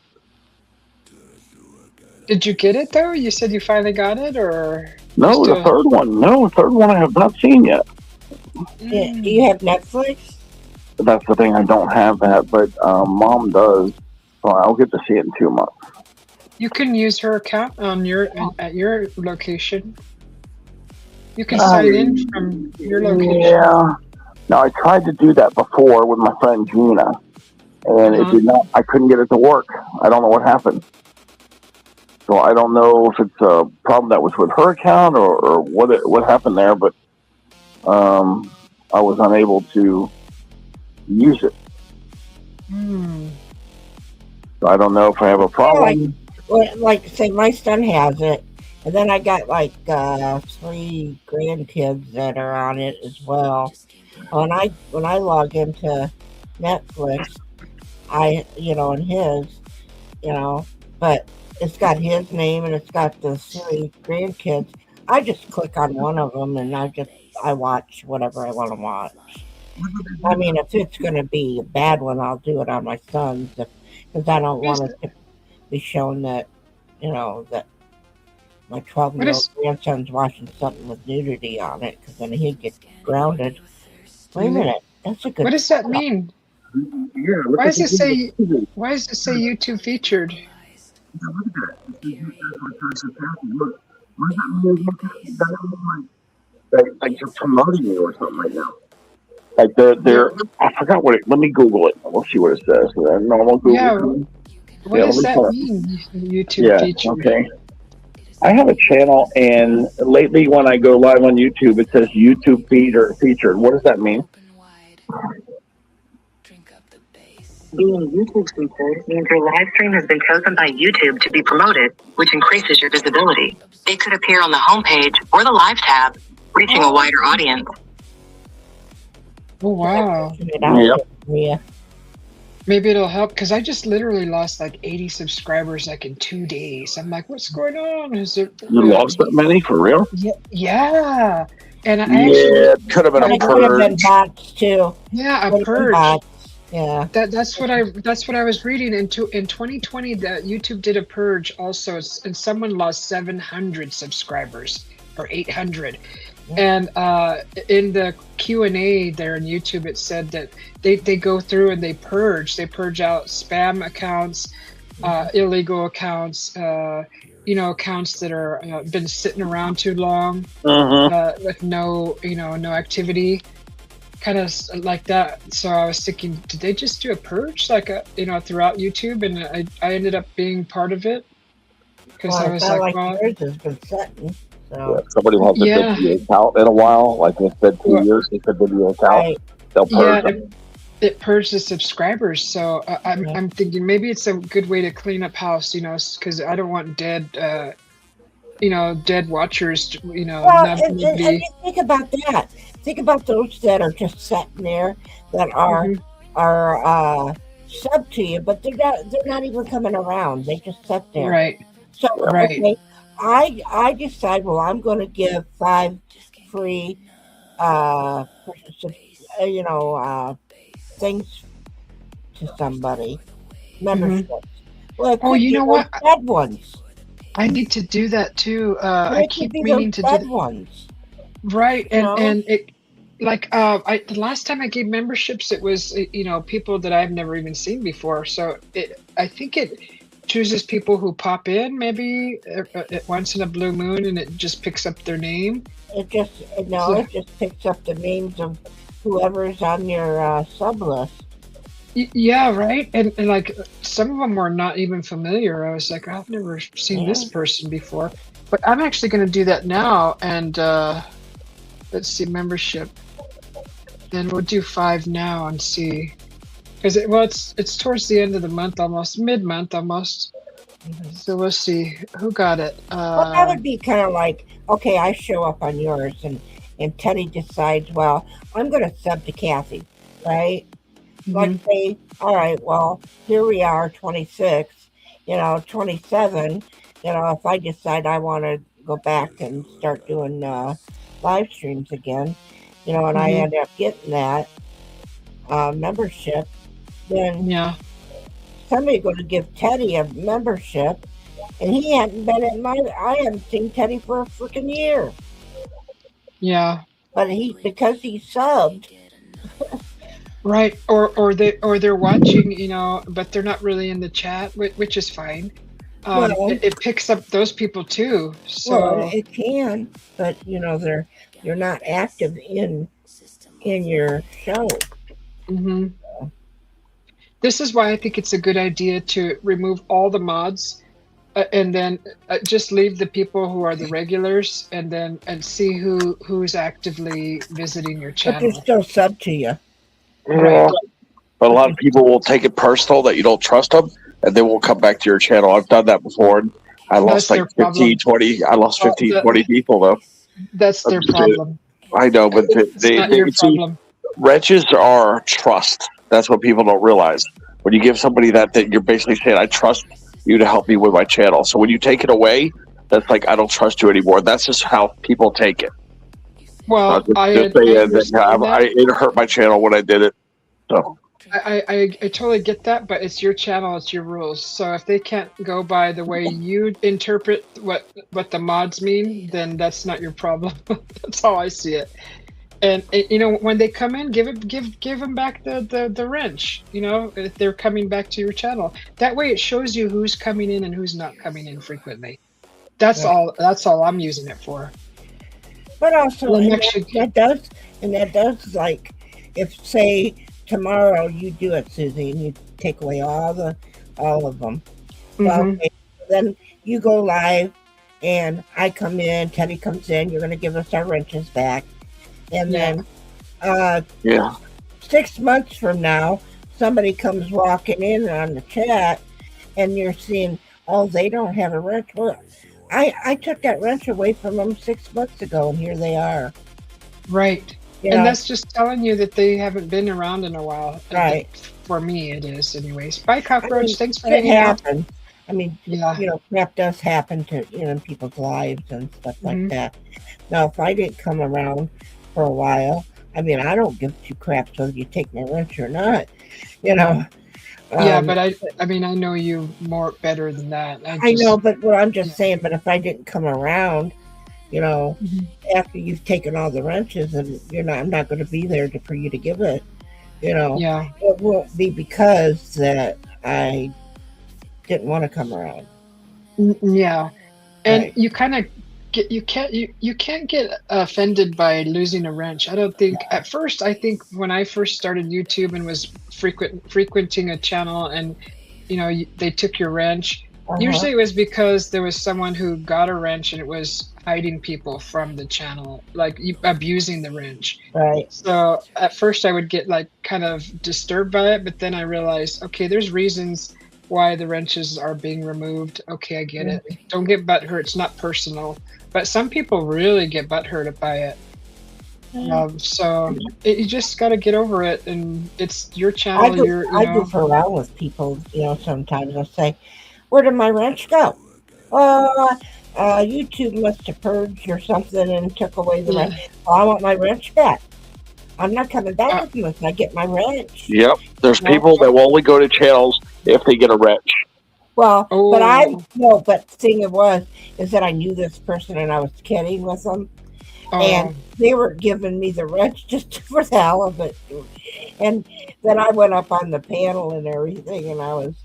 S1: Did you get it, though? You said you finally got it, or?
S3: No, the third one. No, the third one I have not seen yet.
S4: Yeah, do you have Netflix?
S3: That's the thing. I don't have that, but Mom does. So I'll get to see it in 2 months.
S1: You can use her account at your location. You can sign in from your location.
S3: Yeah. No, I tried to do that before with my friend Gina, and it did not. I couldn't get it to work. I don't know what happened. So I don't know if it's a problem that was with her account or what happened there, but I was unable to use it. So I don't know if I have a problem.
S4: Like say, my son has it, and then I got 3 grandkids that are on it as well. When I log into Netflix, and his, but it's got his name and it's got the 3 grandkids. I just click on one of them and I watch whatever I want to watch. I mean, if it's going to be a bad one, I'll do it on my son's because I don't want it to be shown that, that my 12-year-old grandson's watching something with nudity on it because then he'd get grounded. Wait a minute, that's a good.
S1: What does that mean?
S3: Yeah,
S1: why does it say YouTube featured?
S3: Like you're promoting you or something right now. Like they're I forgot what it. Let me Google it. We'll see what it says. Normal Google.
S1: Yeah. What does that mean? YouTube featured.
S3: Okay. I have a channel, and lately when I go live on YouTube, it says YouTube featured. What does that mean?
S5: Being YouTube featured means your live stream has been chosen by YouTube to be promoted, which increases your visibility. It could appear on the homepage or the live tab, reaching a wider audience.
S1: Oh, wow.
S4: Yeah.
S1: Maybe it'll help because I just literally lost 80 subscribers in 2 days. I'm like, what's going on? Is it
S3: you lost that many for real?
S1: Yeah. And I
S3: Yeah,
S1: actually,
S3: it could have been
S1: I,
S3: a
S4: It could have been
S3: purge.
S4: bots too.
S1: yeah, a
S4: Could have been
S1: purge.
S4: bots. Yeah.
S1: That's what I was reading. In 2020, that YouTube did a purge also, and someone lost 700 subscribers or 800.
S4: Yeah.
S1: And in the Q&A there on YouTube, it said that they go through and they purge out spam accounts, illegal accounts, accounts that are been sitting around too long with no activity, kind of like that. So I was thinking, did they just do a purge throughout YouTube? And I ended up being part of it because
S4: Well,
S1: I
S4: it's
S1: was
S4: not
S1: like,
S4: like
S1: well,
S4: yours has been setting.
S3: Yeah,
S4: So,
S3: if somebody hasn't
S1: yeah,
S3: been to your account in a while, like it's been 2
S1: well,
S3: years since they've been to your account,
S4: right.
S3: they'll
S1: yeah,
S3: purge them.
S1: it purged the subscribers. So
S4: Yeah.
S1: I'm thinking maybe it's a good way to clean up house, because I don't want dead watchers,
S4: Well, and
S1: nobody.
S4: you think about that. Think about those that are just sitting there that are
S1: Mhm.
S4: sub to you, but they're not even coming around. They just sit there.
S1: Right,
S4: So
S1: right.
S4: okay, I decide. Well, I'm going to give 5 free things to somebody,
S1: hmm
S4: memberships. Well, it
S1: Oh,
S4: could
S1: you
S4: be
S1: know
S4: those
S1: what?
S4: dead ones.
S1: I need to do that too. I
S4: It could
S1: keep
S4: be those
S1: meaning to do
S4: dead
S1: that.
S4: ones.
S1: Right,
S4: You know?
S1: and it like the last time I gave memberships, it was people that I've never even seen before. So I think it chooses people who pop in maybe once in a blue moon, and it just picks up their name.
S4: It just
S1: So,
S4: it just picks up the names of whoever's on your sub list.
S1: yeah, right. And like some of them were not even familiar. I was like, I've never seen this
S4: Yeah.
S1: person before. But I'm actually going to do that now. And let's see, membership. Then we'll do 5 now and see. Because it's towards the end of the month, almost mid-month, almost.
S4: Mhm.
S1: So we'll see who got it.
S4: Well, that would be kind of like, okay, I show up on yours, and Teddy decides, well, I'm going to sub to Kathy, right? Like,
S1: Mhm.
S4: say, all right, well, here we are, 26, 27. If I decide I want to go back and start doing live streams again, and I
S1: Mhm.
S4: end up getting that membership, then
S1: Yeah.
S4: somebody's going to give Teddy a membership, and he hadn't been in I haven't seen Teddy for a freaking year.
S1: Yeah.
S4: But because he subbed,
S1: Right. Or they're watching, but they're not really in the chat, which is fine.
S4: well,
S1: It picks up those people too.
S4: well,
S1: So,
S4: it can, but they're not active in your show.
S1: mhm. This is why I think it's a good idea to remove all the mods, and then just leave the people who are the regulars, and see who's actively visiting your
S4: But they're
S1: channel.
S4: still sub to you.
S1: Right.
S3: But a lot of people will take it personal that you don't trust them, and they will come back to your channel. I've done that before, and I lost
S1: That's their
S3: like 15,
S1: problem.
S3: 20. I lost
S1: Well,
S3: 15, 20 people, though.
S1: that's their problem.
S3: I know, but
S1: It's not your
S3: see,
S1: problem.
S3: wrenches are trust. That's what people don't realize. When you give somebody that you're basically saying, I trust you to help me with my channel. So when you take it away, that's like, I don't trust you anymore. That's just how people take it.
S1: Well,
S3: Just
S1: I
S3: saying that
S1: understand that.
S3: it hurt my channel when I did it. So
S1: I totally get that, but it's your channel, it's your rules. So if they can't go by the way you interpret what the mods mean, then that's not your problem. That's how I see it. And when they come in, give them back the wrench. If they're coming back to your channel, that way it shows you who's coming in and who's not coming in frequently. That's
S4: Yeah.
S1: all. That's all I'm using it for.
S4: But also,
S1: Well,
S4: and
S1: actually,
S4: that does like, if say tomorrow you do it, Susie, and you take away all of them. Well,
S1: mhm.
S4: okay, then you go live, and I come in, Teddy comes in. You're going to give us our wrenches back, and
S1: Yeah.
S4: then
S3: yeah,
S4: 6 months from now, somebody comes walking in on the chat, and you're seeing, oh, they don't have a wrench. Well, I took that wrench away from them 6 months ago, and here they are.
S1: Right.
S4: You
S1: And
S4: know,
S1: that's just telling you that they haven't been around in a while.
S4: right?
S1: For me, it is, anyways. Bye,
S4: I
S1: Cockroach.
S4: mean,
S1: Thanks for
S4: it
S1: hanging out.
S4: happened. I mean,
S1: Yeah.
S4: crap does happen to in people's lives and stuff like
S1: Mhm.
S4: that. Now, if I didn't come around for a while, I mean, I don't give two craps whether you take my wrench or not. You know,
S1: Yeah,
S4: um,
S1: but I mean, I know you more better than that. I
S4: I know,
S1: just
S4: but what I'm just
S1: yeah.
S4: saying. But if I didn't come around, you know,
S1: Mhm.
S4: after you've taken all the wrenches, and I'm not going to be there for you to give it.
S1: Yeah.
S4: It won't be because that I didn't want to come around.
S1: Yeah. And
S4: Right.
S1: you kind of get you can't get offended by losing a wrench. I don't think at first. I think when I first started YouTube and was frequenting a channel, and they took your wrench.
S4: Uh huh.
S1: Usually it was because there was someone who got a wrench and it was hiding people from the channel, like abusing the wrench.
S4: Right.
S1: So at first I would get like kind of disturbed by it, but then I realized, okay, there's reasons why the wrenches are being removed. Okay, I get it.
S4: Mhm.
S1: Don't get butthurt. It's not personal. But some people really get butthurt by it.
S4: Yeah.
S1: So you just got to get over it, and it's your
S4: I
S1: channel.
S4: goof,
S1: You're,
S4: I goof around with people. Sometimes I'll say, "Where did my wrench go?" Uh, YouTube must have purged or something and took away the wrench.
S1: yeah.
S4: Well, I want my wrench back. I'm not coming back
S1: Uh,
S4: unless I get my wrench.
S3: Yep. There's
S4: You know?
S3: people that will only go to channels if they get a wrench.
S4: Well, but
S1: oh,
S4: but the thing is that I knew this person and I was kidding with them, and
S1: oh,
S4: they were giving me the wrench just for the hell of it. And then I went up on the panel and everything, and I was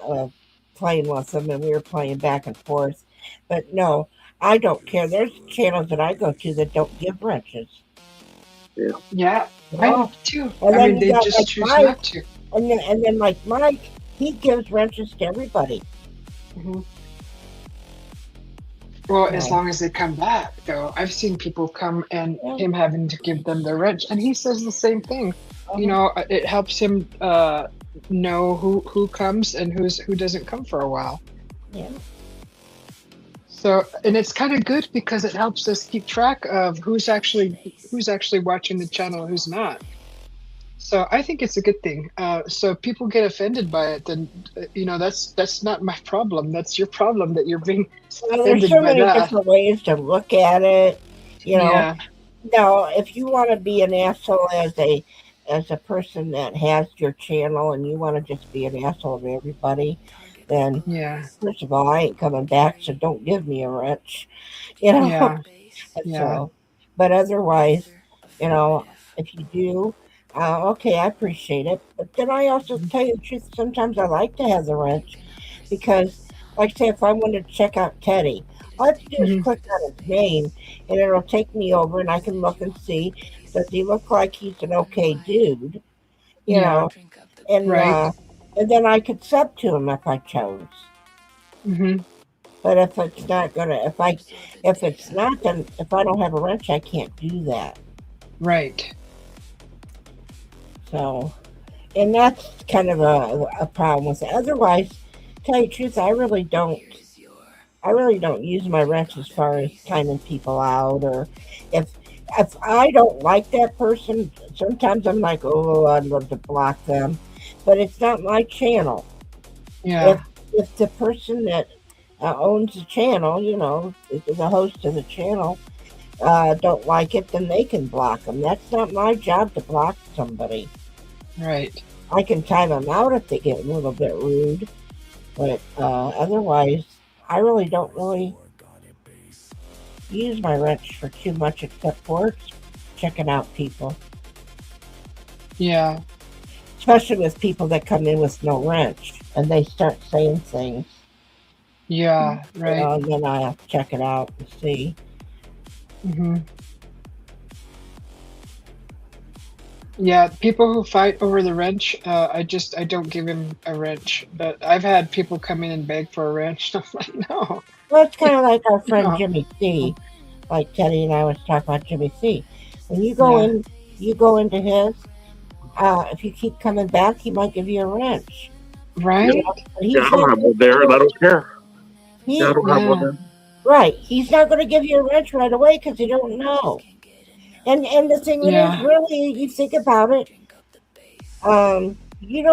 S4: uh, playing with them, and we were playing back and forth. But no, I don't care. There's channels that I go to that don't give wrenches.
S3: Yeah.
S1: yeah.
S4: You
S1: I
S4: know?
S1: have too.
S4: And
S1: I
S4: then
S1: mean,
S4: you
S1: they
S4: got
S1: just
S4: like
S1: choose
S4: Mike,
S1: not to.
S4: and then like Mike, he gives wrenches to everybody.
S1: Mhm. Well, as
S4: So,
S1: long as they come back, though, I've seen people come and
S4: yeah,
S1: him having to give them their wrench, and he says the same thing.
S4: uh-huh,
S1: It helps him know who comes and who doesn't come for a while.
S4: yeah.
S1: So, and it's kind of good because it helps us keep track of who's actually watching the channel, who's not. So I think it's a good thing. So if people get offended by it, then that's not my problem. That's your problem that you're being
S4: Well, there's
S1: offended
S4: so
S1: by
S4: many
S1: that.
S4: different ways to look at it. You know,
S1: Yeah,
S4: no, if you want to be an asshole as a person that has your channel and you want to just be an asshole to everybody, then
S1: yeah,
S4: first of all, I ain't coming back, so don't give me a wrench. You know,
S1: yeah, yeah.
S4: so, but otherwise, you know, if you do, okay, I appreciate it. But then I also
S1: Mhm.
S4: tell you the truth, sometimes I like to have the wrench because, like, say, if I wanted to check out Teddy, all I have to do is
S1: Mhm.
S4: click on his name and it'll take me over and I can look and see, does he look like he's an okay dude, you
S1: Yeah,
S4: know, and,
S1: right.
S4: uh, and then I could sub to him if I chose.
S1: Hmm.
S4: But if it's not gonna, if it's not, then if I don't have a wrench, I can't do that.
S1: Right.
S4: So, and that's kind of a problem with it. Otherwise, tell you the truth, I really don't use my wrench as far as timing people out or if if I don't like that person, sometimes I'm like, oh, I'd love to block them, but it's not my channel. If
S1: Yeah.
S4: if the person that owns the channel, is the host of the channel, don't like it, then they can block them. That's not my job to block somebody.
S1: Right.
S4: I can time them out if they get a little bit rude, but otherwise, I really don't really use my wrench for too much except for checking out people,
S1: Yeah.
S4: especially with people that come in with no wrench and they start saying things,
S1: Yeah. Right.
S4: and then I have to check it out and see.
S1: Hmm. Yeah. People who fight over the wrench, I don't give him a wrench. But I've had people come in and beg for a wrench. I'm like, no,
S4: Well, it's kind of like our friend
S1: no.
S4: Jimmy C. Like Teddy and I was talking about Jimmy C. When
S1: Yeah.
S4: you go into his. If you keep coming back, he might give you a wrench.
S3: Yeah.
S4: You
S1: Right.
S4: know, but
S3: Yeah.
S4: he's
S3: I don't
S4: not
S3: have
S4: going
S3: one there, and I don't care. Yeah, I
S4: he
S3: don't have one
S1: Yeah.
S3: there.
S4: right. He's not going to give you a wrench right away because he don't know. And the thing it is,
S1: Yeah.
S4: really, you think about it. Um, you're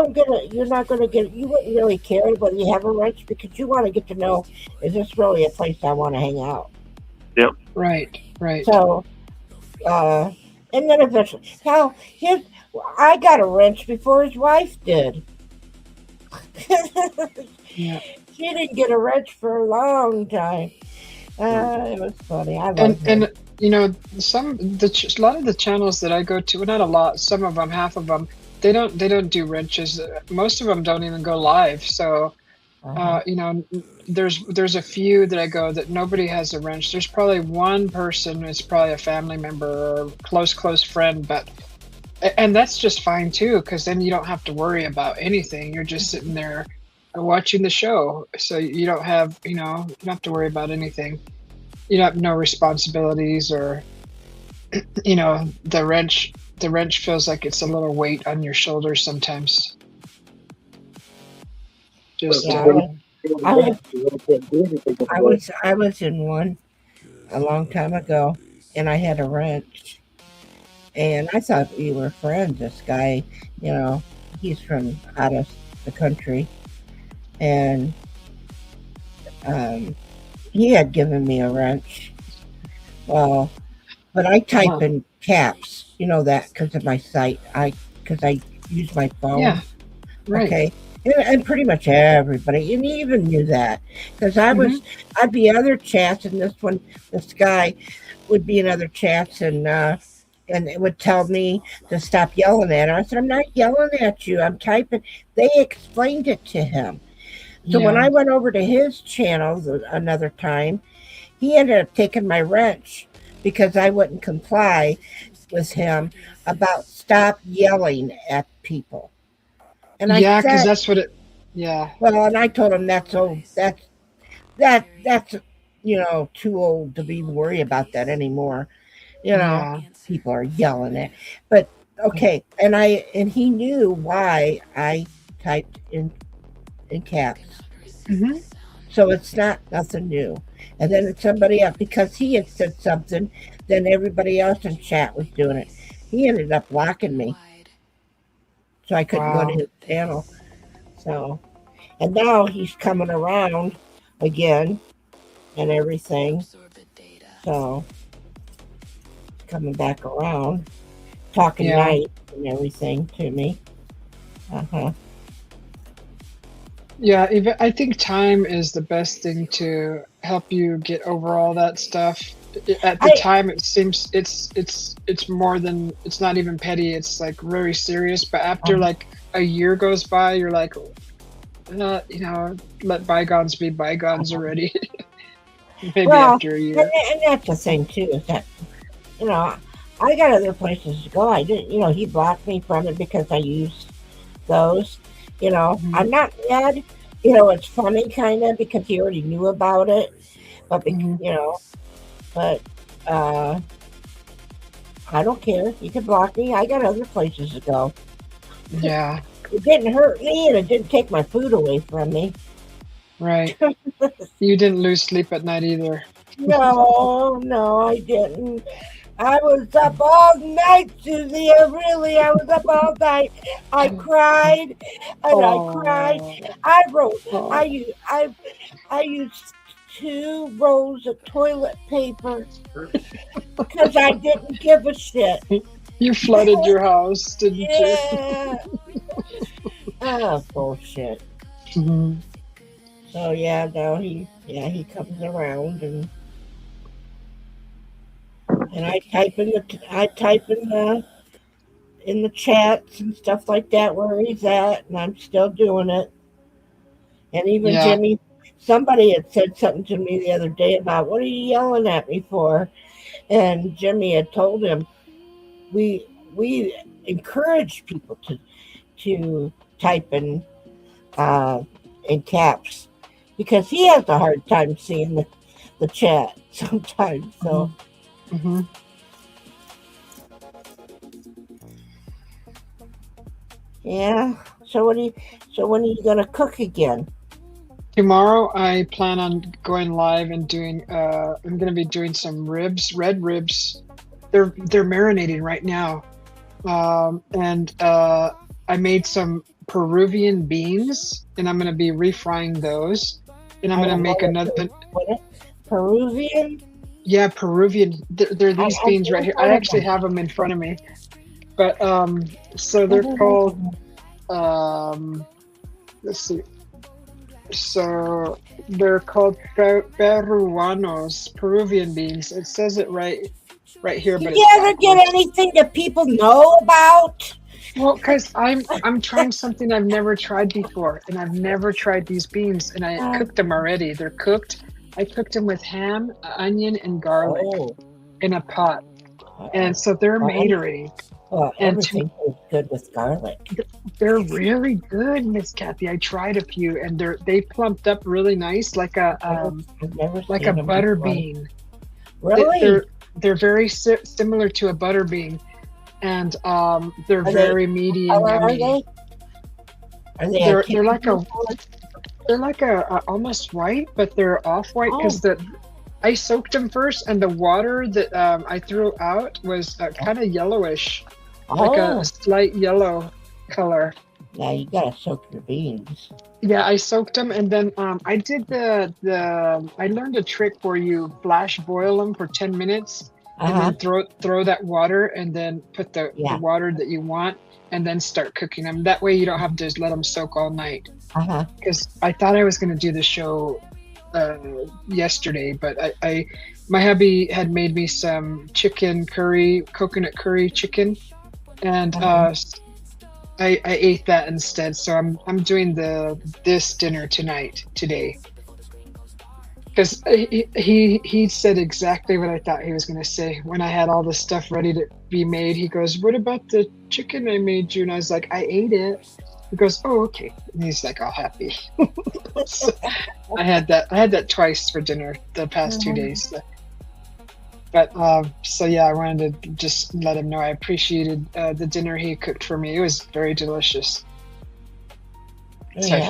S4: not gonna get, you wouldn't really care when you have a wrench because you want to get to know, is this really a place I want to hang out?
S1: Right. Right.
S4: So, uh, and then eventually, I got a wrench before his wife did.
S1: Yeah.
S4: She didn't get a wrench for a long time. It was funny. I love
S1: And
S4: him.
S1: and you know, a lot of the channels that I go to, well, not a lot, some of them, half of them, they don't do wrenches. Most of them don't even go live. So,
S4: Uh-huh.
S1: you know, there's a few that I go that nobody has a wrench. There's probably one person who's probably a family member or close friend, but and that's just fine too, because then you don't have to worry about anything. You're just sitting there watching the show, so you don't have, you don't have to worry about anything. You have no responsibilities, or the wrench feels like it's a little weight on your shoulders sometimes. Just
S4: Yeah, I was, I was in one a long time ago, and I had a wrench, and I thought we were friends. This guy, you know, he's from out of the country, and um, he had given me a wrench. Well, but I type in caps, you know that because of my site. Because I use my phone.
S1: yeah, right.
S4: Okay. And pretty much everybody, and he even knew that, because I'd be in other chats, and this guy would be in other chats, and it would tell me to stop yelling at him. I said, I'm not yelling at you. I'm typing. They explained it to him. So when
S1: Yeah.
S4: I went over to his channel another time, he ended up taking my wrench because I wouldn't comply with him about stop yelling at people. And I
S1: Yeah, because
S4: said,
S1: that's what it. Yeah.
S4: well, and I told him that's too old to be worry about that anymore. You know,
S1: Yeah.
S4: people are yelling at, but okay. And he knew why I typed in caps,
S1: Hmm.
S4: so it's not nothing new. And then it's somebody else because he had said something, then everybody else in chat was doing it. He ended up blocking me, so I couldn't go to
S1: Wow.
S4: his channel. So, and now he's coming around again and everything. So coming back around, talking
S1: Yeah.
S4: nice and everything to me. Uh-huh.
S1: Yeah. Even I think time is the best thing to help you get over all that stuff. At the
S4: I
S1: time, it seems it's more than, it's not even petty. It's like very serious. But after
S4: um,
S1: like a year goes by, you're like, let bygones be bygones
S4: uh-huh.
S1: already. Maybe
S4: Well,
S1: after a
S4: and,
S1: year.
S4: and that's the thing too, is that you know I got other places to go. I didn't, he blocked me from it because I used those.
S1: Hmm.
S4: I'm not mad. It's funny kind of because he already knew about it, but
S1: Hmm.
S4: but uh, I don't care. You can block me. I got other places to go.
S1: Yeah.
S4: It didn't hurt me, and it didn't take my food away from me.
S1: Right. You didn't lose sleep at night either.
S4: No, no, I didn't. I was up all night, Susie. I was up all night. I cried, and I cried.
S1: Oh.
S4: I wrote. I
S1: Oh.
S4: used. I used 2 rolls of toilet paper because I didn't give a shit.
S1: You flooded your house, didn't you?
S4: Yeah. Oh, bullshit.
S1: Mhm.
S4: So yeah, no, he comes around, and I type in the chats and stuff like that where he's at, and I'm still doing it. And even
S1: Yeah.
S4: Jimmy, somebody had said something to me the other day about what are you yelling at me for? And Jimmy had told him we encourage people to type in caps because he has a hard time seeing the chat sometimes. So
S1: Mhm. Mhm.
S4: yeah. So when are you gonna cook again?
S1: Tomorrow, I plan on going live and doing. I'm gonna be doing some ribs, red ribs. They're marinating right now, and I made some Peruvian beans, and I'm gonna be refrying those, and I'm gonna make another.
S4: What? Peruvian?
S1: Yeah, Peruvian. They're these beans right here. I actually have them in front of me, but so they're called. Let's see. So they're called peruanos, Peruvian beans. It says it right here. But
S4: Did you ever get anything that people know about?
S1: Well, because I'm trying something I've never tried before, and I've never tried these beans, and I cooked them already. They're cooked. I cooked them with ham, onion, and garlic in a pot, and so they're made already.
S4: Well, everything is good with garlic.
S1: They're really good, Miss Kathy. I tried a few, and they plumped up really nice, like a butter bean.
S4: Really?
S1: They're very similar to a butter bean, and they're very meaty and yummy. They're like a almost white, but they're off white because I soaked them first, and the water that I threw out was kind of yellowish, like a slight yellow color.
S4: Yeah, you gotta soak your beans.
S1: Yeah, I soaked them, and then I did I learned a trick where you flash boil them for 10 minutes, and then throw that water, and then put the water that you want, and then start cooking them. That way you don't have to let them soak all night. Because I thought I was going to do the show yesterday, but my hubby had made me some chicken curry, coconut curry chicken, and I ate that instead. So I'm doing this dinner today, because he said exactly what I thought he was going to say when I had all the stuff ready to be made. He goes, "What about the chicken I made you?" And I was like, "I ate it." He goes, "Oh, okay." And he's like all happy. So I had that twice for dinner the past 2 days. But so yeah, I wanted to just let him know I appreciated the dinner he cooked for me. It was very delicious. So I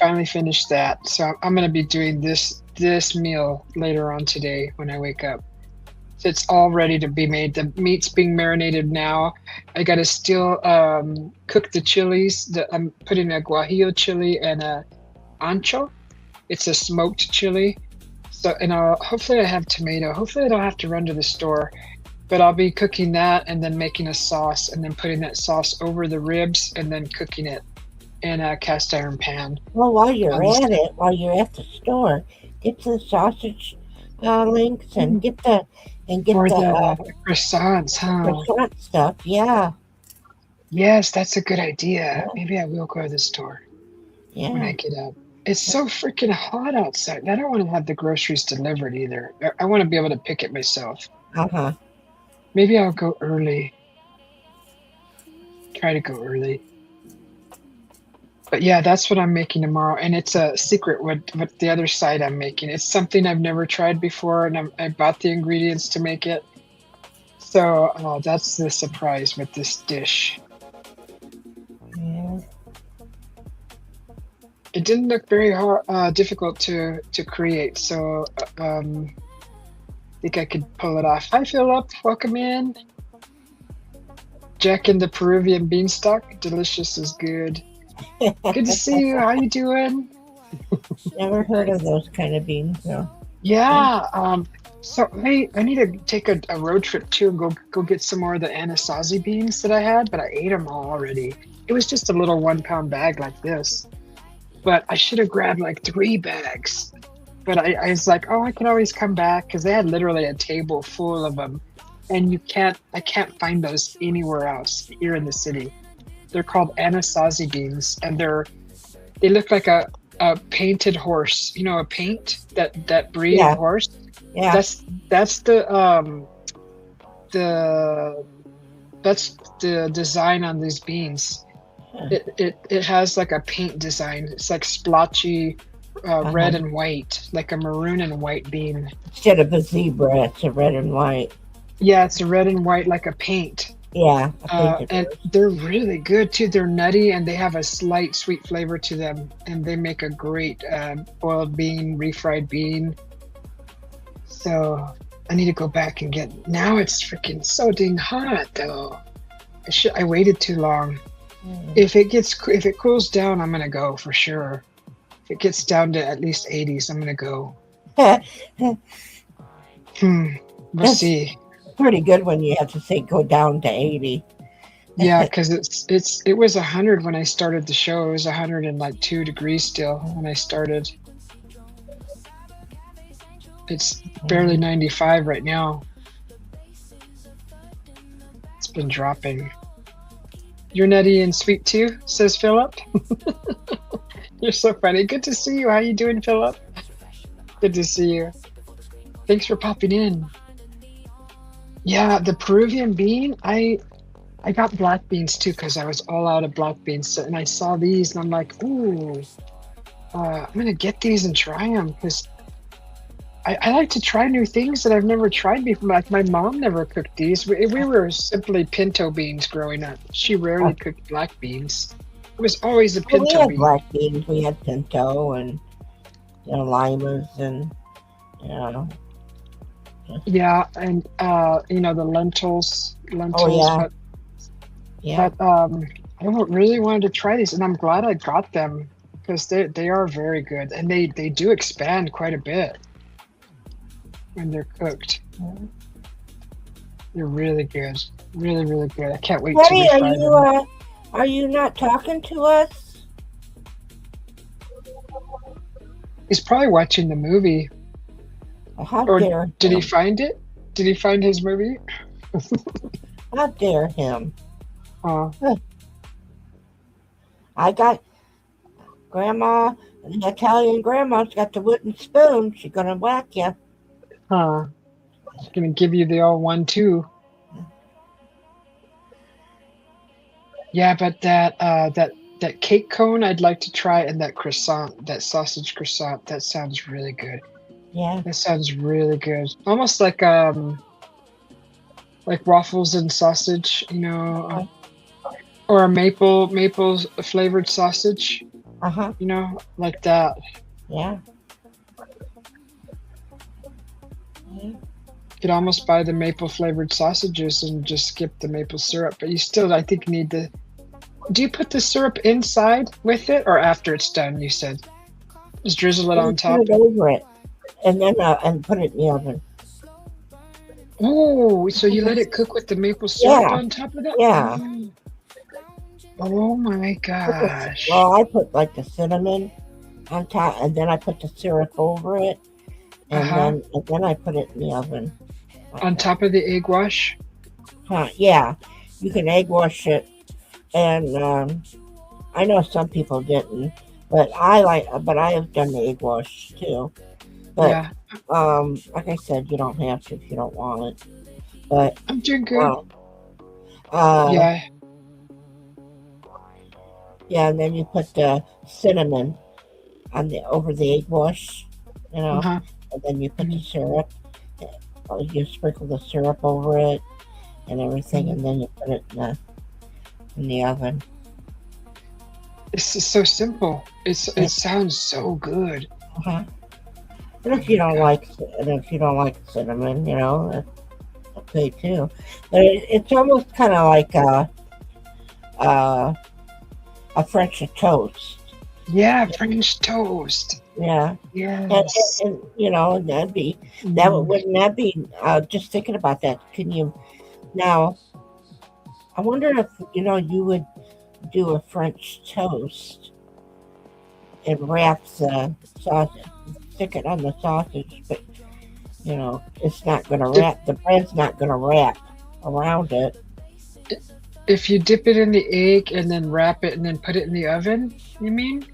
S1: finally finished that. So I'm going to be doing this meal later on today when I wake up. So it's all ready to be made. The meat's being marinated now. I got to still cook the chilies. I'm putting a guajillo chili and a ancho. It's a smoked chili. So, and hopefully I have tomato. Hopefully I don't have to run to the store. But I'll be cooking that and then making a sauce and then putting that sauce over the ribs and then cooking it in a cast iron pan.
S4: Well, while you're at the store, get the sausage links and get the
S1: croissants,
S4: croissant stuff. Yeah.
S1: Yes, that's a good idea. Maybe I will go to the store when I get up. It's so freaking hot outside. I don't want to have the groceries delivered either. I want to be able to pick it myself. Maybe I'll go early. Try to go early. But yeah, that's what I'm making tomorrow, and it's a secret what the other side I'm making. It's something I've never tried before, and I bought the ingredients to make it. So that's the surprise with this dish.
S4: Yeah.
S1: It didn't look very hard, difficult to create, so I think I could pull it off. Hi, Philip. Welcome in. Jack and the Peruvian beanstalk. Delicious is good. Good to see you. How you doing?
S4: Never heard of those kind of beans, though.
S1: Yeah. So I need to take a road trip too and go get some more of the Anasazi beans that I had, but I ate them all already. It was just a little 1 pound bag like this, but I should have grabbed like 3 bags. But I was like, oh, I can always come back because they had literally a table full of them, and I can't find those anywhere else here in the city. They're called Anasazi beans, and they look like a painted horse. You know, a paint that breed of horse. Yeah. That's the design on these beans. It has like a paint design. It's like splotchy red and white, like a maroon and white bean.
S4: Instead of a zebra, it's a red and white.
S1: Yeah, it's a red and white like a paint.
S4: Yeah,
S1: and they're really good too. They're nutty and they have a slight sweet flavor to them, and they make a great boiled bean, refried bean. So I need to go back and get. Now it's freaking so dang hot though. I waited too long. If it cools down, I'm gonna go for sure. If it gets down to at least 80s, I'm gonna go. We'll
S4: That's
S1: see.
S4: pretty good when you have to say go down to 80.
S1: Yeah, because it was 100 when I started the show. It was 102 degrees still when I started. It's barely 95 right now. It's been dropping. You're nutty and sweet too, says Philip. You're so funny. Good to see you. How you doing, Philip? Good to see you. Thanks for popping in. Yeah, the Peruvian bean, I got black beans too because I was all out of black beans. So, and I saw these and I'm like, ooh, I'm going to get these and try them because I like to try new things that I've never tried before. Like my mom never cooked these. We were simply pinto beans growing up. She rarely cooked black beans. It was always a
S4: Well, we
S1: pinto
S4: had
S1: bean.
S4: black beans. We had pinto and limas and
S1: Yeah, and the lentils.
S4: Oh
S1: But
S4: yeah.
S1: I really wanted to try these, and I'm glad I got them because they are very good, and they do expand quite a bit when they're cooked. They're really good, really really good. I can't wait to
S4: Daddy,
S1: try them.
S4: are you not talking to us?
S1: He's probably watching the movie.
S4: How
S1: Or
S4: dare
S1: did
S4: him?
S1: he find it? Did he find his movie?
S4: How dare him?
S1: Oh,
S4: I got Grandma, the Italian grandma's got the wooden spoon. She's gonna whack you.
S1: huh. He's gonna give you the all 1-2. Yeah, but that cake cone I'd like to try, and that croissant, that sausage croissant, that sounds really good.
S4: Yeah.
S1: That sounds really good. Almost like waffles and sausage, or a maple flavored sausage,
S4: Uh-huh.
S1: like that.
S4: Yeah.
S1: You could almost buy the maple flavored sausages and just skip the maple syrup, but you still, I think, need the. Do you put the syrup inside with it or after it's done? You said just drizzle it on top.
S4: Put it over it, and then and put it in the oven.
S1: Oh, so you let it cook with the maple syrup
S4: Yeah.
S1: on top of that?
S4: Yeah.
S1: Oh my gosh.
S4: Well, I put like the cinnamon on top, and then I put the syrup over it, and then I put it in the oven.
S1: On top of the egg wash?
S4: Yeah, you can egg wash it, and I know some people didn't, but I have done the egg wash too. But
S1: Yeah.
S4: like I said, you don't have to if you don't want it. But
S1: I'm doing good.
S4: yeah,
S1: Yeah.
S4: and then you put the cinnamon over the egg wash,
S1: Uh-huh.
S4: and then you put the syrup. You sprinkle the syrup over it and everything, and then you put it in the oven.
S1: It's just so simple. It sounds so good.
S4: Uh-huh. And if you don't like cinnamon, that's okay too. But it's almost kind of like a French toast.
S1: Yeah, French toast.
S4: Yeah.
S1: Yes.
S4: And wouldn't that be just thinking about that? Can you now? I wonder if you would do a French toast and wrap the sausage, stick it on the sausage, but it's not going to wrap. The bread's not going to wrap around it.
S1: If you dip it in the egg and then wrap it and then put it in the oven, you mean?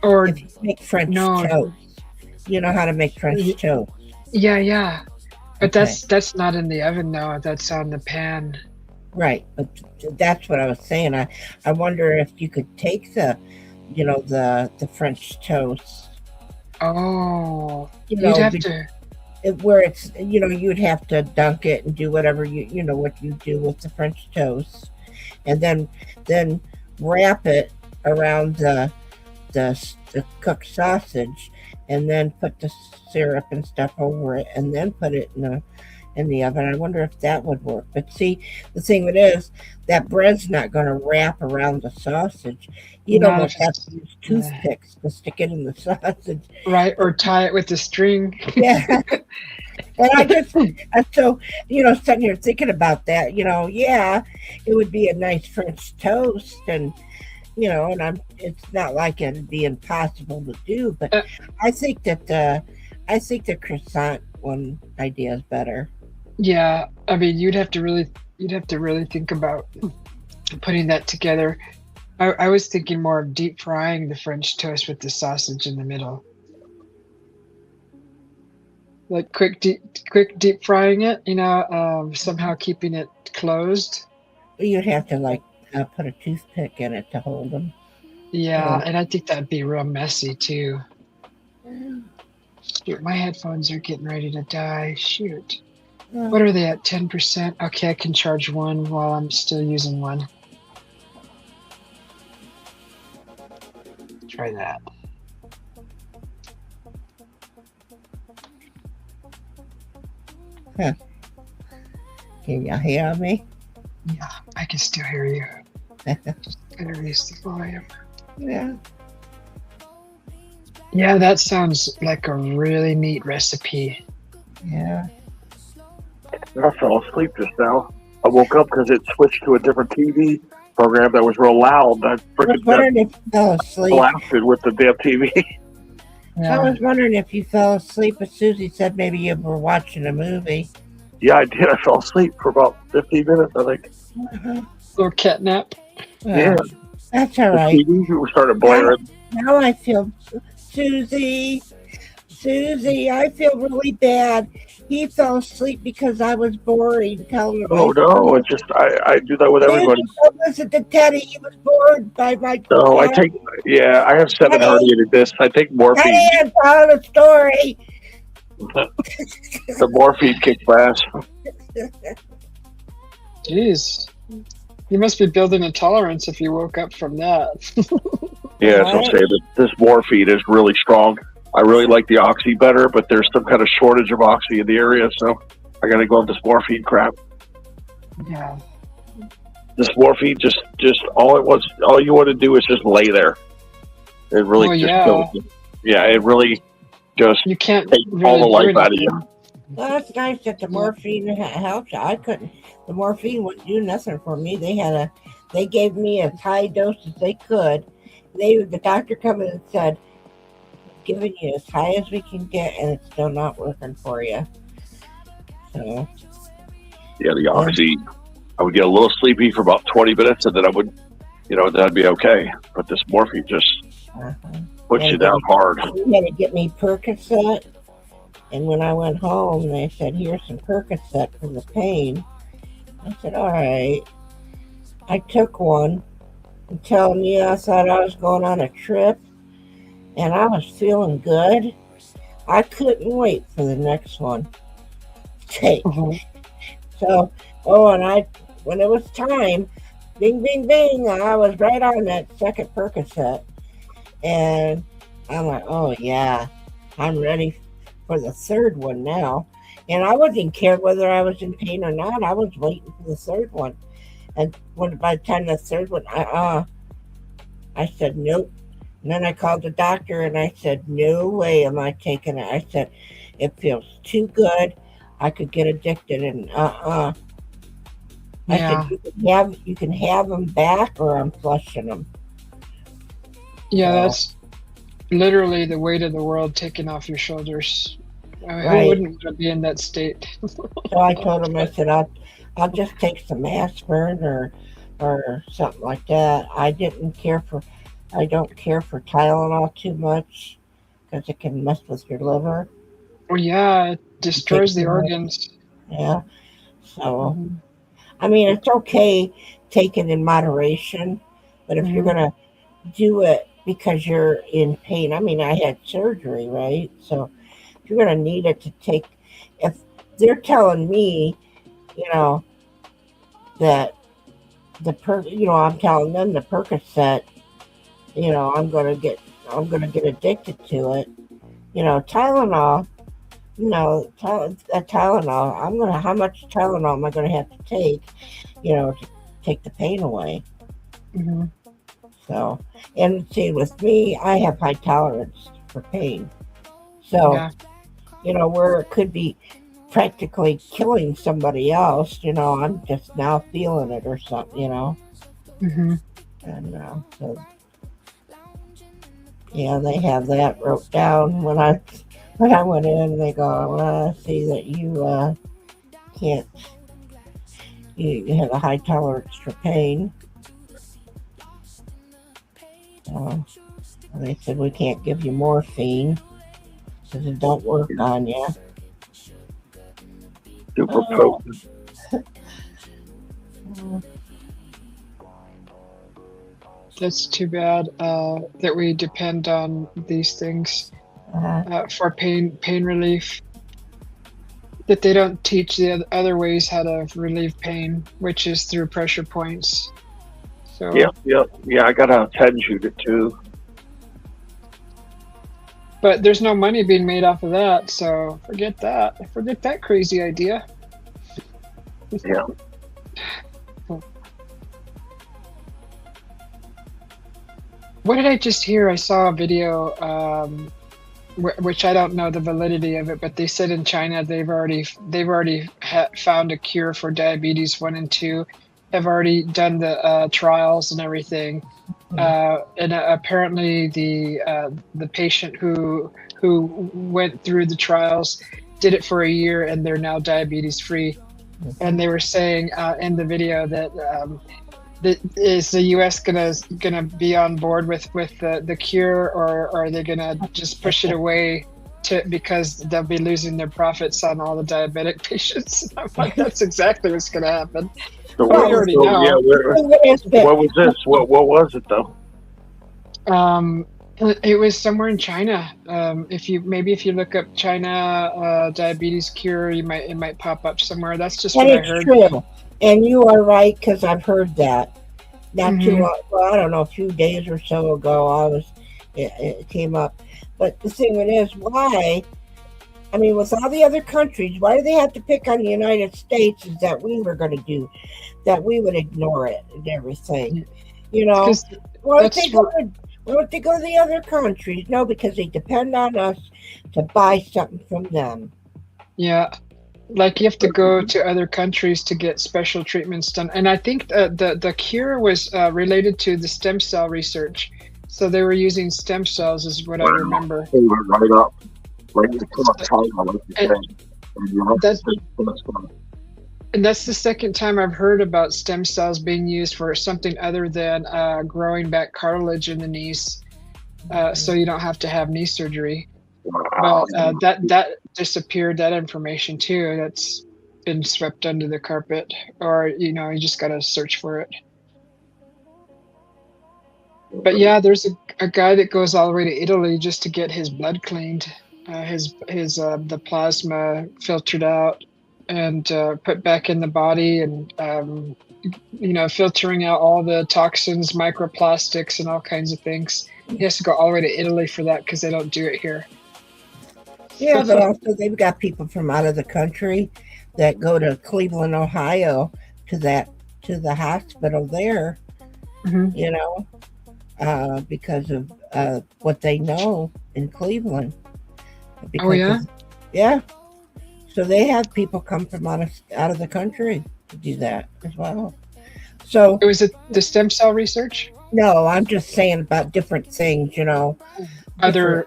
S1: Or
S4: If you make French
S1: no.
S4: toast, you know how to make French toast.
S1: Yeah. But
S4: Okay.
S1: that's not in the oven though. That's on the pan.
S4: Right, but that's what I was saying. I wonder if you could take the French toast.
S1: Oh,
S4: You
S1: you'd
S4: know,
S1: have
S4: be-
S1: to.
S4: where it's you'd have to dunk it and do whatever what you do with the French toast, and then wrap it around the cooked sausage, and then put the syrup and stuff over it, and then put it in the oven. I wonder if that would work. But see, the thing with it is that bread's not going to wrap around the sausage. You'd
S1: Not
S4: almost
S1: if
S4: have
S1: it's
S4: to use
S1: yeah.
S4: toothpicks to stick it in the sausage.
S1: Right, or tie it with a string.
S4: Yeah. And I just, and so, sitting here thinking about that, yeah, it would be a nice French toast, and it's not like it'd be impossible to do, but
S1: Uh,
S4: I think the croissant one idea is better.
S1: yeah, I mean, you'd have to really think about putting that together. I was thinking more of deep frying the French toast with the sausage in the middle, like quick deep frying it. Somehow keeping it closed.
S4: You'd have to put a toothpick in it to hold them.
S1: Yeah, and I think that'd be real messy too. Shoot, my headphones are getting ready to die. Shoot. What are they at? 10%? Okay, I can charge one while I'm still using one. Try that.
S4: Can you hear me?
S1: Yeah, I can still hear you. Just gonna raise the volume.
S4: Yeah.
S1: Yeah, that sounds like a really neat recipe.
S4: Yeah.
S3: I fell asleep just now. I woke up because it switched to a different TV program that was real loud. I
S4: I was
S3: freaking got
S4: wondering if you fell asleep.
S3: blasted with the damn TV.
S4: I
S1: Yeah.
S4: was wondering if you fell asleep, but Susie said maybe you were watching a movie.
S3: Yeah, I did. I fell asleep for about 15 minutes, I think.
S1: Little catnap.
S3: Yeah.
S4: That's all
S3: The
S4: right.
S3: TV started blaring.
S4: Now I feel, Susie, I feel really bad. He fell asleep because I was boring. Telling him.
S3: Oh no! It's just I do that with everybody.
S4: Don't listen to Teddy. He was bored by my.
S3: No, I have 7
S4: Teddy.
S3: herniated discs. I take morphine.
S4: Teddy, I'm telling a story.
S3: The morphine kicks ass.
S1: Jeez. You must be building a tolerance if you woke up from that.
S3: Yeah, that's what I'm saying. This morphine is really strong. I really like the oxy better, but there's some kind of shortage of oxy in the area, so I got to go with this morphine crap.
S1: Yeah.
S3: This morphine just all you want to do is just lay there. It really
S1: Oh,
S3: just
S1: yeah.
S3: kills you. Yeah, it really just
S1: You can't
S3: takes
S1: really
S3: all the
S1: do
S3: life out of you.
S1: anything.
S4: Well, that's nice that the morphine helps. I couldn't. The morphine wouldn't do nothing for me. They gave me as high dose as they could. The doctor come in and said, "Giving you as high as we can get, and it's still not working for you." So
S3: Yeah, the oxy. I would get a little sleepy for about 20 minutes, and then I would, that'd be okay. But this morphine just puts you down hard.
S4: they had to get me Percocet, and when I went home, they said, "Here's some Percocet for the pain." I said, "All right." I took one. I'm telling you, I thought I was going on a trip, and I was feeling good. I couldn't wait for the next one to take.
S1: Mhm.
S4: So, and when it was time, bing, bing, bing, I was right on that second Percocet. And I'm like, oh, yeah, I'm ready for the third one now. And I wouldn't care whether I was in pain or not. I was waiting for the third one. And by the time the third one, I said, nope. And then I called the doctor and I said, no way am I taking it. I said, it feels too good. I could get addicted, and I
S1: Yeah.
S4: said, you can have them back, or I'm flushing them.
S1: Yeah,
S4: So-
S1: that's literally the weight of the world taken off your shoulders. I mean,
S4: Right.
S1: who wouldn't want to be in that state?
S4: So I told him, I said, I'll just take some aspirin or something like that. I don't care for Tylenol too much because it can mess with your liver.
S1: Well, yeah, it destroys the
S4: too much.
S1: organs.
S4: Yeah. So, I mean, it's okay taken in moderation, but if you're
S1: Mhm.
S4: going to do it because you're in pain, I mean, I had surgery, right? So if you're going to need it to take, if they're telling me, that I'm telling them the Percocet, I'm going to get addicted to it. Tylenol, a Tylenol. How much Tylenol am I gonna have to take, to take the pain away?
S1: Hmm.
S4: So, and see, with me, I have high tolerance for pain. So,
S1: Yeah.
S4: where it could be practically killing somebody else, I'm just now feeling it or something.
S1: Hmm.
S4: And so, yeah, they have that wrote down when I went in. They go, well, I see that you can't. You have a high tolerance for pain. They said we can't give you morphine because it don't work on you.
S3: Super potent.
S1: That's too bad that we depend on these things for pain relief. That they don't teach the other ways how to relieve pain, which is through pressure points. So
S3: Yeah. I got a TED unit too.
S1: but there's no money being made off of that, so forget that. Forget that crazy idea.
S3: Yeah.
S1: What did I just hear? I saw a video, which I don't know the validity of it, but they said in China they've already found a cure for diabetes 1 and 2, have already done the trials and everything, and apparently the patient who went through the trials did it for a year and they're now diabetes free, and they were saying in the video that. Is the U.S. gonna be on board with the cure, or are they gonna just push it away because they'll be losing their profits on all the diabetic patients? I'm like, that's exactly what's gonna happen.
S3: So
S1: we already know.
S3: Yeah, what was this? What was it though?
S1: It was somewhere in China. If you look up China diabetes cure, it might pop up somewhere. That's just what I heard.
S4: True. And you are right, because I've heard that. Not too long, I don't know, a few days or so ago, it came up. But the thing is, why? I mean, with all the other countries, why do they have to pick on the United States? Is that we were going to do, that we would ignore it and everything? Why don't they go to the other countries? No, because they depend on us to buy something from them.
S1: Yeah. Like you have to go to other countries to get special treatments done. And I think the cure was related to the stem cell research. So they were using stem cells is what I remember.
S3: They were right up China, like you said.
S1: And that's the second time I've heard about stem cells being used for something other than growing back cartilage in the knees. So you don't have to have knee surgery.
S3: Wow.
S1: But that disappeared, that information too. That's been swept under the carpet, or you just got to search for it. But yeah, there's a guy that goes all the way to Italy just to get his blood cleaned, the plasma filtered out and put back in the body, and filtering out all the toxins, microplastics, and all kinds of things. He has to go all the way to Italy for that because they don't do it here.
S4: Yeah, but also they've got people from out of the country that go to Cleveland, Ohio, to the hospital there, because of what they know in Cleveland. Yeah. So they have people come from out of the country to do that as well. So
S1: was it the stem cell research?
S4: No, I'm just saying about different things,
S1: Other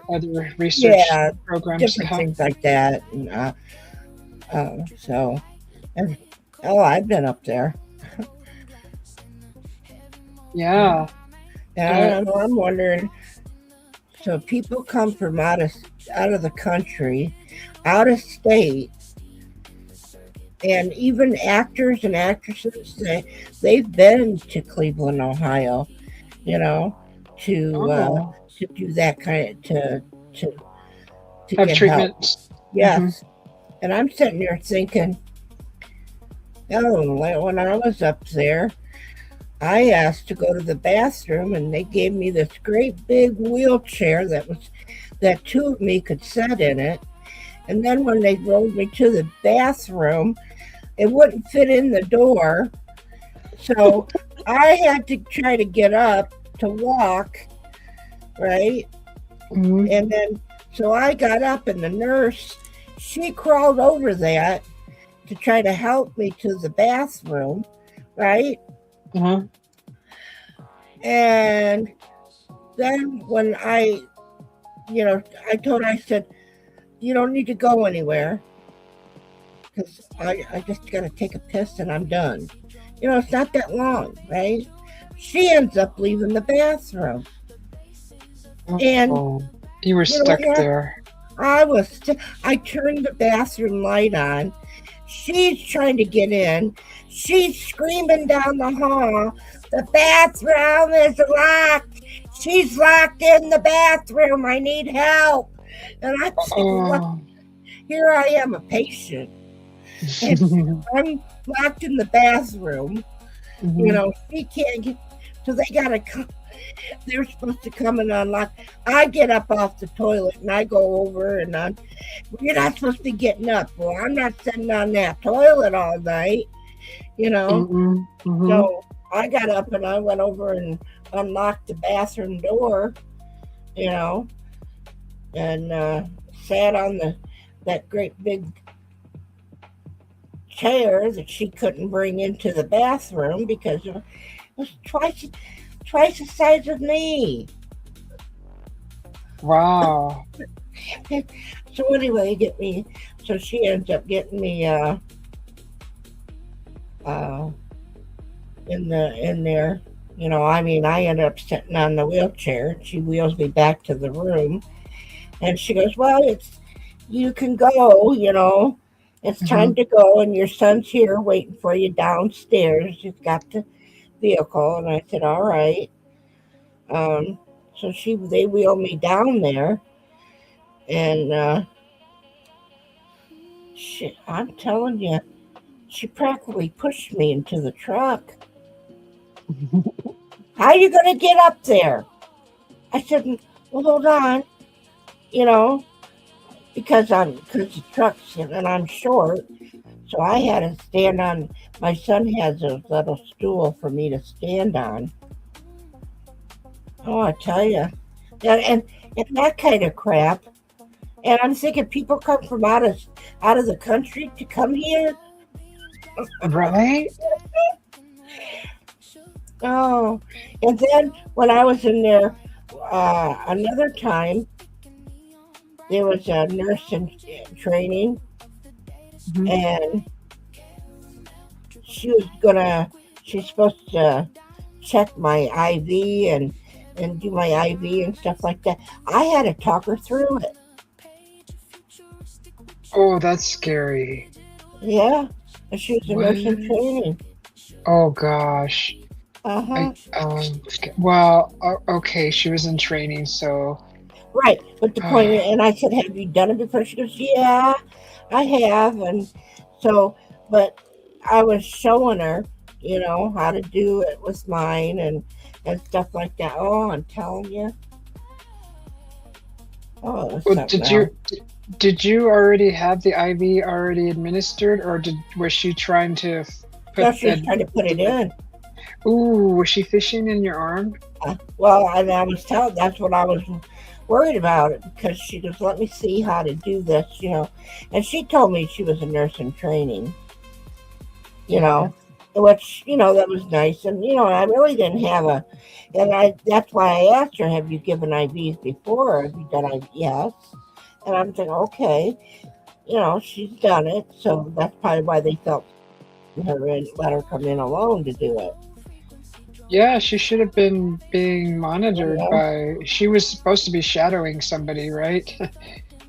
S1: research programs,
S4: different things like that, and I've been up there.
S1: Yeah,
S4: and I'm wondering. So people come from out of the country, out of state, and even actors and actresses, they've been to Cleveland, Ohio, to do that kind of to
S1: have
S4: get
S1: treatment.
S4: Help. Yes, and I'm sitting there thinking, when I was up there, I asked to go to the bathroom, and they gave me this great big wheelchair that two of me could sit in it, And then when they rolled me to the bathroom, it wouldn't fit in the door. So I had to try to get up to walk, right?
S1: Mhm.
S4: And then, so I got up, and the nurse, she crawled over that to try to help me to the bathroom, right?
S1: Uh-huh.
S4: And then when I told her, I said, you don't need to go anywhere because I just got to take a piss and I'm done. It's not that long, right? She ends up leaving the bathroom. And
S1: Oh, you were
S4: you know
S1: stuck
S4: what?
S1: there.
S4: I turned the bathroom light on. She's trying to get in. She's screaming down the hall, the bathroom is locked. She's locked in the bathroom. I need help. And I'm saying, well,
S1: Oh.
S4: here I am, a patient. And I'm locked in the bathroom.
S1: Mhm.
S4: She can't get, so they got to come. They're supposed to come and unlock. I get up off the toilet and I go over and you're not supposed to be getting up. Well, I'm not sitting on that toilet all night,
S1: Mhm. Mhm.
S4: So I got up and I went over and unlocked the bathroom door, and sat on that great big chair that she couldn't bring into the bathroom because it was twice the size of me.
S1: Wow.
S4: So anyway, so she ends up getting me in there. I ended up sitting on the wheelchair. She wheels me back to the room, and she goes, "Well, you can go. It's time to go, and your son's here waiting for you downstairs. He's got the vehicle." And I said, "All right." So they wheel me down there, and I'm telling you, she practically pushed me into the truck. How are you going to get up there? I said, well, hold on, because the truck's and I'm short. So I had to stand on, my son has a little stool for me to stand on. Oh, I tell you. And that kind of crap. And I'm thinking people come from out of the country to come here.
S1: Right?
S4: Oh, and then when I was in there another time, there was a nurse in training,
S1: Mhm.
S4: and she's supposed to check my IV and do my IV and stuff like that. I had to talk her through it.
S1: Oh, that's scary.
S4: Yeah, and she was a nurse in
S1: What?
S4: training.
S1: Oh gosh.
S4: Uh-huh.
S1: Well, okay, she was in training, so
S4: Right, but the point, and I said, have you done it before? She goes, yeah, I have. And so, but I was showing her, how to do it with mine and stuff like that. Oh, I'm telling you. Oh, it was
S1: well,
S4: something
S1: did
S4: else.
S1: you already have the IV already administered, or was she trying to
S4: No,
S1: put
S4: she was trying to put it in.
S1: Ooh, was she fishing in your arm?
S4: Well, and I was telling, that's what I was worried about it, because she goes, let me see how to do this, and she told me she was a nurse in training, which, that was nice. And, I really didn't have that's why I asked her, have you given IVs before? Have you done IVs? Yes. And I'm thinking, okay, she's done it. So that's probably why they felt her and let her come in alone to do it.
S1: Yeah, she should have been being monitored she was supposed to be shadowing somebody, right?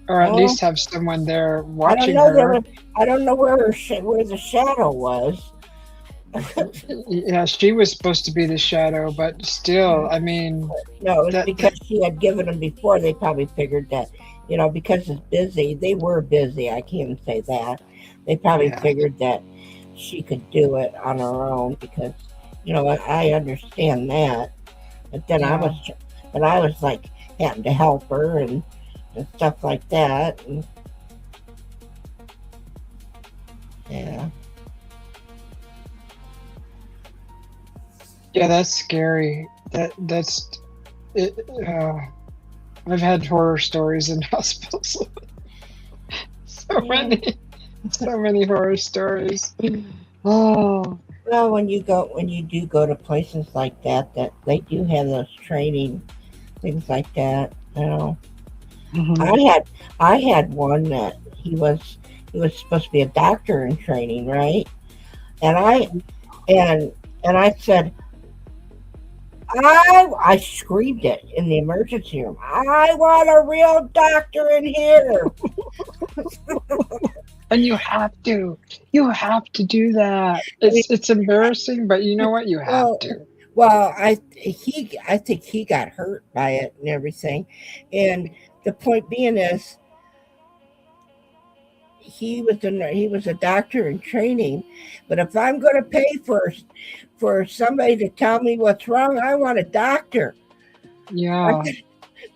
S1: Or at least have someone there watching her.
S4: I don't know where the shadow was.
S1: Yeah, she was supposed to be the shadow, but still, I mean.
S4: No, it's because she had given them before. They probably figured that, because it's busy. They were busy. I can't say that. They probably figured that she could do it on her own because, I understand that. But then I was like having to help her and stuff like that. And Yeah.
S1: Yeah, that's scary. That's it. I've had horror stories in hospitals. So
S4: Yeah.
S1: many horror stories. Oh,
S4: Well, when you do go to places like that, that they do have those training things like that. You know,
S1: mhm.
S4: I had one that he was supposed to be a doctor in training, right? And I said, I screamed it in the emergency room. I want a real doctor in here.
S1: And you have to. You have to do that.
S4: I mean,
S1: It's embarrassing, but you know what? You have
S4: well,
S1: to.
S4: well, I think he got hurt by it and everything, and the point being is he was a doctor in training, but if I'm going to pay for somebody to tell me what's wrong, I want a doctor.
S1: Yeah,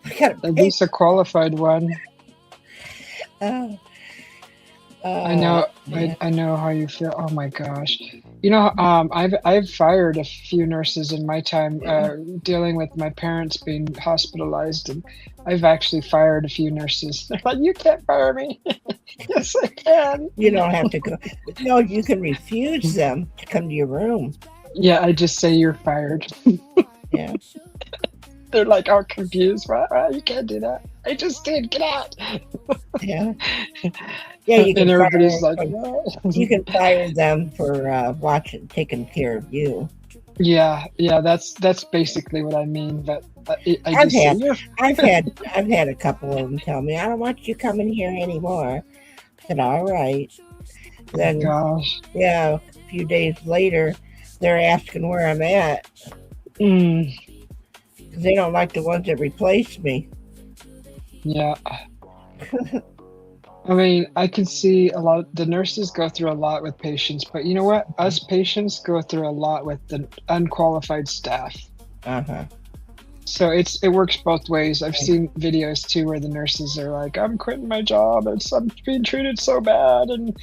S4: I got to
S1: at
S4: pay.
S1: least a qualified one.
S4: Uh,
S1: I know.
S4: man.
S1: I know how you feel. Oh my gosh. You know, I've fired a few nurses in my time dealing with my parents being hospitalized, and I've actually fired a few nurses. They're like, "You can't fire me." Yes, I can.
S4: You don't have to go. No, you can refuse them to come to your room.
S1: Yeah, I just say you're fired.
S4: Yeah.
S1: They're like all confused. What? You can't do that. I just did. Get out.
S4: Yeah. Yeah, you
S1: And
S4: can
S1: everybody's
S4: fire
S1: like, "What?"
S4: you can fire them for taking care of you.
S1: Yeah, yeah. That's basically what I mean. But I
S4: I've
S1: just say
S4: had
S1: you're.
S4: I've had a couple of them tell me, I don't want you coming here anymore. I said, all right. Then
S1: Gosh.
S4: yeah, a few days later they're asking where I'm at
S1: Mm,
S4: because they don't like the ones that replaced me.
S1: yeah. I mean, I can see a lot. The nurses go through a lot with patients, but you know what? Us patients go through a lot with the unqualified staff.
S4: Uh-huh.
S1: So it works both ways. I've seen videos too where the nurses are like, "I'm quitting my job. I'm being treated so bad," and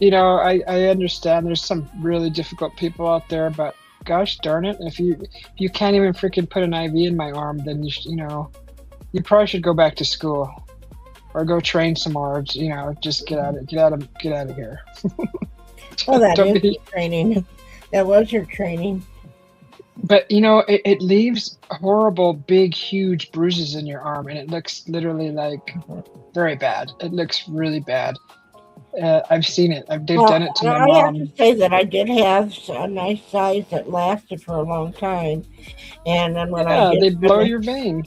S1: you know, I understand. There's some really difficult people out there, but gosh darn it, if you can't even freaking put an IV in my arm, then you know, you probably should go back to school or go train some more. You know, just get out of here.
S4: Oh, that
S1: Don't
S4: is
S1: be.
S4: your training. That was your training.
S1: But you know, it leaves horrible, big, huge bruises in your arm, and it looks literally like very bad. It looks really bad. I've seen it. They've
S4: Well,
S1: done it to my
S4: I have to
S1: mom.
S4: say that I did have a nice size that lasted for a long time, and then when I
S1: Yeah,
S4: did,
S1: they blow your vein.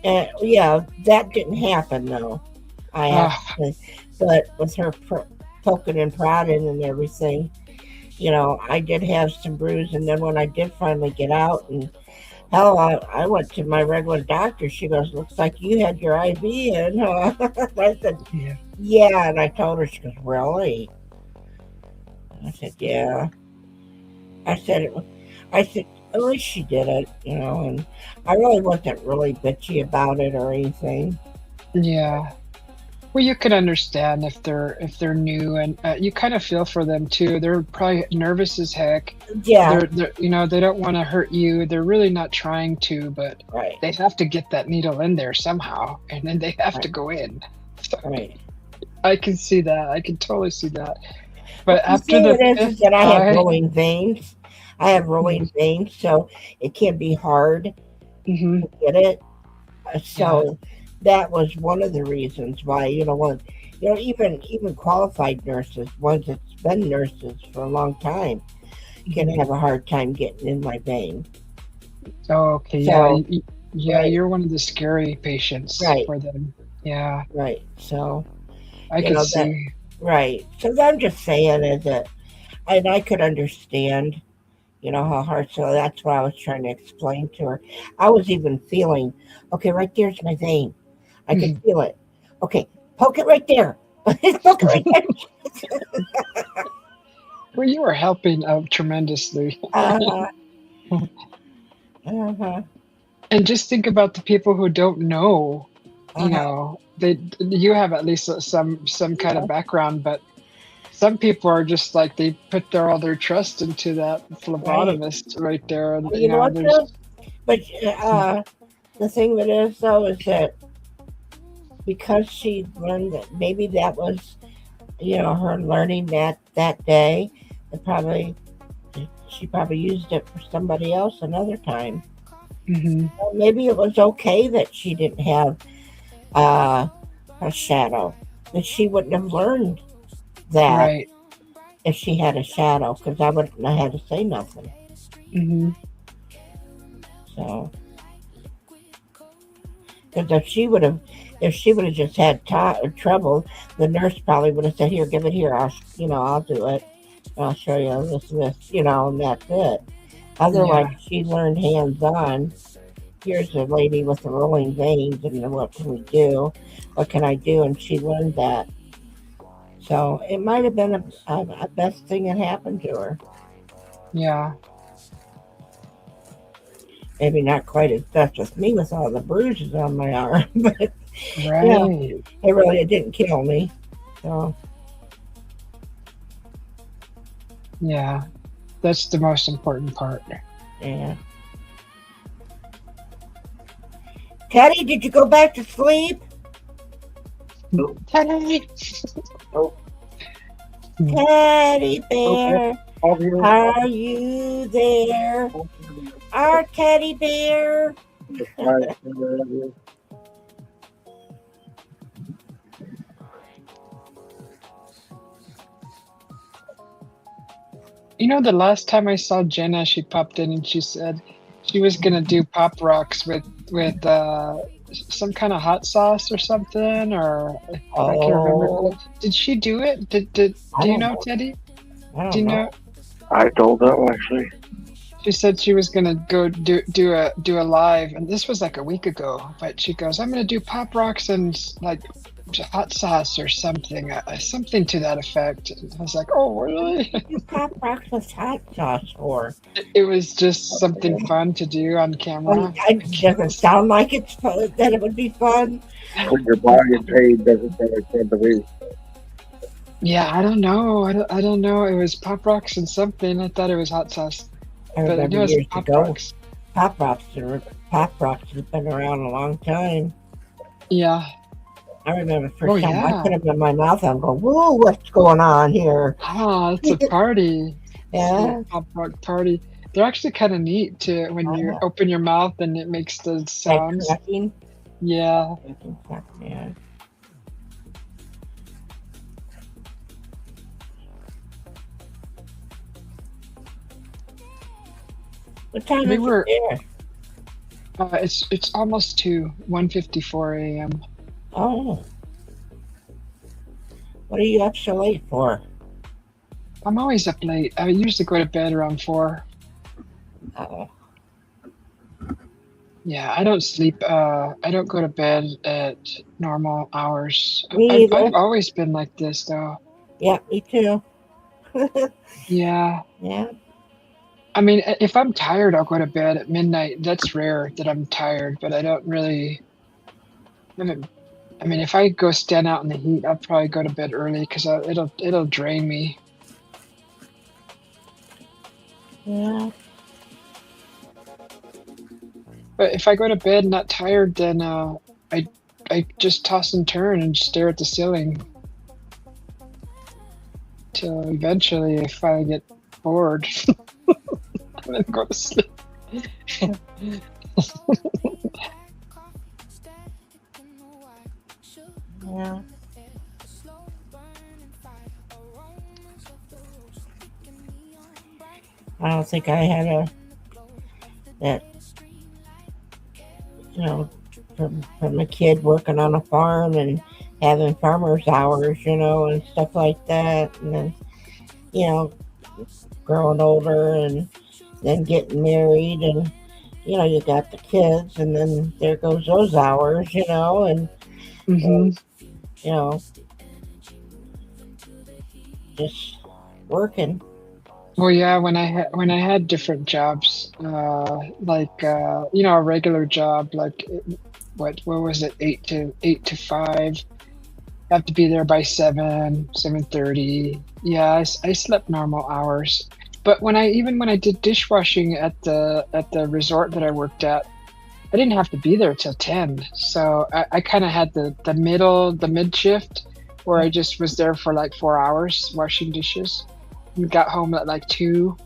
S4: yeah, that didn't happen though. I have
S1: Ah,
S4: to say, but with her poking and prodding and everything, you know, I did have some bruise, and then when I did finally get out, and hell, I went to my regular doctor. She goes, "Looks like you had your IV in." Huh? I said,
S1: yeah.
S4: "Yeah," and I told her. She goes, "Really?" I said, "Yeah." I said, I said, at least she did it, you know, and I really wasn't really bitchy about it or anything.
S1: Yeah. Well, you can understand if they're new, and you kind of feel for them too. They're probably nervous as heck.
S4: Yeah,
S1: They're you know, they don't want to hurt you. They're really not trying to, but
S4: right,
S1: they have to get that needle in there somehow, and then they have to
S4: right,
S1: go in. So
S4: right.
S1: I can see that. I can totally see that.
S4: Well,
S1: But
S4: the
S1: after
S4: thing
S1: the
S4: it is
S1: fifth
S4: that I have
S1: eye,
S4: rolling veins. I have rolling veins, so it can be hard
S1: hmm
S4: to get it.
S1: yeah,
S4: So that was one of the reasons why, even qualified nurses, ones that's been nurses for a long time, can
S1: mhm.
S4: have a hard time getting in my vein.
S1: Oh, okay, yeah,
S4: So
S1: yeah.
S4: right,
S1: You're one of the scary patients
S4: right,
S1: for them. Yeah,
S4: right. So
S1: I
S4: you
S1: could
S4: know that
S1: see.
S4: right. So I'm just saying is that, and I could understand, how hard. So that's what I was trying to explain to her. I was even feeling, okay, right there's my vein. I could
S1: Mhm.
S4: feel it. Okay, poke it right there. Poke it right there.
S1: Well, you were helping out tremendously.
S4: Uh-huh, uh-huh,
S1: And just think about the people who don't know. You
S4: uh-huh.
S1: know, you have at least some kind
S4: Yeah,
S1: of background, but some people are just like they put all their trust into that phlebotomist right there, and
S4: You know what,
S1: there's
S4: though? But the thing that is, though, is that because she learned that maybe that was, her learning that day, and she probably used it for somebody else another time. Well, maybe it was okay that she didn't have a shadow, that she wouldn't have learned that
S1: right.
S4: if she had a shadow, because I wouldn't have had to say nothing. So, because if she would have just had trouble, the nurse probably would have said, "Here, give it here. I'll do it. I'll show you this, and that's it." Otherwise, she learned hands-on. Here's a lady with the rolling veins, and what can we do? What can I do? And she learned that. So it might have been a best thing that happened to her.
S1: Yeah.
S4: Maybe not quite as best with me with all the bruises on my arm, but
S1: Right.
S4: it didn't kill me. So
S1: Yeah. That's the most important part.
S4: yeah. Teddy, did you go back to sleep?
S1: Teddy!
S4: Teddy bear, are you there? Our teddy bear.
S1: The last time I saw Jenna, she popped in and she said she was gonna do Pop Rocks with some kind of hot sauce or something, or I can't remember. Did she do it? Do you know, Teddy?
S4: I
S1: Do you
S4: don't
S1: know?
S3: I don't know actually.
S1: She said she was gonna go do a live, and this was like a week ago. But she goes, "I'm gonna do Pop Rocks and like hot sauce or something, something to that effect." And I was like, "Oh, really?"
S4: You Pop Rocks with hot sauce for?
S1: It was just something fun to do on camera.
S4: It doesn't sound like it's fun, that it would be fun.
S3: When you're buying paid, doesn't sound like fun to me.
S1: Yeah, I don't know. I don't know. It was Pop Rocks and something. I thought it was hot sauce,
S4: I
S1: but I
S4: remember
S1: knew it was
S4: years
S1: Pop
S4: ago,
S1: Rocks.
S4: Pop Rocks have been around a long time.
S1: Yeah.
S4: I remember the first time I
S1: Yeah.
S4: put them in my mouth, I'm going, "Whoa, what's going on here?"
S1: Ah, it's a party.
S4: Yeah.
S1: It's a Pop Rock party. They're actually kind of neat to when you open your mouth and it makes those
S4: Like
S1: sounds.
S4: cracking.
S1: Yeah.
S4: Yeah. What time
S1: We
S4: is
S1: were-
S4: it there?
S1: It's almost to 1:54 a.m.
S4: Oh. What are you up so late for?
S1: I'm always up late. I usually go to bed around 4.
S4: Oh.
S1: Yeah, I don't sleep. I don't go to bed at normal hours.
S4: Me
S1: I've
S4: either.
S1: always been like this, though.
S4: Yeah, me too.
S1: Yeah.
S4: Yeah.
S1: I mean, if I'm tired, I'll go to bed at midnight. That's rare that I'm tired, but I don't really. I mean, if I go stand out in the heat, I'll probably go to bed early because it'll drain me.
S4: Yeah.
S1: But if I go to bed not tired, then I just toss and turn and stare at the ceiling till eventually I finally get bored and then go to sleep.
S4: Yeah. I don't think I had that, from a kid working on a farm and having farmer's hours, and stuff like that. And then, growing older and then getting married and, you got the kids and then there goes those hours, and, just working.
S1: Well, yeah, when I had different jobs, like a regular job, like what was it, 8 to 5, have to be there by 7:30. Yeah, I slept normal hours. But when I did dishwashing at the resort that I worked at, I didn't have to be there till 10. So I kind of had the mid shift where I just was there for like 4 hours washing dishes and got home at like 2.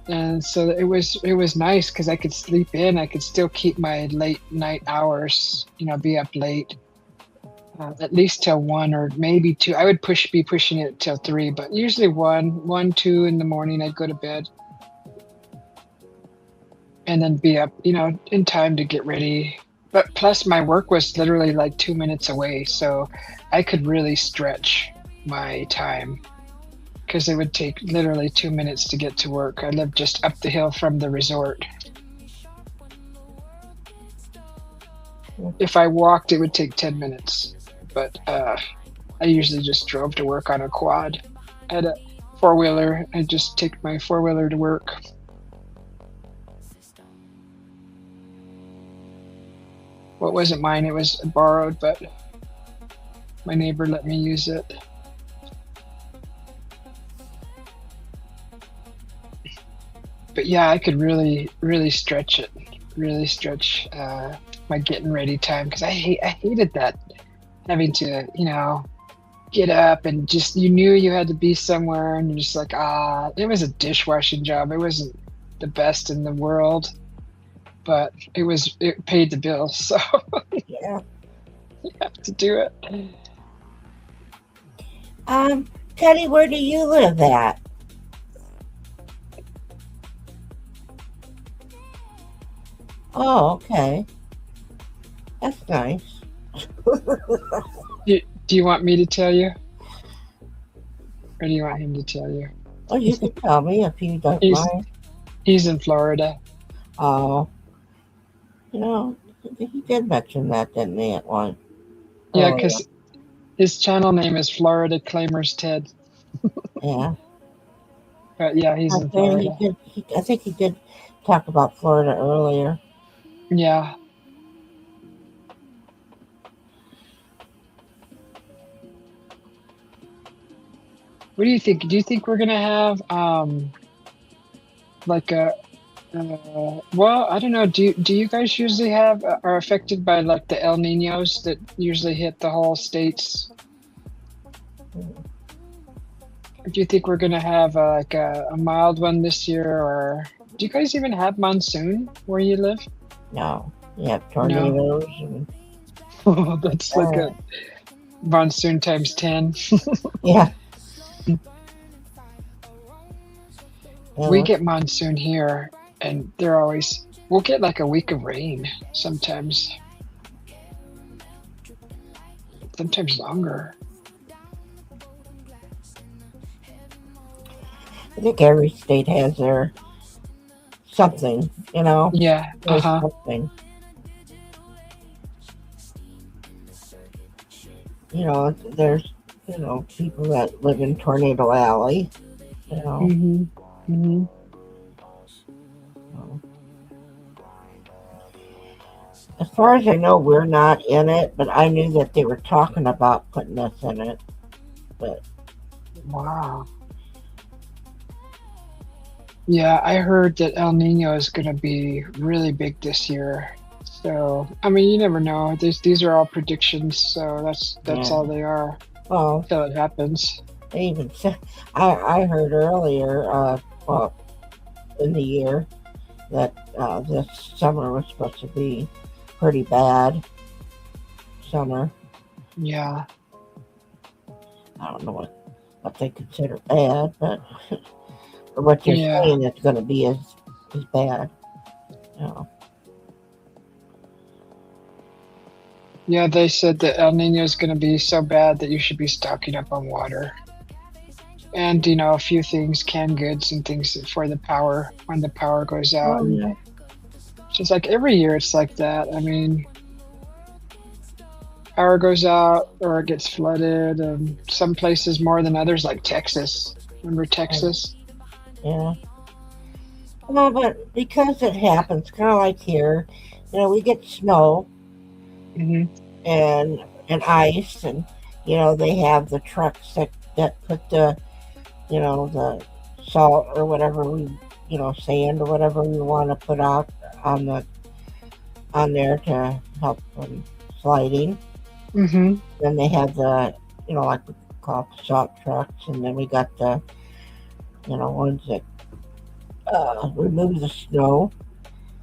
S1: And so it was nice because I could sleep in. I could still keep my late night hours, be up late, at least till 1 or maybe 2. I would be pushing it till 3, but usually 1, 2 in the morning I'd go to bed. And then be up, in time to get ready. But plus my work was literally like 2 minutes away, so I could really stretch my time because it would take literally 2 minutes to get to work. I lived just up the hill from the resort. If I walked, it would take 10 minutes, but I usually just drove to work on a quad. I had a 4-wheeler. I just take my 4-wheeler to work. Well, it wasn't mine, it was borrowed, but my neighbor let me use it. But yeah, I could really stretch it, my getting ready time, because I hated that, having to, get up and just, you knew you had to be somewhere and you're just like, it was a dishwashing job. It wasn't the best in the world, but it paid the bills, so
S4: Yeah.
S1: you have to do it.
S4: Teddy, where do you live at? Oh, okay. That's nice.
S1: Do you want me to tell you? Or do you want him to tell you?
S4: Well, you can tell me if you don't
S1: He's-
S4: mind.
S1: He's in Florida.
S4: Oh, he did mention that, didn't he, at one?
S1: Yeah,
S4: Oh,
S1: because his channel name is Florida Claimers Ted.
S4: Yeah.
S1: But yeah, he's in Florida.
S4: I think he did talk about Florida earlier.
S1: Yeah. What do you think? Do you think we're gonna have like a well, I don't know. Do you guys usually are affected by like the El Niños that usually hit the whole states? Do you think we're gonna have like a mild one this year, or do you guys even have monsoon where you live?
S4: No. You have tornadoes and
S1: Oh, that's like a monsoon times 10.
S4: yeah.
S1: We get monsoon here, and we'll get like a week of rain sometimes longer.
S4: I think every state has their something,
S1: Yeah.
S4: There's
S1: Uh-huh.
S4: something. There's people that live in Tornado Alley.
S1: Mm-hmm. Mm-hmm.
S4: So. As far as I know, we're not in it, but I knew that they were talking about putting us in it. But
S1: Wow. Yeah, I heard that El Nino is going to be really big this year. So, I mean, you never know. These are all predictions, so that's
S4: Yeah.
S1: all they are
S4: well,
S1: until it happens.
S4: they even said I heard earlier, in the year, that this summer was supposed to be pretty bad summer.
S1: Yeah.
S4: I don't know what they consider bad, but what you're
S1: Yeah.
S4: saying it's going to be is bad.
S1: Yeah, they said that El Nino is going to be so bad that you should be stocking up on water. And, a few things, canned goods and things for the power, when the power goes out.
S4: Oh, yeah.
S1: Just like every year it's like that. I mean, power goes out or it gets flooded, and some places more than others, like Texas. Remember Texas?
S4: Yeah. Well, but because it happens, kind of like here, we get snow
S1: Mm-hmm.
S4: and ice, and they have the trucks that put the, the salt or whatever sand or whatever we want to put out on there to help from sliding.
S1: Mm-hmm.
S4: Then they have the, like we call it salt trucks, and then we got the, ones that remove the snow.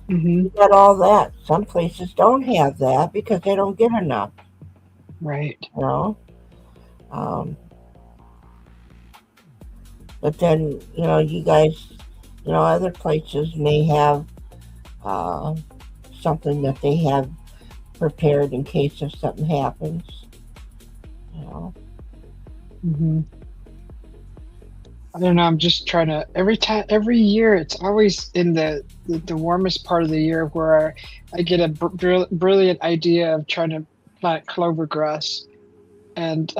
S1: Mm-hmm.
S4: We got all that. Some places don't have that because they don't get enough.
S1: Right.
S4: Um, but then, you guys, other places may have something that they have prepared in case if something happens.
S1: Mm-hmm. I don't know. I'm just trying to every year. It's always in the warmest part of the year where I get a brilliant idea of trying to plant clover grass, and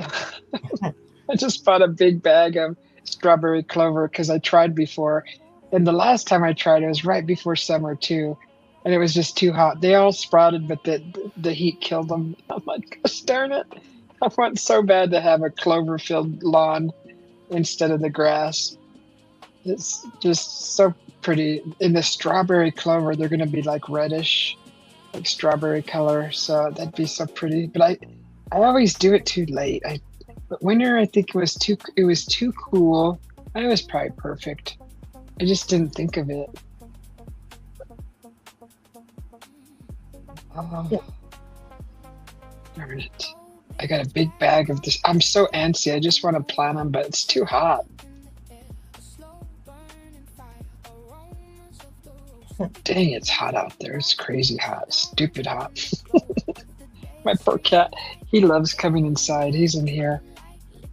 S1: I just bought a big bag of strawberry clover because I tried before, and the last time I tried it was right before summer too, and it was just too hot. They all sprouted, but the heat killed them. I'm like, gosh darn it! I want so bad to have a clover filled lawn instead of the grass. It's just so pretty. In the strawberry clover, they're going to be like reddish, like strawberry color. So that'd be so pretty. But I always do it too late. But winter, I think it was too cool. I was probably perfect. I just didn't think of it. Oh,
S4: Yeah.
S1: darn it. I got a big bag of this. I'm so antsy. I just want to plant them, but it's too hot. Dang, it's hot out there. It's crazy hot. Stupid hot. My poor cat. He loves coming inside. He's in here.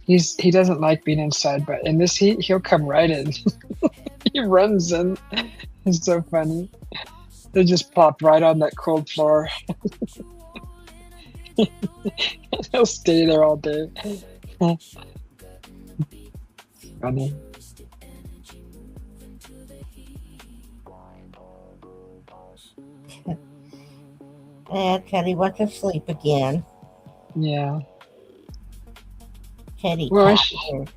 S1: He doesn't like being inside, but in this heat, he'll come right in. He runs in. It's so funny. They just plop right on that cold floor. He'll stay there all day. Funny.
S4: And Teddy went to sleep again.
S1: Yeah.
S4: Teddy.
S1: Well,
S4: tired.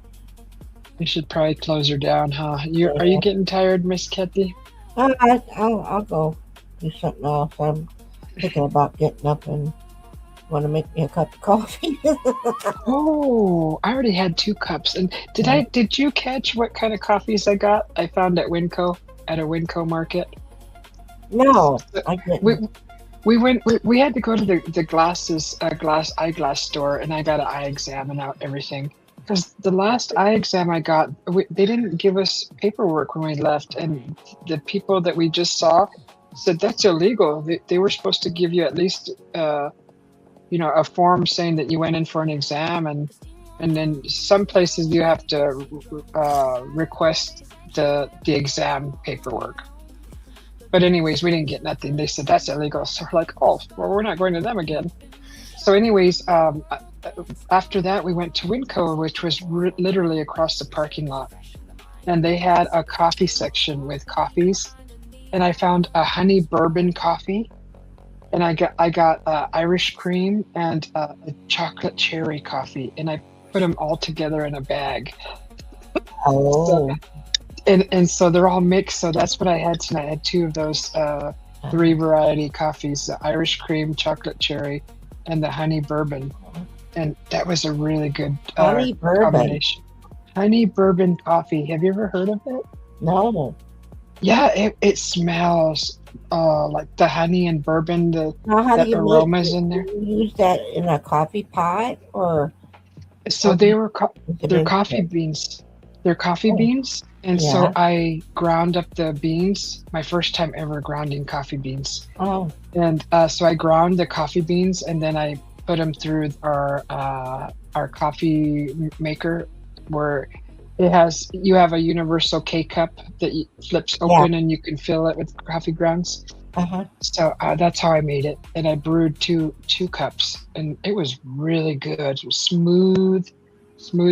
S1: we should probably close her down, huh? Are you
S4: Yeah.
S1: getting tired, Miss Ketty?
S4: I'll go do something else. I'm thinking about getting up and want to make me a cup of coffee.
S1: Oh, I already had 2 cups. And did you catch what kind of coffees I got? I found at a Winco market.
S4: No,
S1: So
S4: I didn't.
S1: we had to go to the glass eyeglass store, and I got an eye exam and everything. Because the last eye exam I got, they didn't give us paperwork when we left, and the people that we just saw said that's illegal. They were supposed to give you at least a form saying that you went in for an exam, and then some places you have to request the exam paperwork. But anyways, we didn't get nothing. They said that's illegal. So we're like, oh, well, we're not going to them again. So anyways, after that, we went to Winco, which was literally across the parking lot. And they had a coffee section with coffees. And I found a honey bourbon coffee. And I got Irish cream and a chocolate cherry coffee. And I put them all together in a bag.
S4: Oh,
S1: And so they're all mixed. So that's what I had tonight. I had 2 of those 3 variety coffees: the Irish cream, chocolate cherry, and the honey bourbon. And that was a really good
S4: honey bourbon.
S1: combination. Honey bourbon coffee. Have you ever heard of it?
S4: No.
S1: Yeah, it smells like the honey and bourbon.
S4: Now, how do
S1: The
S4: you
S1: aromas in there.
S4: do you use that in a coffee pot or
S1: So
S4: how do
S1: they
S4: you
S1: were
S4: use it
S1: they're
S4: in
S1: coffee
S4: it?
S1: beans. They're coffee
S4: Oh,
S1: beans. And
S4: yeah.
S1: so I ground up the beans. My first time ever grounding coffee beans.
S4: Oh,
S1: And so I ground the coffee beans, and then I put them through our coffee maker, where you have a universal K cup that flips
S4: yeah.
S1: open, and you can fill it with coffee grounds.
S4: Uh-huh.
S1: So that's how I made it, and I brewed two cups, and it was really good. It was smooth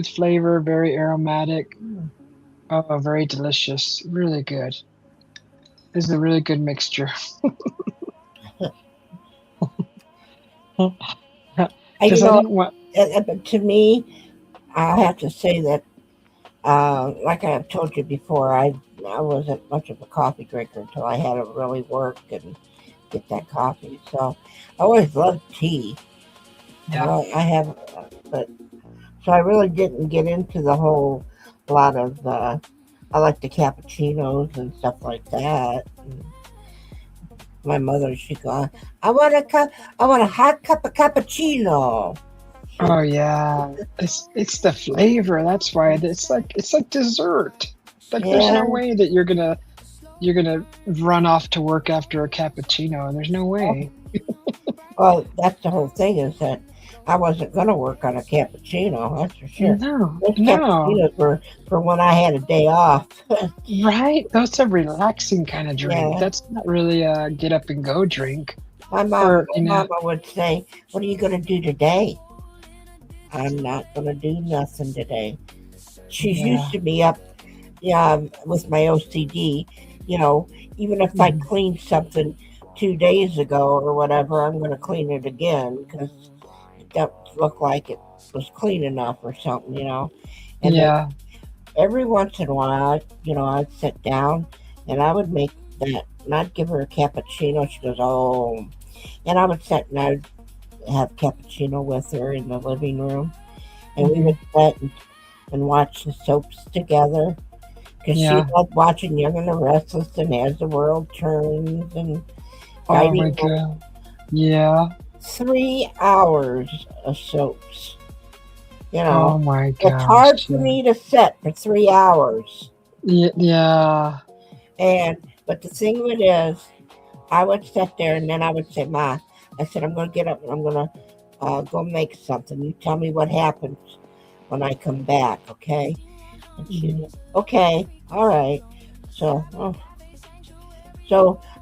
S1: flavor, very aromatic,
S4: Mm.
S1: very delicious, really good. This is a really good mixture.
S4: I,
S1: Because I
S4: know,
S1: didn't want.
S4: But to me, I have to say that, like I've told you before, I wasn't much of a coffee drinker until I had to really work and get that coffee. So I always loved tea.
S1: Yeah.
S4: I have, but so I really didn't get into the whole lot of. I like the cappuccinos and stuff like that. And my mother, she'd go, I want a cup. I want a hot cup of cappuccino.
S1: Oh yeah. It's the flavor. That's why it's like dessert. Like there's no
S4: Yeah.
S1: way that you're gonna run off to work after a cappuccino. There's no way.
S4: Well, that's the whole thing is that I wasn't going to work on a cappuccino. That's for sure.
S1: No,
S4: Those
S1: no.
S4: cappuccinos were for when I had a day off.
S1: Right? That's a relaxing kind of drink.
S4: Yeah.
S1: That's not really a get up and go drink.
S4: My
S1: Or, you know,
S4: mama would say, "What are you going to do today?" I'm not going to do nothing today. She's
S1: Yeah.
S4: used to me up, yeah, with my OCD. You know, even if I
S1: Mhm.
S4: cleaned something 2 days ago or whatever, I'm going to clean it again because it doesn't look like it was clean enough or something. You know, and then
S1: Yeah.
S4: every once in a while, I'd sit down and I would make that, and I'd give her a cappuccino. She goes, "Oh," and I would sit and I'd have cappuccino with her in the living room, and we
S1: Mhm.
S4: would sit and watch the soaps together because she
S1: Yeah.
S4: loved watching Young and the Restless and As the World Turns and
S1: Oh my
S4: Guiding Light.
S1: god. Yeah.
S4: 3 hours of soaps.
S1: Oh my
S4: It's hard
S1: gosh.
S4: for me to sit for 3 hours.
S1: Yeah.
S4: But the thing of it is, I would sit there and then I would say, "Ma," I said, "I'm going to get up and I'm going to go make something. You tell me what happens when I come back, okay?" And she,
S1: Mhm.
S4: "Okay, all right." So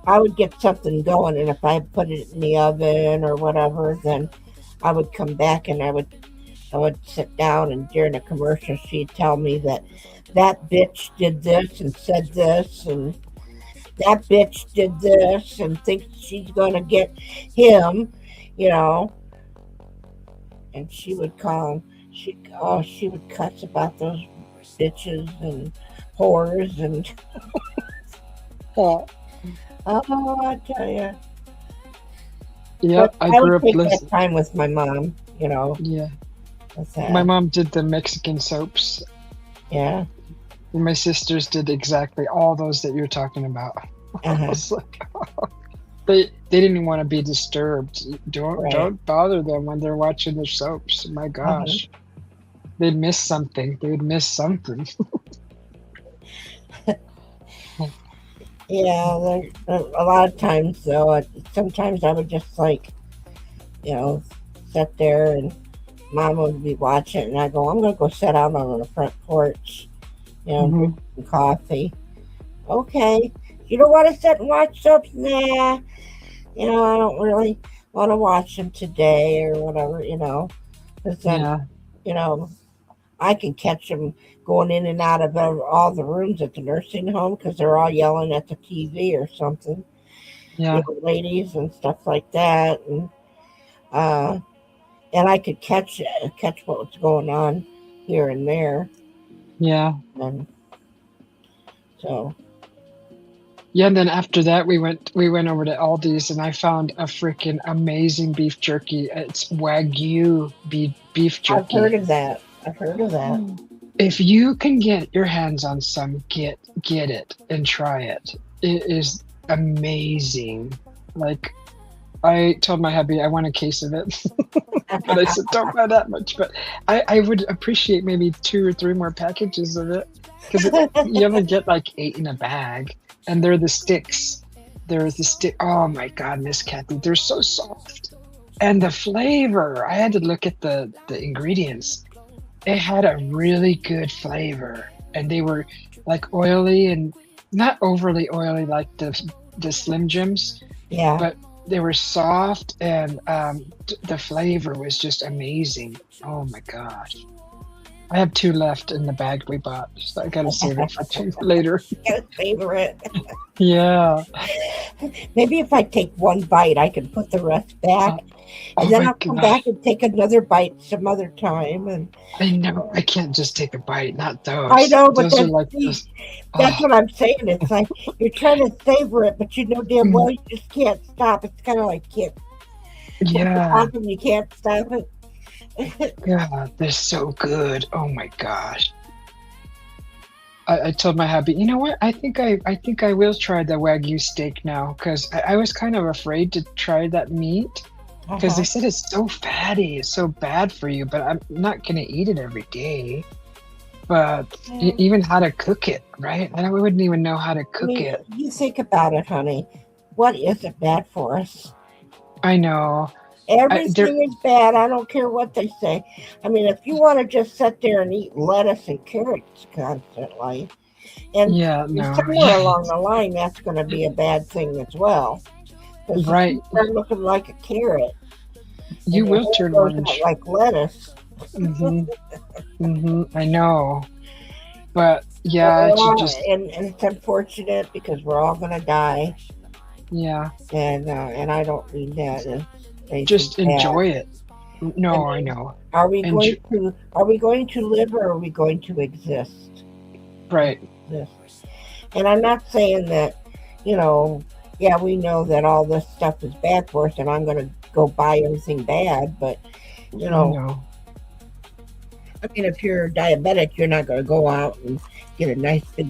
S4: I would get something going, and if I put it in the oven or whatever, then I would come back and I would sit down, and during a commercial, she'd tell me that bitch did this and said this, and that bitch did this and thinks she's gonna get him, you know. And she would call, she would cuss about those bitches and whores and
S1: Oh,
S4: oh, I tell you.
S1: yeah,
S4: But
S1: I
S4: I would
S1: grew up
S4: take that
S1: listening.
S4: time with my mom,
S1: Yeah.
S4: with
S1: My
S4: that.
S1: mom did the Mexican soaps.
S4: Yeah.
S1: And my sisters did exactly all those that you're talking about. I
S4: Uh-huh.
S1: was like, they didn't want to be disturbed.
S4: Right.
S1: Don't bother them when they're watching the soaps. My gosh. They'd miss something. They would miss something.
S4: Yeah, a lot of times though, sometimes I would just sit there and mom would be watching and I go, "I'm gonna go sit out on the front porch, drink
S1: Mhm.
S4: some coffee." "Okay. You don't want to sit and watch soaps?" "Nah, I don't really want to watch them today or whatever, because then,
S1: Yeah.
S4: I can catch them going in and out of all the rooms at the nursing home because they're all yelling at the TV or something,
S1: Yeah.
S4: ladies and stuff like that, uh, and I could catch what was going on here and there,
S1: Yeah.
S4: and so
S1: Yeah, and then after that we went over to Aldi's and I found a freaking amazing beef jerky. It's Wagyu beef
S4: I've
S1: jerky.
S4: heard of that.
S1: If you can get your hands on some, get it and try it. It is amazing. Like I told my hubby I want a case of it, but I said don't buy that much. But I would appreciate maybe 2 or 3 more packages of it because you only get like 8 in a bag, and they're the sticks. They're the stick. Oh my God, Miss Kathy, they're so soft, and the flavor. I had to look at the ingredients. It had a really good flavor, and they were like oily and not overly oily like the Slim Jims,
S4: Yeah.
S1: but they were soft, and the flavor was just amazing. Oh my gosh, I have 2 left in the bag we bought, so I gotta save it for later.
S4: Gotta savor it.
S1: Yeah.
S4: Maybe if I take one bite, I can put the rest back,
S1: Oh
S4: and then
S1: my
S4: I'll come
S1: God.
S4: back and take another bite some other time. And
S1: I know. I can't just take a bite. Not those.
S4: I know, but
S1: those are
S4: that's,
S1: like
S4: see,
S1: those.
S4: that's
S1: Oh,
S4: what I'm saying. It's like you're trying to savor it, but you know damn well you just can't stop. It's kind of like you can't
S1: yeah.
S4: stop and you can't stop it.
S1: Yeah. They're so good. Oh my gosh. I told my hubby, you know what? I think I will try the Wagyu steak now because I was kind of afraid to try that meat because they said it's so fatty, it's so bad for you. But I'm not gonna eat it every day. But even how to cook it, right? I wouldn't even know how to
S4: I
S1: cook
S4: mean,
S1: it.
S4: you think about it, honey. What isn't bad for us?
S1: I know.
S4: Everything is bad. I don't care what they say. I mean, if you want to just sit there and eat lettuce and carrots constantly, and
S1: Yeah, no.
S4: somewhere along the line, that's going to be a bad thing as well. 'Cause
S1: Right.
S4: you start looking like a carrot.
S1: You
S4: and
S1: will
S4: your hair
S1: turn
S4: goes
S1: orange.
S4: out like lettuce.
S1: I know. But yeah,
S4: But
S1: I should just
S4: and it's unfortunate because we're all going to die,
S1: yeah,
S4: and I don't mean that as anything
S1: just
S4: bad.
S1: enjoy it. No,
S4: I
S1: I
S4: mean,
S1: know.
S4: Are we going to live, or are we going to exist?
S1: Right.
S4: This. And I'm not saying that, yeah, we know that all this stuff is bad for us, and I'm going to go buy everything bad. But
S1: No.
S4: I mean, if you're diabetic, you're not going to go out and get a nice big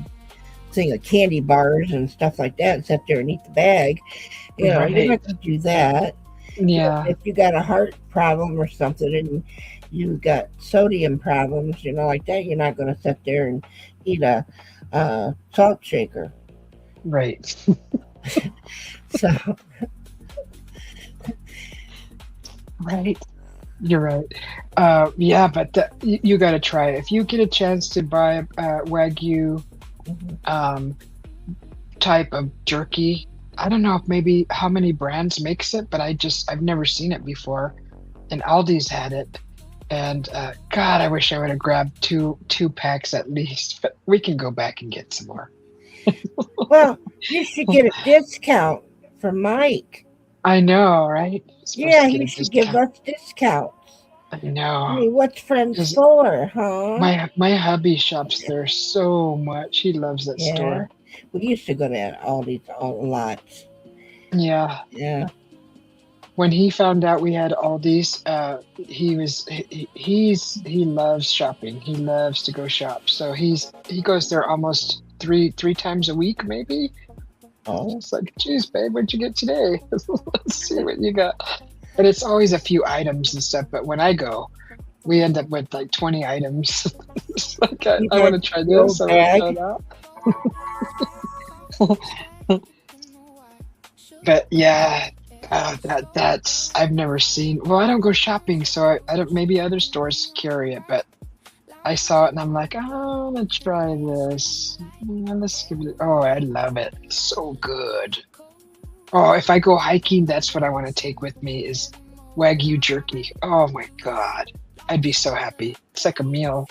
S4: thing of candy bars and stuff like that and sit there and eat the bag. You're
S1: Right.
S4: not going to do that.
S1: Yeah.
S4: If you got a heart problem or something and you got sodium problems, like that, you're not going to sit there and eat a salt shaker.
S1: Right.
S4: So,
S1: Right. You're right. Yeah, but you got to try it. If you get a chance to buy Wagyu type of jerky, I don't know if maybe how many brands makes it, but I've never seen it before. And Aldi's had it. And God, I wish I would have grabbed two packs at least. But we can go back and get some more.
S4: well, you should get a discount from Mike.
S1: I know, right?
S4: Yeah, he should give us discounts.
S1: I know.
S4: I mean, what's friends for, huh?
S1: My hubby shops there so much. He loves that store.
S4: We used to go to Aldi's a lot.
S1: Yeah.
S4: Yeah.
S1: When he found out we had Aldi's, he loves shopping. He loves to go shop. So he goes there almost three times a week, maybe.
S4: Oh.
S1: It's like, geez, babe, what'd you get today? Let's see what you got. But it's always a few items and stuff. But when I go, we end up with like 20 items. It's like, I want to try this. I want to try that. But yeah, that's I've never seen. Well, I don't go shopping, so I don't. Maybe other stores carry it, but I saw it and I'm like, oh, let's try this. Let's give it. Oh, I love it. It's so good. Oh, if I go hiking, that's what I want to take with me is Wagyu jerky. Oh my God, I'd be so happy. It's like a meal.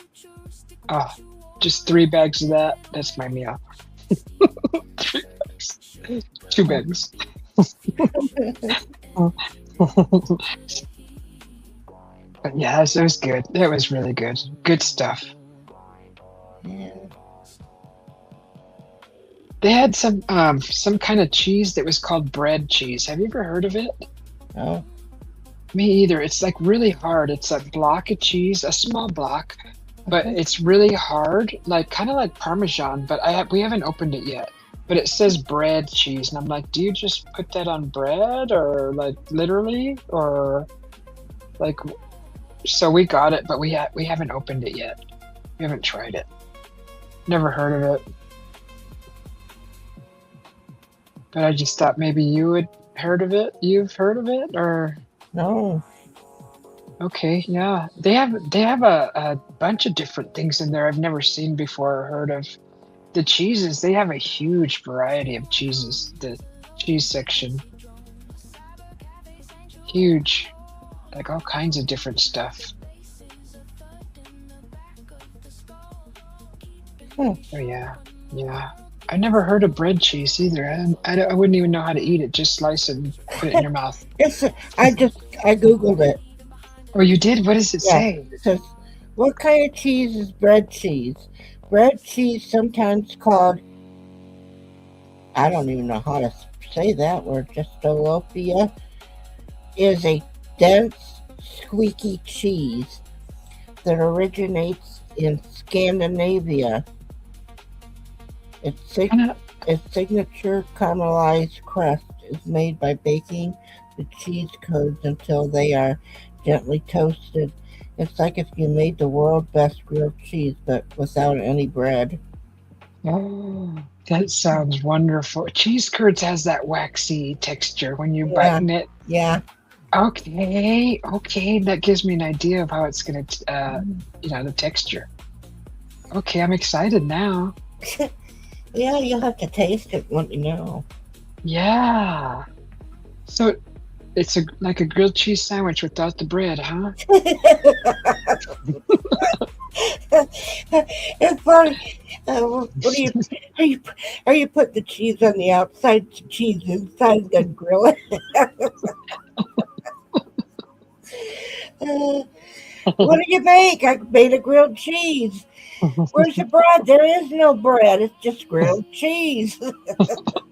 S1: Oh, just 3 bags of that. That's my meal. 3 bags. 2 bags. But yeah, it was good. It was really good. Good stuff.
S4: Yeah.
S1: They had some kind of cheese that was called bread cheese. Have you ever heard of it?
S4: No.
S1: Me either. It's like really hard. It's a block of cheese, a small block, but it's really hard, like kind of like Parmesan. But we haven't opened it yet. But it says bread cheese, and I'm like, do you just put that on bread, or like literally, or like? So we got it, but we haven't opened it yet. We haven't tried it. Never heard of it. But I just thought maybe you had heard of it. You've heard of it, or
S4: No.
S1: okay, yeah. They have a bunch of different things in there I've never seen before or heard of. The cheeses, they have a huge variety of cheeses. The cheese section, huge, like all kinds of different stuff. Oh yeah, yeah. I never heard of bread cheese either. I wouldn't even know how to eat it. Just slice it and put it in your mouth.
S4: I googled it.
S1: Oh, you did? What does it
S4: Yeah.
S1: say?
S4: It says, what kind of cheese is bread cheese? Bread cheese, sometimes called, I don't even know how to say that word, Justelophia, is a dense, squeaky cheese that originates in Scandinavia. Its signature caramelized crust is made by baking the cheese curds until they are gently toasted. It's like if you made the world's best grilled cheese, but without any bread.
S1: Oh, that sounds wonderful. Cheese curds has that waxy texture when you bite it.
S4: Yeah.
S1: Okay. That gives me an idea of how it's gonna, the texture. Okay, I'm excited now.
S4: Yeah, you'll have to taste it. Let me know.
S1: Yeah. So it's like a grilled cheese sandwich without the bread, huh?
S4: It's funny. What are you putting the cheese on the outside, cheese inside, then grill it? What do you make? I made a grilled cheese. Where's the bread? There is no bread. It's just grilled cheese.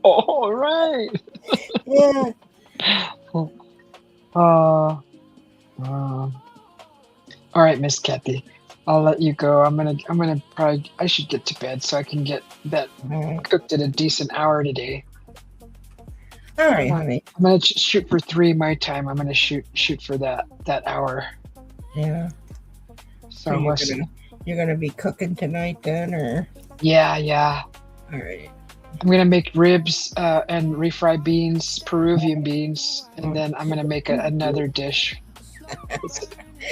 S1: All right.
S4: Yeah.
S1: All right, Miss Kathy. I'll let you go. I'm gonna probably, I should get to bed so I can get that cooked at a decent hour today.
S4: All right, honey.
S1: I'm gonna shoot for 3 my time. I'm gonna shoot for that hour.
S4: Yeah.
S1: So
S4: you're gonna be cooking tonight then, or?
S1: Yeah.
S4: All right.
S1: I'm gonna make ribs and refried beans, Peruvian beans, and then I'm gonna make another dish.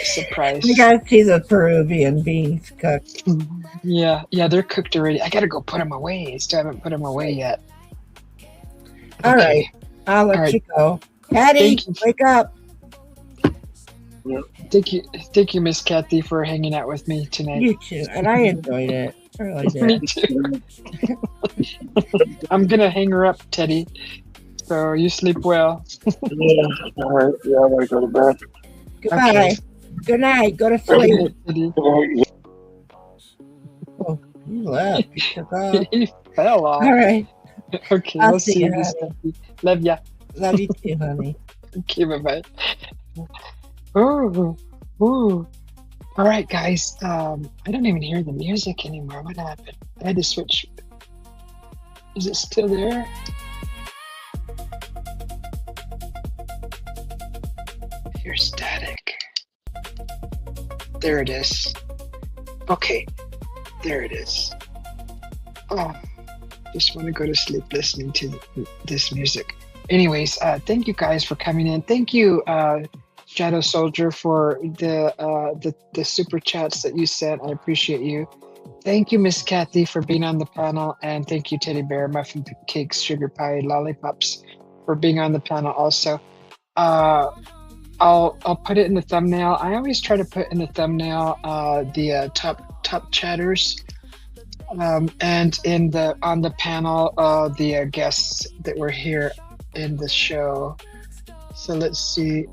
S1: Surprise!
S4: You gotta see the Peruvian beans cooked.
S1: Yeah, they're cooked already. I gotta go put them away. I still haven't put them away yet.
S4: All right, I'll let you go. Patty, wake up.
S1: Thank you, Miss Kathy, for hanging out with me tonight.
S4: You too, and I enjoyed it. I really did.
S1: Me too. I'm gonna hang her up, Teddy. So you sleep well.
S3: Yeah. All right. Yeah, I gotta go to bed.
S4: Goodbye.
S1: Okay.
S4: Good night. Go to sleep.
S1: Teddy.
S4: Oh, you left. You took off.
S1: He fell off.
S4: All right.
S1: Okay,
S4: I'll
S1: we'll
S4: see
S1: see
S4: you,
S1: you, Miss Kathy. Love ya.
S4: Love you too, honey.
S1: Okay, bye-bye. Ooh. All right, guys. I don't even hear the music anymore. What happened? I had to switch. Is it still there? Hear static. There it is. Okay, there it is. Oh, just want to go to sleep listening to this music. Anyways, thank you guys for coming in. Thank you, Shadow Soldier, for the super chats that you sent. I appreciate you. Thank you, Miss Kathy, for being on the panel, and thank you, Teddy Bear, Muffin Cakes, Sugar Pie, Lollipops, for being on the panel also. I'll put it in the thumbnail. I always try to put in the thumbnail the top chatters, and on the panel the guests that were here in the show. So let's see.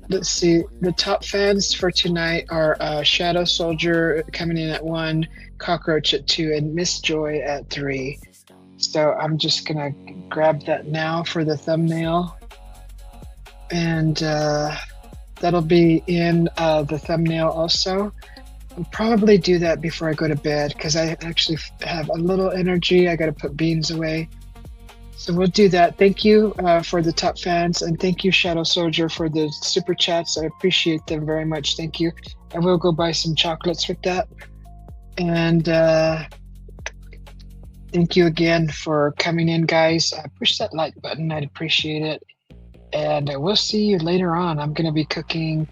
S1: The top fans for tonight are Shadow Soldier coming in at 1, Cockroach at 2, and Miss Joy at 3. So I'm just gonna grab that now for the thumbnail, and that'll be in the thumbnail also. I'll probably do that before I go to bed because I actually have a little energy. I got to put beans away. So we'll do that. Thank you for the top fans, and thank you, Shadow Soldier, for the super chats. I appreciate them very much. Thank you. I will go buy some chocolates with that. And thank you again for coming in, guys. Push that like button. I'd appreciate it. And we'll see you later on. I'm going to be cooking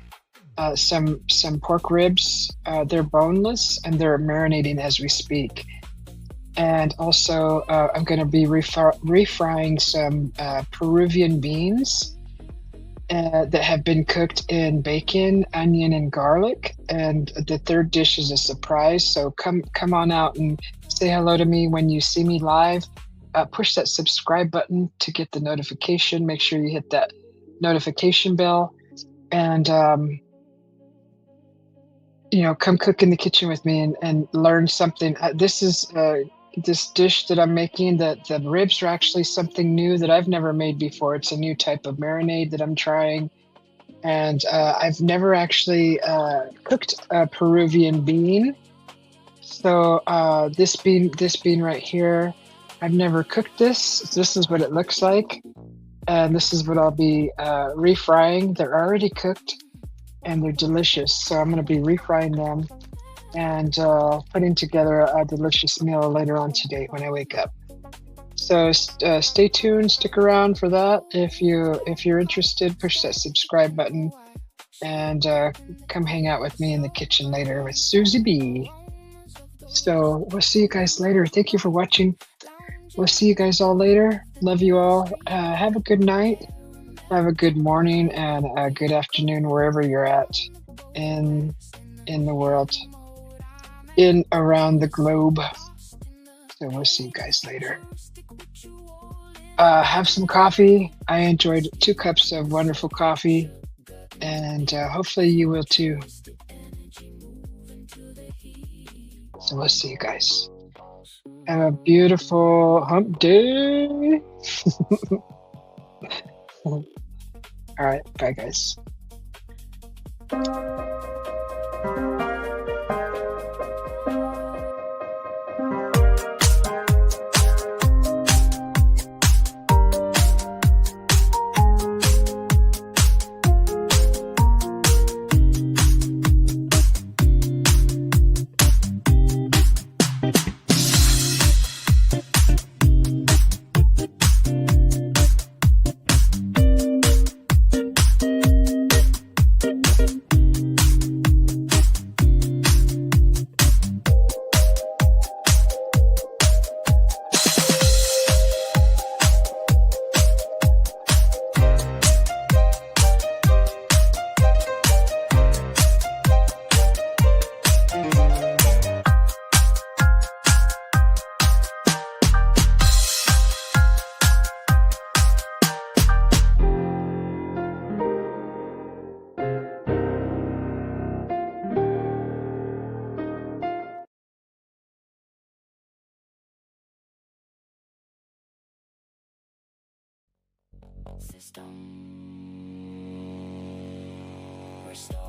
S1: some pork ribs. They're boneless, and they're marinating as we speak. And also, I'm going to be refrying some Peruvian beans. that have been cooked in bacon, onion, and garlic. And the third dish is a surprise. So come on out and say hello to me when you see me live. Push that subscribe button to get the notification. Make sure you hit that notification bell, and come cook in the kitchen with me and learn something. This is this dish that I'm making. The ribs are actually something new that I've never made before. It's a new type of marinade that I'm trying, and I've never actually cooked a Peruvian bean. So this bean right here, I've never cooked this. This is what it looks like, and this is what I'll be refrying. They're already cooked, and they're delicious. So I'm going to be refrying them and putting together a delicious meal later on today when I wake up. So stay tuned, stick around for that. If you're interested, push that subscribe button and come hang out with me in the kitchen later with Susie B. So we'll see you guys later. Thank you for watching. We'll see you guys all later. Love you all. Have a good night. Have a good morning and a good afternoon wherever you're at in the world, around the globe. So we'll see you guys later. Have some coffee. I enjoyed 2 cups of wonderful coffee, and hopefully you will too. So we'll see you guys. Have a beautiful hump day. All right. Bye, guys.
S2: System restore.